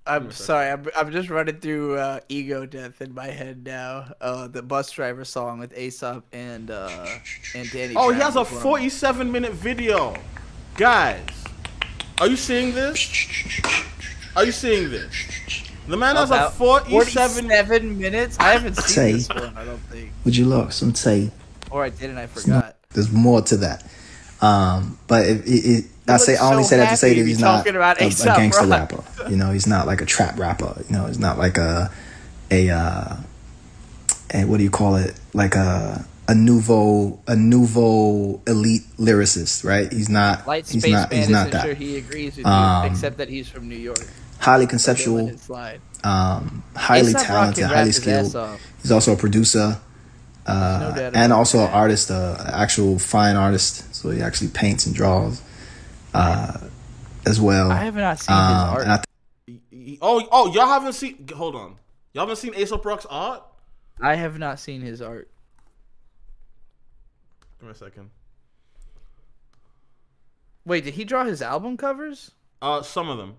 I'm sorry. I'm just running through Ego Death in my head now. The bus driver song with Aesop and Danny. Oh, Brown he has a is one of 47-minute video. Guys, are you seeing this? Are you seeing this? The man has a 47 minutes. I haven't seen Say, this one. I don't think. Would you look? Some say Or I did and I forgot. there's more to that. But I only say that to say that he's not a gangster rapper. You know, he's not like a trap rapper. You know, he's not like a what do you call it? Like a nouveau elite lyricist, right? He's not. Light He's Space not. Man He's not isn't that. sure he agrees with you, except that he's from New York. Highly conceptual, highly A$AP Rocky talented, rap highly his ass skilled. off. He's also a producer. No doubt And about also an that. artist, actual fine artist. So he actually paints and draws as well. I have not seen his art. And Oh, y'all haven't seen. Hold on, y'all haven't seen Aesop Rock's art? I have not seen his art. Give me a second. Wait, did he draw his album covers? Some of them,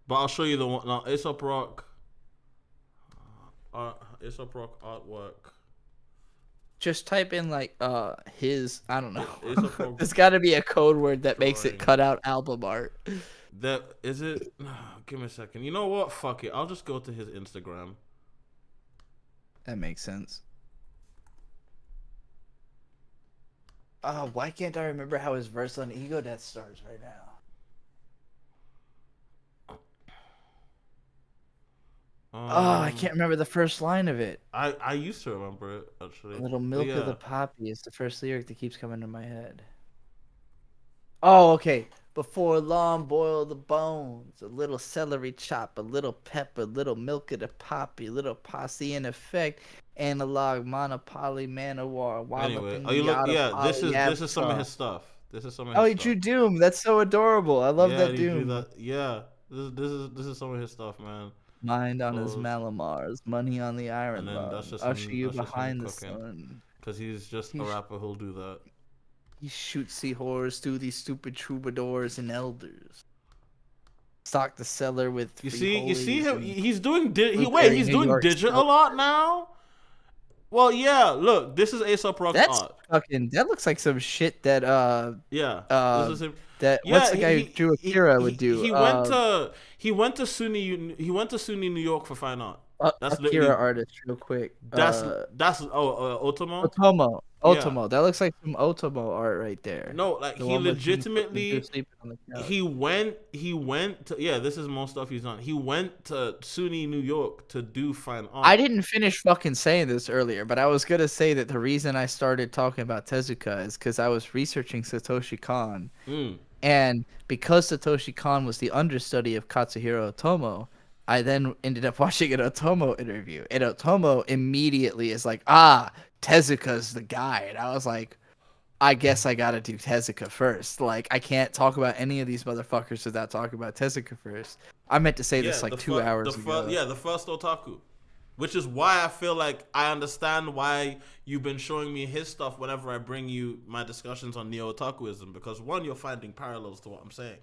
but I'll show you the one. No, Aesop Rock. Aesop Rock artwork. Just type in like his. I don't know. Aesop Rock There's got to be a code word that makes it drawing. cut out album art. That is it. Give me a second. You know what? Fuck it. I'll just go to his Instagram. That makes sense. Why can't I remember how his verse on Ego Death starts right now? I can't remember the first line of it. I used to remember it actually. A little milk Yeah. of the poppy is the first lyric that keeps coming to my head. Oh, okay. Before long, boil the bones. A little celery chop, a little pepper, little milk of the poppy, little posse in effect. Analog, monopoly, manowar, Anyway, this is some of his stuff. This is some of his Oh, he stuff. drew Doom. That's so adorable. I love Yeah, that he drew Doom. that. Yeah, this is some of his stuff, man. Mind on his Clothes. Malamars, money on the iron And then lung. that's just Usher him- you that's just him behind the cooking. sun. Because he's just a rapper who'll do that. He shoots the horse through these stupid troubadours and elders. Stock the cellar with. You see him. He's doing. He's doing Digit a lot now. Well, yeah. Look, this is Aesop Rock's art. That looks like some shit that this is him. What's the guy who drew Akira would do? He went to SUNY New York for fine art. That's Akira artist, real quick. Otomo. Otomo. That looks like some Otomo art right there. No, like he legitimately. He went to this is more stuff he's done. He went to SUNY New York to do fine art. I didn't finish fucking saying this earlier, but I was gonna say that the reason I started talking about Tezuka is because I was researching Satoshi Kon, and because Satoshi Kon was the understudy of Katsuhiro Otomo, I then ended up watching an Otomo interview, and Otomo immediately is like, Tezuka's the guy. And I was like, I guess I gotta do Tezuka first. Like, I can't talk about any of these motherfuckers without talking about Tezuka first. I meant to say this 2 hours ago. The first otaku. Which is why I feel like I understand why you've been showing me his stuff whenever I bring you my discussions on neo-otakuism. Because one, you're finding parallels to what I'm saying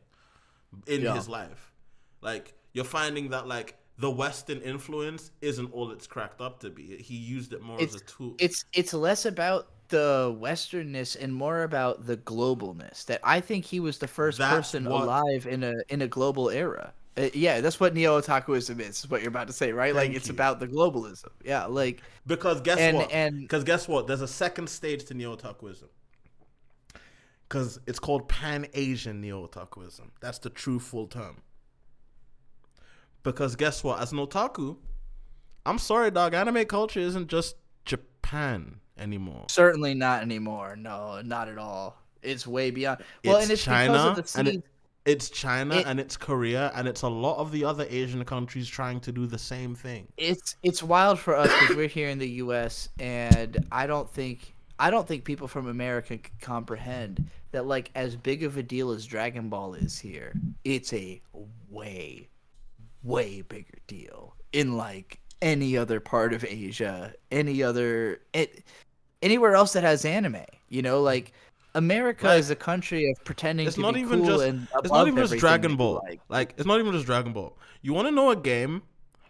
in his life. Like, you're finding that, like, the Western influence isn't all it's cracked up to be. He used it more as a tool. It's less about the Westernness and more about the globalness. That I think he was the first person alive in a global era. That's what neo-otakuism is what you're about to say, right? It's about the globalism. Yeah, like... Because guess what? There's a second stage to neo-otakuism. Because it's called Pan-Asian neo-otakuism. That's the true full term. Because guess what? As an otaku, I'm sorry, dog. Anime culture isn't just Japan anymore. Certainly not anymore. No, not at all. It's way beyond. Well, and it's China, because of the it's China and it's Korea, and it's a lot of the other Asian countries trying to do the same thing. It's wild for us because we're here in the U.S. and I don't think people from America can comprehend that. Like, as big of a deal as Dragon Ball is here, it's a way bigger deal in like any other part of Asia, anywhere else that has anime. You know, like America is a country of pretending to be cool and above it's not even just Dragon everything Ball. Like it's not even just Dragon Ball. You want to know a game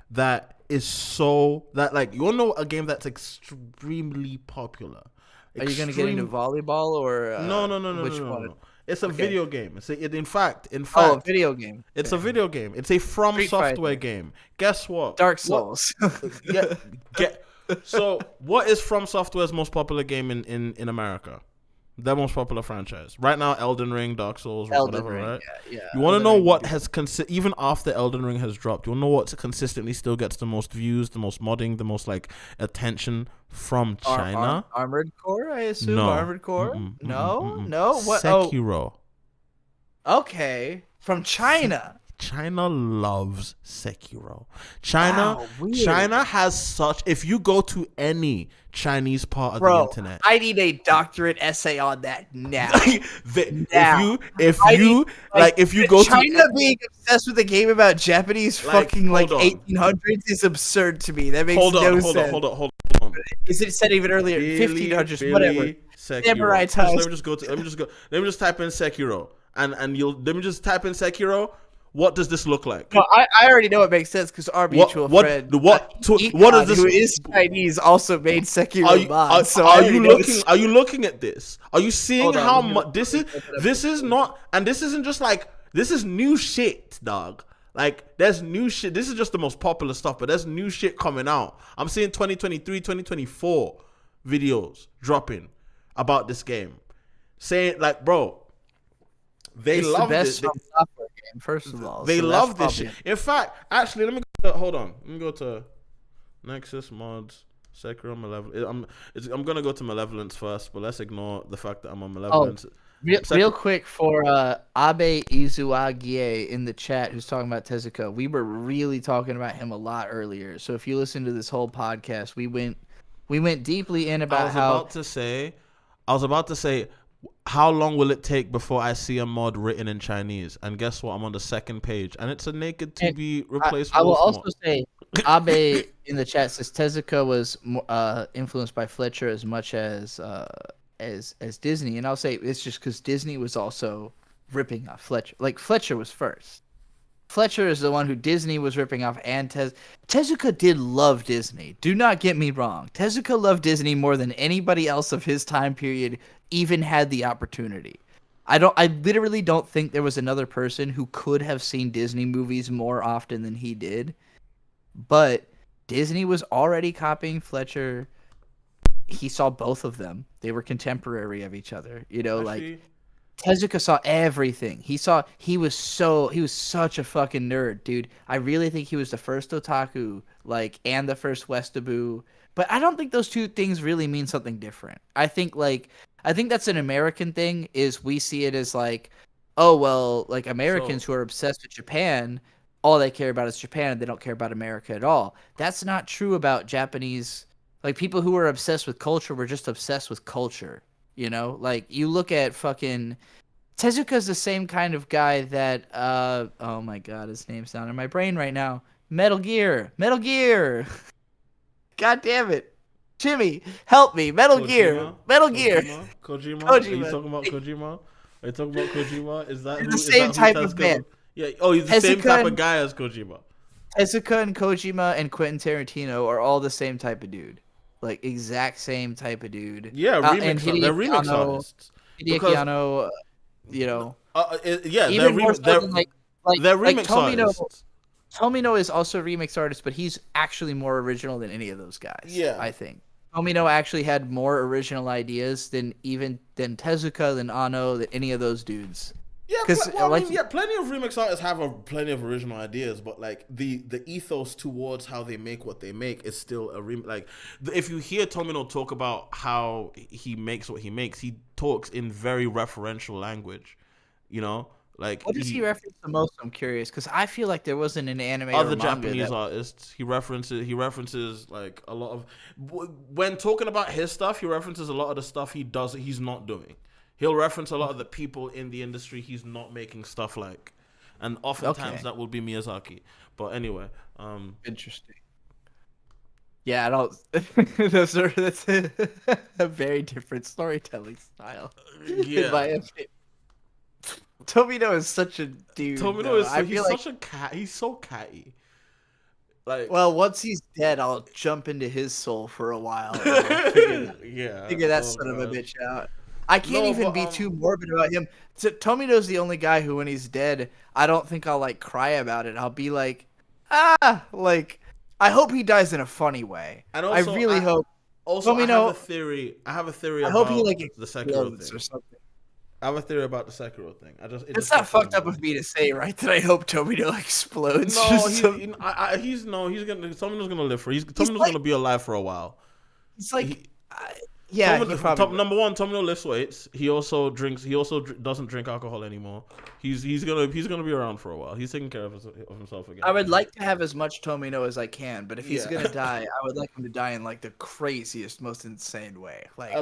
that is you want to know a game that's extremely popular? Are you gonna get into volleyball or no? Which one? No. It's a video game. In fact, a video game. It's a video game. It's a From Software game. Guess what? Dark Souls. So, what is From Software's most popular game in America? Their most popular franchise right now: Elden Ring, Dark Souls, whatever. Right? Yeah. You want to know what has even after Elden Ring has dropped? You want to know what consistently still gets the most views, the most modding, the most attention from China? Armored Core, I assume. No. Armored Core. No. What? Sekiro. Okay, from China. China loves Sekiro. China has such. If you go to any Chinese part of the internet, I need a doctorate essay on that now. If you go China to being obsessed with a game about Japanese 1800s is absurd to me. That makes no sense. Hold on. Is it said even earlier? 1500s, whatever. Samurai times. Let me just type in Sekiro, and let me just type in Sekiro. What does this look like? Well, I already know it makes sense because our mutual friend, what is this? Who is Chinese, also made Sekiro. Are you looking at this? Are you seeing how much this is? This is not, and this isn't just this is new shit, dog. Like, there's new shit. This is just the most popular stuff, but there's new shit coming out. I'm seeing 2023, 2024 videos dropping about this game, saying bro. They love this. Software game, first of all. They love this shit. In fact, actually, let me go to Nexus mods, Sekiro Malevolence. I'm gonna go to Malevolence first, but let's ignore the fact that I'm on Malevolence. Real quick for Abe Izuagie in the chat who's talking about Tezuka. We were really talking about him a lot earlier. So if you listen to this whole podcast, we went deeply in about I was about to say. How long will it take before I see a mod written in Chinese? And guess what? I'm on the second page, and it's a naked to be replaced. I will also say, Abe in the chat says Tezuka was influenced by Fletcher as much as as Disney, and I'll say it's just because Disney was also ripping off Fletcher. Like Fletcher was first. Fletcher is the one who Disney was ripping off, and Tezuka did love Disney. Do not get me wrong. Tezuka loved Disney more than anybody else of his time period even had the opportunity. I literally don't think there was another person who could have seen Disney movies more often than he did. But Disney was already copying Fletcher. He saw both of them. They were contemporary of each other. You know, like Tezuka saw everything. He was such a fucking nerd, dude. I really think he was the first otaku, like, and the first Westaboo. But I don't think those two things really mean something different. I think that's an American thing, is we see it as like, oh, well, like Americans who are obsessed with Japan, all they care about is Japan and they don't care about America at all. That's not true about Japanese. Like, people who are obsessed with culture were just obsessed with culture, you know? Like, you look at fucking... Tezuka's the same kind of guy that, oh my god, his name's down in my brain right now. Metal Gear! God damn it. Jimmy, help me. Metal Gear. Kojima? Are you talking about Kojima? Is that the same type of man? Yeah. Oh, he's the same type of guy as Kojima. Tezuka and Kojima and Quentin Tarantino are all the same type of dude. Like, exact same type of dude. Yeah, they're remix artists. Hideaki Anno, you know. Yeah, even more so than they're remix artists. Tomino is also a remix artist, but he's actually more original than any of those guys. Yeah. I think. Tomino actually had more original ideas than Tezuka, than Anno, than any of those dudes. Yeah, plenty of remix artists have plenty of original ideas, but like the ethos towards how they make what they make is still a like. If you hear Tomino talk about how he makes what he makes, he talks in very referential language, you know. Like, what does he reference the most? I'm curious, because I feel like there wasn't an anime other or manga Japanese artists. He references like a lot of, when talking about his stuff, he references a lot of the stuff he's not doing. He'll reference a lot of the people in the industry he's not making stuff like, and oftentimes that will be Miyazaki. But anyway, interesting. Yeah, I don't. That's a very different storytelling style. Yeah. In my opinion. Tomino is such a dude. Tomino is such a cat. He's so catty. Like, well, once he's dead, I'll jump into his soul for a while. Figure that son of a bitch out. I can't even be too morbid about him. Tomino's the only guy who, when he's dead, I don't think I'll like cry about it. I'll be like, like, I hope he dies in a funny way. And also, I really hope. Also, Tomino, I have a theory. I hope he like the Sekiro thing. Or something. I have a theory about the Sekiro thing. It's not fucked up of me to say, right? That I hope Tomino explodes. No, Tomino's gonna live for. Tomino's gonna be alive for a while. It's like, number one, Tomino lifts weights. He also doesn't drink alcohol anymore. He's gonna be around for a while. He's taking care of himself again. I would like to have as much Tomino as I can, but if he's gonna die, I would like him to die in like the craziest, most insane way. Like,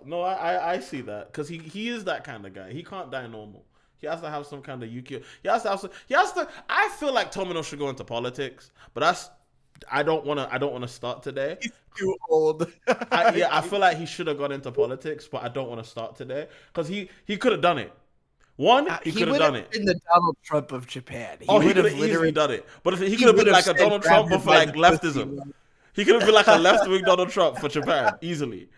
no, I see that, because he is that kind of guy. He can't die normal. He has to have some kind of Yukio. He has to. I feel like Tomino should go into politics, but I don't want to start today. He's too old. I feel like he should have got into politics, but I don't want to start today, because he could have done it. He could have done it. Been the Donald Trump of Japan. He could have easily done it. But he could have been like a Donald Trump, but for like leftism. He could have been like a left-wing Donald Trump for Japan easily,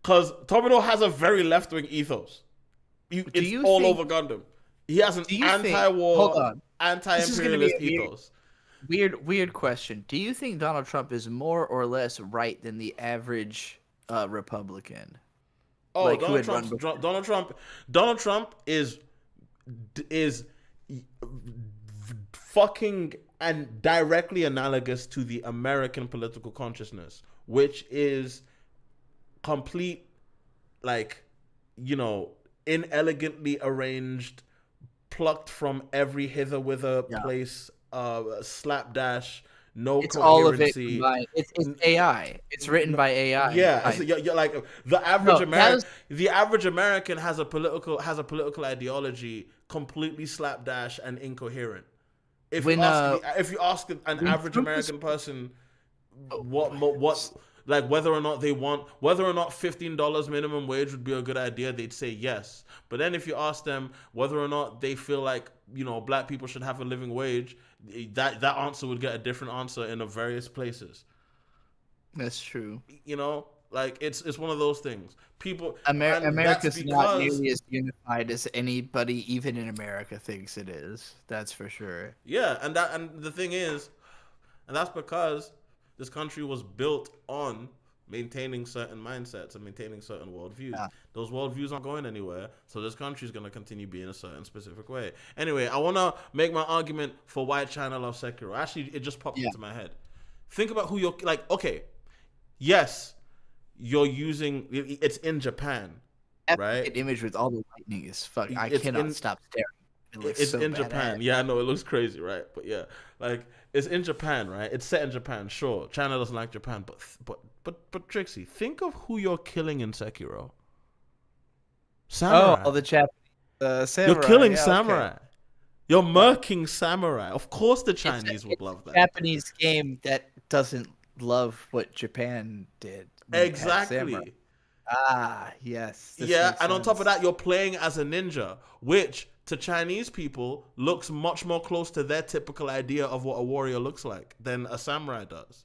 because Tomino has a very left-wing ethos. It's all over Gundam. He has an anti-war, anti-imperialist ethos. Weird question. Do you think Donald Trump is more or less right than the average Republican? Oh, like, Donald Trump is fucking and directly analogous to the American political consciousness, which is complete, like, you know, inelegantly arranged, plucked from every hither-whither place, slapdash, no it's coherency. All of it. It's AI. It's written by AI. Yeah, you're like the average American. The average American has a political ideology completely slapdash and incoherent. If you ask an average American person what like whether or not $15 minimum wage would be a good idea, they'd say yes. But then if you ask them whether or not they feel like, you know, black people should have a living wage, that answer would get a different answer in various places. That's true. You know, like it's one of those things. People, America's not nearly as unified as anybody, even in America, thinks it is. That's for sure. Yeah, and the thing is, and that's because this country was built on maintaining certain mindsets and maintaining certain worldviews. Yeah. Those worldviews aren't going anywhere, so this country is going to continue being a certain specific way. Anyway, I want to make my argument for why China loves Sekiro. Actually, it just popped into my head. Think about who you're, like, okay, yes, you're using, it's in Japan, right? An image with all the lightning is fucking, I cannot stop staring. It's in Japan. Yeah, I know, it looks crazy, right? But yeah, like, it's in Japan, right? It's set in Japan, sure. China doesn't like Japan, but Trixie, think of who you're killing in Sekiro. Samurai. Oh, the Japanese samurai. You're killing samurai. Okay. You're murking samurai. Of course the Chinese would love that. Japanese game that doesn't love what Japan did. Exactly. Ah, yes. Yeah, and on top of that, you're playing as a ninja, which to Chinese people looks much more close to their typical idea of what a warrior looks like than a samurai does.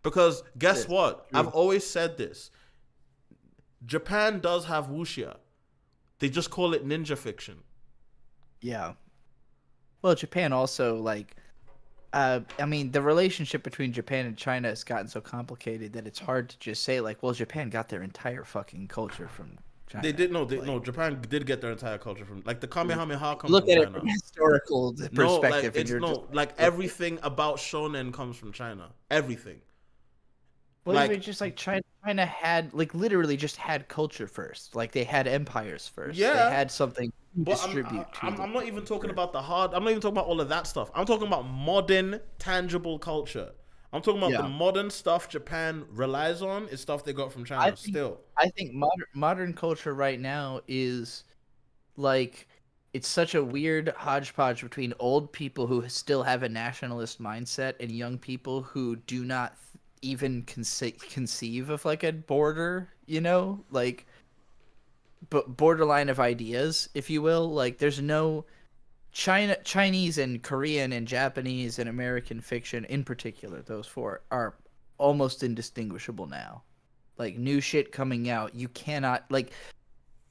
Because guess what? True. I've always said this. Japan does have wuxia. They just call it ninja fiction. Yeah. Well, Japan also, like, I mean, the relationship between Japan and China has gotten so complicated that it's hard to just say, like, well, Japan got their entire fucking culture from China. They did, no, Japan did get their entire culture from, like, the Kamehameha comes Look from China. Look at it from a historical perspective. Everything about shonen comes from China. Everything. Well, like, even just like China had, like, literally just had culture first. Like, they had empires first. Yeah. They had something to distribute I'm not even talking about I'm not even talking about all of that stuff. I'm talking about modern, tangible culture. I'm talking about the modern stuff Japan relies on is stuff they got from China still. I think modern culture right now is, like, it's such a weird hodgepodge between old people who still have a nationalist mindset and young people who do not even conceive of, like, a border, you know, like, but borderline of ideas, if you will. Like, there's no Chinese and Korean and Japanese and American fiction in particular, those four are almost indistinguishable now. Like, new shit coming out, you cannot, like,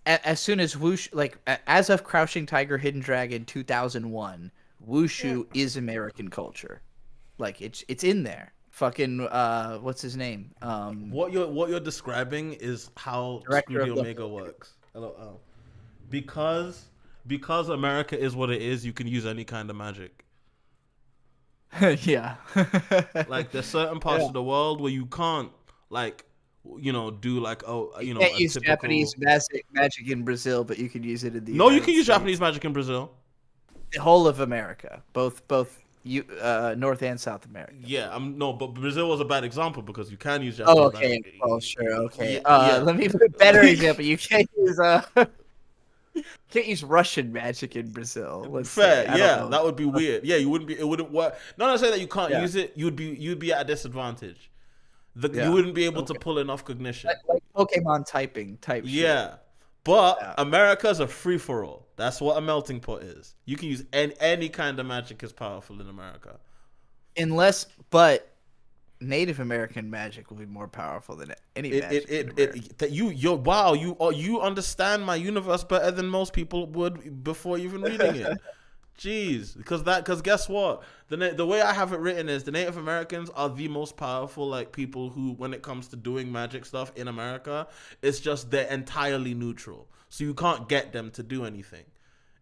as soon as Wushu, like, as of Crouching Tiger, Hidden Dragon 2001, Wushu is American culture. Like, it's in there. Fucking what's his name? What you're describing is how Studio Omega works. LOL. Because America is what it is, you can use any kind of magic. Yeah. Like, there's certain parts of the world where you can't, like, you know, do like you can't use typical Japanese magic in Brazil, but you can use it in the No, you can use Japanese magic in Brazil. The whole of America, both North and South America. Yeah, but Brazil was a bad example because you can use Japanese magic. Oh, sure, okay. Let me put a better example. You can't use Russian magic in Brazil. Fair, yeah, that would be weird. Yeah, you wouldn't be. It wouldn't work. Not to say that you can't use it. You'd be at a disadvantage. You wouldn't be able to pull enough cognition. Like Pokemon typing type. Yeah. Shit. But America's a free-for-all. That's what a melting pot is. You can use any kind of magic is powerful in America. But Native American magic will be more powerful than any magic. You understand my universe better than most people would before even reading it. Jeez, because guess what? The way I have it written is the Native Americans are the most powerful, like, people who, when it comes to doing magic stuff in America, it's just they're entirely neutral, so you can't get them to do anything.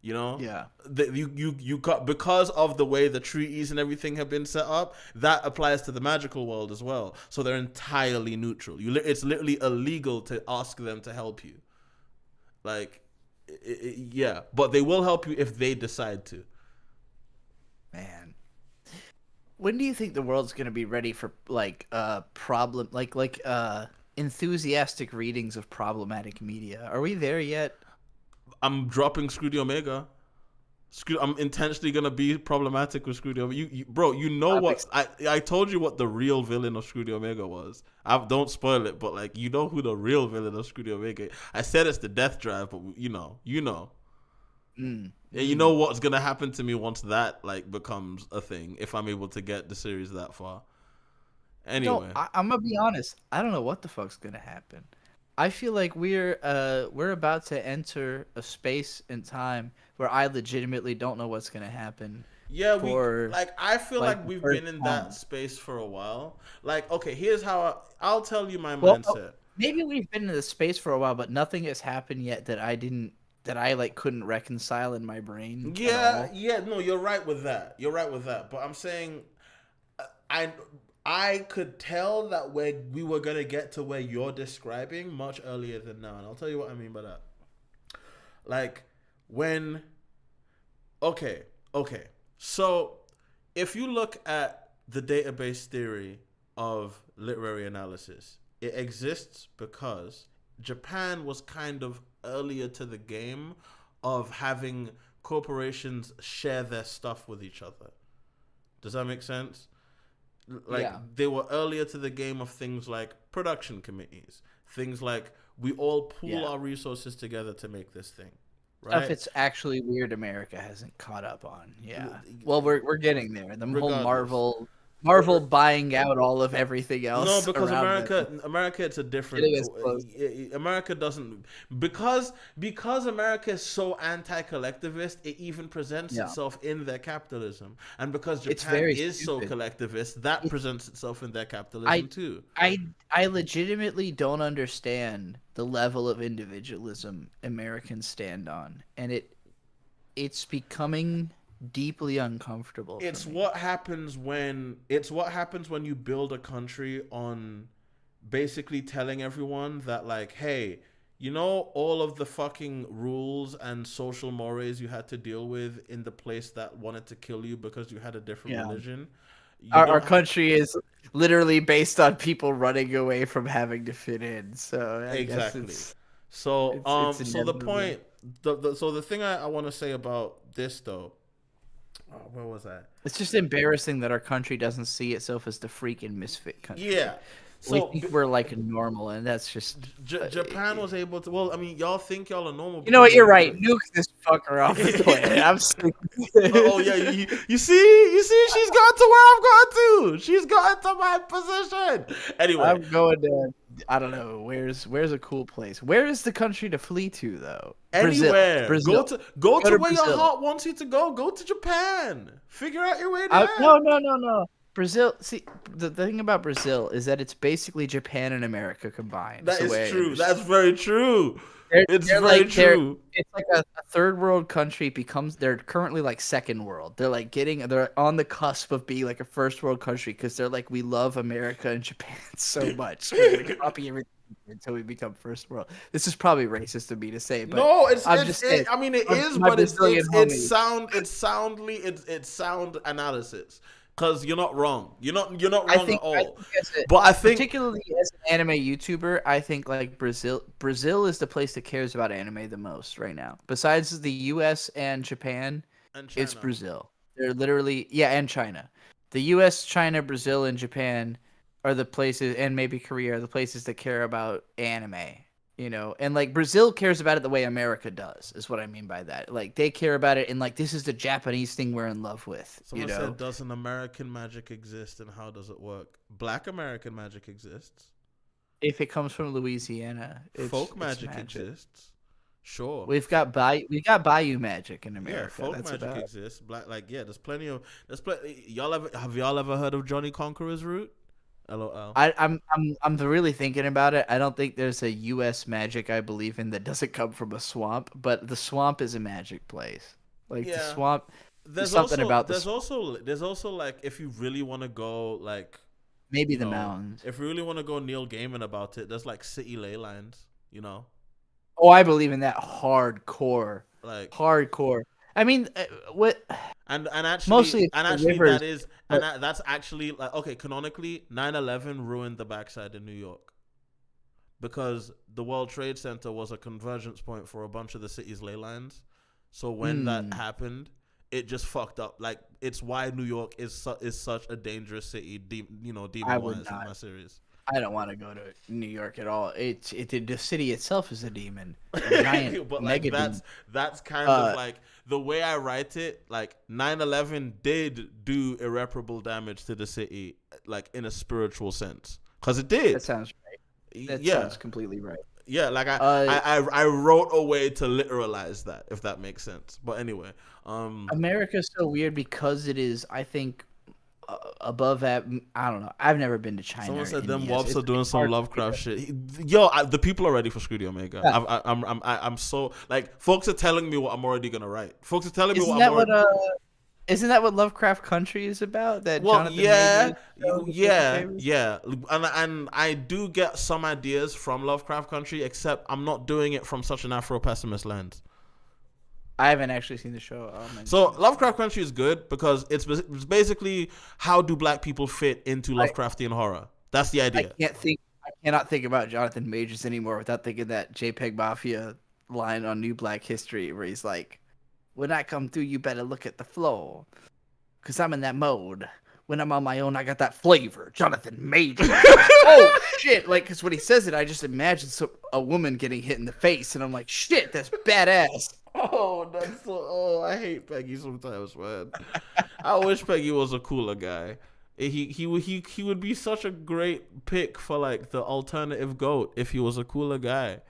You know? Yeah. You got, because of the way the treaties and everything have been set up, that applies to the magical world as well. So they're entirely neutral. It's literally illegal to ask them to help you. Like. Yeah, but they will help you if they decide to. Man, when do you think the world's gonna be ready for, like, enthusiastic readings of problematic media? Are we there yet? I'm dropping Studio Omega. I'm intentionally gonna be problematic with Screw the Omega. Bro, you know what? I told you what the real villain of Screw the Omega was. Don't spoil it, but like you know who the real villain of Screw the Omega. I said it's the Death Drive, but you know. And you know what's gonna happen to me once that like becomes a thing if I'm able to get the series that far. Anyway, I'm gonna be honest. I don't know what the fuck's gonna happen. I feel like we're about to enter a space and time where I legitimately don't know what's gonna happen. Yeah, I feel like we've been in that space for a while. Like, okay, here's how I'll tell you my mindset. Maybe we've been in the space for a while, but nothing has happened yet that I like couldn't reconcile in my brain. Yeah, no, you're right with that. But I'm saying, I could tell that we were gonna get to where you're describing much earlier than now, and I'll tell you what I mean by that. Like when, okay. So if you look at the database theory of literary analysis, it exists because Japan was kind of earlier to the game of having corporations share their stuff with each other. Does that make sense? Like they were earlier to the game of things like production committees, things like we all pool our resources together to make this thing. Right? Stuff it's actually weird America hasn't caught up on. Yeah. Well, we're getting there. The whole Marvel buying out all of everything else. No, because America, it's a different. America doesn't because America is so anti-collectivist. It even presents itself in their capitalism, and because Japan is so collectivist, that presents itself in their capitalism too. I legitimately don't understand the level of individualism Americans stand on, and it's becoming deeply uncomfortable. It's what happens when you build a country on basically telling everyone that like, hey, you know all of the fucking rules and social mores you had to deal with in the place that wanted to kill you because you had a different religion. Our country is literally based on people running away from having to fit in. So exactly. So the thing I want to say about this though. Where was I? It's just embarrassing that our country doesn't see itself as the freaking misfit country. Yeah. So we think we're like normal, and that's just Japan was able to. Well, I mean, y'all think y'all are normal. You know what? You're right. Nuke this fucker off the planet. I'm sick. You see, she's got to where I've got to. She's gotten to my position. Anyway, I'm going to. I don't know. Where's a cool place? Where is the country to flee to though? Anywhere. Brazil. Go to where your heart wants you to go. Go to Japan. Figure out your way there. No. Brazil. See, the thing about Brazil is that it's basically Japan and America combined. That is true. That's very true. It's very true. It's like a third world country they're currently like second world. They're on the cusp of being like a first world country because they're like, we love America and Japan so much. We're gonna copy everything until we become first world. This is probably racist of me to say, but no, it's sound analysis. Because you're not wrong. You're not wrong at all. I think particularly as an anime YouTuber, I think like Brazil is the place that cares about anime the most right now. Besides the US and Japan, it's Brazil. They're literally and China. The US, China, Brazil, and Japan are the places, and maybe Korea are the places that care about anime. You know, and like Brazil cares about it the way America does, is what I mean by that. Like they care about it, and like this is the Japanese thing we're in love with. Someone said, "Doesn't American magic exist, and how does it work?" Black American magic exists. If it comes from Louisiana, folk magic exists. Sure, we got Bayou magic in America. Yeah, folk magic exists. Black, there's plenty. Have y'all ever heard of Johnny Conqueror's root? LOL. I'm really thinking about it. I don't think there's a U.S. magic I believe in that doesn't come from a swamp, but the swamp is a magic place. Like the swamp. There's something about there's also like if you really want to go like maybe the mountains. If you really want to go Neil Gaiman about it, there's like city ley lines. Oh, I believe in that hardcore. Like hardcore. I mean, what? And actually, mostly rivers, that's actually like okay. Canonically, 9/11 ruined the backside in New York because the World Trade Center was a convergence point for a bunch of the city's ley lines. So when that happened, it just fucked up. Like, it's why New York is such a dangerous city, demon-wise in my series. I don't want to go to New York at all. The city itself is a demon. A giant but like that's kind of like the way I write it. Like 9/11 did do irreparable damage to the city, like in a spiritual sense, because it did. That sounds right. That sounds completely right. Yeah, like I wrote a way to literalize that, if that makes sense. But anyway, America's so weird because it is, I think, above that. I don't know. I've never been to China. Someone said them wops are doing some Lovecraft shit. Yo, the people are ready for Studio Omega. Yeah. I'm so like, folks are telling me what I'm already gonna write. Folks are telling me Isn't that what Lovecraft Country is about? That Jonathan yeah. And I do get some ideas from Lovecraft Country, except I'm not doing it from such an Afro-pessimist lens. I haven't actually seen the show. So Lovecraft Country is good because it's basically how do black people fit into Lovecraftian horror. That's the idea. I cannot think about Jonathan Majors anymore without thinking that JPEG Mafia line on New Black History where he's like, when I come through, you better look at the floor. Because I'm in that mode. When I'm on my own, I got that flavor. Jonathan Majors. Oh, shit. Like, because when he says it, I just imagine a woman getting hit in the face. And I'm like, shit, that's badass. I hate Peggy sometimes, man. I wish Peggy was a cooler guy. He would be such a great pick for, like, the alternative GOAT if he was a cooler guy.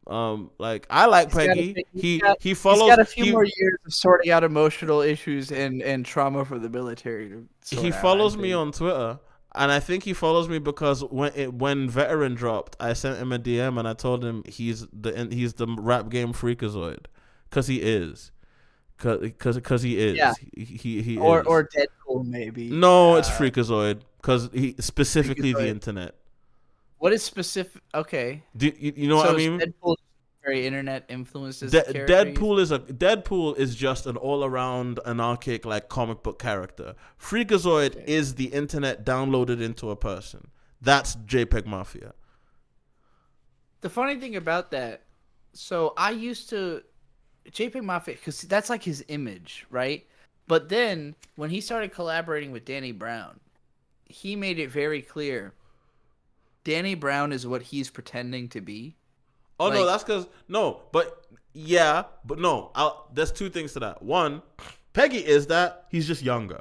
Like, I like Peggy. He follows. He's got a few more years of sorting out emotional issues and trauma from the military. He follows me on Twitter, and I think he follows me because when Veteran dropped, I sent him a DM and I told him he's the rap game freakazoid, because he is. Because he is. Yeah. He or is. Deadpool maybe. No, it's freakazoid because he specifically the internet. What is specific? Okay. You know what I mean? Deadpool very internet influenced as Deadpool is just an all-around anarchic, like, comic book character. Freakazoid is the internet downloaded into a person. That's JPEG Mafia. The funny thing about that, so I used to JPEG Mafia, because that's like his image, right? But then when he started collaborating with Danny Brown, he made it very clear Danny Brown is what he's pretending to be. Oh, like, no, that's because there's two things to that. One, Peggy is that he's just younger.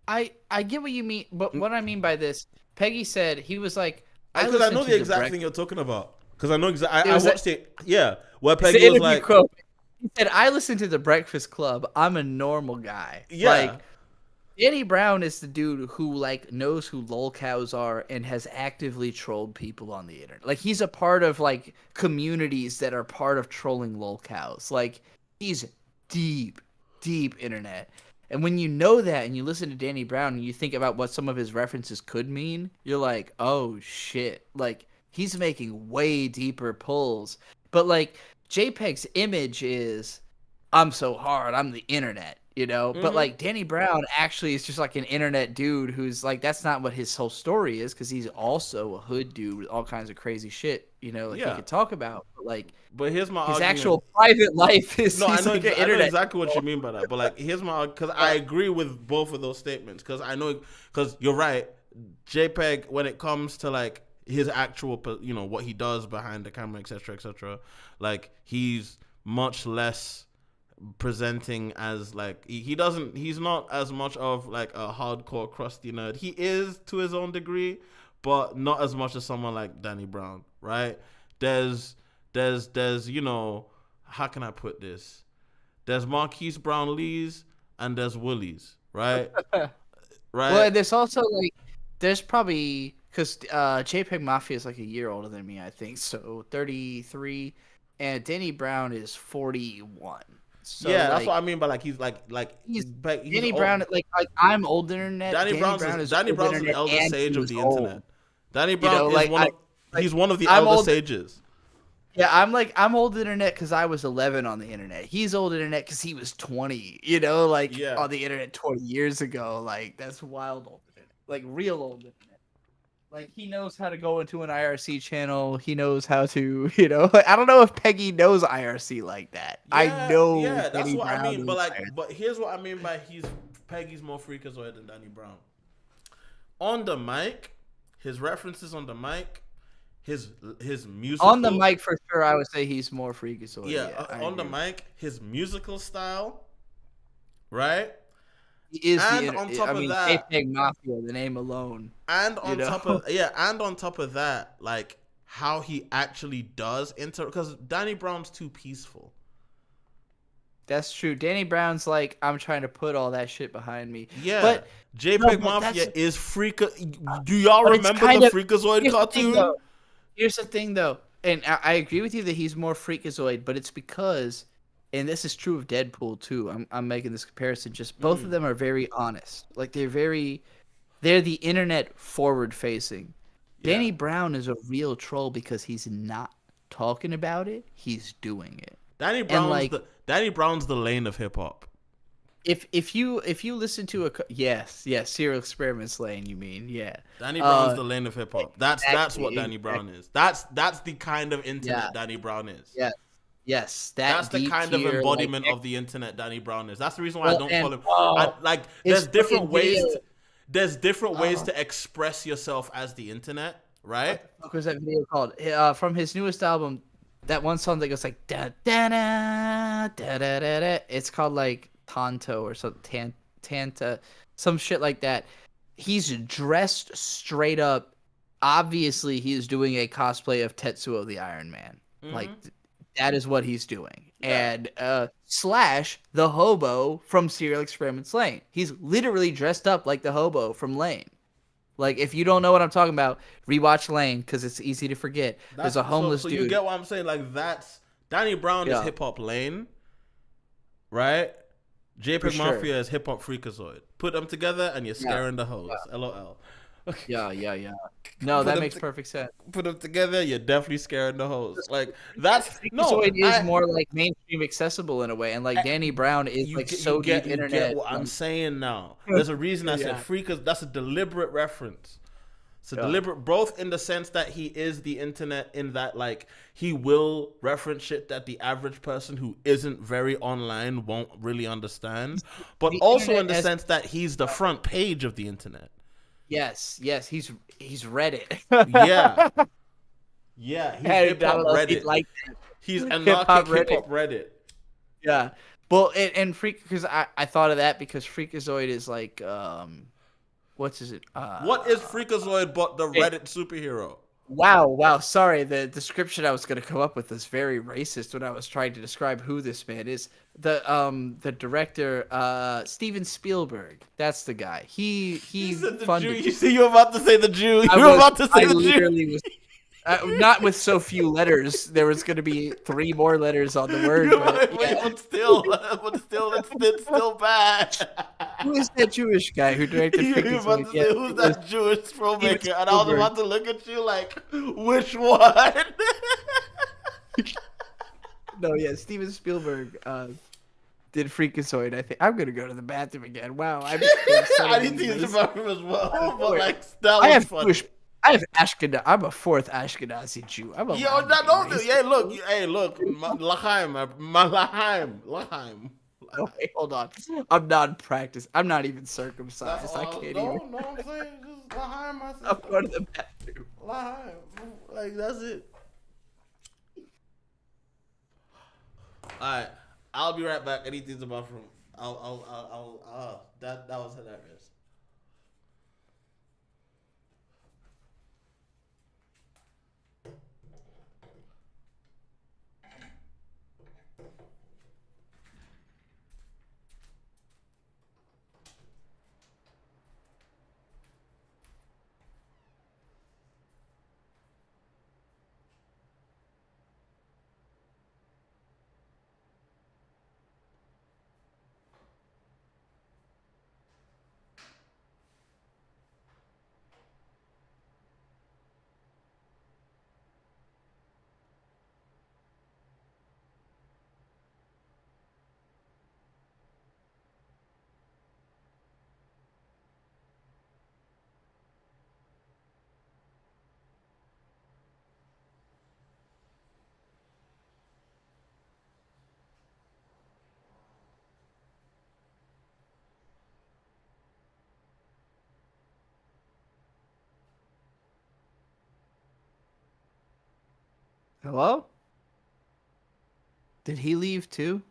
I get what you mean, but what I mean by this, Peggy said he was like, because I know the exact thing you're talking about. Because I know exactly. I watched it. Yeah, where Peggy was like, quote. He said, "I listen to the Breakfast Club. I'm a normal guy." Yeah. Like, Danny Brown is the dude who, like, knows who lolcows are and has actively trolled people on the internet. Like, he's a part of, like, communities that are part of trolling lolcows. Like, he's deep internet. And when you know that and you listen to Danny Brown and you think about what some of his references could mean, you're like, oh, shit. Like, he's making way deeper pulls. But, like, JPEG's image is, I'm so hard, I'm the internet. You know, but like Danny Brown actually is just like an internet dude who's like, that's not what his whole story is, because he's also a hood dude with all kinds of crazy shit, you know, like he could talk about. But here's my his argument. Actual private life is. No, I know, like I know exactly what you mean by that. But like, here's my, because I agree with both of those statements. Because I know, because you're right, JPEG, when it comes to like his actual, you know, what he does behind the camera, etc., like he's much less presenting as like he's not as much of like a hardcore crusty nerd. He is to his own degree, but not as much as someone like Danny Brown, right? There's you know, how can I put this? There's Marquise Brown Lees and there's Woolies, right? Right. Well, there's also like there's probably, because JPEG Mafia is like a year older than me, I think, so 33, and Danny Brown is 41. So, yeah, that's what I mean by like he's Danny Brown, like I'm old internet. Danny Brown's the elder sage of the internet. Danny Brown is he's one of the elder sages. Yeah, I'm old internet because I was 11 on the internet. He's old internet because he was 20. You know, like on the internet 20 years ago. Like that's wild old internet, like real old internet. Like, he knows how to go into an IRC channel. He knows how to, you know. Like, I don't know if Peggy knows IRC like that. I know. Yeah, that's Danny what I Brown mean. knows But here's what I mean by Peggy's more freakazoid than Danny Brown. On the mic, his references on the mic, his musical on the mic for sure. I would say he's more freakazoid. Yeah, I on the agree. mic, his musical style, right? He is And the. on top of mean, that, JPEG Mafia, the name alone. and on you know? top of on top of that, like how he actually does because Danny Brown's too peaceful. That's true. Danny Brown's like, I'm trying to put all that shit behind me. Yeah, but JPEG Mafia is Do y'all remember the Freakazoid cartoon? Here's the thing, though, and I agree with you that he's more Freakazoid, but it's because, and this is true of Deadpool too. I'm making this comparison. Just both of them are very honest. Like they're the internet forward facing. Yeah. Danny Brown is a real troll because he's not talking about it. He's doing it. Danny Brown's the lane of hip hop. If you listen to yes, Serial Experiments lane, you mean? Yeah. Danny Brown's the lane of hip hop. That's what Danny Brown is. That's the kind of internet Danny Brown is. Yeah. Yes, that's the kind of embodiment of the internet Danny Brown is. That's the reason why I don't follow him. There's different ways. There's different ways to express yourself as the internet, right? What was that video called? From his newest album, that one song that goes like da da da da da da da. It's called like Tanto or something, Tanta, some shit like that. He's dressed straight up. Obviously, he is doing a cosplay of Tetsuo the Iron Man. Mm-hmm. Like that is what he's doing. Yeah. And Slash the hobo from Serial Experiments Lane. He's literally dressed up like the hobo from Lane. Like, if you don't know what I'm talking about, rewatch Lane because it's easy to forget. There's a homeless dude. So you get what I'm saying? Like, that's Danny Brown is hip hop Lane, right? JPEG Mafia is hip hop Freakazoid. Put them together and you're scaring the hoes. Yeah. LOL. Yeah. No, that makes perfect sense. Put them together, you're definitely scaring the hoes. Like that's Freakazoid is more like mainstream accessible in a way, and like Danny Brown is like so deep internet. You get what I'm saying now. There's a reason I said Freakazoid. That's a deliberate reference. It's a deliberate, both in the sense that he is the internet, in that like he will reference shit that the average person who isn't very online won't really understand, but also in the sense that he's the front page of the internet. Yes, he's Reddit. He's hip hop Reddit. Like he's anarchic hip hop Reddit. Yeah, well, and Freak, because I thought of that because Freakazoid is like what is it? What is Freakazoid but the Reddit superhero? Wow. Sorry, the description I was going to come up with is very racist when I was trying to describe who this man is. The director, Steven Spielberg. That's the guy. He funded. You see, you were about to say the Jew. You were about to say the Jew. Not with so few letters. There was going to be 3 more letters on the word. But still, it's still bad. Who is that Jewish guy who directed Freakazoid? Who's that Jewish filmmaker? And I was about to look at you like, which one? No, Steven Spielberg did Freakazoid. I think I'm gonna go to the bathroom again. Wow, I need to use the bathroom as well. But like, that was funny. I have Ashkenaz. I'm a 4th Ashkenazi Jew. I'm a look, Lahaim. Okay, hold on. I'm non-practiced. I'm not even circumcised. I can't even. No, I'm saying just Lahaim. I'm going to the bathroom. Lahaim, like that's it. All right, I'll be right back. Anything's about from. That was hilarious. Hello? Did he leave too?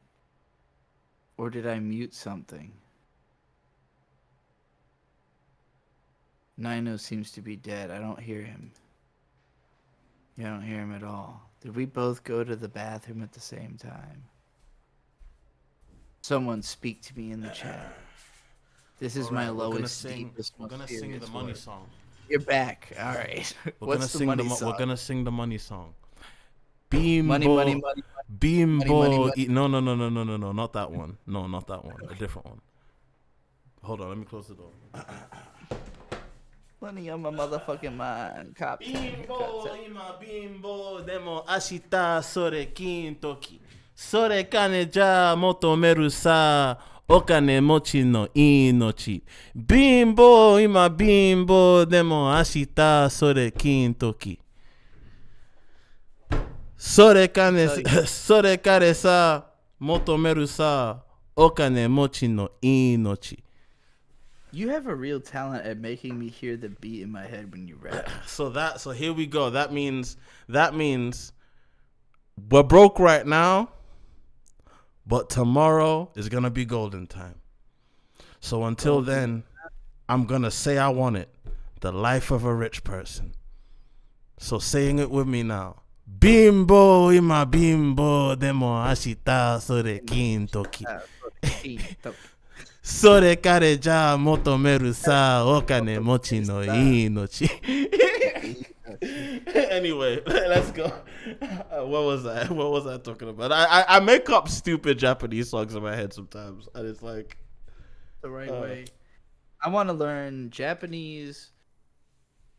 Or did I mute something? Nino seems to be dead. I don't hear him. Yeah, I don't hear him at all. Did we both go to the bathroom at the same time? Someone speak to me in the chat. This is my lowest, deepest, we're gonna sing the money song. You're back. All right. What's the money song? We're gonna sing the money song. Bimbo, money. Bimbo. Money. No, not that one. No, not that one. A different one. Hold on, let me close the door. Money on my motherfucking mind. Copy. Bimbo, ima bimbo, demo ashita sore kintoki. Sore kane ja motomeru sa. Okane mochi no inochi. Bimbo, ima bimbo, demo ashita sore kintoki. Sore kare sa, motomeru sa, okane mochi no inochi. You have a real talent at making me hear the beat in my head when you rap. So here we go. That means we're broke right now, but tomorrow is gonna be golden time. So until then, I'm gonna say I want it. The life of a rich person. So saying it with me now. Bimbo, ima bimbo, demo ashita sore kintoki. Sore kare ja motomeru sa, okane mochi no inochi. Anyway, let's go. What was I talking about? I make up stupid Japanese songs in my head sometimes, and it's like the right way. I want to learn Japanese,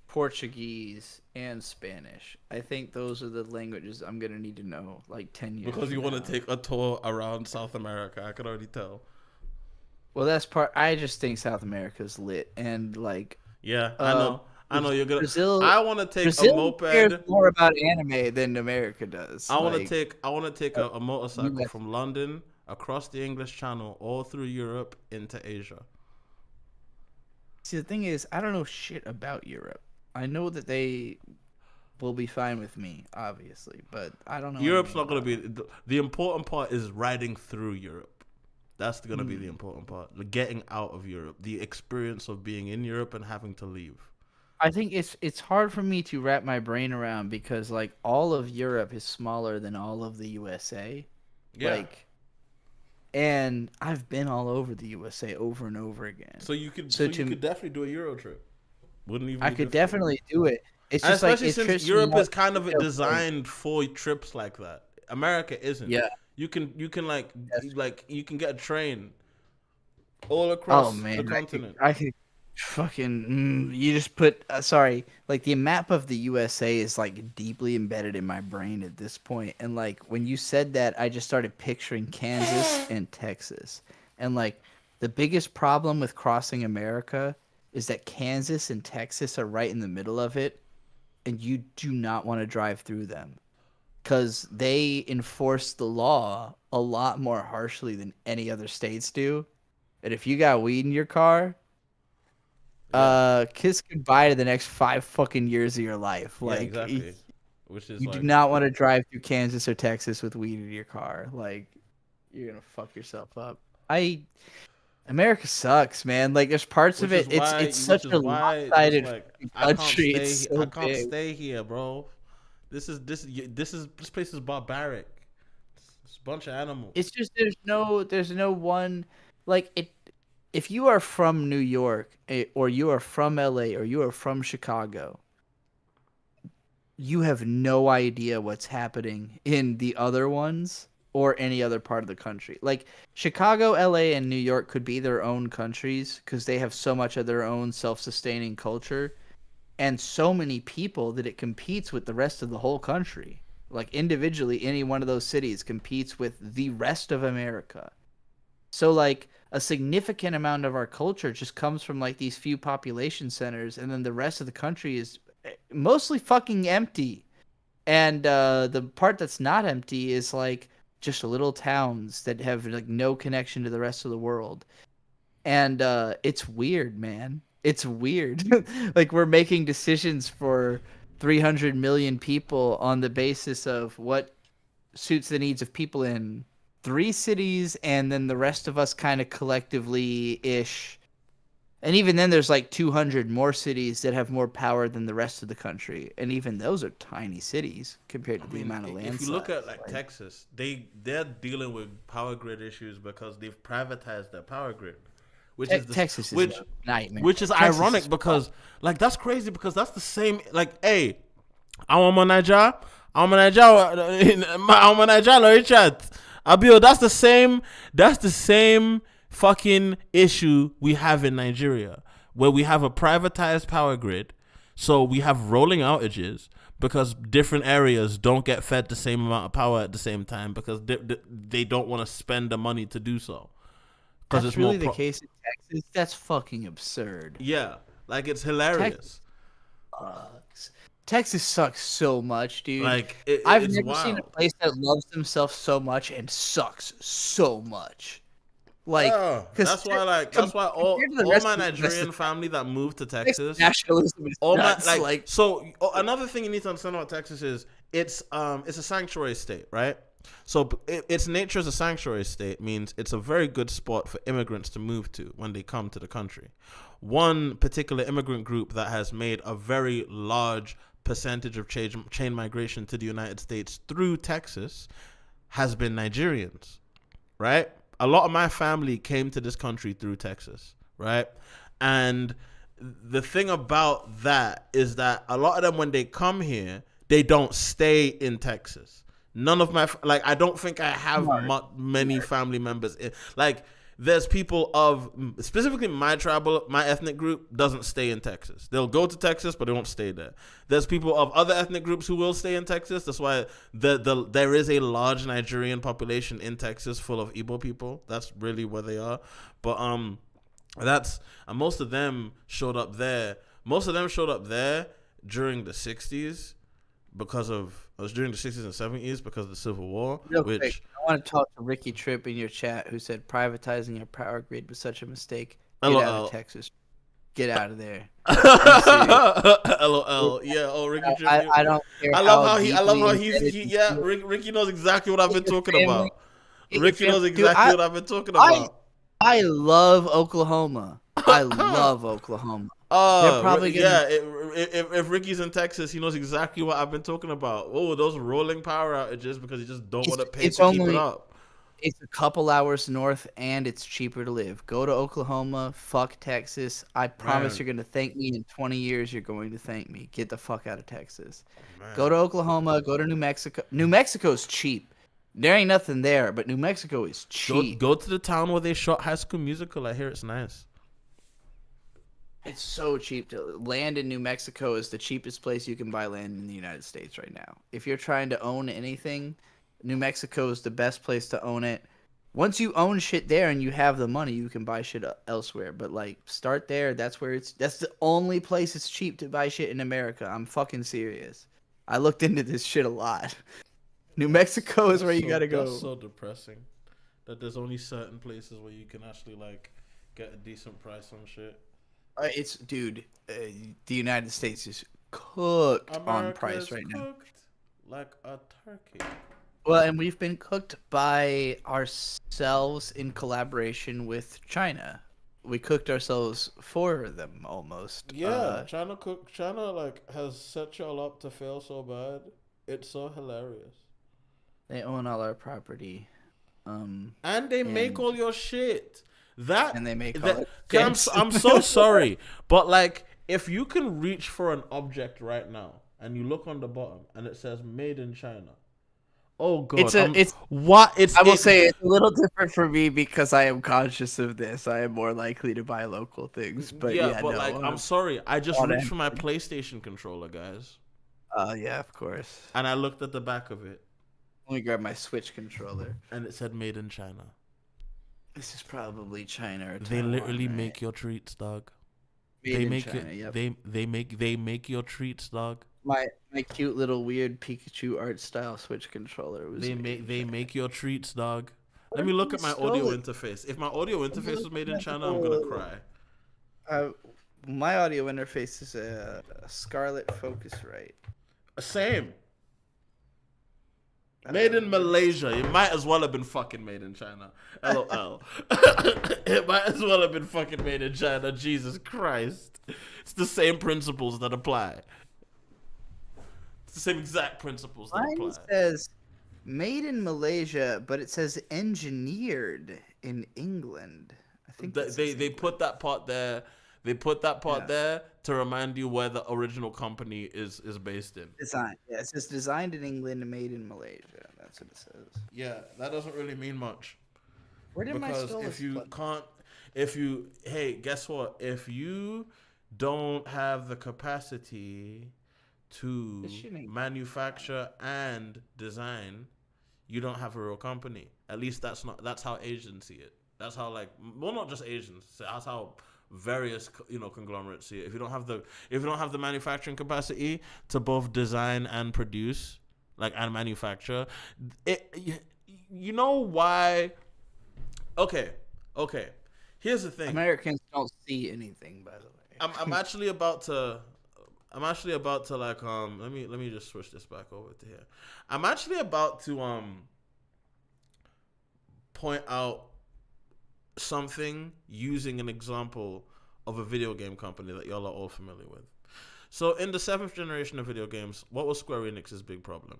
Portuguese, and Spanish. I think those are the languages I'm gonna need to know like 10 years. Because you want to take a tour around South America, I can already tell. Well, that's part. I just think South America's lit, and like. Yeah, I know you're gonna. Brazil, I want to take Brazil a moped. Cares more about anime than America does. I want to take a motorcycle from London across the English Channel, all through Europe into Asia. See, the thing is, I don't know shit about Europe. I know that they will be fine with me, obviously, but I don't know. Europe's not gonna be. The important part is riding through Europe. That's going to be the important part. Getting out of Europe. The experience of being in Europe and having to leave. I think it's hard for me to wrap my brain around because, like, all of Europe is smaller than all of the USA. Yeah. And I've been all over the USA over and over again. So you could definitely do a Euro trip. I could definitely do it. It's just especially since Europe is kind of designed for trips like that. America isn't. Yeah. You can you can get a train all across the continent. I could fucking you just put like the map of the USA is like deeply embedded in my brain at this point, and like when you said that, I just started picturing Kansas and Texas, and like the biggest problem with crossing America is that Kansas and Texas are right in the middle of it, and you do not want to drive through them. Because they enforce the law a lot more harshly than any other states do. And if you got weed in your car, kiss goodbye to the next 5 fucking years of your life. Like, exactly. Which is you do not want to drive through Kansas or Texas with weed in your car. Like, you're going to fuck yourself up. America sucks, man. Like, there's parts of it. It's such a lopsided country. I can't stay here, bro. This place is barbaric. It's a bunch of animals. It's just there's no one like it. If you are from New York or you are from LA or you are from Chicago, you have no idea what's happening in the other ones or any other part of the country. Like Chicago, LA, and New York could be their own countries because they have so much of their own self-sustaining culture. And so many people that it competes with the rest of the whole country. Like individually, any one of those cities competes with the rest of America. So like a significant amount of our culture just comes from like these few population centers, and then the rest of the country is mostly fucking empty. And the part that's not empty is like just little towns that have like no connection to the rest of the world. And it's weird, man. It's weird. Like we're making decisions for 300 million people on the basis of what suits the needs of people in 3 cities, and then the rest of us kind of collectively-ish. And even then, there's like 200 more cities that have more power than the rest of the country. And even those are tiny cities compared to the amount of land. If you look at like Texas, they're dealing with power grid issues because they've privatized their power grid. Which is Texas is a nightmare. Which is ironic because like that's crazy because that's the same like hey, I'm on Nigeria, chat. Abio, that's the same fucking issue we have in Nigeria, where we have a privatized power grid, so we have rolling outages because different areas don't get fed the same amount of power at the same time because they don't want to spend the money to do so. Because it's really the case in Texas. That's fucking absurd. Yeah, like it's hilarious. Texas sucks so much, dude. Like I've never seen a place that loves themselves so much and sucks so much. Like, that's why all my Nigerian family that moved to Texas, nationalism is nuts. So another thing you need to understand about Texas is it's a sanctuary state, right? So its nature as a sanctuary state means it's a very good spot for immigrants to move to when they come to the country. One particular immigrant group that has made a very large percentage of chain migration to the United States through Texas has been Nigerians, right? A lot of my family came to this country through Texas, right? And the thing about that is that a lot of them, when they come here, they don't stay in Texas. None of my, I don't think I have many family members. There's people of, specifically my ethnic group doesn't stay in Texas. They'll go to Texas, but they won't stay there. There's people of other ethnic groups who will stay in Texas. That's why there is a large Nigerian population in Texas full of Igbo people. That's really where they are. But most of them showed up there. Most of them showed up there during the 60s during the 60s and 70s because of the Civil War. Quick, I want to talk to Ricky Tripp in your chat who said privatizing your power grid was such a mistake. Get out of Texas. Get out of there. LOL. Yeah. Oh, Ricky Tripp. I don't care. I love how he's Ricky knows exactly what I've been talking about. Ricky knows exactly what I've been talking about. I love Oklahoma. I love Oklahoma. They're probably if Ricky's in Texas, he knows exactly what I've been talking about. Oh, those rolling power outages because you just don't want to pay to keep it up. It's a couple hours north and it's cheaper to live. Go to Oklahoma, fuck Texas. I promise you're going to thank me in 20 years. You're going to thank me. Get the fuck out of Texas. Go to Oklahoma, go to New Mexico. New Mexico's cheap. There ain't nothing there, but New Mexico is cheap. Go to the town where they shot High School Musical. I hear it's nice. It's so cheap. Land in New Mexico is the cheapest place you can buy land in the United States right now. If you're trying to own anything, New Mexico is the best place to own it. Once you own shit there and you have the money, you can buy shit elsewhere. But start there. That's the only place it's cheap to buy shit in America. I'm fucking serious. I looked into this shit a lot. New Mexico is where you gotta go. That's so depressing. That there's only certain places where you can actually get a decent price on shit. The United States is cooked on price right now. Like a turkey. Well, and we've been cooked by ourselves in collaboration with China. We cooked ourselves for them almost. Yeah, China has set y'all up to fail so bad. It's so hilarious. They own all our property. And they make all your shit. And they make all I'm so sorry, but if you can reach for an object right now and you look on the bottom and it says "Made in China," oh god, I will say it's a little different for me because I am conscious of this. I am more likely to buy local things, but I'm sorry, I just reached for my PlayStation controller, guys. Yeah, of course. And I looked at the back of it. Let me grab my Switch controller. And it said "Made in China." This is probably China or Taiwan. They literally make your treats, dog. They make your treats, dog. My cute little weird Pikachu art style Switch controller was. They make your treats, dog. Let me look at my audio interface. If my audio interface was made in China, I'm gonna cry. My audio interface is a Scarlett Focusrite. Same. Made in Malaysia. It might as well have been fucking made in China. LOL. It might as well have been fucking made in China. Jesus Christ. It's the same principles that apply. It's the same exact principles that apply. Mine says made in Malaysia, but it says engineered in England. I think They put that part there. They put that part there to remind you where the original company is based in. Design. Yeah, it says designed in England and made in Malaysia. That's what it says. Yeah, that doesn't really mean much. Where did my Because guess what? If you don't have the capacity to manufacture and design, you don't have a real company. At least that's how Asians see it. That's how not just Asians. That's how various conglomerates see it. If you don't have the manufacturing capacity to both design and produce, and manufacture, you know why? Okay. Here's the thing. Americans don't see anything, by the way. I'm actually about to let me just switch this back over to here. I'm actually about to point out something using an example of a video game company that y'all are all familiar with. So in the 7th generation of video games, what was Square Enix's big problem?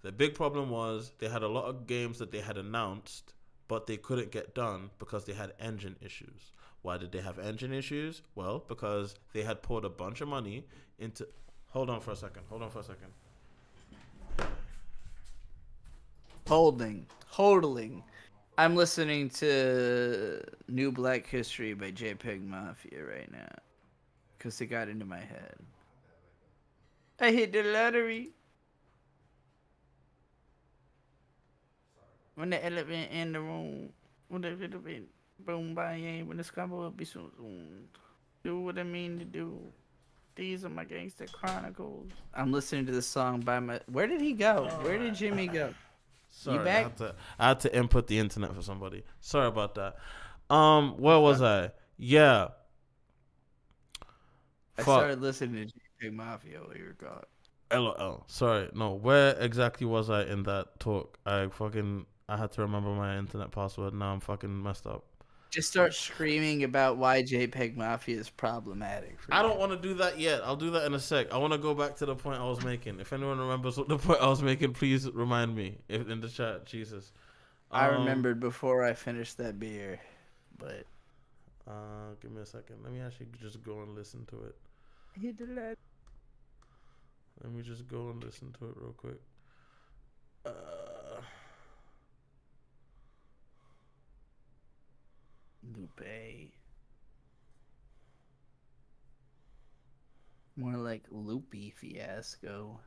The big problem was they had a lot of games that they had announced, but they couldn't get done because they had engine issues. Why did they have engine issues? Well, because they had poured a bunch of money into... Hold on for a second. Holding. I'm listening to New Black History by JPEG Mafia right now. Because it got into my head. I hit the lottery. When the elephant in the room. When the little bit boom by when the scumble will be soon. Do what I mean to do. These are my gangster chronicles. I'm listening to this song by my... Where did he go? Where did Jimmy go? Sorry, you back? I had to input the internet for somebody. Sorry about that. Where was I? Yeah. I started listening to JPEG Mafia while you were gone. LOL. Sorry. No, where exactly was I in that talk? I had to remember my internet password. Now I'm fucking messed up. Just start screaming about why JPEG Mafia is problematic for you. I don't want to do that yet. I'll do that in a sec. I want to go back to the point I was making. If anyone remembers what the point I was making, please remind me in the chat. Jesus. I remembered before I finished that beer, but... give me a second. Let me actually just go and listen to it. Let me just go and listen to it real quick. Lupe. More like Loopy Fiasco.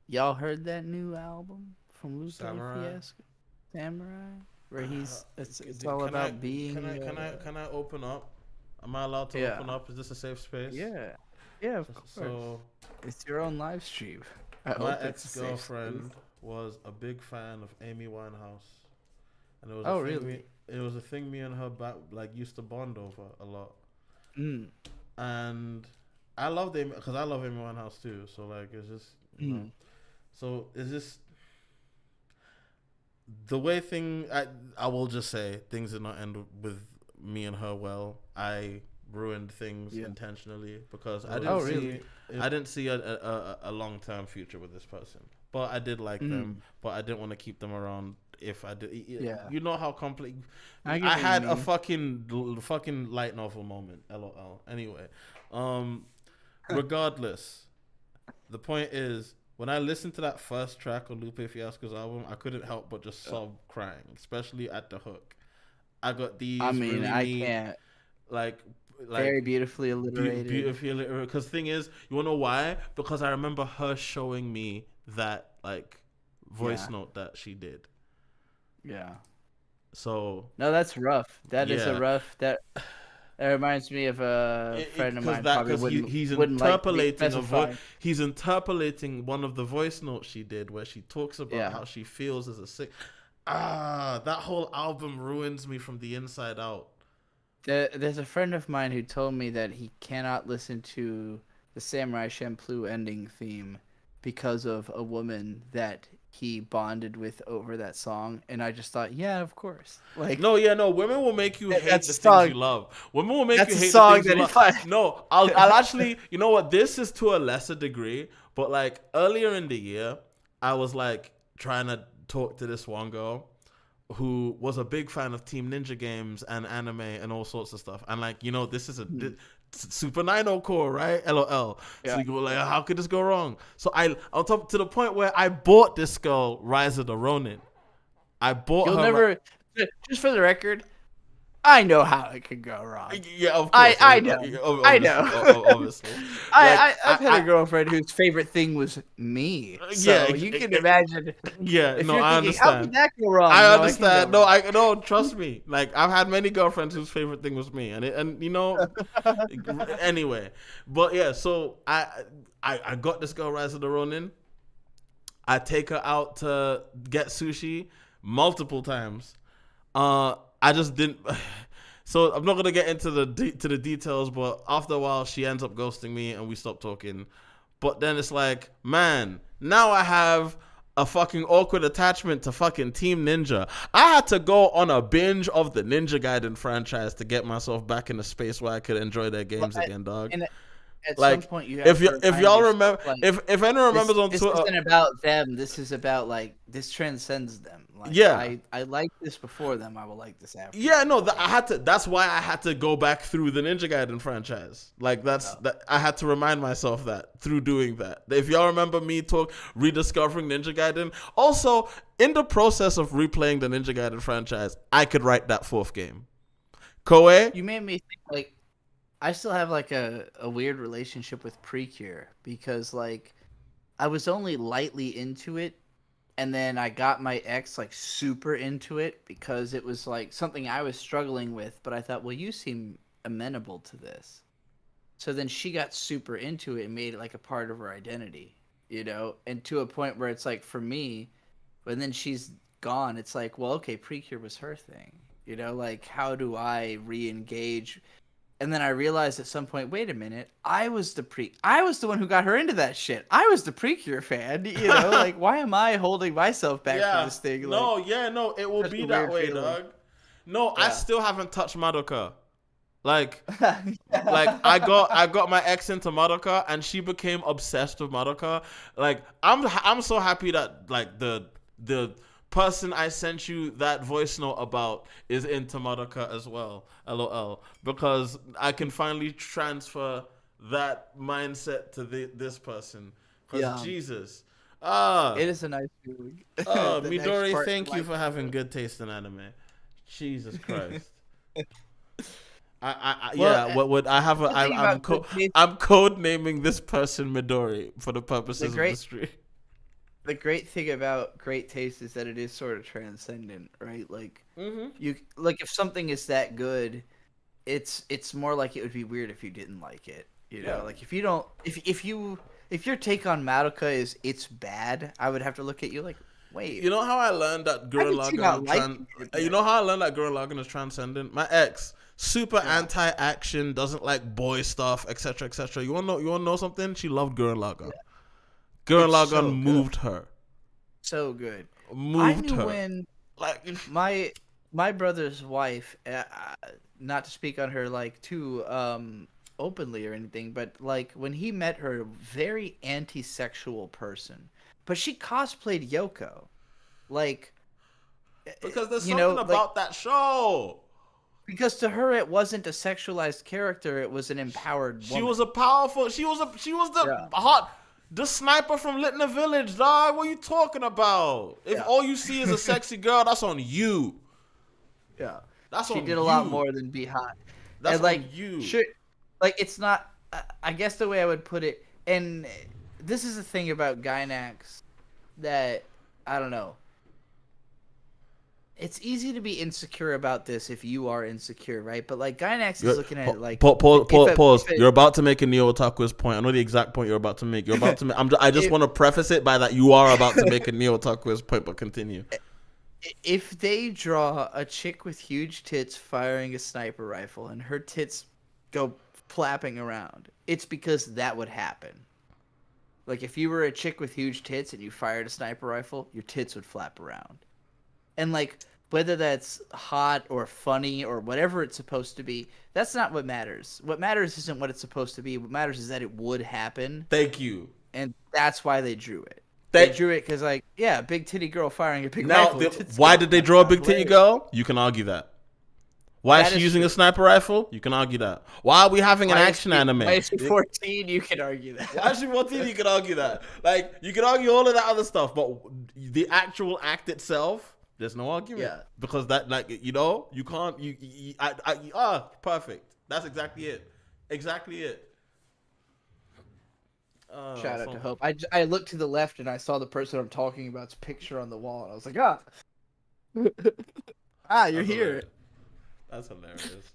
Y'all heard that new album from Lupe Fiasco? Samurai? Where he's it's all about being. Can I open up? Am I allowed to open up? Is this a safe space? Yeah. Yeah, of course. So it's your own live stream. My ex-girlfriend was a big fan of Amy Winehouse. And it was it was a thing me and her used to bond over a lot. And I loved Amy because I love Amy Winehouse too. So it's just you know. So it's just the way I will just say things did not end with me and her well. I ruined things intentionally because I didn't see a long-term future with this person. But I did like them, but I didn't want to keep them around. If I did, you know how complex. I had a fucking light novel moment. LOL. Anyway, regardless, the point is when I listened to that first track on Lupe Fiasco's album, I couldn't help but just sob crying, especially at the hook. I got these. I mean, really I can't. Very beautifully alliterated. Beautifully alliterated. Because the thing is, you wanna know why? Because I remember her showing me that voice note that she did. Yeah. So no, that's rough. That is a rough. That reminds me of a friend of mine. He's interpolating he's interpolating one of the voice notes she did, where she talks about how she feels as a sick. That whole album ruins me from the inside out. There's a friend of mine who told me that he cannot listen to the Samurai Champloo ending theme because of a woman that he bonded with over that song, and I just thought, yeah, of course. Like, no, women will make you hate the song. things you love. Women will make That's you a hate song the things you that love. No, I'll actually, you know what? This is to a lesser degree, but like earlier in the year, I was like trying to talk to this one girl who was a big fan of Team Ninja games and anime and all sorts of stuff. And like, you know, this is a Super 9 core, right? LOL. Yeah. So you go like, how could this go wrong? So on top to the point where I bought this girl Rise of the Ronin. I bought You'll her. Never, just for the record, I know how it could go wrong. Yeah, of course. I know. I know. Obviously. I've had a girlfriend whose favorite thing was me. So you can imagine. Yeah, if no, you're I thinking, understand. How could that go wrong? I understand. No, trust me. Like, I've had many girlfriends whose favorite thing was me, and you know, anyway. But yeah, so I got this girl Rise of the Ronin. I take her out to get sushi multiple times. I just didn't. So I'm not gonna get into the details, but after a while, she ends up ghosting me, and we stop talking. But then it's like, man, now I have a fucking awkward attachment to fucking Team Ninja. I had to go on a binge of the Ninja Gaiden franchise to get myself back in a space where I could enjoy their games again, dog. And at like, some point, you have if y'all remember, like, if anyone remembers on Twitter, this isn't about them. This is about like this transcends them. Like, yeah, I liked this before them. I will like this after. Yeah, no, I had to. That's why I had to go back through the Ninja Gaiden franchise. Like that. I had to remind myself that through doing that. If y'all remember me rediscovering Ninja Gaiden, also in the process of replaying the Ninja Gaiden franchise, I could write that fourth game. Koei, you made me think like I still have like a weird relationship with Precure because like I was only lightly into it. And then I got my ex like super into it because it was like something I was struggling with. But I thought, well, you seem amenable to this. So then she got super into it and made it like a part of her identity, you know? And to a point where it's like for me, when then she's gone, it's like, well, okay, Precure was her thing. You know, like how do I re-engage? And then I realized at some point, wait a minute, I was the one who got her into that shit. I was the Precure fan, you know? Like, why am I holding myself back from this thing? Like, it will be that way, dog. No, I still haven't touched Madoka. Like, like I got my ex into Madoka, and she became obsessed with Madoka. Like, I'm so happy that like the person I sent you that voice note about is into Madoka as well, LOL, because I can finally transfer that mindset to this person. Because Jesus. It is a nice feeling. Midori, thank you for having good taste in anime. Jesus Christ. I'm code naming this person Midori for the purposes of the stream. The great thing about great taste is that it is sort of transcendent, right? Like you like if something is that good, it's more like it would be weird if you didn't like it. You know, like if you don't if your take on Madoka is it's bad, I would have to look at you like, wait. You know how I learned that Gurren Lagann is transcendent? My ex, super anti-action, doesn't like boy stuff, etc., etc. You wanna know something? She loved Gurren Lagann. Yeah. Gurren Lagann moved her. So good. Moved her. When like my brother's wife, not to speak on her like too openly or anything, but like when he met her, very anti-sexual person, but she cosplayed Yoko, like because there's something about that show. Because to her it wasn't a sexualized character; it was an empowered woman. She was a powerful. She was the hot. The sniper from Litna Village, dog. What are you talking about? If all you see is a sexy girl, that's on you. Yeah, that's on you. She did a lot more than be hot. That's and, like, on you. Like it's not. I guess the way I would put it, and this is the thing about Gainax that I don't know. It's easy to be insecure about this if you are insecure, right? But like Gainax is looking at it like pause. You're about to make a neo-otaku's point. I know the exact point you're about to make. I just want to preface it by that you are about to make a neo-otaku's point, but continue. If they draw a chick with huge tits firing a sniper rifle and her tits go flapping around, it's because that would happen. Like, if you were a chick with huge tits and you fired a sniper rifle, your tits would flap around. And, like, whether that's hot or funny or whatever it's supposed to be, that's not what matters. What matters isn't what it's supposed to be. What matters is that it would happen. Thank you. And that's why they drew it. They drew it because, like, yeah, big titty girl firing a big rifle. Why did they draw a big titty girl? You can argue that. Why is she using a sniper rifle? You can argue that. Why are we having an action anime? Why is she 14? You can argue that. Why is she 14? You can argue that. Like, you can argue all of that other stuff, but the actual act itself, there's no argument. Yeah. Because that, like, you know, you can't, perfect. That's exactly it. Exactly it. Shout out to Hope. I looked to the left and I saw the person I'm talking about's picture on the wall, and I was like, you're here. Hilarious. That's hilarious.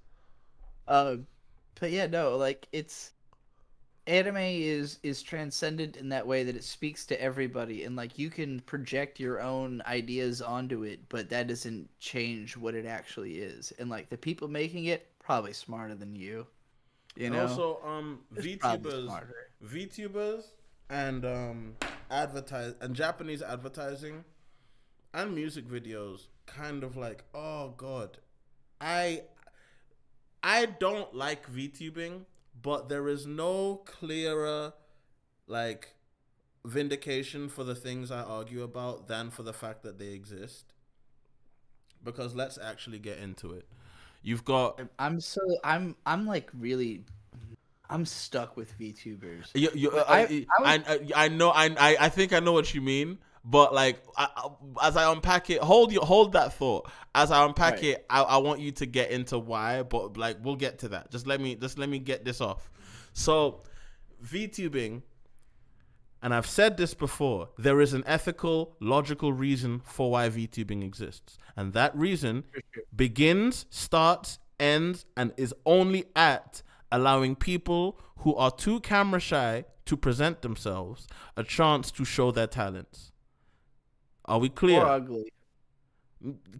But yeah, no, like, it's anime is transcendent in that way that it speaks to everybody, and like you can project your own ideas onto it, but that doesn't change what it actually is. And like the people making it probably smarter than you. You know. Also, VTubers and Japanese advertising and music videos kind of like, oh god, I don't like VTubing, but there is no clearer like vindication for the things I argue about than for the fact that they exist. Because let's actually get into it. You've got I'm like really I'm stuck with VTubers. I think I know what you mean, but like as I unpack it, hold that thought. As I unpack it, I want you to get into why, but like we'll get to that. Just let me get this off. So VTubing, and I've said this before, there is an ethical, logical reason for why VTubing exists. And that reason begins, starts, ends, and is only at allowing people who are too camera shy to present themselves a chance to show their talents. Are we clear? Or ugly.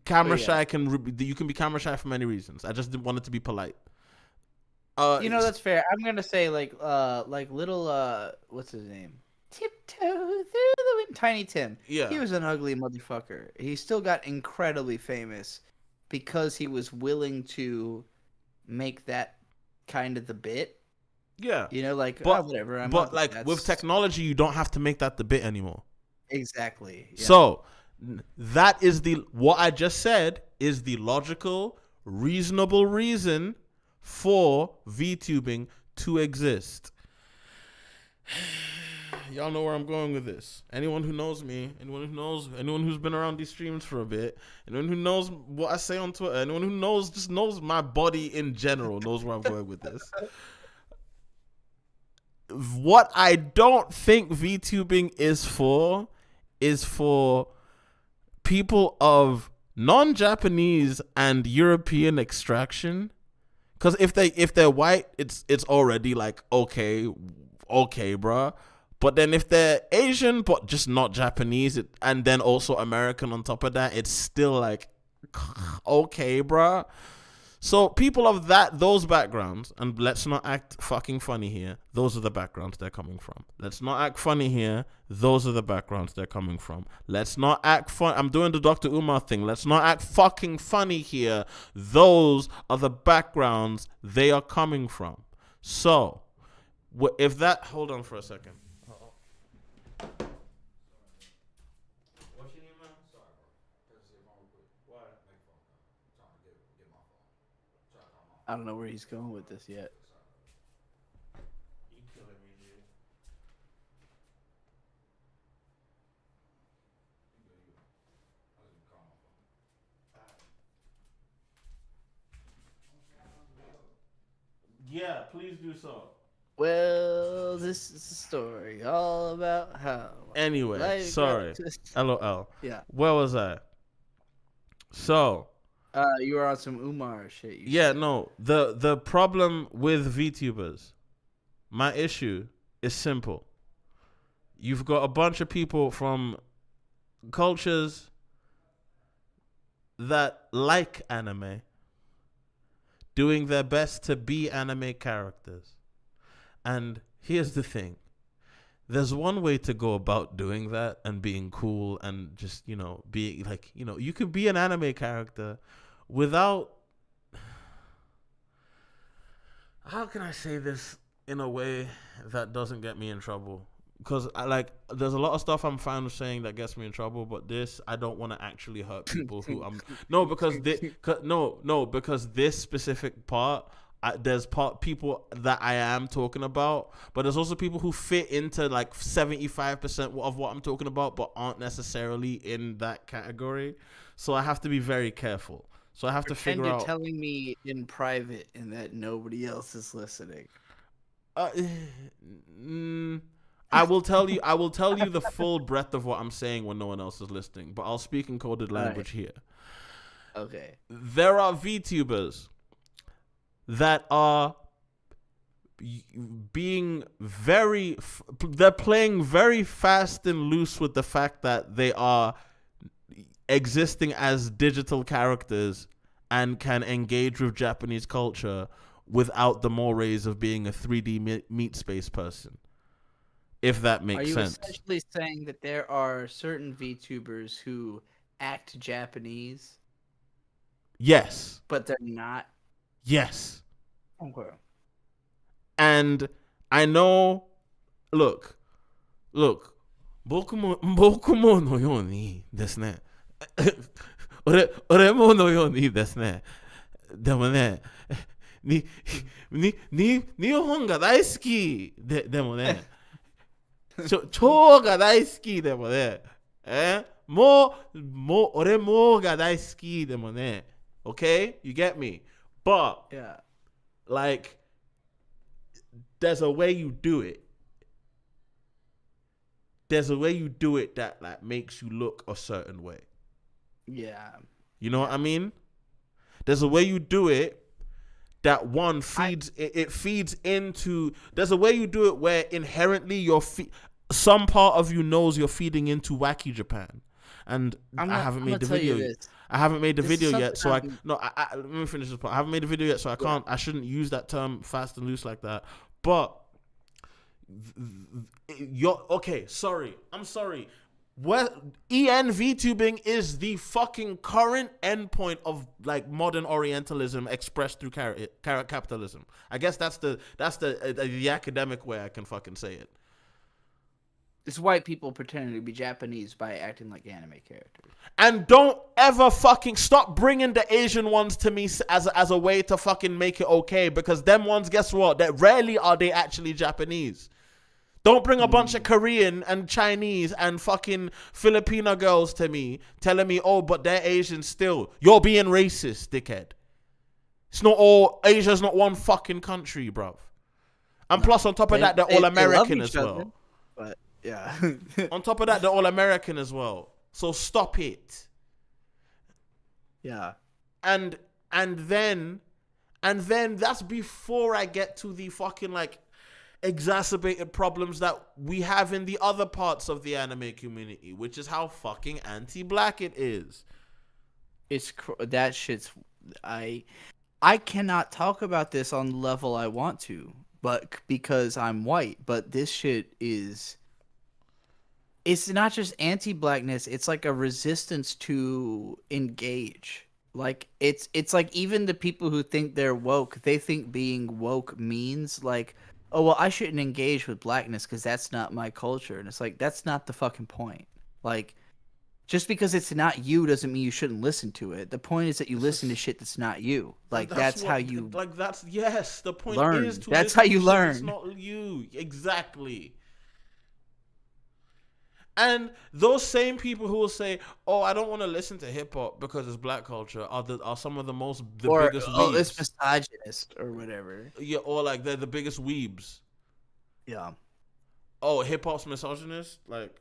Camera shy you can be camera shy for many reasons. I just didn't want it to be polite. That's fair. I'm gonna say like little what's his name? Tiptoe through the wind. Tiny Tim. Yeah. He was an ugly motherfucker. He still got incredibly famous because he was willing to make that kind of the bit. Yeah. You know, like, whatever. But like with technology, you don't have to make that the bit anymore. Exactly. Yeah. So that is what I just said is the logical, reasonable reason for VTubing to exist. Y'all know where I'm going with this. Anyone who knows me, anyone who's been around these streams for a bit, anyone who knows what I say on Twitter, anyone who knows my body in general knows where I'm going with this. What I don't think VTubing is for people of non-Japanese and European extraction. Because if they're white, it's already like okay, bruh. But then if they're Asian but just not Japanese, and then also American on top of that, it's still like okay, bruh. So people of those backgrounds, and let's not act fucking funny here, those are the backgrounds they're coming from. Let's not act funny here, those are the backgrounds they're coming from. Let's not act fun. I'm doing the Dr. Umar thing. Let's not act fucking funny here. Those are the backgrounds they are coming from. So, if that... Hold on for a second. I don't know where he's going with this yet. You killing me, dude. Yeah, please do so. Well, this is a story all about how. Anyway, sorry. LOL. Yeah. Where was I? So. You were on some Umar shit. No. The problem with VTubers, my issue is simple. You've got a bunch of people from cultures that like anime doing their best to be anime characters. And here's the thing. There's one way to go about doing that and being cool and just, being like, you can be an anime character without... How can I say this in a way that doesn't get me in trouble? Because there's a lot of stuff I'm fine with saying that gets me in trouble, but this, I don't want to actually hurt people who I'm... because this specific part... there's people that I am talking about, but there's also people who fit into like 75% of what I'm talking about, but aren't necessarily in that category. So I have to be very careful. So I have to figure out. You're telling me in private and that nobody else is listening. I will tell you the full breadth of what I'm saying when no one else is listening, but I'll speak in coded language here. Okay. There are VTubers that are being they're playing very fast and loose with the fact that they are existing as digital characters and can engage with Japanese culture without the mores of being a 3D meat space person. If that makes sense. Are you essentially saying that there are certain VTubers who act Japanese? Yes. But they're not? Yes. Okay. And I know, look, 僕ものようにですね。俺ものようにですね。でもね、日本が大好きでもね、超が大好きでもね、もう俺もが大好きでもね。Okay? You get me? But, yeah. Like, there's a way you do it. There's a way you do it that like makes you look a certain way. Yeah. You know what I mean? There's a way you do it that one feeds it feeds into. There's a way you do it where inherently some part of you knows you're feeding into wacky Japan. And I haven't made the video. I haven't made the video yet, so let me finish this part. I haven't made the video yet, so I can't. I shouldn't use that term fast and loose like that. But I'm sorry. EN VTubing is the fucking current endpoint of like modern Orientalism expressed through capitalism. I guess that's the academic way I can fucking say it. It's white people pretending to be Japanese by acting like anime characters. And don't ever fucking stop bringing the Asian ones to me as a way to fucking make it okay, because them ones, guess what? That rarely are they actually Japanese. Don't bring a bunch of Korean and Chinese and fucking Filipino girls to me telling me, oh, but they're Asian still. You're being racist, dickhead. It's not all, Asia's not one fucking country, bruv. And plus on top of that, they're all American as well. But yeah. On top of that, they're all American as well. So stop it. Yeah. And then that's before I get to the fucking like exacerbated problems that we have in the other parts of the anime community, which is how fucking anti-black it is. That shit's I cannot talk about this on the level I want to, but because I'm white, but this shit is, it's not just anti-blackness, it's like a resistance to engage. Like it's like even the people who think they're woke, they think being woke means like, oh, well, I shouldn't engage with blackness because that's not my culture. And it's like, that's not the fucking point. Like, just because it's not you doesn't mean you shouldn't listen to it. The point is that you listen to shit that's not you. Like, that's how you... Like, that's... Yes, the point learn. is to that's listen how you to learn. It's not you. Exactly. And those same people who will say, "Oh, I don't want to listen to hip hop because it's black culture," are some of the biggest weebs. It's misogynist or whatever. Yeah, or like they're the biggest weebs. Yeah. Oh, hip hop's misogynist? Like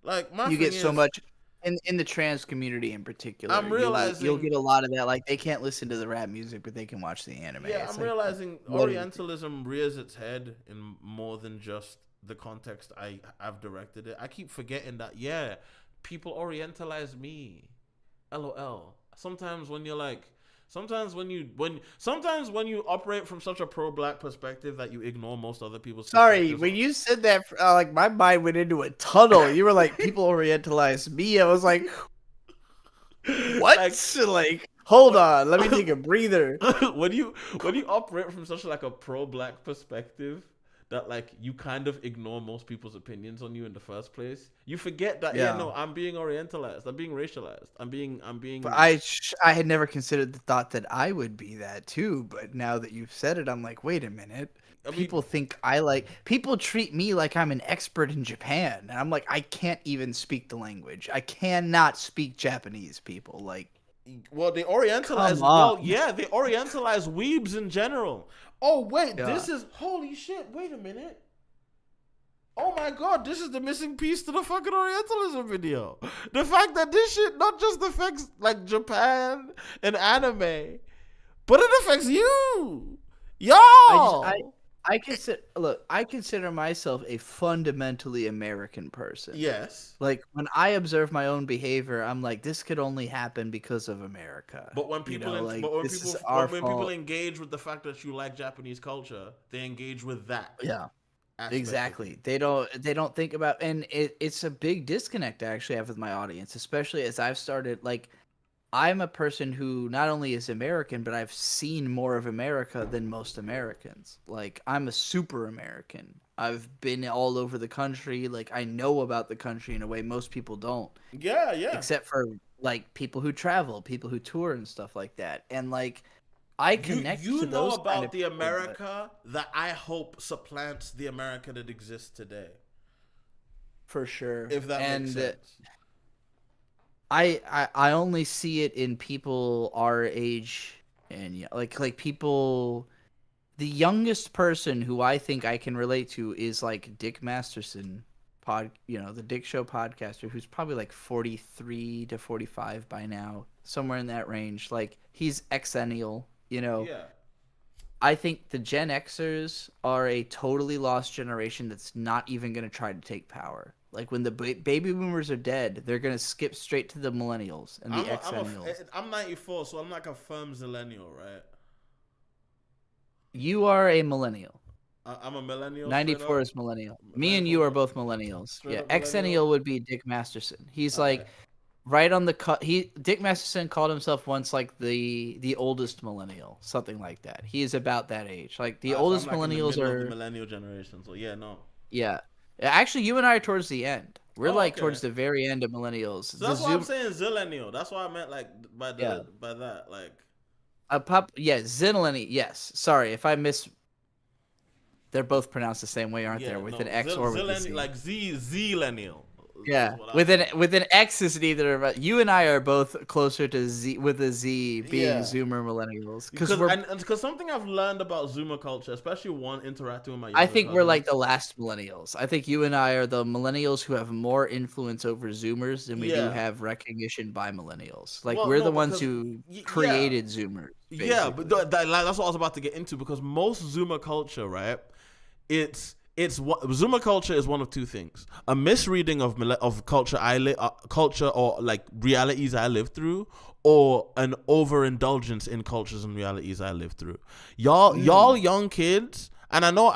my. You get so much in the trans community in particular. I'm realizing you'll get a lot of that. Like they can't listen to the rap music, but they can watch the anime. Yeah, it's I'm realizing Orientalism rears its head in more than just the context I've directed it. I keep forgetting that, yeah, people Orientalize me. LOL. sometimes when you're like, sometimes when you operate from such a pro-black perspective that you ignore most other people's. Sorry, when you said that, like my mind went into a tunnel. You were like, people orientalize me. I was like, what? Like, hold on, let me take a breather. when you operate from such like a pro-black perspective that like you kind of ignore most people's opinions on you in the first place, you forget that I'm being orientalized, I'm being racialized, I'm being. But I had never considered the thought that I would be that too. But now that you've said it, I'm like, wait a minute. People think people treat me like I'm an expert in Japan, and I'm like, I can't even speak the language. I cannot speak Japanese. People like. Well, they orientalize. Well, yeah, they orientalize weebs in general. Oh wait, this is holy shit. Wait a minute. Oh my god, this is the missing piece to the fucking Orientalism video. The fact that this shit not just affects like Japan and anime, but it affects you, y'all. I consider myself a fundamentally American person. Yes. Like when I observe my own behavior, I'm like, this could only happen because of America. But when people, people engage with the fact that you like Japanese culture, they engage with that. Yeah. Exactly. They don't think about, and it's a big disconnect I actually have with my audience, especially as I've started like. I'm a person who not only is American, but I've seen more of America than most Americans. Like, I'm a super American. I've been all over the country. Like, I know about the country in a way most people don't. Yeah. Except for, like, people who travel, people who tour and stuff like that. And, like, I connect to those You know about kind of the people, America that I hope supplants the America that exists today. For sure. If that makes sense. I only see it in people our age, and like people. The youngest person who I think I can relate to is like Dick Masterson, the Dick Show podcaster, who's probably like 43 to 45 by now, somewhere in that range. Like he's exennial, Yeah. I think the Gen Xers are a totally lost generation that's not even going to try to take power. Like when the baby boomers are dead, they're gonna skip straight to the millennials and the exennials. I'm 94, so I'm like a firm zillennial, right? You are a millennial. I'm a millennial. 94 is millennial. Me and you are both millennials. Yeah, exennial would be Dick Masterson. He's like right on the cut. Dick Masterson called himself once like the oldest millennial, something like that. He is about that age. Like the oldest millennials are the millennial generation. So yeah. Actually, you and I are towards the end. We're towards the very end of millennials. So that's why I'm saying zillennial. That's why I meant like by that like. Zillennial. Yes. Sorry if I miss. They're both pronounced the same way, aren't they? With an X or with a Z. Like zillennial. Yeah, with an X is neither of us. You and I are both closer to Z with a Z, being Zoomer millennials. Because something I've learned about Zoomer culture, especially one interacting with my. I think we're like the last millennials. I think you and I are the millennials who have more influence over Zoomers than we do have recognition by millennials. Like we're the ones who created Zoomers. Basically. Yeah, but that's what I was about to get into because most Zoomer culture, right? Zoomer culture is one of two things: a misreading of culture culture or like realities I live through, or an overindulgence in cultures and realities I live through. Y'all young kids, and I know,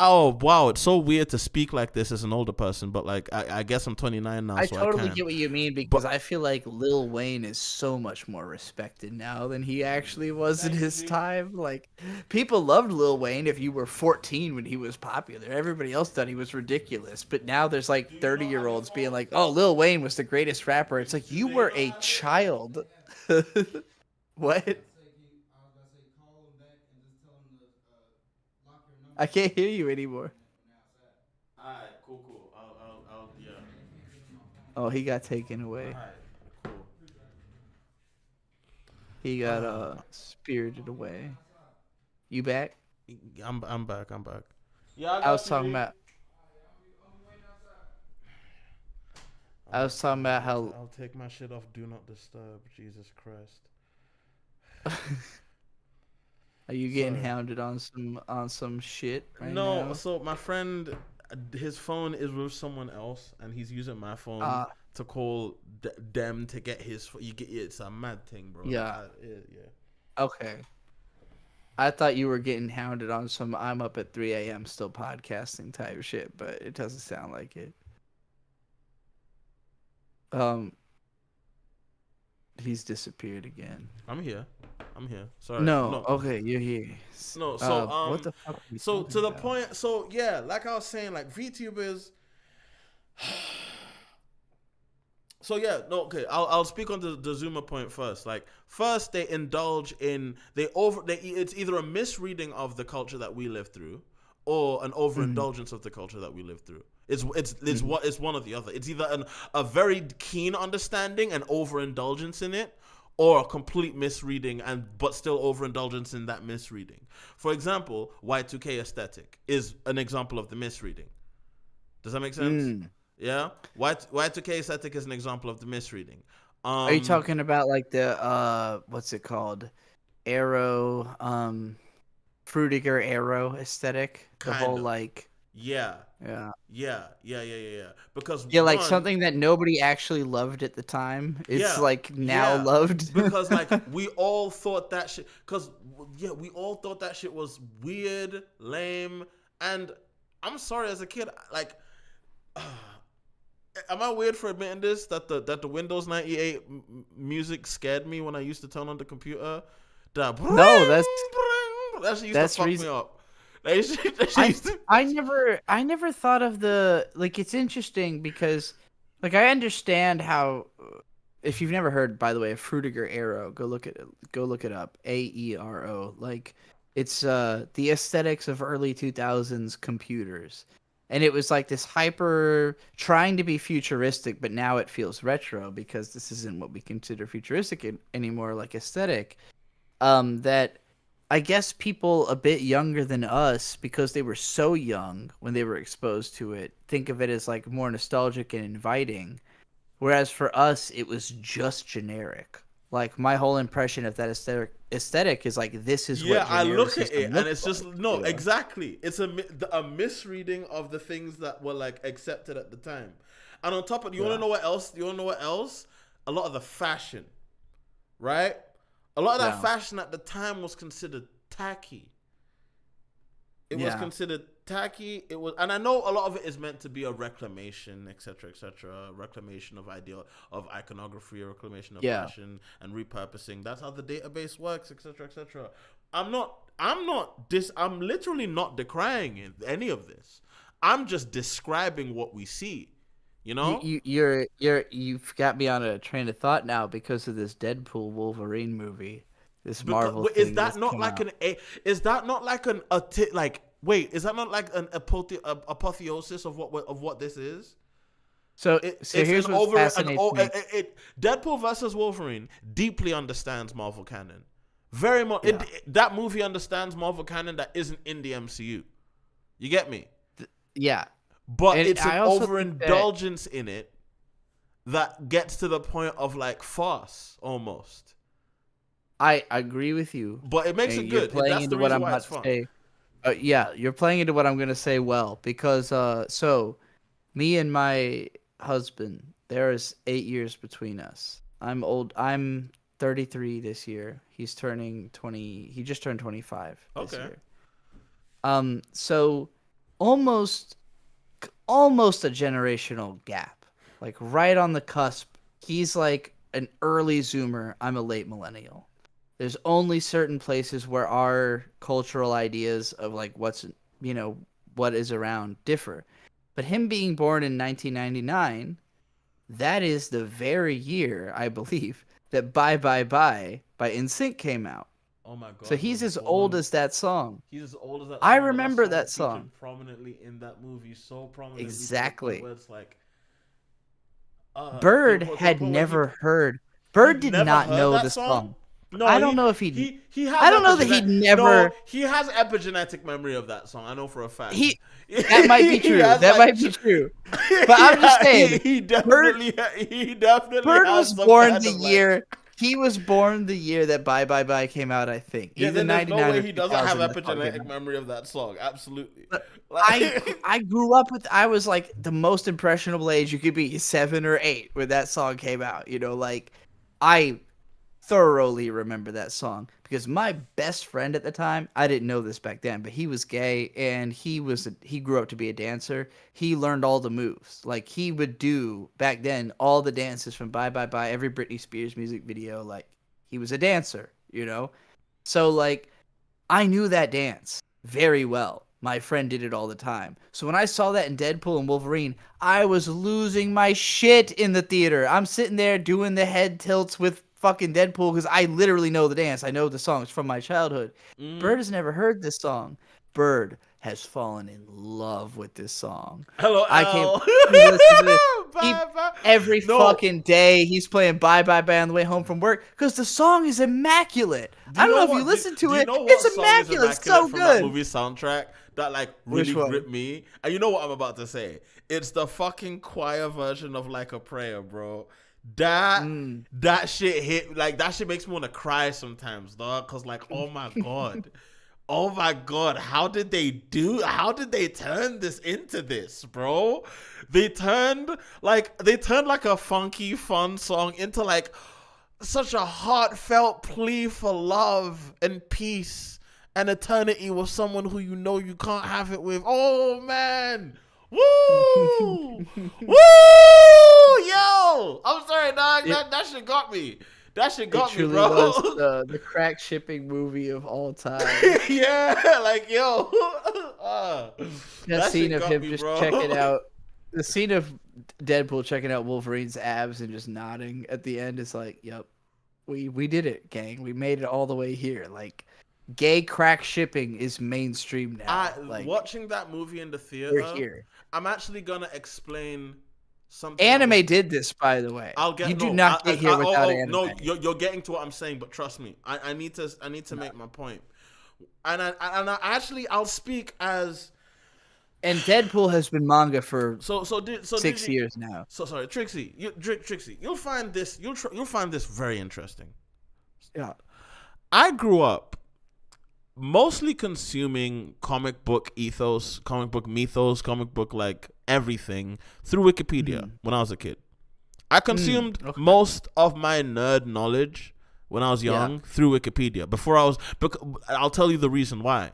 it's so weird to speak like this as an older person, but like I guess I'm 29 now. I totally get what you mean because I feel like Lil Wayne is so much more respected now than he actually was in his time. Like people loved Lil Wayne if you were 14 when he was popular. Everybody else thought he was ridiculous. But now there's like 30-year-olds being like, "Oh, Lil Wayne was the greatest rapper." It's like you were a child. What? I can't hear you anymore. Alright, cool. I'll yeah. Oh, he got taken away. Alright, cool. He got spirited away. You back? I'm back. Yeah, I was talking about. I was talking about how. I'll take my shit off. Do not disturb. Jesus Christ. Are you getting hounded on some shit right now? No, so my friend, his phone is with someone else, and he's using my phone to call them to get his. You get it's a mad thing, bro. Yeah. Yeah. Okay. I thought you were getting hounded on some I'm up at 3 a.m. still podcasting type shit, but it doesn't sound like it. He's disappeared again. I'm here. Sorry. No. Okay, you're here. No. So what the fuck? Are we so talking to the about? point. So yeah, like I was saying, like VTubers. So yeah, no, okay. I'll speak on the Zuma point first. Like first, they indulge in it's either a misreading of the culture that we live through, or an overindulgence of the culture that we live through. It's one or the other. It's either a very keen understanding and overindulgence in it, or a complete misreading but still overindulgence in that misreading. For example, Y2K aesthetic is an example of the misreading. Does that make sense? Yeah, Y2K aesthetic is an example of the misreading. Are you talking about like the what's it called, arrow, Frutiger arrow aesthetic? The whole like yeah. Because like something that nobody actually loved at the time. It's like now loved because like we all thought that shit. Because we all thought that shit was weird, lame, and I'm sorry as a kid, like. Am I weird for admitting this? That the Windows 98 music scared me when I used to turn on the computer. That shit used to fuck me up. I never thought of the like. It's interesting because like I understand how. If you've never heard, by the way, of Frutiger Arrow, go look it up. AERO. Like it's the aesthetics of early 2000s computers. And it was like this hyper trying to be futuristic, but now it feels retro because this isn't what we consider futuristic anymore, like aesthetic. That I guess people a bit younger than us, because they were so young when they were exposed to it, think of it as like more nostalgic and inviting. Whereas for us, it was just generic. Like my whole impression of that aesthetic is like this is what I look at it and it's like. just exactly. It's a misreading of the things that were like accepted at the time. And on top of you want to know what else? A lot of the fashion, right? A lot of that fashion at the time was considered tacky. It was considered tacky. It was, and I know a lot of it is meant to be a reclamation, etc., reclamation of iconography, a reclamation of fashion and repurposing. That's how the database works, etc. I'm literally not decrying any of this. I'm just describing what we see. You know, you've got me on a train of thought now because of this Deadpool Wolverine movie. This Marvel thing. Is that not like wait, is that not like an apotheosis of what this is? So here's what's fascinating me. Deadpool versus Wolverine deeply understands Marvel canon. Very much. That movie understands Marvel canon that isn't in the MCU. You get me? Yeah. But it's an overindulgence in it that gets to the point of like farce almost. I agree with you. But it makes it good. Playing into what I'm about to say. You're playing into what I'm going to say well. Because, so, me and my husband, there is 8 years between us. I'm old. I'm 33 this year. He's turning 20. He just turned 25 this year. So, almost a generational gap. Like, right on the cusp. He's like an early Zoomer. I'm a late millennial. There's only certain places where our cultural ideas of like what is around differ. But him being born in 1999, that is the very year, I believe, that Bye Bye Bye by NSYNC came out. Oh my god. So he's as old as that song. He's as old as that song. I remember that song. Prominently in that movie, so prominently. Exactly. Where it's like, Bird had never heard. Bird did not know the song. No, I don't know if he has. I don't know that he'd never. No, he has epigenetic memory of that song. I know for a fact. That might be true. Might be true. But I'm just saying, he definitely. Bird was born the year. He was born the year that Bye Bye Bye came out, I think. Yeah, Either then there's no 99 way or he doesn't have 2000 the song came epigenetic out. memory of that song. Absolutely. I grew up with. I was like the most impressionable age you could be, 7 or 8, when that song came out. You know, like I thoroughly remember that song because my best friend at the time, I didn't know this back then, but he was gay and he grew up to be a dancer. He learned all the moves. Like he would do back then all the dances from Bye Bye Bye, every Britney Spears music video. Like he was a dancer, you know? So like I knew that dance very well. My friend did it all the time. So when I saw that in Deadpool and Wolverine, I was losing my shit in the theater. I'm sitting there doing the head tilts with fucking Deadpool because I literally know the dance. I know the songs from my childhood. Bird has never heard this song. Bird has fallen in love with this song. Hello, I Al. can't listen to this. Every No. fucking day he's playing Bye Bye Bye on the way home from work because the song is immaculate. I don't know if you listen to it. It's immaculate. It's so from good. That movie soundtrack that like really gripped me. And you know what I'm about to say? It's the fucking choir version of Like a Prayer, bro. That shit hit, like that shit makes me want to cry sometimes, dog. Cause like, oh my god, how did they turn this into this, bro? They turned like a funky, fun song into like such a heartfelt plea for love and peace and eternity with someone who you know you can't have it with. Oh man. Woo! Woo! Yo! I'm sorry, dog. That shit got me. That shit got me, bro. Was the crack shipping movie of all time. Yeah, like yo. That scene of him just checking out. The scene of Deadpool checking out Wolverine's abs and just nodding at the end is like, yep, we did it, gang. We made it all the way here. Like, gay crack shipping is mainstream now. Watching that movie in the theater, we're here. I'm actually gonna explain something. Anime did this, by the way. You do not get here without anime. No, you're getting to what I'm saying, but trust me, I need to make my point. And I'll speak as. And Deadpool has been manga for 6 years now. So sorry, Trixie. You'll find this. You'll find this very interesting. Yeah, I grew up mostly consuming comic book ethos, comic book mythos, comic book like everything through Wikipedia when I was a kid. I consumed most of my nerd knowledge when I was young through Wikipedia. I'll tell you the reason why.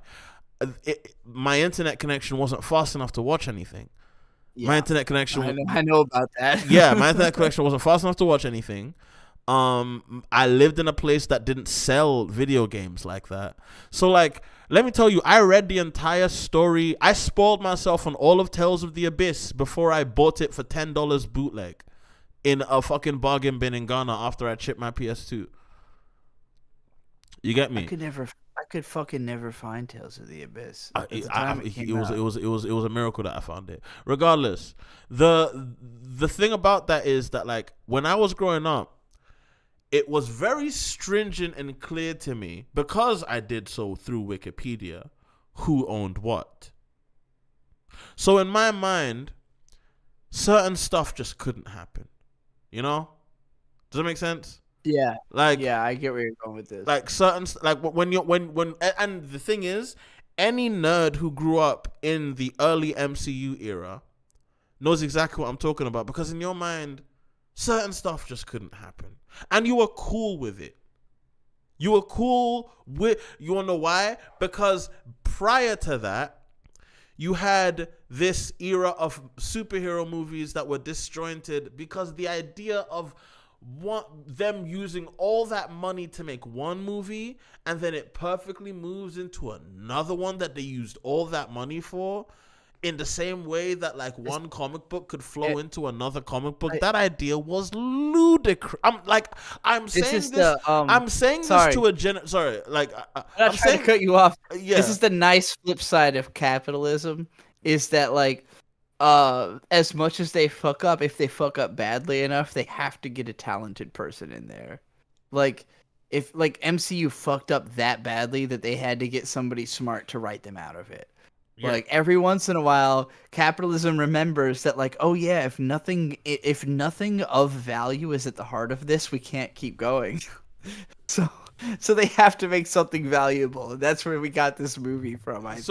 My internet connection wasn't fast enough to watch anything. Yeah. My internet connection. I know about that. Yeah, my internet connection wasn't fast enough to watch anything. I lived in a place that didn't sell video games like that. So like, let me tell you, I read the entire story. I spoiled myself on all of Tales of the Abyss before I bought it for $10 bootleg in a fucking bargain bin in Ghana after I chipped my PS2. You get me? I could fucking never find Tales of the Abyss. It was a miracle that I found it. Regardless, the thing about that is that like when I was growing up, it was very stringent and clear to me, because I did so through Wikipedia, who owned what. So in my mind, certain stuff just couldn't happen. You know? Does that make sense? Yeah. Like, yeah, I get where you're going with this. Like certain, like when and the thing is, any nerd who grew up in the early MCU era knows exactly what I'm talking about, because in your mind, certain stuff just couldn't happen. And you were cool with it. You wanna know why? Because prior to that, you had this era of superhero movies that were disjointed, because the idea of them using all that money to make one movie and then it perfectly moves into another one that they used all that money for, in the same way that like one comic book could flow into another comic book, that idea was ludicrous. I'm saying this to a sorry, like I'm trying to cut you off. Yeah. This is the nice flip side of capitalism, is that like as much as they fuck up, if they fuck up badly enough, they have to get a talented person in there. Like if like MCU fucked up that badly that they had to get somebody smart to write them out of it. Yeah. Like every once in a while, capitalism remembers that, like, oh yeah, if nothing of value is at the heart of this, we can't keep going. So they have to make something valuable. And that's where we got this movie from. I think.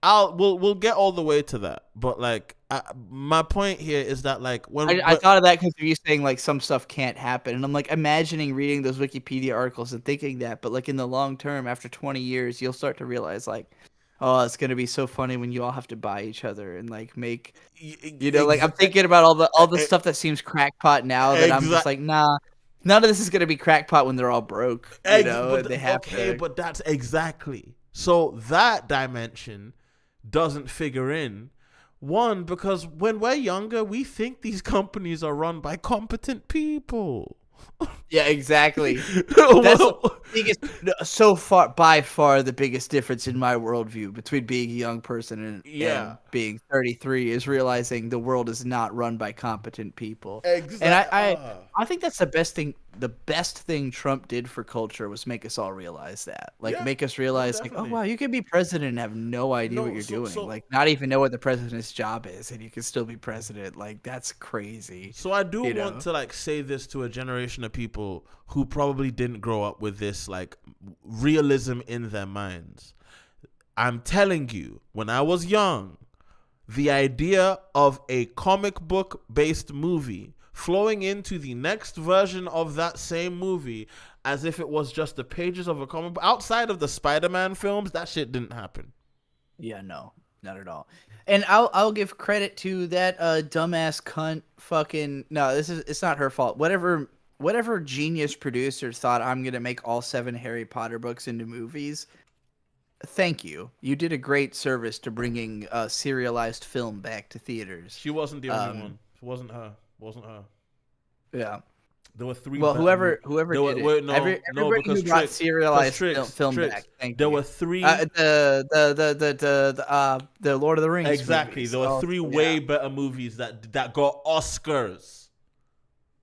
We'll get all the way to that, but like my point here is that like I thought of that because you're saying like some stuff can't happen, and I'm like imagining reading those Wikipedia articles and thinking that, but like in the long term, after 20 years, you'll start to realize like, oh, it's gonna be so funny when you all have to buy each other and like make, like I'm thinking about all the stuff that seems crackpot now that I'm just like, nah, none of this is gonna be crackpot when they're all broke, and they have to. But that's exactly so that dimension doesn't figure in. One, because when we're younger, we think these companies are run by competent people. Yeah, exactly. That's the biggest, by far the biggest difference in my worldview between being a young person and being 33 is realizing the world is not run by competent people. Exactly. And I think that's the best thing. The best thing Trump did for culture was make us all realize that. Like, make us realize, like, oh, wow, you can be president and have no idea what you're doing. Like, not even know what the president's job is, and you can still be president. Like, that's crazy. So I do want to, like, say this to a generation of people who probably didn't grow up with this, like, realism in their minds. I'm telling you, when I was young, the idea of a comic book-based movie flowing into the next version of that same movie as if it was just the pages of a comic book. Outside of the Spider-Man films, that shit didn't happen. Yeah, no, not at all. And I'll give credit to that dumbass cunt fucking it's not her fault. Whatever genius producer thought I'm gonna make all 7 Harry Potter books into movies. Thank you. You did a great service to bringing serialized film back to theaters. She wasn't the only one. It wasn't her. Yeah. There were 3. Well, whoever did it. Everybody who brought serialized film back. Thank there you. were 3. The Lord of the Rings. Exactly. Movies. There were 3 way better movies that got Oscars.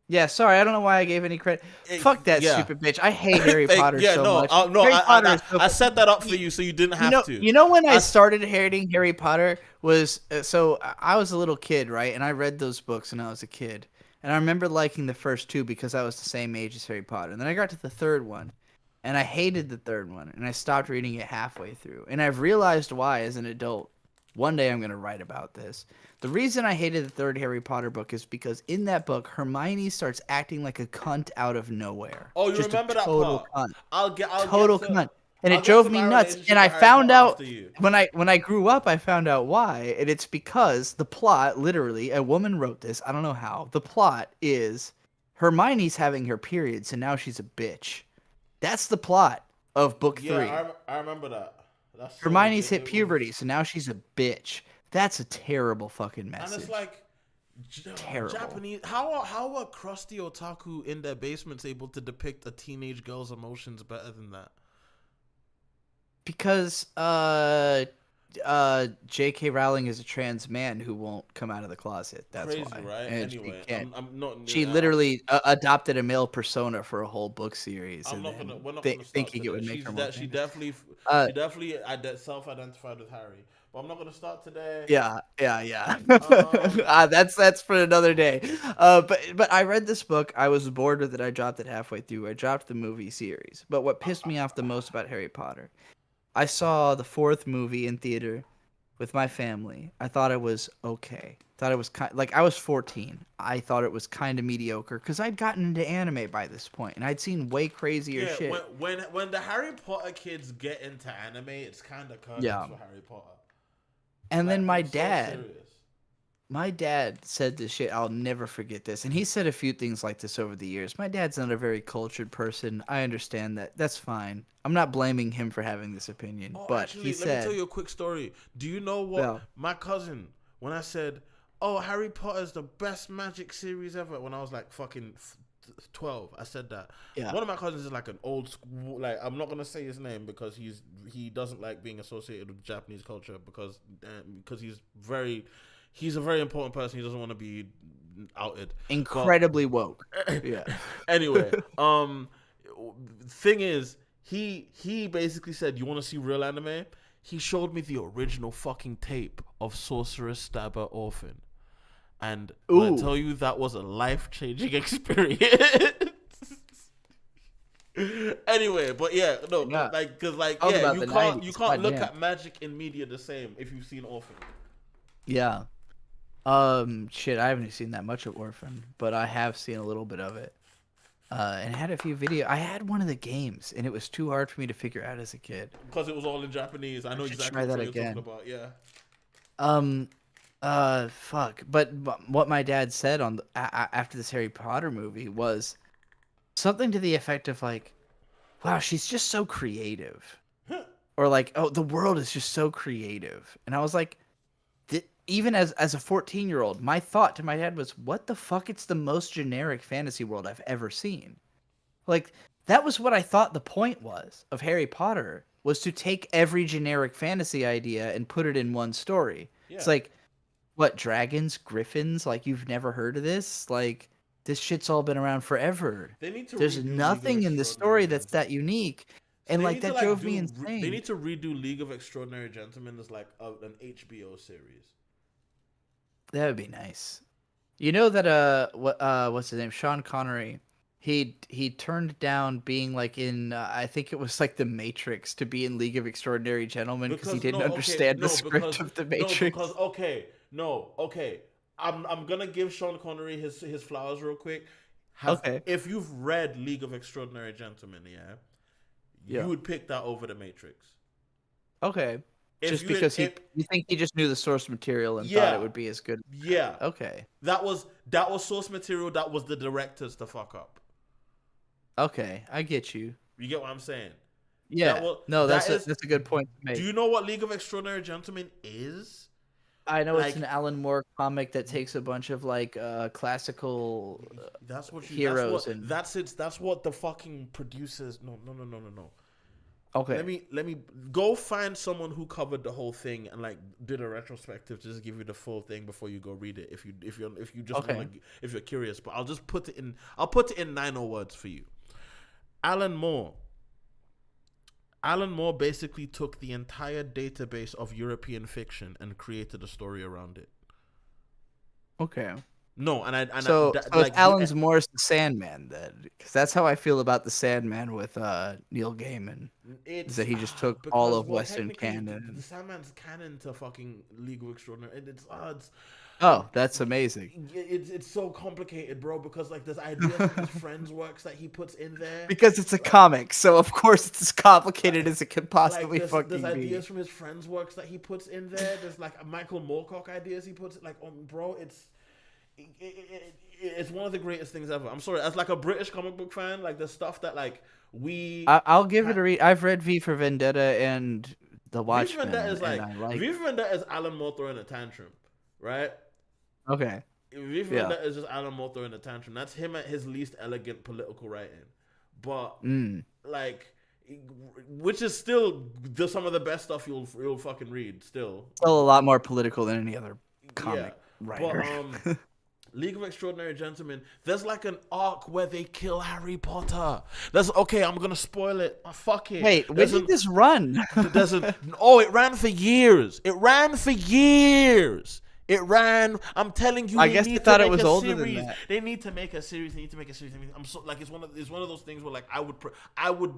Yeah, sorry, I don't know why I gave any credit. Fuck that stupid bitch. I hate Harry Potter much. I set that up for you so you didn't have to. You know when I started hating Harry Potter was so I was a little kid, right? And I read those books when I was a kid. And I remember liking the first 2 because I was the same age as Harry Potter. And then I got to the 3rd one, and I hated the 3rd one, and I stopped reading it halfway through. And I've realized why as an adult. One day I'm going to write about this. The reason I hated the 3rd Harry Potter book is because in that book, Hermione starts acting like a cunt out of nowhere. Oh, you remember that part? Cunt. I'll get cunt. And it drove me nuts. And I found out when I grew up, I found out why. And it's because the plot, literally, a woman wrote this. I don't know how. The plot is Hermione's having her period, so now she's a bitch. That's the plot of book 3. Yeah, I remember that. That's Hermione's hit puberty, so now she's a bitch. That's a terrible fucking message. And it's like terrible. Japanese. How are crusty otaku in their basements able to depict a teenage girl's emotions better than that? Because J.K. Rowling is a trans man who won't come out of the closet. That's crazy, why. Right? And anyway, I'm not. She literally adopted a male persona for a whole book series. We're not gonna thinking it would make her more. She definitely self-identified with Harry. But I'm not gonna start today. Yeah. That's for another day. But I read this book. I was bored with it. I dropped it halfway through. I dropped the movie series. But what pissed me off the most about Harry Potter, I saw the 4th movie in theater with my family. I thought it was okay. Thought it was I was 14. I thought it was kind of mediocre because I'd gotten into anime by this point and I'd seen way crazier shit. When the Harry Potter kids get into anime, it's kind of curtains for Harry Potter. And then my dad said this shit. I'll never forget this. And he said a few things like this over the years. My dad's not a very cultured person. I understand that. That's fine. I'm not blaming him for having this opinion. But actually, he said... Let me tell you a quick story. Do you know what my cousin, when I said, oh, Harry Potter is the best magic series ever, when I was like fucking 12, I said that. Yeah. One of my cousins is like an old school, like, I'm not gonna say his name because he doesn't like being associated with Japanese culture because he's a very important person. He doesn't want to be outed. Incredibly woke. Yeah. Anyway, thing is, he basically said, you want to see real anime? he showed me the original fucking tape of Sorcerer, Stabber, Orphan. And when I tell you that was a life-changing experience. Anyway, but yeah, no, Yeah. like, cause like, Talk yeah, about you the can't 90s. you can't look Goddamn. at magic in media the same if you've seen Orphan. Yeah. Shit, I haven't seen that much of Orphan, but I have seen a little bit of it. And had a few videos. I had one of the games, and it was too hard for me to figure out as a kid. Because it was all in Japanese. I know should exactly try that what you're again. talking about. Yeah. Fuck. But what my dad said on after this Harry Potter movie was something to the effect of like, "Wow, she's just so creative," or like, "Oh, the world is just so creative." And I was like, even as a 14-year-old, my thought to my dad was, "What the fuck? It's the most generic fantasy world I've ever seen." Like, that was what I thought the point was of Harry Potter, was to take every generic fantasy idea and put it in one story. Yeah. It's like, what, dragons, griffins? Like, you've never heard of this? Like, this shit's all been around forever. They need to There's redo League nothing of in the Extraordinary story that's that unique. And, They like, need that to, drove me They insane. need to redo League of Extraordinary Gentlemen as like an HBO series. That would be nice. You know that what's his name? Sean Connery. He turned down being like in I think it was like The Matrix to be in League of Extraordinary Gentlemen because he didn't understand the script of The Matrix. I'm gonna give Sean Connery his flowers real quick. If you've read League of Extraordinary Gentlemen, you would pick that over The Matrix. Okay. Just because you think he just knew the source material and thought it would be as good. Yeah. Okay. That was source material. That was the directors to fuck up. Okay, I get you. You get what I'm saying? Yeah. That's a good point to make. Do you know what League of Extraordinary Gentlemen is? I know it's an Alan Moore comic that takes a bunch of like classical heroes and that's what the fucking producers. No. Okay. Let me go find someone who covered the whole thing and like did a retrospective to just give you the full thing before you go read it. If you're curious, but I'll just put it in 90 words for you. Alan Moore basically took the entire database of European fiction and created a story around it. Okay. No, So it's Alan Moore's The Sandman then, because that's how I feel about The Sandman with Neil Gaiman. Is that he just took all of Western canon. The Sandman's canon to fucking League of Extraordinary. It's Oh, that's amazing. It's so complicated, bro, because like there's ideas from his friends' works that he puts in there. Because it's a comic, so of course it's as complicated as it could possibly fucking be. There's ideas from his friends' works that he puts in there. There's like Michael Moorcock ideas he puts like bro, it's one of the greatest things ever. I'm sorry, as like a British comic book fan, like the stuff that like I'll give it a read. I've read V for Vendetta and The Watchmen. V for Vendetta is Alan Moore throwing a tantrum, right? Okay. V for Vendetta is just Alan Moore throwing a tantrum. That's him at his least elegant political writing, but like, which is still some of the best stuff you'll fucking read. Still a lot more political than any other comic writer. But League of Extraordinary Gentlemen, there's like an arc where they kill Harry Potter. I'm gonna spoil it. Fuck it. Wait, when did this run? It ran for years. I'm telling you. I guess they thought it was older than that. They need to make a series. I'm so like it's one of those things where like I would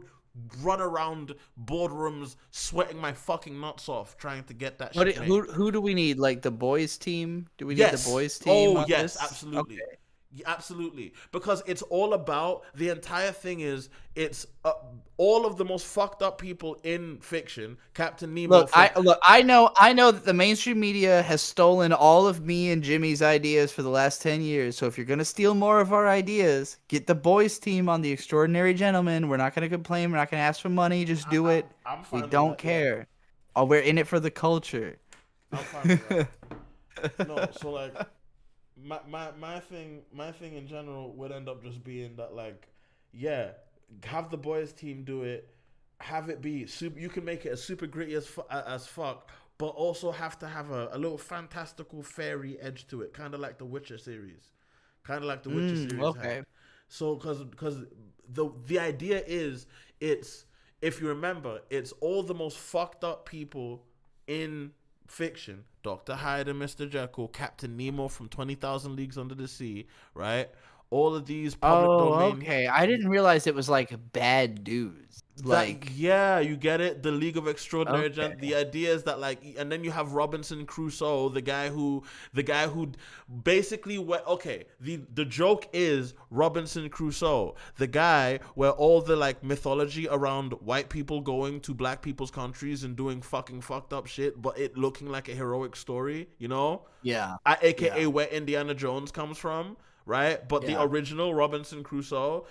run around boardrooms sweating my fucking nuts off trying to get that shit made. Who do we need? Like the boys team? Do we need the boys team? Oh, yes, this? absolutely. Okay. Absolutely. Because it's all about, the entire thing is, it's all of the most fucked up people in fiction. Captain Nemo. I know that the mainstream media has stolen all of me and Jimmy's ideas for the last 10 years. So if you're going to steal more of our ideas, get the boys team on The Extraordinary Gentlemen. We're not going to complain. We're not going to ask for money. Just do it. We don't care. Oh, we're in it for the culture. I'm fine with that. No, so like, my thing in general would end up just being that, like, have the boys team do it, have it be super. You can make it as super gritty as fuck, but also have to have a little fantastical fairy edge to it, kind of like the Witcher series, Okay. Had. So because the idea is it's if you remember, it's all the most fucked up people in fiction. Dr. Hyde and Mr. Jekyll, Captain Nemo from 20,000 Leagues Under the Sea, right? All of these public domain. Okay. I didn't realize it was like bad dudes. Like, yeah, you get it. The League of Extraordinary Gentlemen. The idea is that like, and then you have Robinson Crusoe, the guy who basically the joke is Robinson Crusoe, the guy where all the like mythology around white people going to black people's countries and doing fucking fucked up shit, but it looking like a heroic story, you know? Yeah. AKA where Indiana Jones comes from. Right, but the original Robinson Crusoe,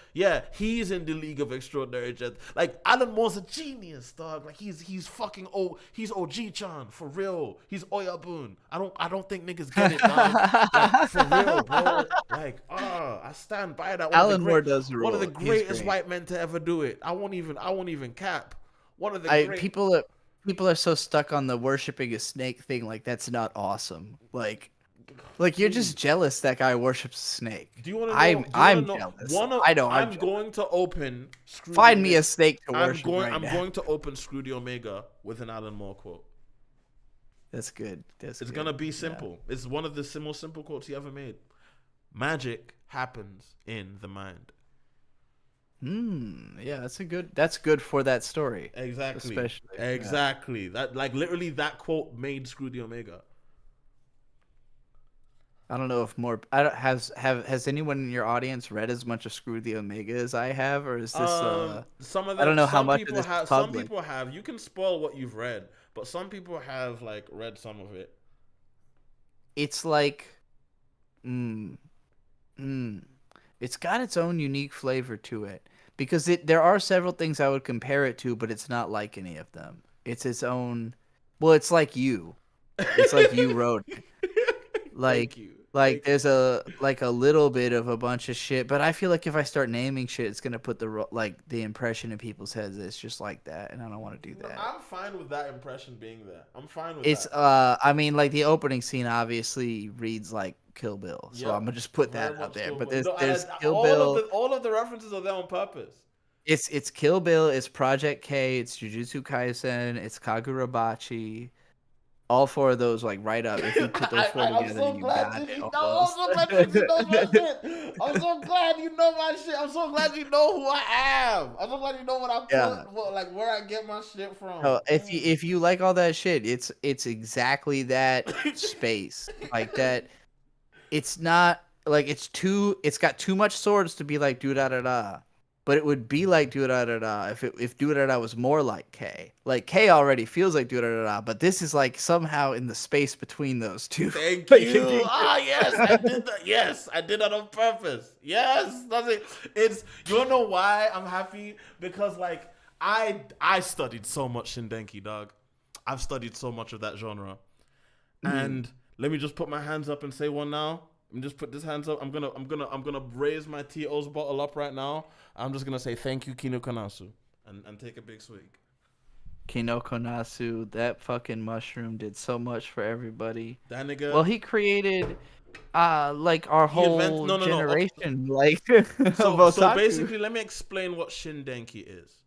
he's in the League of Extraordinary Gentlemen. Like Alan Moore's a genius, dog. Like he's fucking he's OG-chan for real. He's Oyabun. I don't think niggas get it, dog. Like, for real, bro. Like I stand by that. Alan Moore does rule. One of the greatest white men to ever do it. I won't even cap. One of the people are so stuck on the worshiping a snake thing. Like that's not awesome. Like you're just jealous that guy worships a snake. Do you want to know? I'm jealous. I'm going to open. Find me a snake to worship. I'm going to open Screw the Omega with an Alan Moore quote. That's good. It's gonna be simple. Yeah. It's one of the most simple quotes he ever made. Magic happens in the mind. Yeah, that's good for that story. Exactly. Especially. Exactly. That literally that quote made Screw the Omega. I don't know if has anyone in your audience read as much of Screw the Omega as I have, or is this some of them, I don't know how much of this have, some people have. You can spoil what you've read, but some people have like read some of it. It's like it's got its own unique flavor to it, because there are several things I would compare it to, but it's not like any of them. It's its own. Well, it's like you. It's like you wrote it. Like there's a little bit of a bunch of shit, but I feel like if I start naming shit, it's gonna put the impression in people's heads that it's just like that, and I don't want to do that. I'm fine with that impression being there. I'm fine with it's, that. I mean, like the opening scene obviously reads like Kill Bill, so I'm gonna just put that out there. But there's Kill Bill. All of the references are there on purpose. It's Kill Bill. It's Project K. It's Jujutsu Kaisen. It's Kagurabachi. All four of those, like, right up. If you put those four together, you got it. I'm so glad you know my shit. I'm so glad you know my shit. I'm so glad you know who I am. I'm so glad you know what I put, where I get my shit from. Oh, if you like all that shit, it's exactly that space. Like that. It's not like it's got too much swords to be like do da da da. But it would be like do da da da if do da da was more like K. Like K already feels like do da da da, but this is like somehow in the space between those two. Thank you. Yes, I did that. Yes, I did that on purpose. Yes, that's it. You wanna know why I'm happy? Because like I studied so much Shindenki, dog. I've studied so much of that genre, and let me just put my hands up and say one now. Let me just put this hands up. I'm gonna raise my T.O.'s bottle up right now. I'm just gonna say thank you, Kino Konasu, and take a big swig. Kino Konasu, that fucking mushroom did so much for everybody. That nigga. Well, he created like our whole generation. Okay. Like so basically, let me explain what Shindenki is.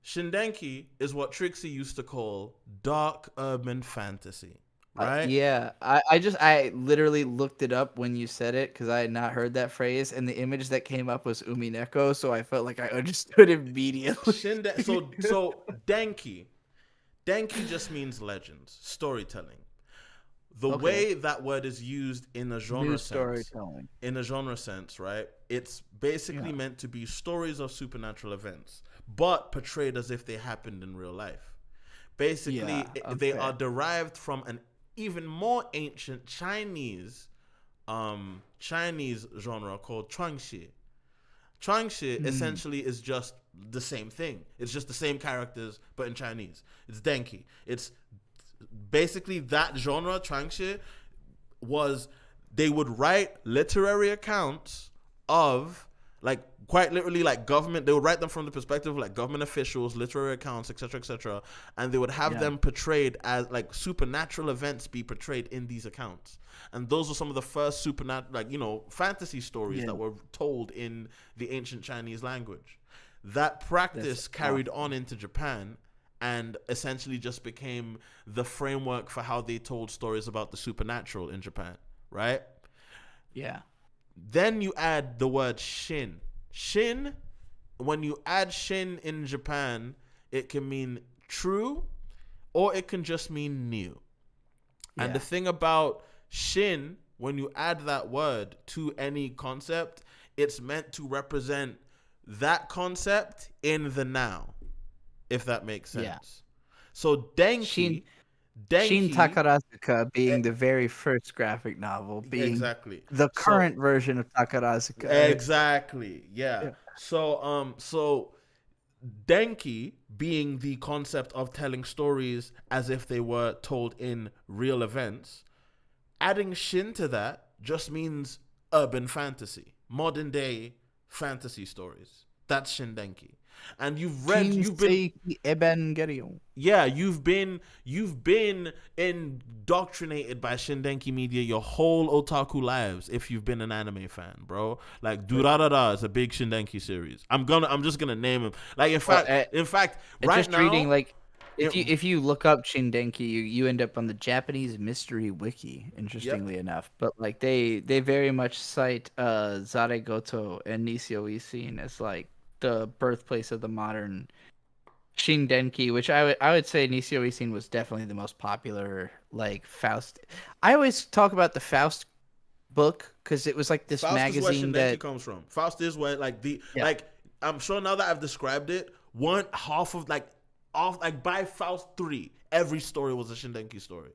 Shindenki is what Trixie used to call dark urban fantasy. Right? Yeah, I literally looked it up when you said it because I had not heard that phrase, and the image that came up was Umineko, so I felt like I understood immediately. So Denki just means legends, storytelling. The way that word is used in a genre sense, right? It's basically meant to be stories of supernatural events, but portrayed as if they happened in real life. Basically, they are derived from an even more ancient Chinese genre called Chuangxi. Chuangxi essentially is just the same thing. It's just the same characters, but in Chinese. It's Denki. It's basically that genre, Chuangxi, they would write literary accounts of, like, quite literally, like, government. They would write them from the perspective of, like, government officials, literary accounts, etc., and they would have them portrayed as, like, supernatural events be portrayed in these accounts. And those are some of the first supernatural, like, fantasy stories that were told in the ancient Chinese language. that practice carried on into Japan and essentially just became the framework for how they told stories about the supernatural in Japan, right? Yeah. Then you add the word shin. Shin, when you add shin in Japan, it can mean true or it can just mean new. Yeah. And the thing about shin, when you add that word to any concept, it's meant to represent that concept in the now, if that makes sense. Yeah. So Denki... Shin Takarazuka being the very first graphic novel, being the current version of Takarazuka. Exactly, yeah. So Denki being the concept of telling stories as if they were told in real events, adding Shin to that just means urban fantasy, modern day fantasy stories. That's Shindenki. And you've been indoctrinated by Shindenki media your whole otaku lives if you've been an anime fan, bro. Like Durarara is a big Shindenki series. I'm just gonna name him. Like in fact right just now reading, like if you look up Shindenki, you end up on the Japanese mystery wiki, interestingly enough. But like they very much cite Zaregoto and Nisio Isin as like the birthplace of the modern Shindenki, which I would say Nisio Isin was definitely the most popular, like Faust. I always talk about the Faust book because it was like this Faust magazine is where Shindenki comes from. Faust is where like I'm sure now that I've described it, by Faust 3, every story was a Shindenki story.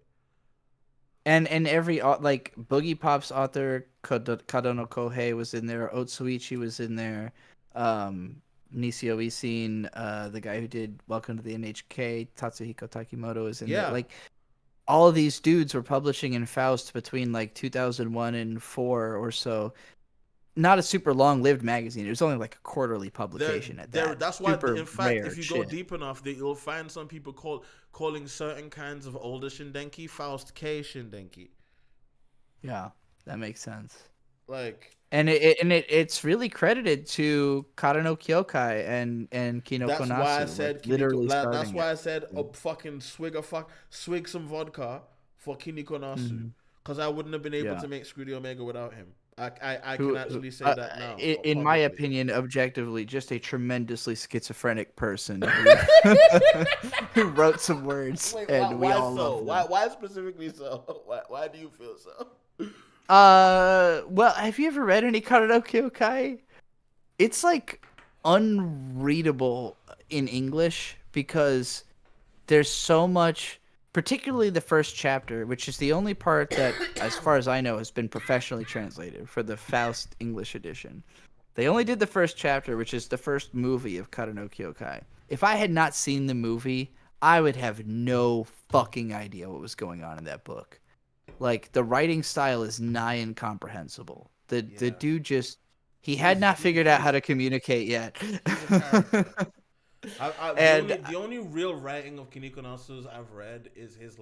And every like Boogie Pop's author Kadono Kohei was in there, Otsuichi was in there. Nisio Isin, the guy who did Welcome to the NHK, Tatsuhiko Takimoto is in there. Like all of these dudes were publishing in Faust between like 2001 and 4 or so. Not a super long-lived magazine. It was only like a quarterly publication at that. That's why, in fact, if you go deep enough, you'll find some people calling certain kinds of older Shindenki Faust K Shindenki. Yeah, that makes sense. Like, and it's really credited to Karano Kyokai and Kinoko Nasu. That's why I said literally. That's why I said fucking swig some vodka for Kinoko Nasu, because I wouldn't have been able to make Screw the Omega without him. I can actually say that now. In my opinion, objectively, just a tremendously schizophrenic person who wrote some words. Wait, and why all so? love Why specifically so? Why do you feel so? Well, have you ever read any Karano Kyokai? It's like unreadable in English because there's so much. Particularly the first chapter, which is the only part that, as far as I know, has been professionally translated for the Faust English edition. They only did the first chapter, which is the first movie of Karano Kyokai. If I had not seen the movie, I would have no fucking idea what was going on in that book. Like, the writing style is nigh incomprehensible. The dude he had not figured out how to communicate yet. The only real writing of Kiniko Nasu's I've read is his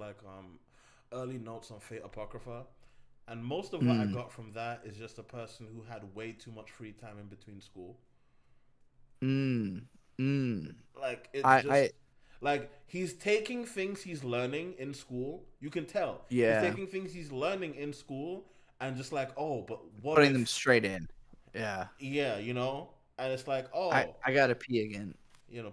early notes on Fate Apocrypha, and most of what I got from that is just a person who had way too much free time in between school. Like it's he's taking things he's learning in school. You can tell. Yeah. He's taking things he's learning in school and just but what putting them straight in. Yeah. Yeah, and it's like, I gotta pee again.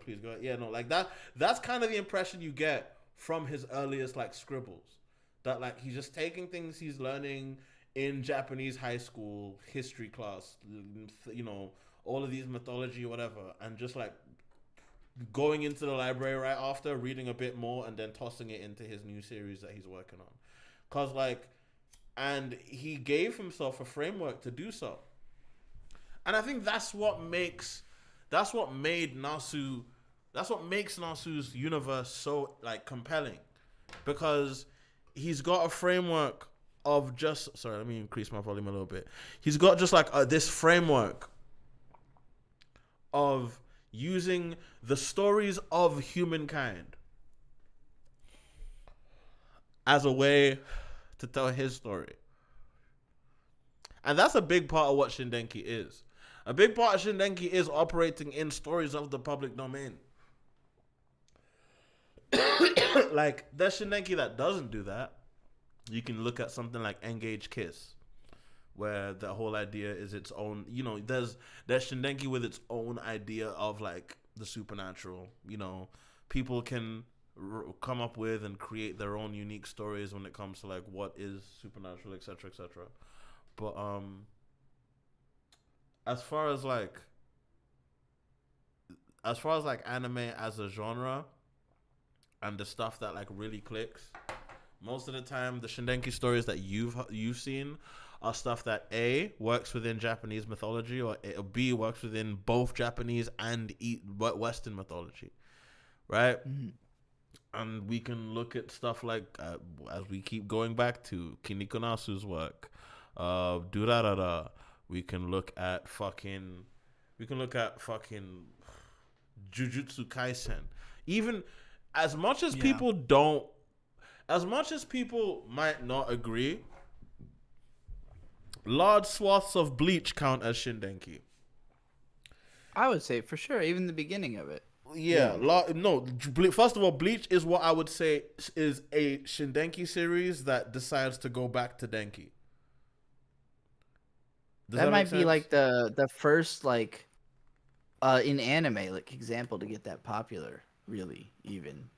Please go ahead. Yeah, no, like that. That's kind of the impression you get from his earliest scribbles. That he's just taking things he's learning in Japanese high school history class, all of these mythology, whatever, and just going into the library right after, reading a bit more, and then tossing it into his new series that he's working on. And he gave himself a framework to do so. And I think that's what makes Nasu's universe so compelling, because he's got a framework of let me increase my volume a little bit. He's got just this framework of using the stories of humankind as a way to tell his story. And that's a big part of what Shindenki is. A big part of Shindenki is operating in stories of the public domain. Like, there's Shindenki that doesn't do that. You can look at something like Engage Kiss, where the whole idea is its own, you know, there's Shindenki with its own idea of, like, the supernatural. You know, people can come up with and create their own unique stories when it comes to, like, what is supernatural, etc., etc. But, as far as anime as a genre and the stuff that, like, really clicks, most of the time the Shindenki stories that you've seen are stuff that A, works within Japanese mythology, or B, works within both Japanese and Western mythology, right? Mm-hmm. And we can look at stuff like, as we keep going back to Kiniko Nasu's work, Durarara. We can look at fucking Jujutsu Kaisen. Even as much as people might not agree, large swaths of Bleach count as Shindenki. I would say for sure, even the beginning of it. Yeah. First of all, Bleach is what I would say is a Shindenki series that decides to go back to Denki. That might be like the first, like, in anime, like, example to get that popular, really, even.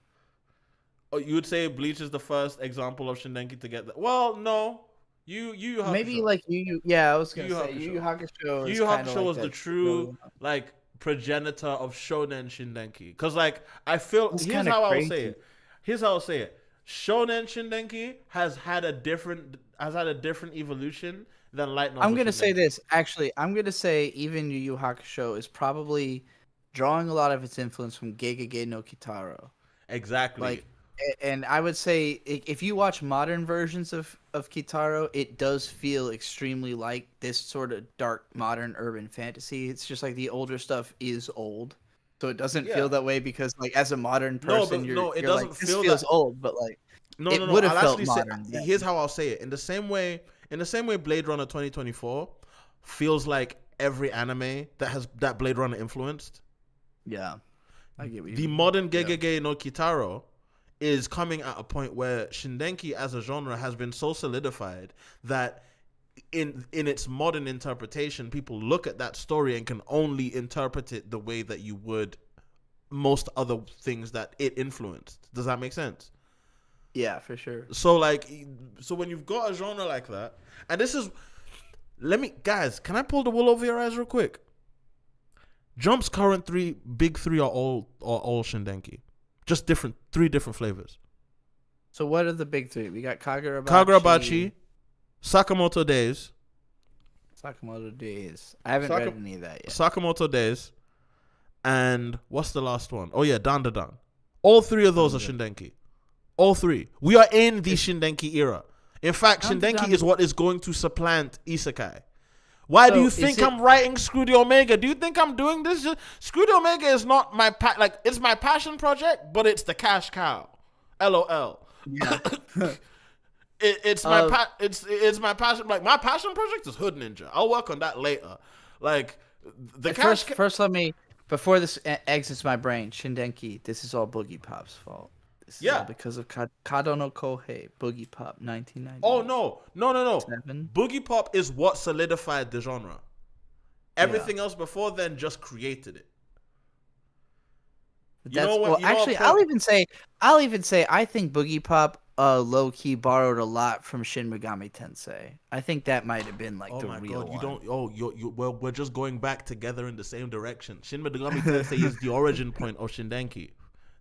Oh, you would say Bleach is the first example of Shindenki to get that? Well, no. Yu Hakusho. Maybe like I was gonna say Yu Yu Hakusho. Yu Yu Hakusho was the true, like, progenitor of Shonen Shindenki. Because, like, I feel, here's how I will say it. Shonen Shindenki has had a different evolution than light novel. I'm gonna say this, actually. I'm gonna say even Yu Yu Hakusho is probably drawing a lot of its influence from Gegege no Kitaro. Exactly. Like, and I would say if you watch modern versions of Kitaro, it does feel extremely like this sort of dark modern urban fantasy. It's just like the older stuff is old, so it doesn't feel that way because, like, as a modern person, it you're doesn't like, feel this feels that old, but like it would have felt actually modern. Here's how I'll say it: in the same way Blade Runner 2024 feels like every anime that Blade Runner influenced. Yeah, I get what you the mean. modern Gegege no Kitaro is coming at a point where Shindenki as a genre has been so solidified that in its modern interpretation, people look at that story and can only interpret it the way that you would most other things that it influenced. Does that make sense? Yeah, for sure. So, like, when you've got a genre like that, and this is, guys, can I pull the wool over your eyes real quick? Jump's current big three are all Shindenki. Just three different flavors. So what are the big three? We got Kagurabachi, Sakamoto Days. I haven't read any of that yet. Sakamoto Days. And what's the last one? Oh yeah, Dandadan. All three of those are Shindenki. All three. We are in the Shindenki era. In fact, Shindenki is what is going to supplant Isekai. Why do you think I'm writing Screw the Omega? Do you think I'm doing this? Screw the Omega is not my it's my passion project, but it's the cash cow. LOL. Yeah. It's my passion. Like, my passion project is Hood Ninja. I'll work on that later. Like, first let me, before this exits my brain, Shindenki, this is all Boogie Pop's fault. This is all because of Kado no Kohei, Boogie Pop, 1990. Oh, no. Boogie Pop is what solidified the genre. Everything else before then just created it. I'll even say I think Boogie Pop low key borrowed a lot from Shin Megami Tensei. I think that might have been like real one. Well, we're just going back together in the same direction. Shin Megami Tensei is the origin point of Shindenki.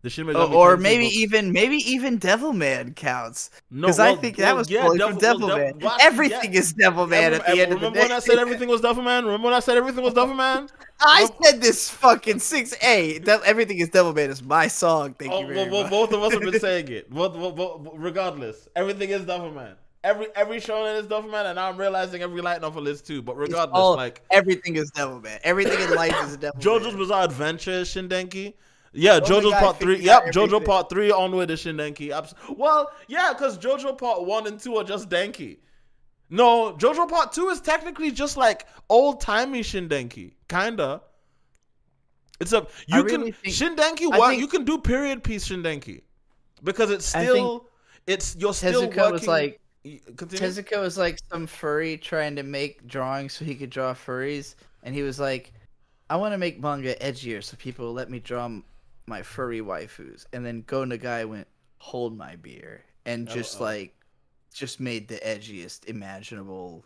The Shin Megami Tensei maybe even Devilman counts. Because I think that was from Devilman. Everything is Devilman at the end of the day. Remember when I said everything was Devilman? I said this fucking 6A. Everything is Devilman is my song. Thank you very much. Both of us have been saying it. Regardless, everything is Devilman. Every shonen is Devilman, and now I'm realizing every light novel is too. But regardless, everything is Devilman. Everything in life is a Devilman. JoJo's Bizarre Adventure is Shindenki. Yeah, JoJo's Part 3. Yep, JoJo Part 3 onward is Shindenki. Well, yeah, because JoJo Part 1 and 2 are just Denki. No, JoJo Part 2 is technically just like old-timey Shindenki. Kinda. It's a... You can... Shindenki, you can do period piece Shindenki. Because it's still... You're still Tezuka working... was like... Continue? Tezuka was like some furry trying to make drawings so he could draw furries. And he was like, I want to make manga edgier so people will let me draw my furry waifus. And then Go Nagai went, hold my beer. And just made the edgiest imaginable.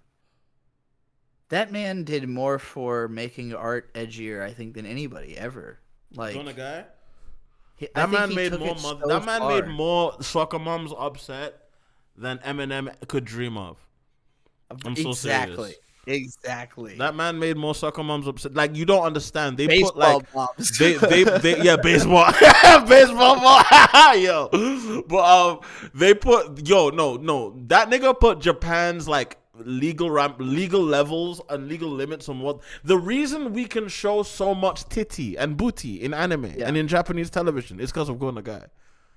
That man did more for making art edgier, I think, than anybody ever. Like, Go Nagai? That man made more soccer moms upset than Eminem could dream of. I'm so serious. Exactly. That man made more soccer moms upset. Like, you don't understand. They baseball put like moms. yeah, baseball. Baseball mom. Yo. But they put no. That nigga put Japan's like legal levels and legal limits on what the reason we can show so much titty and booty in anime and in Japanese television is because of Go Nagai.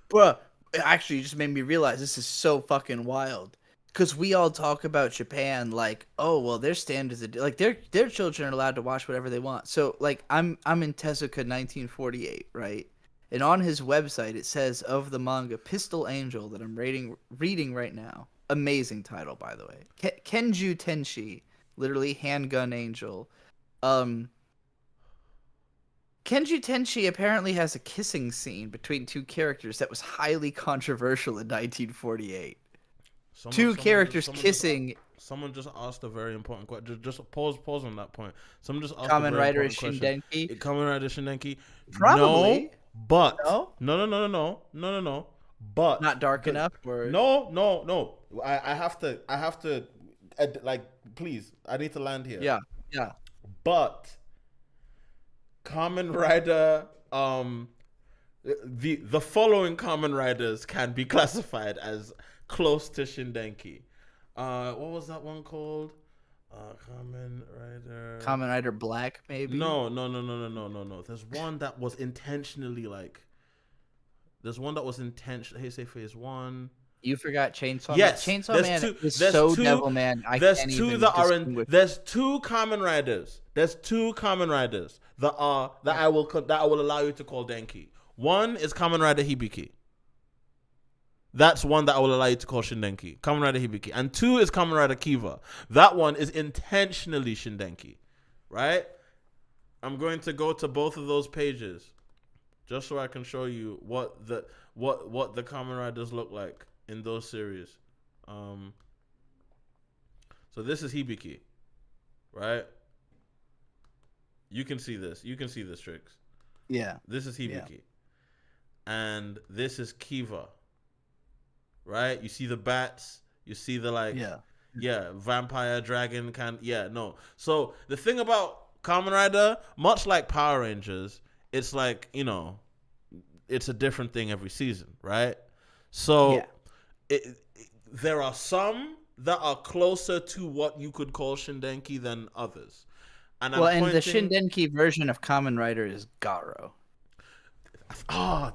Bruh. Actually, you just made me realize this is so fucking wild. Because we all talk about Japan like, oh, well, their standards are... Like, their children are allowed to watch whatever they want. So, like, I'm in Tezuka 1948, right? And on his website, it says of the manga Pistol Angel that I'm reading right now. Amazing title, by the way. Kenju Tenshi, literally Handgun Angel. Kenju Tenshi apparently has a kissing scene between two characters that was highly controversial in 1948. Two characters kissing. Someone just asked a very important question. Just pause on that point. Someone just asked Kamen a very Rider important Shindenki? question. Kamen Rider Shindenki? Probably. No, but No? no. But not dark enough, or no. I have to like, please. I need to land here. Yeah. But Kamen Rider, the following Kamen Riders can be classified as close to Shindenki. What was that one called? Kamen Rider Black, maybe? No. There's one that was intentionally like. There's one that was intentional. Heisei Phase 1. You forgot Chainsaw Man? Yes. Chainsaw Man is so Devil Man. There's two Kamen Riders. There's two Kamen Riders that I will allow you to call Denki. One is Kamen Rider Hibiki. That's one that I will allow you to call Shindenki. Kamen Rider Hibiki. And two is Kamen Rider Kiva. That one is intentionally Shindenki. Right? I'm going to go to both of those pages just so I can show you what the Kamen Riders look like in those series. So this is Hibiki. Right? You can see this. Tricks. Yeah. This is Hibiki. Yeah. And this is Kiva. Right? You see the bats. You see the vampire dragon no. So the thing about Kamen Rider, much like Power Rangers, it's like, it's a different thing every season, right? So there are some that are closer to what you could call Shindenki than others. And the Shindenki version of Kamen Rider is Garo.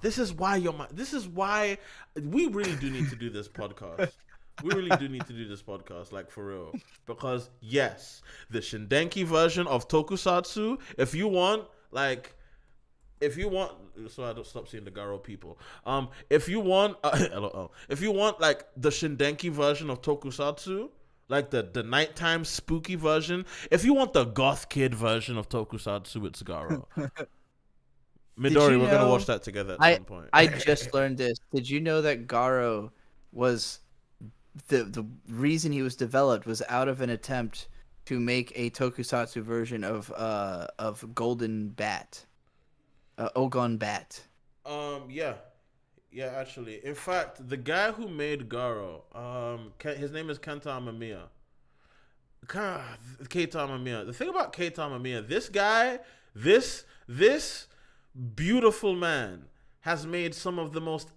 This is why we really do need to do this podcast. We really do need to do this podcast, like, for real. Because, yes, the Shindenki version of Tokusatsu, if you want, so I don't stop seeing the Garo people. If you want, like, the Shindenki version of Tokusatsu, like the nighttime spooky version, if you want the goth kid version of Tokusatsu, it's Garo. Midori, we're gonna watch that together at some point. I just learned this. Did you know that Garo was the reason he was developed was out of an attempt to make a Tokusatsu version of Golden Bat, Ogon Bat. Yeah, actually. In fact, the guy who made Garo, his name is Kenta Amamiya. Keita Amamiya. The thing about Keita Amamiya, this guy, this beautiful man has made some of the most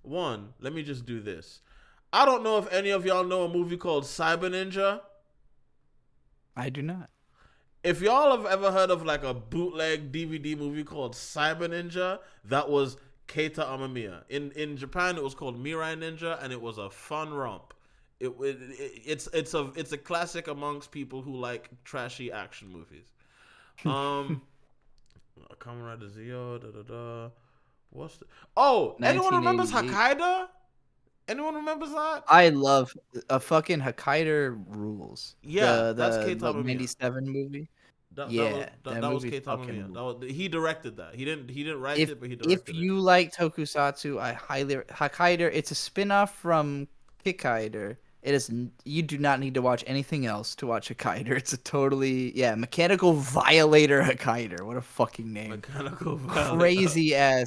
one, let me just do this. I don't know if any of y'all know a movie called Cyber Ninja. I do not. If y'all have ever heard of like a bootleg DVD movie called Cyber Ninja, that was Keita Amamiya. In Japan, it was called Mirai Ninja, and it was a fun romp. It's a classic amongst people who like trashy action movies. Kamen Rider Zeo, What's the... Oh, anyone remembers Hokkaido? Anyone remembers that? I love a fucking Hokkaido rules. Yeah, that's Keita Mamiya. 97 movie. That was Keita Mamiya. He directed that. He didn't write it, but he directed it. If you like tokusatsu, Hokkaido. It's a spin-off from Kikaider. It is. You do not need to watch anything else to watch Hokkaido. It's a totally mechanical violator Hokkaido. What a fucking name. Mechanical violator.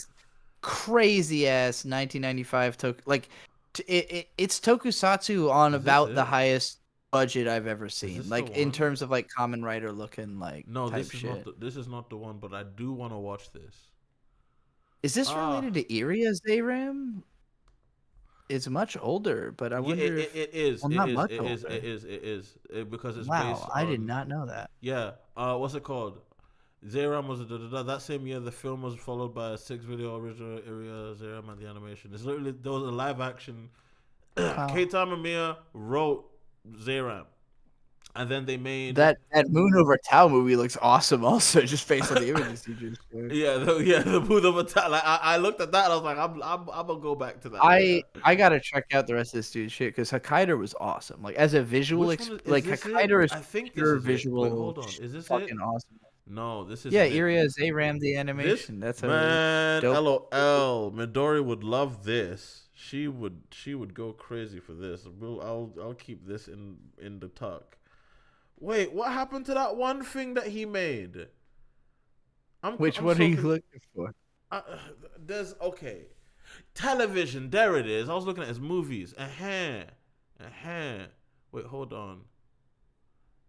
Crazy ass 1995 it's tokusatsu on about the highest budget I've ever seen. Like in terms of like Kamen Rider looking like type shit. This is not the one, but I do want to watch this. Is this related to Iria Zayram? It's much older, but I wonder if it is. Well, not much older. It is because it's wow, based on, I did not know that. Yeah. What's it called? Zayram was that same year. The film was followed by a 6-video original Iria Zayram and the animation. It's literally there was a live action. Wow. Keita Mamiya wrote Zayram, and then they made that Moon Over Tao movie looks awesome. Also, just based on the images you just showed. the Moon Over Tao. Like I looked at that, and I was like, I'm gonna go back to that. I gotta check out the rest of this dude's shit because Hokkaido was awesome. Like as a visual, Hokkaido is I think pure this is visual. Wait, hold on, is this fucking awesome? No, this is Iria Zayram the animation. That's a dope. LOL. Midori would love this. She would go crazy for this. I'll keep this in the tuck. Wait, what happened to that one thing that he made? Which one are you looking for? There's television. There it is. I was looking at his movies. Wait, hold on.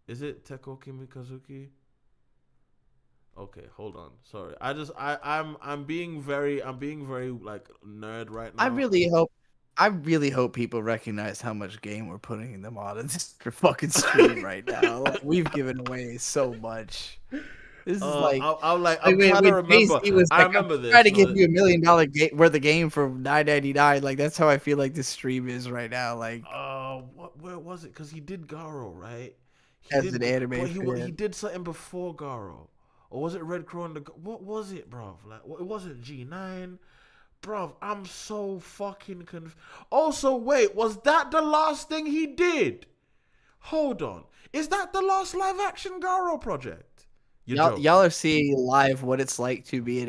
Is it Tekoki Mikazuki? Okay, hold on. Sorry. I'm being very like nerd right now. I really hope people recognize how much game we're putting them on this fucking stream right now. Like, we've given away so much. This is I'm trying to remember. I remember this. Trying to give you $1 million worth of game for $9.99. Like that's how I feel like this stream is right now. Like, where was it? Because he did Garo, right? An anime. He did something before Garo. Or was it Red Crow and what was it, bro? Like, it wasn't G9, bro. I'm so fucking confused. Also, wait, was that the last thing he did? Hold on, is that the last live action Garo project? Y'all are seeing live what it's like to be an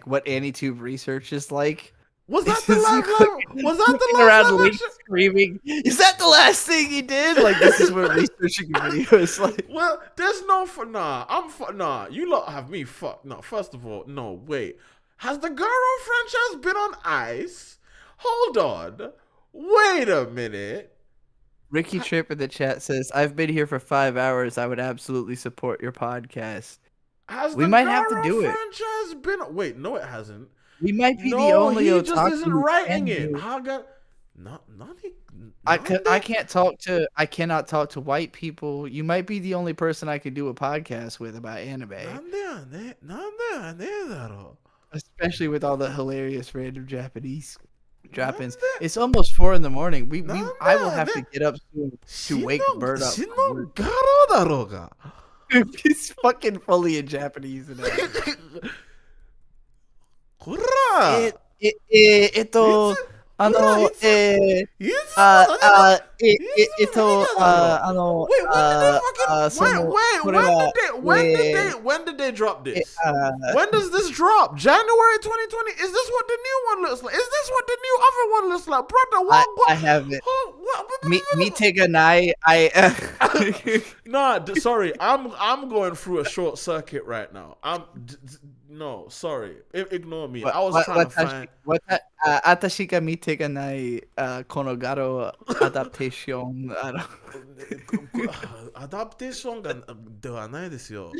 what Anitube research is like. Was that the last live action? Screaming, is that the last thing he did? Like, this is what researching a video is like. Well, there's no you lot have me fucked. No, first of all, no, wait. Has the Garo franchise been on ice? Hold on. Wait a minute. Ricky Tripp in the chat says, I've been here for 5 hours. I would absolutely support your podcast. We might have to do it. Franchise been? Wait, no, it hasn't. We might be the only otaku. He just isn't writing it. I cannot talk to white people. You might be the only person I could do a podcast with about anime. Especially with all the hilarious random Japanese drop-ins. It's almost 4 in the morning. I will have to get up soon to wake Bird up. He's fucking fully in Japanese today. When did they drop this? When does this drop? January 2020? Is this what the new one looks like? Is this what the new other one looks like? Brother, what? I have it. Me take a night. Sorry. I'm going through a short circuit right now. No, sorry. Ignore me. I was trying to find... Atashi ga mite ga nai kono Garo adaptation. Adaptation ではないですよ。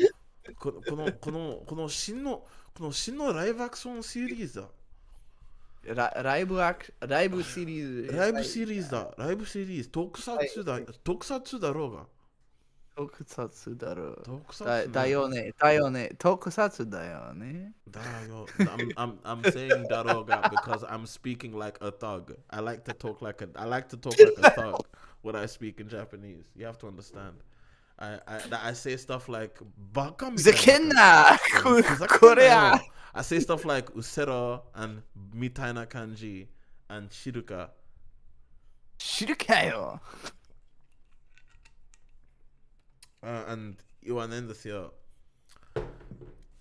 この新のライブアクションシリーズだ。ライブシリーズ。ライブシリーズ。特撮だろうが。Tokusatsu だろう。Tokusatsu, だよね。だよね。Tokusatsu だよね。 Dayo. I'm saying daroga because I'm speaking like a thug. I like to talk like a thug when I speak in Japanese. You have to understand. I say stuff like baka Zekenna! Korea! I say stuff like usero and mitaina kanji and shiruka. 知るかよ And in the theater.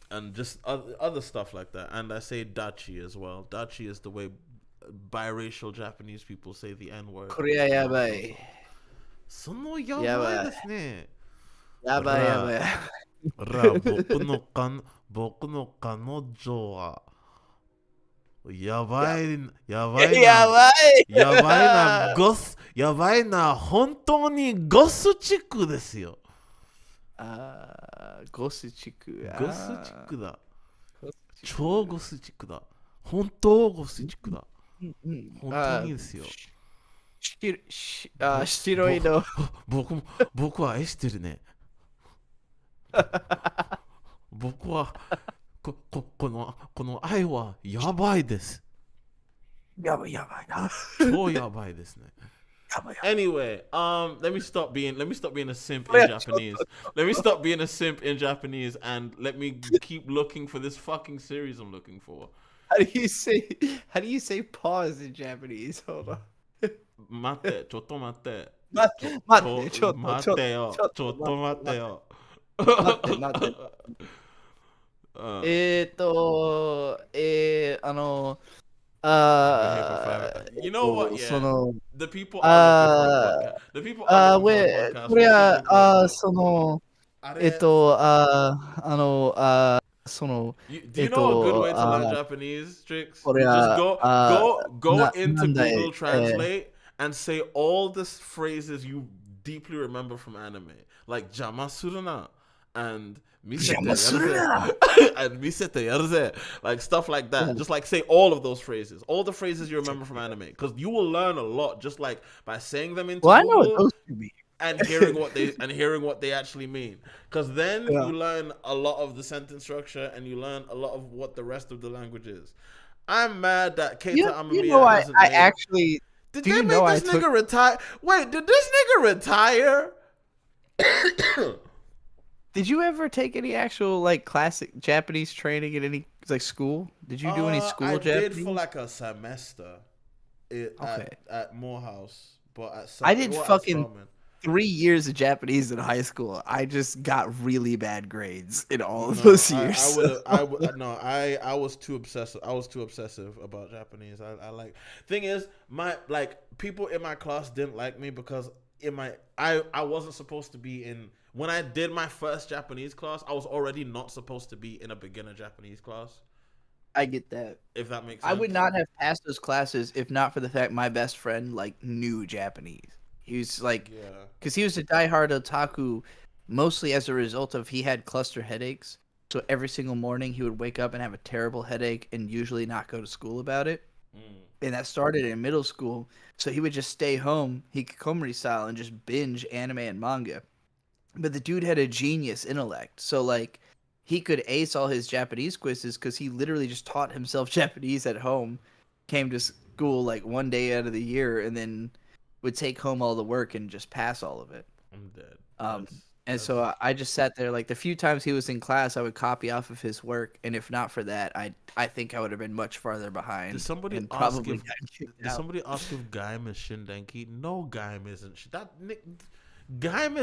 And just other stuff like that. And I say dachi as well. Dachi is the way biracial Japanese people say the N-word. これはやばい。そのやばいですね。やばいやばい。僕の彼女はやばいやばいな本当にゴスチックですよ。ゴスチック。ゴスチックだ。超ゴスチックだ。本当ゴスチックだ。本当にですよ。白いの。僕は愛してるね。僕はこの愛はやばいです。やばいな。超やばいですね。Anyway, let me stop being a simp in Japanese. Let me stop being a simp in Japanese and let me keep looking for this fucking series I'm looking for. How do you say pause in Japanese? Hold on. 待って、ちょっと待って。待って、ちょっと待ってよ。ちょっと待ってよ。待って。You know what? Yeah. その The people are looking for a podcast. The people are looking for a podcast. これはそのその Do you know a good way to learn Japanese, Tricks? これは Just go into なんだい Google Translate and say all the phrases you deeply remember from anime, like 邪魔するな and 見せてやるぜ and 見せてやるぜ like stuff like that. Just like say all of those phrases, all the phrases you remember from anime, because you will learn a lot just like by saying them into Well, I know Google what those two mean. and hearing what they actually mean, because then you learn a lot of the sentence structure and you learn a lot of what the rest of the language is. I'm mad that Keita Amamiya hasn't I made... actually Did they make this nigga retire? Wait, did this nigga retire? Did you ever take any actual like classic Japanese training at any like school? Did you do any school Japanese? I did for like a semester at Morehouse, but at I did fucking 3 years of Japanese in high school. I just got really bad grades in all of those years. I was too obsessive. I was too obsessive about Japanese. I like thing is my like people in my class didn't like me because I wasn't supposed to be in. When I did my first Japanese class, I was already not supposed to be in a beginner Japanese class. I get that. If that makes sense. I would not have passed those classes if not for the fact my best friend like knew Japanese. He was like, because he was a diehard otaku, mostly as a result of he had cluster headaches. So every single morning he would wake up and have a terrible headache and usually not go to school about it. And that started in middle school. So he would just stay home, hikikomori style, and just binge anime and manga. But the dude had a genius intellect. So, like, he could ace all his Japanese quizzes because he literally just taught himself Japanese at home, came to school, like, one day out of the year, and then would take home all the work and just pass all of it. I'm dead. So I just sat there, like, the few times he was in class, I would copy off of his work, and if not for that, I think I would have been much farther behind. Did somebody ask if Gaim is Shindenki? No, Gaim isn't. Gaim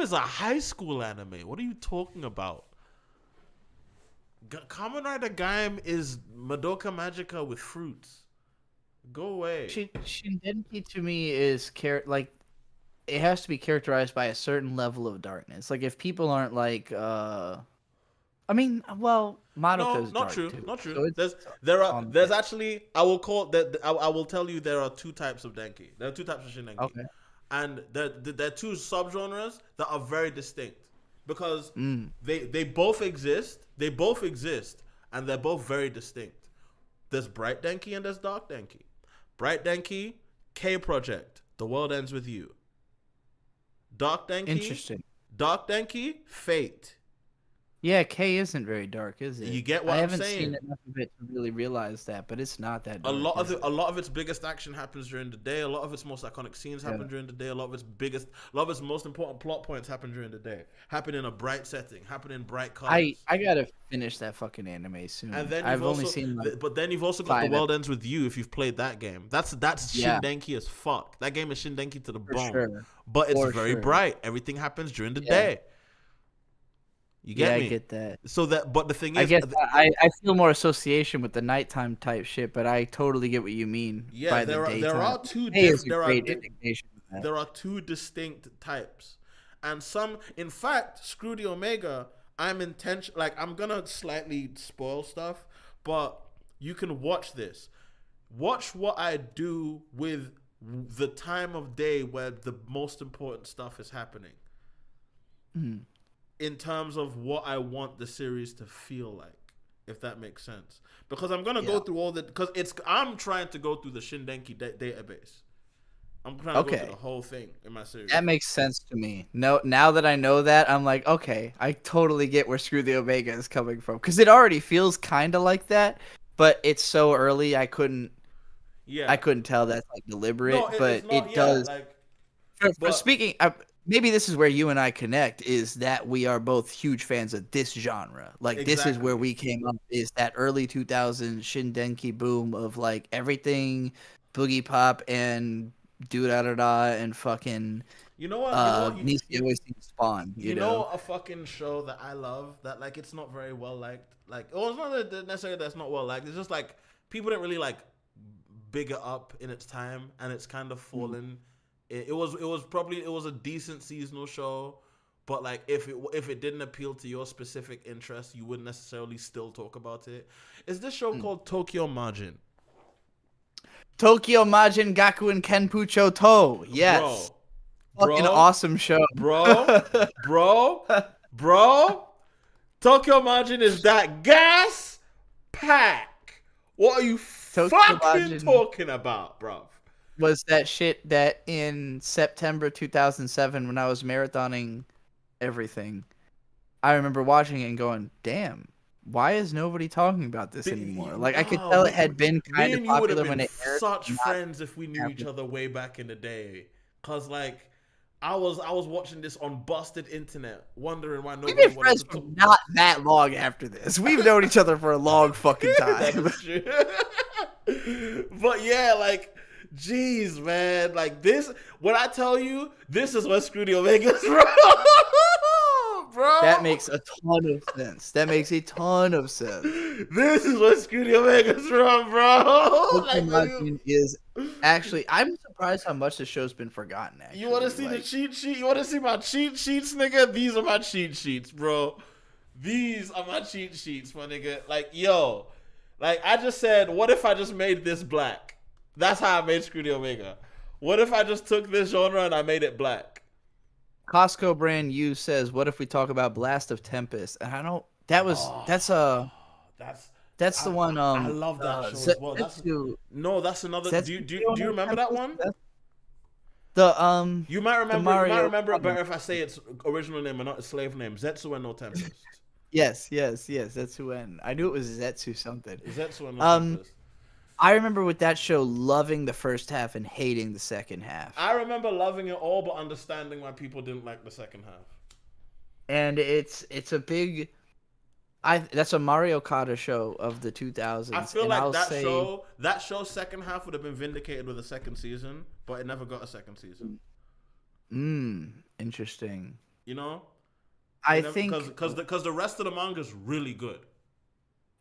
is a high school anime. What are you talking about? Kamen Rider Gaim is Madoka Magica with fruits. Go away. Shindenki to me is like it has to be characterized by a certain level of darkness. Like if people aren't like I mean, well, Madoka's not dark true. too. Not true. So there's actually I will tell you there are two types of Denki. There are two types of Shindenki. Okay. And there are two subgenres that are very distinct because they both exist. They both exist, and they're both very distinct. There's Bright Denki and there's Dark Denki. Bright Denki, K Project, The World Ends With You. Dark Denki, Interesting. Dark Denki, Fate. Yeah, K isn't very dark, is it? You get what I I'm haven't saying? seen enough of it to really realize that, but it's not that A dark. lot of its biggest action happens during the day. A lot of its most iconic scenes happen during the day. A lot of its most important plot points happen during the day. Happen in a bright setting. Happen in bright colors. I gotta finish that fucking anime soon. And then I've only seen but then you've also got The World Ends With You if you've played that game. That's Shindenki as fuck. That game is Shindenki to the bone. Sure. But it's very bright. Everything happens during the day. You get me? I get that. So but the thing is, I guess I feel more association with the nighttime type shit, but I totally get what you mean. Yeah, by there are two distinct types, and in fact, Screw the Omega. I'm gonna slightly spoil stuff, but you can watch this. Watch what I do with the time of day where the most important stuff is happening. In terms of what I want the series to feel like, if that makes sense. Because I'm gonna go through I'm trying to go through the Shindenki database. I'm trying to go through the whole thing in my series. That makes sense to me. No, now that I know that, I'm like, okay, I totally get where Screw the Omega is coming from. Because it already feels kind of like that, but it's so early, I couldn't tell that's like deliberate, it does. Speaking, maybe this is where you and I connect, is that we are both huge fans of this genre. Like, this is where we came up, is that early 2000s Shindenki boom of, like, everything Boogie Pop and do-da-da-da and fucking... You know what? Nisi always seems Spawn, you know? A fucking show that I love, that, like, it's not very well-liked. Like, well, it's not that necessarily that's not well-liked. It's just, like, people didn't really, like, big it up in its time, and it's kind of fallen... It was a decent seasonal show, but like if it didn't appeal to your specific interest, you wouldn't necessarily still talk about it. Is this show called Tokyo Margin? Tokyo Margin Gakuen Kenpucho To. Yes. Fucking awesome show. Bro. Tokyo Margin is that gas pack. What are you fucking talking about, bro? Was that shit that in September 2007, when I was marathoning everything, I remember watching it and going, damn, why is nobody talking about this anymore? Like, I could tell it had been kind of popular when it aired. Such friends if we knew each other way back in the day. Because, like, I was watching this on busted internet, wondering why nobody We've been friends for not that long after this. We've known each other for a long fucking time. That's true. But, yeah, like... Jeez, man, like this. When I tell you, this is what Screw the Omega's from, bro. That makes a ton of sense. This is what Screw the Omega's from, bro. Is actually, I'm surprised how much the show's been forgotten. Actually, you want to see the cheat sheet? You want to see my cheat sheets, nigga? These are my cheat sheets, bro. These are my cheat sheets, my nigga. Like, yo, like I just said, what if I just made this black? That's how I made Screw the Omega. What if I just took this genre and I made it black? Costco brand U says, "What if we talk about Blast of Tempest?" And I don't. That's the one. I love that show as well. That's another. Do you remember that one? You might remember it better if I say its original name and not its slave name. Zetsu and no Tempest. Yes. Zetsu and I knew it was Zetsu something. Zetsu and no Tempest. I remember with that show loving the first half and hating the second half. I remember loving it all, but understanding why people didn't like the second half. And it's a big... that's a Mario Kart show of the 2000s. I feel like that show's second half would have been vindicated with a second season, but it never got a second season. Interesting. You know? Think... Because the rest of the manga is really good.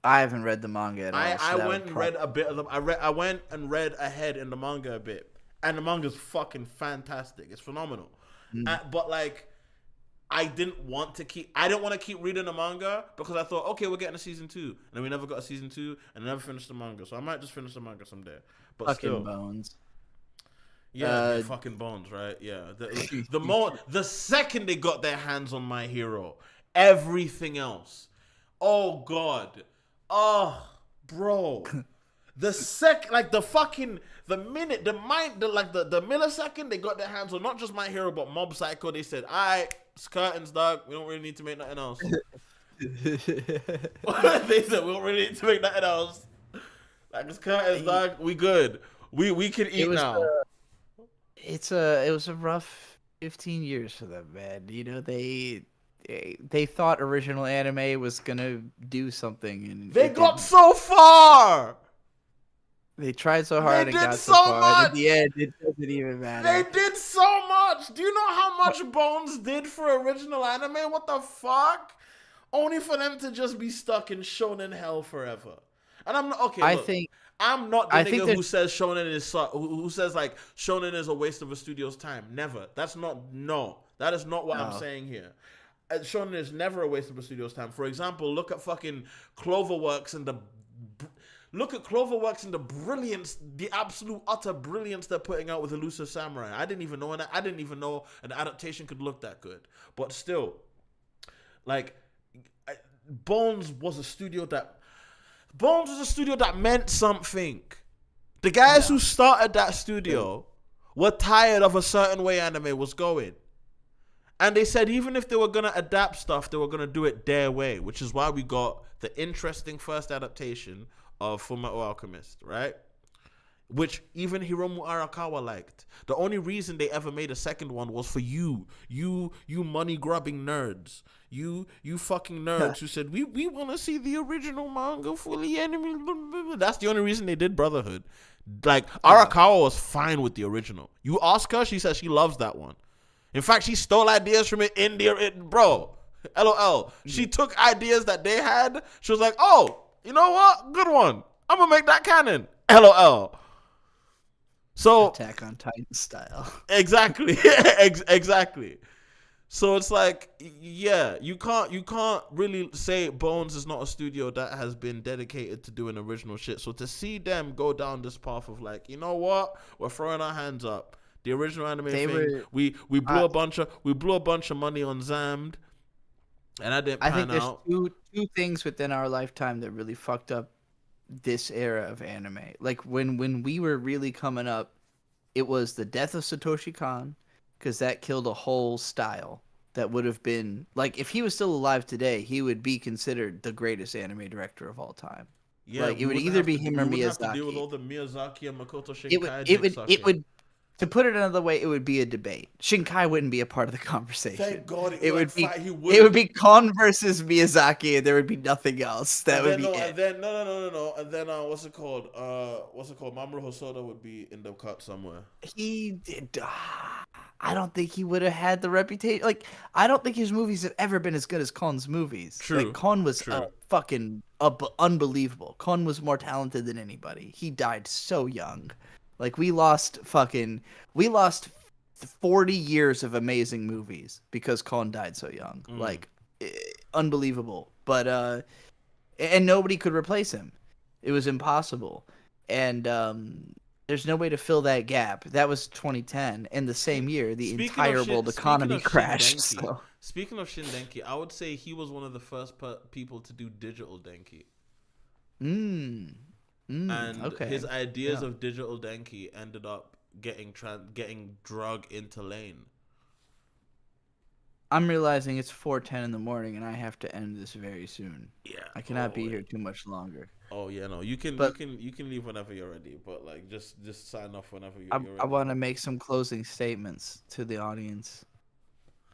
I haven't read the manga at all. I went and read a bit of them. I went and read ahead in the manga a bit, and the manga's fucking fantastic. It's phenomenal. But like, I didn't want to keep reading the manga because I thought, okay, we're getting a season 2, and then we never got a season 2, and I never finished the manga. So I might just finish the manga someday. But fucking still, bones. Yeah, fucking bones, right? Yeah. The second they got their hands on My Hero, everything else. Oh God. Oh, bro. the millisecond they got their hands on not just My Hero but Mob Psycho, they said, "Alright, it's curtains, dog. We don't really need to make nothing else." They said, "We don't really need to make nothing else. Like, it's curtains, dog. We good. We can eat now." It was a rough 15 years for them, man. You know, they thought original anime was gonna do something, and they got so far. They tried so hard They and did got so so far. much. And at the end, it doesn't even matter. They did so much. Do you know how much Bones did for original anime? What the fuck? Only for them to just be stuck in shonen hell forever. And I'm not okay. I'm not the nigga who says shonen is who says like shonen is a waste of a studio's time. Never. That is not what I'm saying here. Shonen is never a waste of a studio's time. For example, look at fucking Cloverworks and the brilliance, the absolute utter brilliance they're putting out with Elusive Samurai. I didn't even know an adaptation could look that good. But still, like, Bones was a studio that meant something. The guys who started that studio were tired of a certain way anime was going. And they said even if they were going to adapt stuff, they were going to do it their way, which is why we got the interesting first adaptation of Fullmetal Alchemist, right? Which even Hiromu Arakawa liked. The only reason they ever made a second one was for you money-grubbing nerds. You fucking nerds who said, we want to see the original manga fully animated. That's the only reason they did Brotherhood. Like, Arakawa was fine with the original. You ask her, she says she loves that one. In fact, she stole ideas from it in the... Bro, LOL. She took ideas that they had. She was like, oh, you know what? Good one. I'm going to make that canon. LOL. So Attack on Titan style. Exactly. Exactly. So it's like, yeah, you can't really say Bones is not a studio that has been dedicated to doing original shit. So to see them go down this path of like, you know what? We're throwing our hands up. The original anime thing, we blew a bunch of money on Zammed, and I didn't pan out. I think there's two things within our lifetime that really fucked up this era of anime. Like when we were really coming up, it was the death of Satoshi Kon, because that killed a whole style that would have been like, if he was still alive today, he would be considered the greatest anime director of all time. Yeah, like it would either be him or Miyazaki. Have to deal with all the Miyazaki and Makoto Shinkai. It would. To put it another way, it would be a debate. Shinkai wouldn't be a part of the conversation. Thank God it would be Kon versus Miyazaki, and there would be nothing else. And then what's it called? Mamoru Hosoda would be in the cut somewhere. He did. I don't think he would have had the reputation. Like, I don't think his movies have ever been as good as Kon's movies. True. Like, Kon was fucking unbelievable. Kon was more talented than anybody. He died so young. Like, we lost 40 years of amazing movies because Kon died so young. Like, unbelievable. But, and nobody could replace him. It was impossible. And, there's no way to fill that gap. That was 2010. And the same year, the entire world economy crashed. Speaking of Shindenki, I would say he was one of the first people to do digital Denki. His ideas of digital Denki ended up getting drug into lane. I'm realizing it's 4:10 in the morning and I have to end this very soon. Yeah, I cannot be here too much longer. Oh yeah, no, you can leave whenever you're ready, but like just sign off whenever you're ready. I want to make some closing statements to the audience.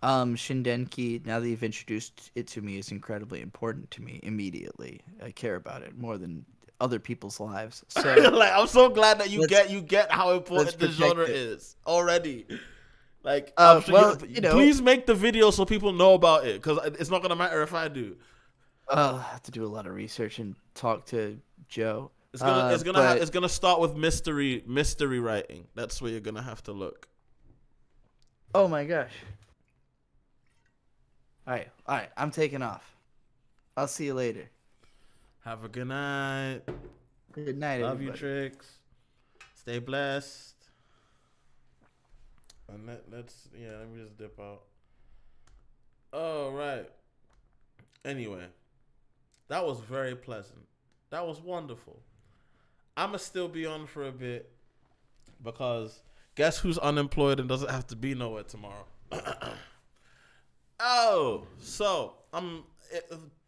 Shindenki, now that you've introduced it to me, is incredibly important to me immediately. I care about it more than other people's lives. So like, I'm so glad that you get how important the genre is already. Like, please make the video so people know about it, because it's not gonna matter if I do. I have to do a lot of research and talk to Joe. It's gonna start with mystery writing. That's where you're gonna have to look. Oh my gosh! All right, I'm taking off. I'll see you later. Have a good night. Good night, Love everybody. you, Tricks. Stay blessed. And let me just dip out. All right. Anyway, that was very pleasant. That was wonderful. I'ma still be on for a bit because guess who's unemployed and doesn't have to be nowhere tomorrow? Oh, so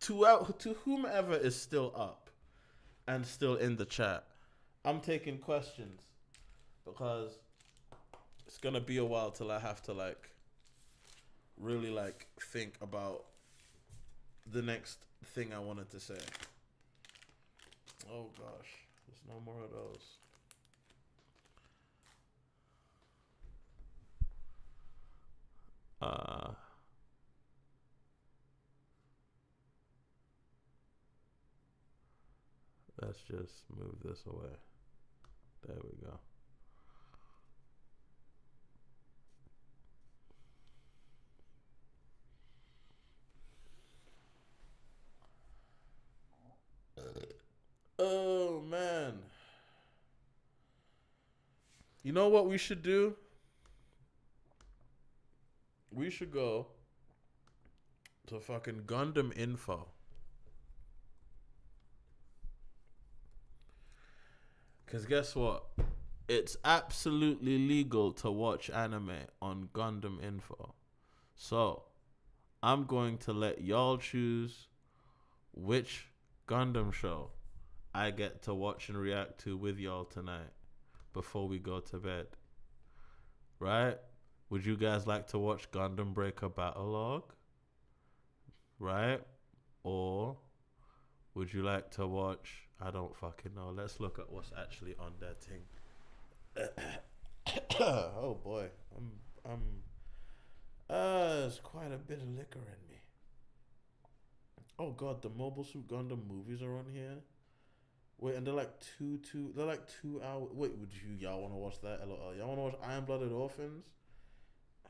to whomever is still up and still in the chat, I'm taking questions because it's gonna be a while till I have to like really like think about the next thing I wanted to say. Oh gosh, there's no more of those. Let's just move this away. There we go. Oh man. You know what we should do? We should go to fucking Gundam Info. Because guess what? It's absolutely legal to watch anime on Gundam Info. So, I'm going to let y'all choose which Gundam show I get to watch and react to with y'all tonight before we go to bed. Right? Would you guys like to watch Gundam Breaker Battle Log? Right? Or would you like to watch... I don't fucking know. Let's look at what's actually on that thing. Oh boy. There's quite a bit of liquor in me. Oh god, the Mobile Suit Gundam movies are on here. Wait, and they're like they're like 2 hours. Wait, y'all want to watch that? LOL. Y'all want to watch Iron Blooded Orphans?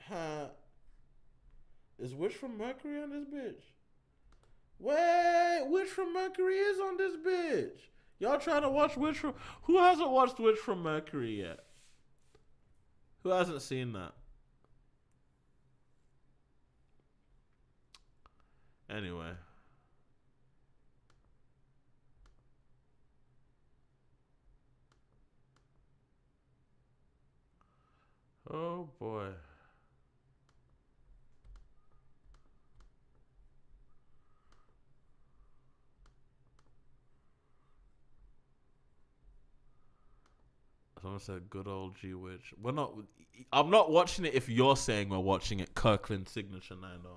Huh? Is Witch from Mercury on this bitch? Wait, Witch from Mercury is on this bitch. Y'all trying to watch Witch from... Who hasn't watched Witch from Mercury yet? Who hasn't seen that? Anyway. Oh boy. Someone said good old G Witch. I'm not watching it if you're saying we're watching it. Kirkland signature 90.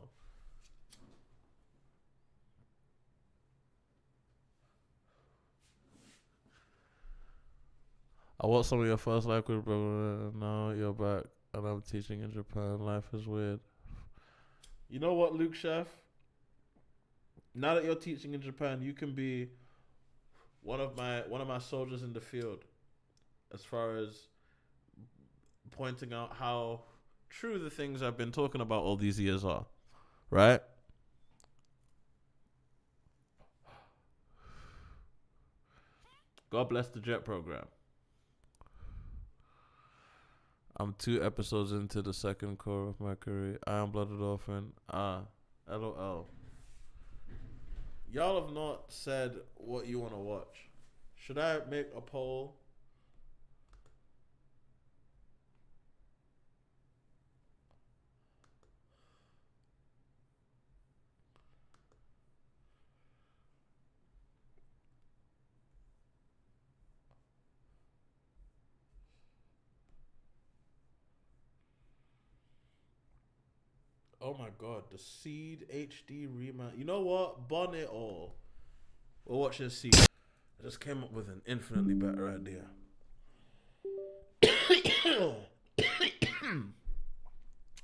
I watched some of your first life with brother. Now you're back and I'm teaching in Japan. Life is weird. You know what, Luke Chef? Now that you're teaching in Japan, you can be one of my soldiers in the field. As far as pointing out how true the things I've been talking about all these years are. Right? God bless the Jet program. I'm 2 episodes into the second core of Mercury. Iron Blooded Orphan. LOL. Y'all have not said what you want to watch. Should I make a poll? Oh my god, the Seed HD remake. You know what? Bun it all. We're watching Seed. I just came up with an infinitely better idea.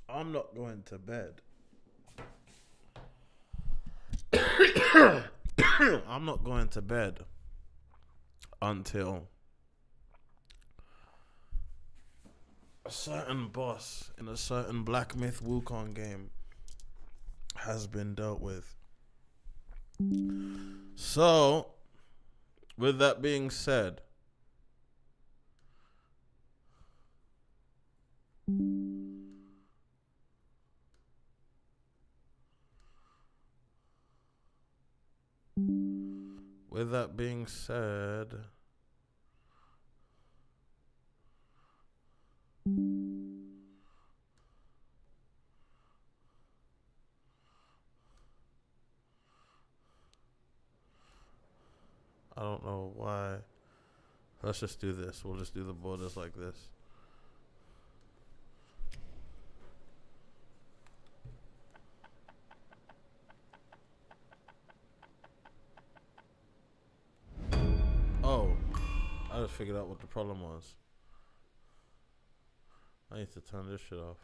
I'm not going to bed. I'm not going to bed until a certain boss in a certain Black Myth Wukong game has been dealt with. So, with that being said, I don't know why. Let's just do this. We'll just do the borders like this. Oh, I just figured out what the problem was. I need to turn this shit off.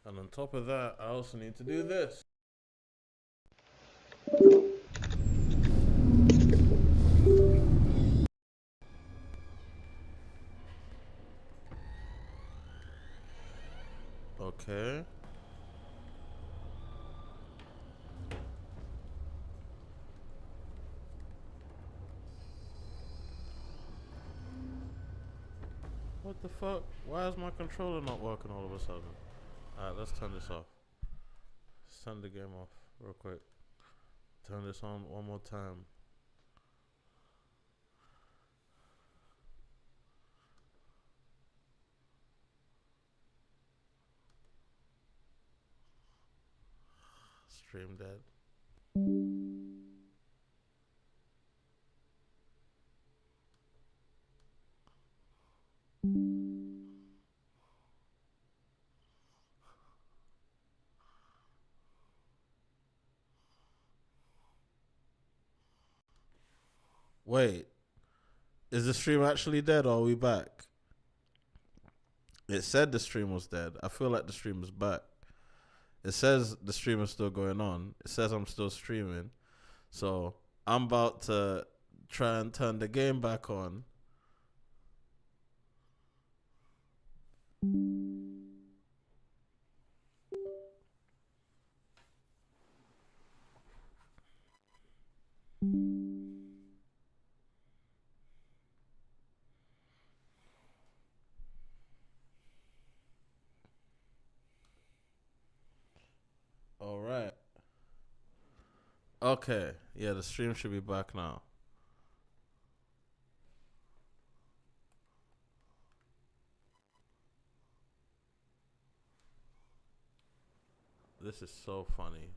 And on top of that, I also need to do this. Okay. What the fuck? Why is my controller not working all of a sudden? Alright, let's turn this off. Let's turn the game off real quick. Turn this on one more time. Stream dead. Wait, is the stream actually dead or are we back? It said the stream was dead. I feel like the stream is back. It says the stream is still going on. It says I'm still streaming. So I'm about to try and turn the game back on. All right. Okay. Yeah, the stream should be back now. This is so funny.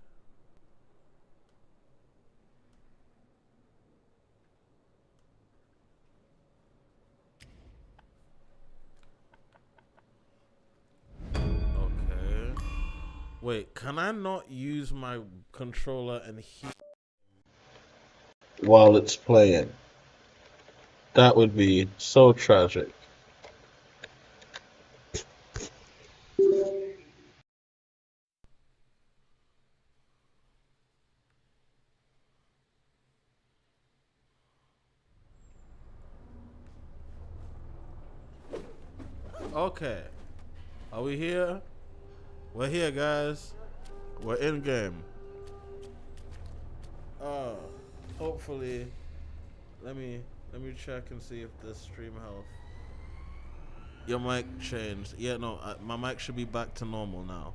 Okay. Wait, can I not use my controller and while it's playing? That would be so tragic. Okay. Are we here? We're here, guys. We're in game. Hopefully, let me check and see if the stream health. Your mic changed. Yeah, no, my mic should be back to normal now.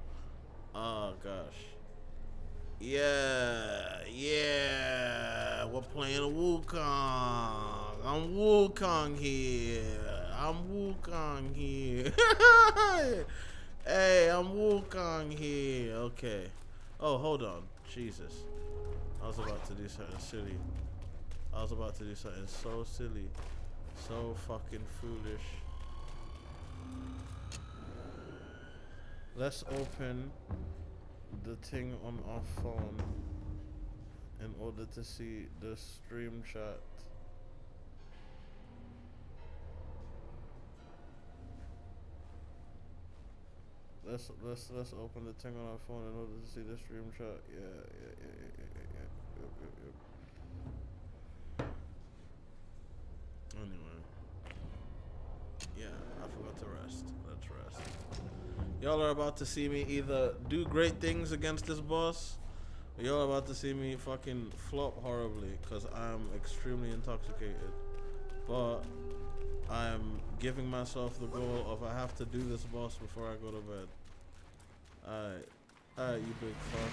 Oh gosh. Yeah, we're playing Wukong. I'm Wukong here. Hey, I'm Wukong here. Okay. Oh, hold on. Jesus. I was about to do something silly. I was about to do something so silly. So fucking foolish. Let's open the thing on our phone in order to see the stream chat. Let's open the thing on our phone in order to see the stream chat. Yeah. Anyway. Yeah, I forgot to rest. Let's rest. Y'all are about to see me either do great things against this boss, or y'all are about to see me fucking flop horribly, because I'm extremely intoxicated. But I'm giving myself the goal of I have to do this boss before I go to bed. Alright, you big fuck.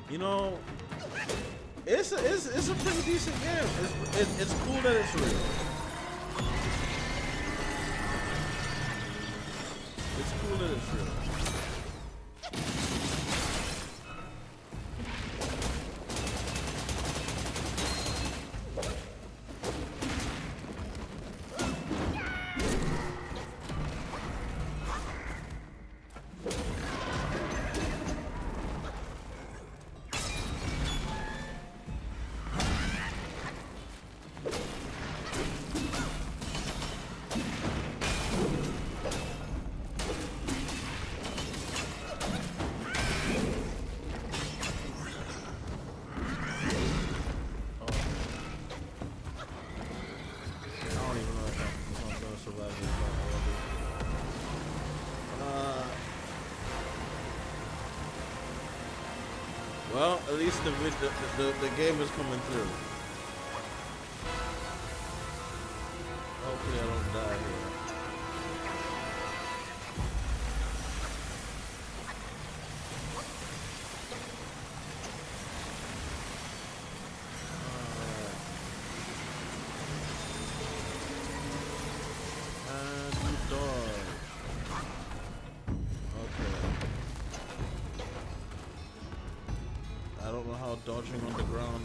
You know, it's a pretty decent game. It's cool that it's real. It's cool that it's real. Well, at least the game is coming through. Hopefully I don't die here. And you die. Okay. I don't know how dodging on the ground.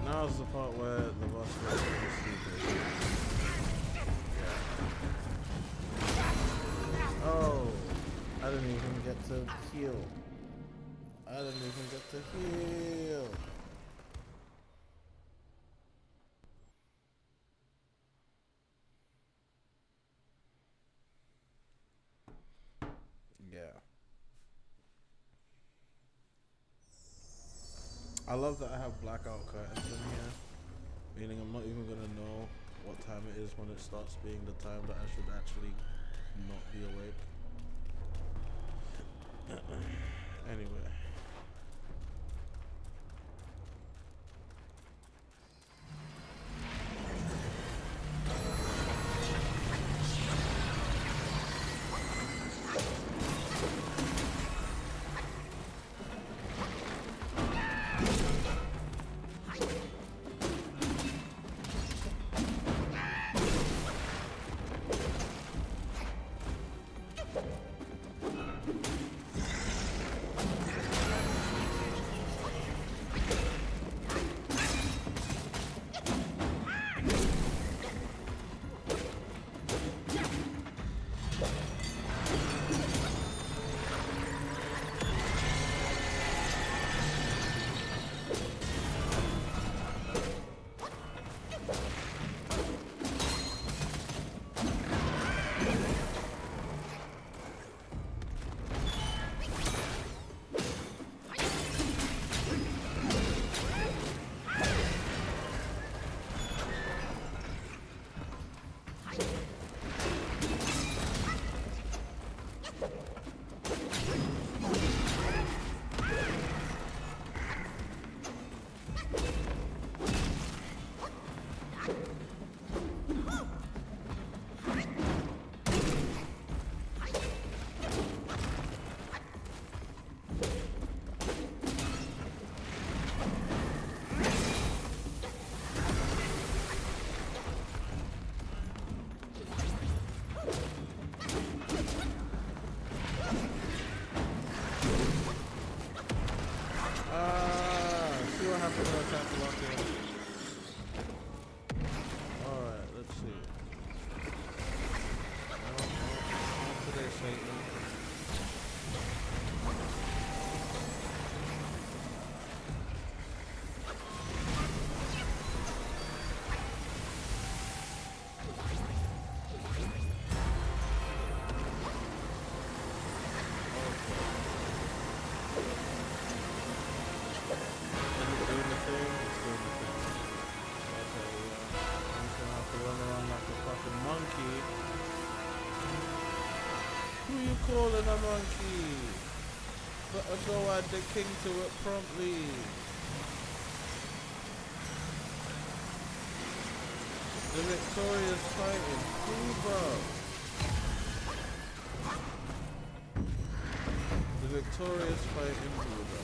Now's the part where the boss goes to sleep. Oh, I didn't even get to heal. I didn't even get to heal. Yeah. I love that I have blackout curtains in here, meaning I'm not even gonna know what time it is when it starts being the time that I should actually not be awake. Anyway. happened to time to lock in? Alright, let's see. Not today, Satan. Calling a monkey, better go add the king to it promptly. The victorious fighting Cuba. The victorious fighting Cuba.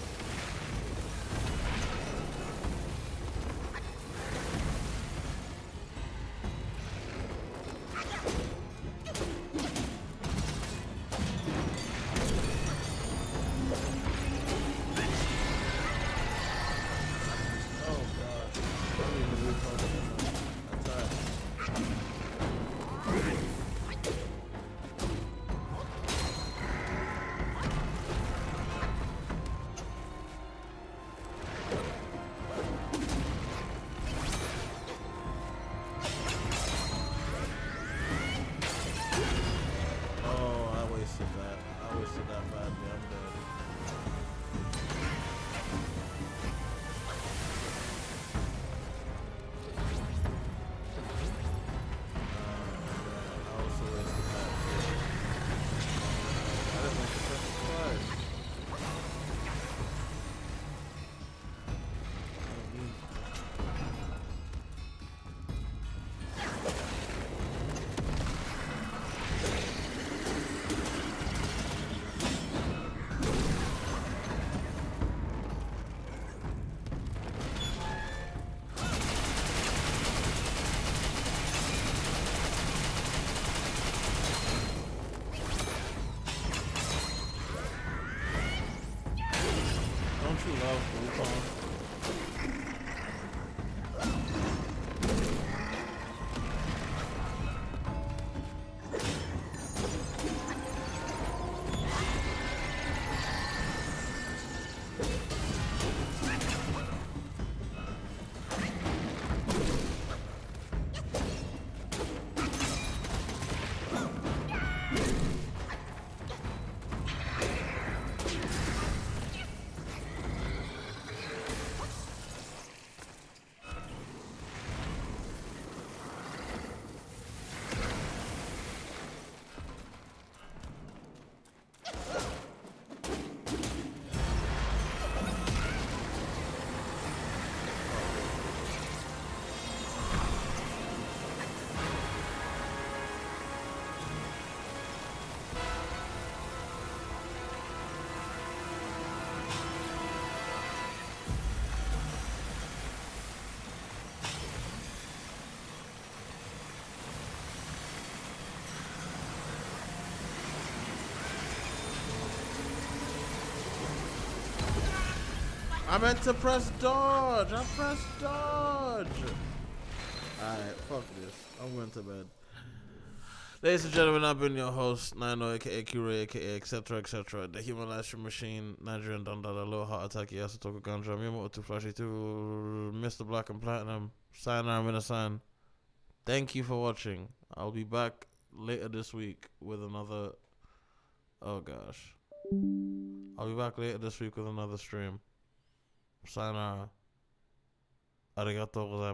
Don't you love Wukong? I meant to press dodge. I pressed dodge. Alright, fuck this. I'm going to bed. Ladies and gentlemen, I've been your host, Nino, aka Kure, aka etc. etc. The Human Life Stream Machine, Nigerian Dandada, Low Heart Attack, Yasutoku Ganja, Miyamoto 2Flashy2, Mr. Black and Platinum, Sayonara Minasan. Thank you for watching. I'll be back later this week with another. Oh gosh. I'll be back later this week with another stream. Sayonara. Arigatou gozaimasu.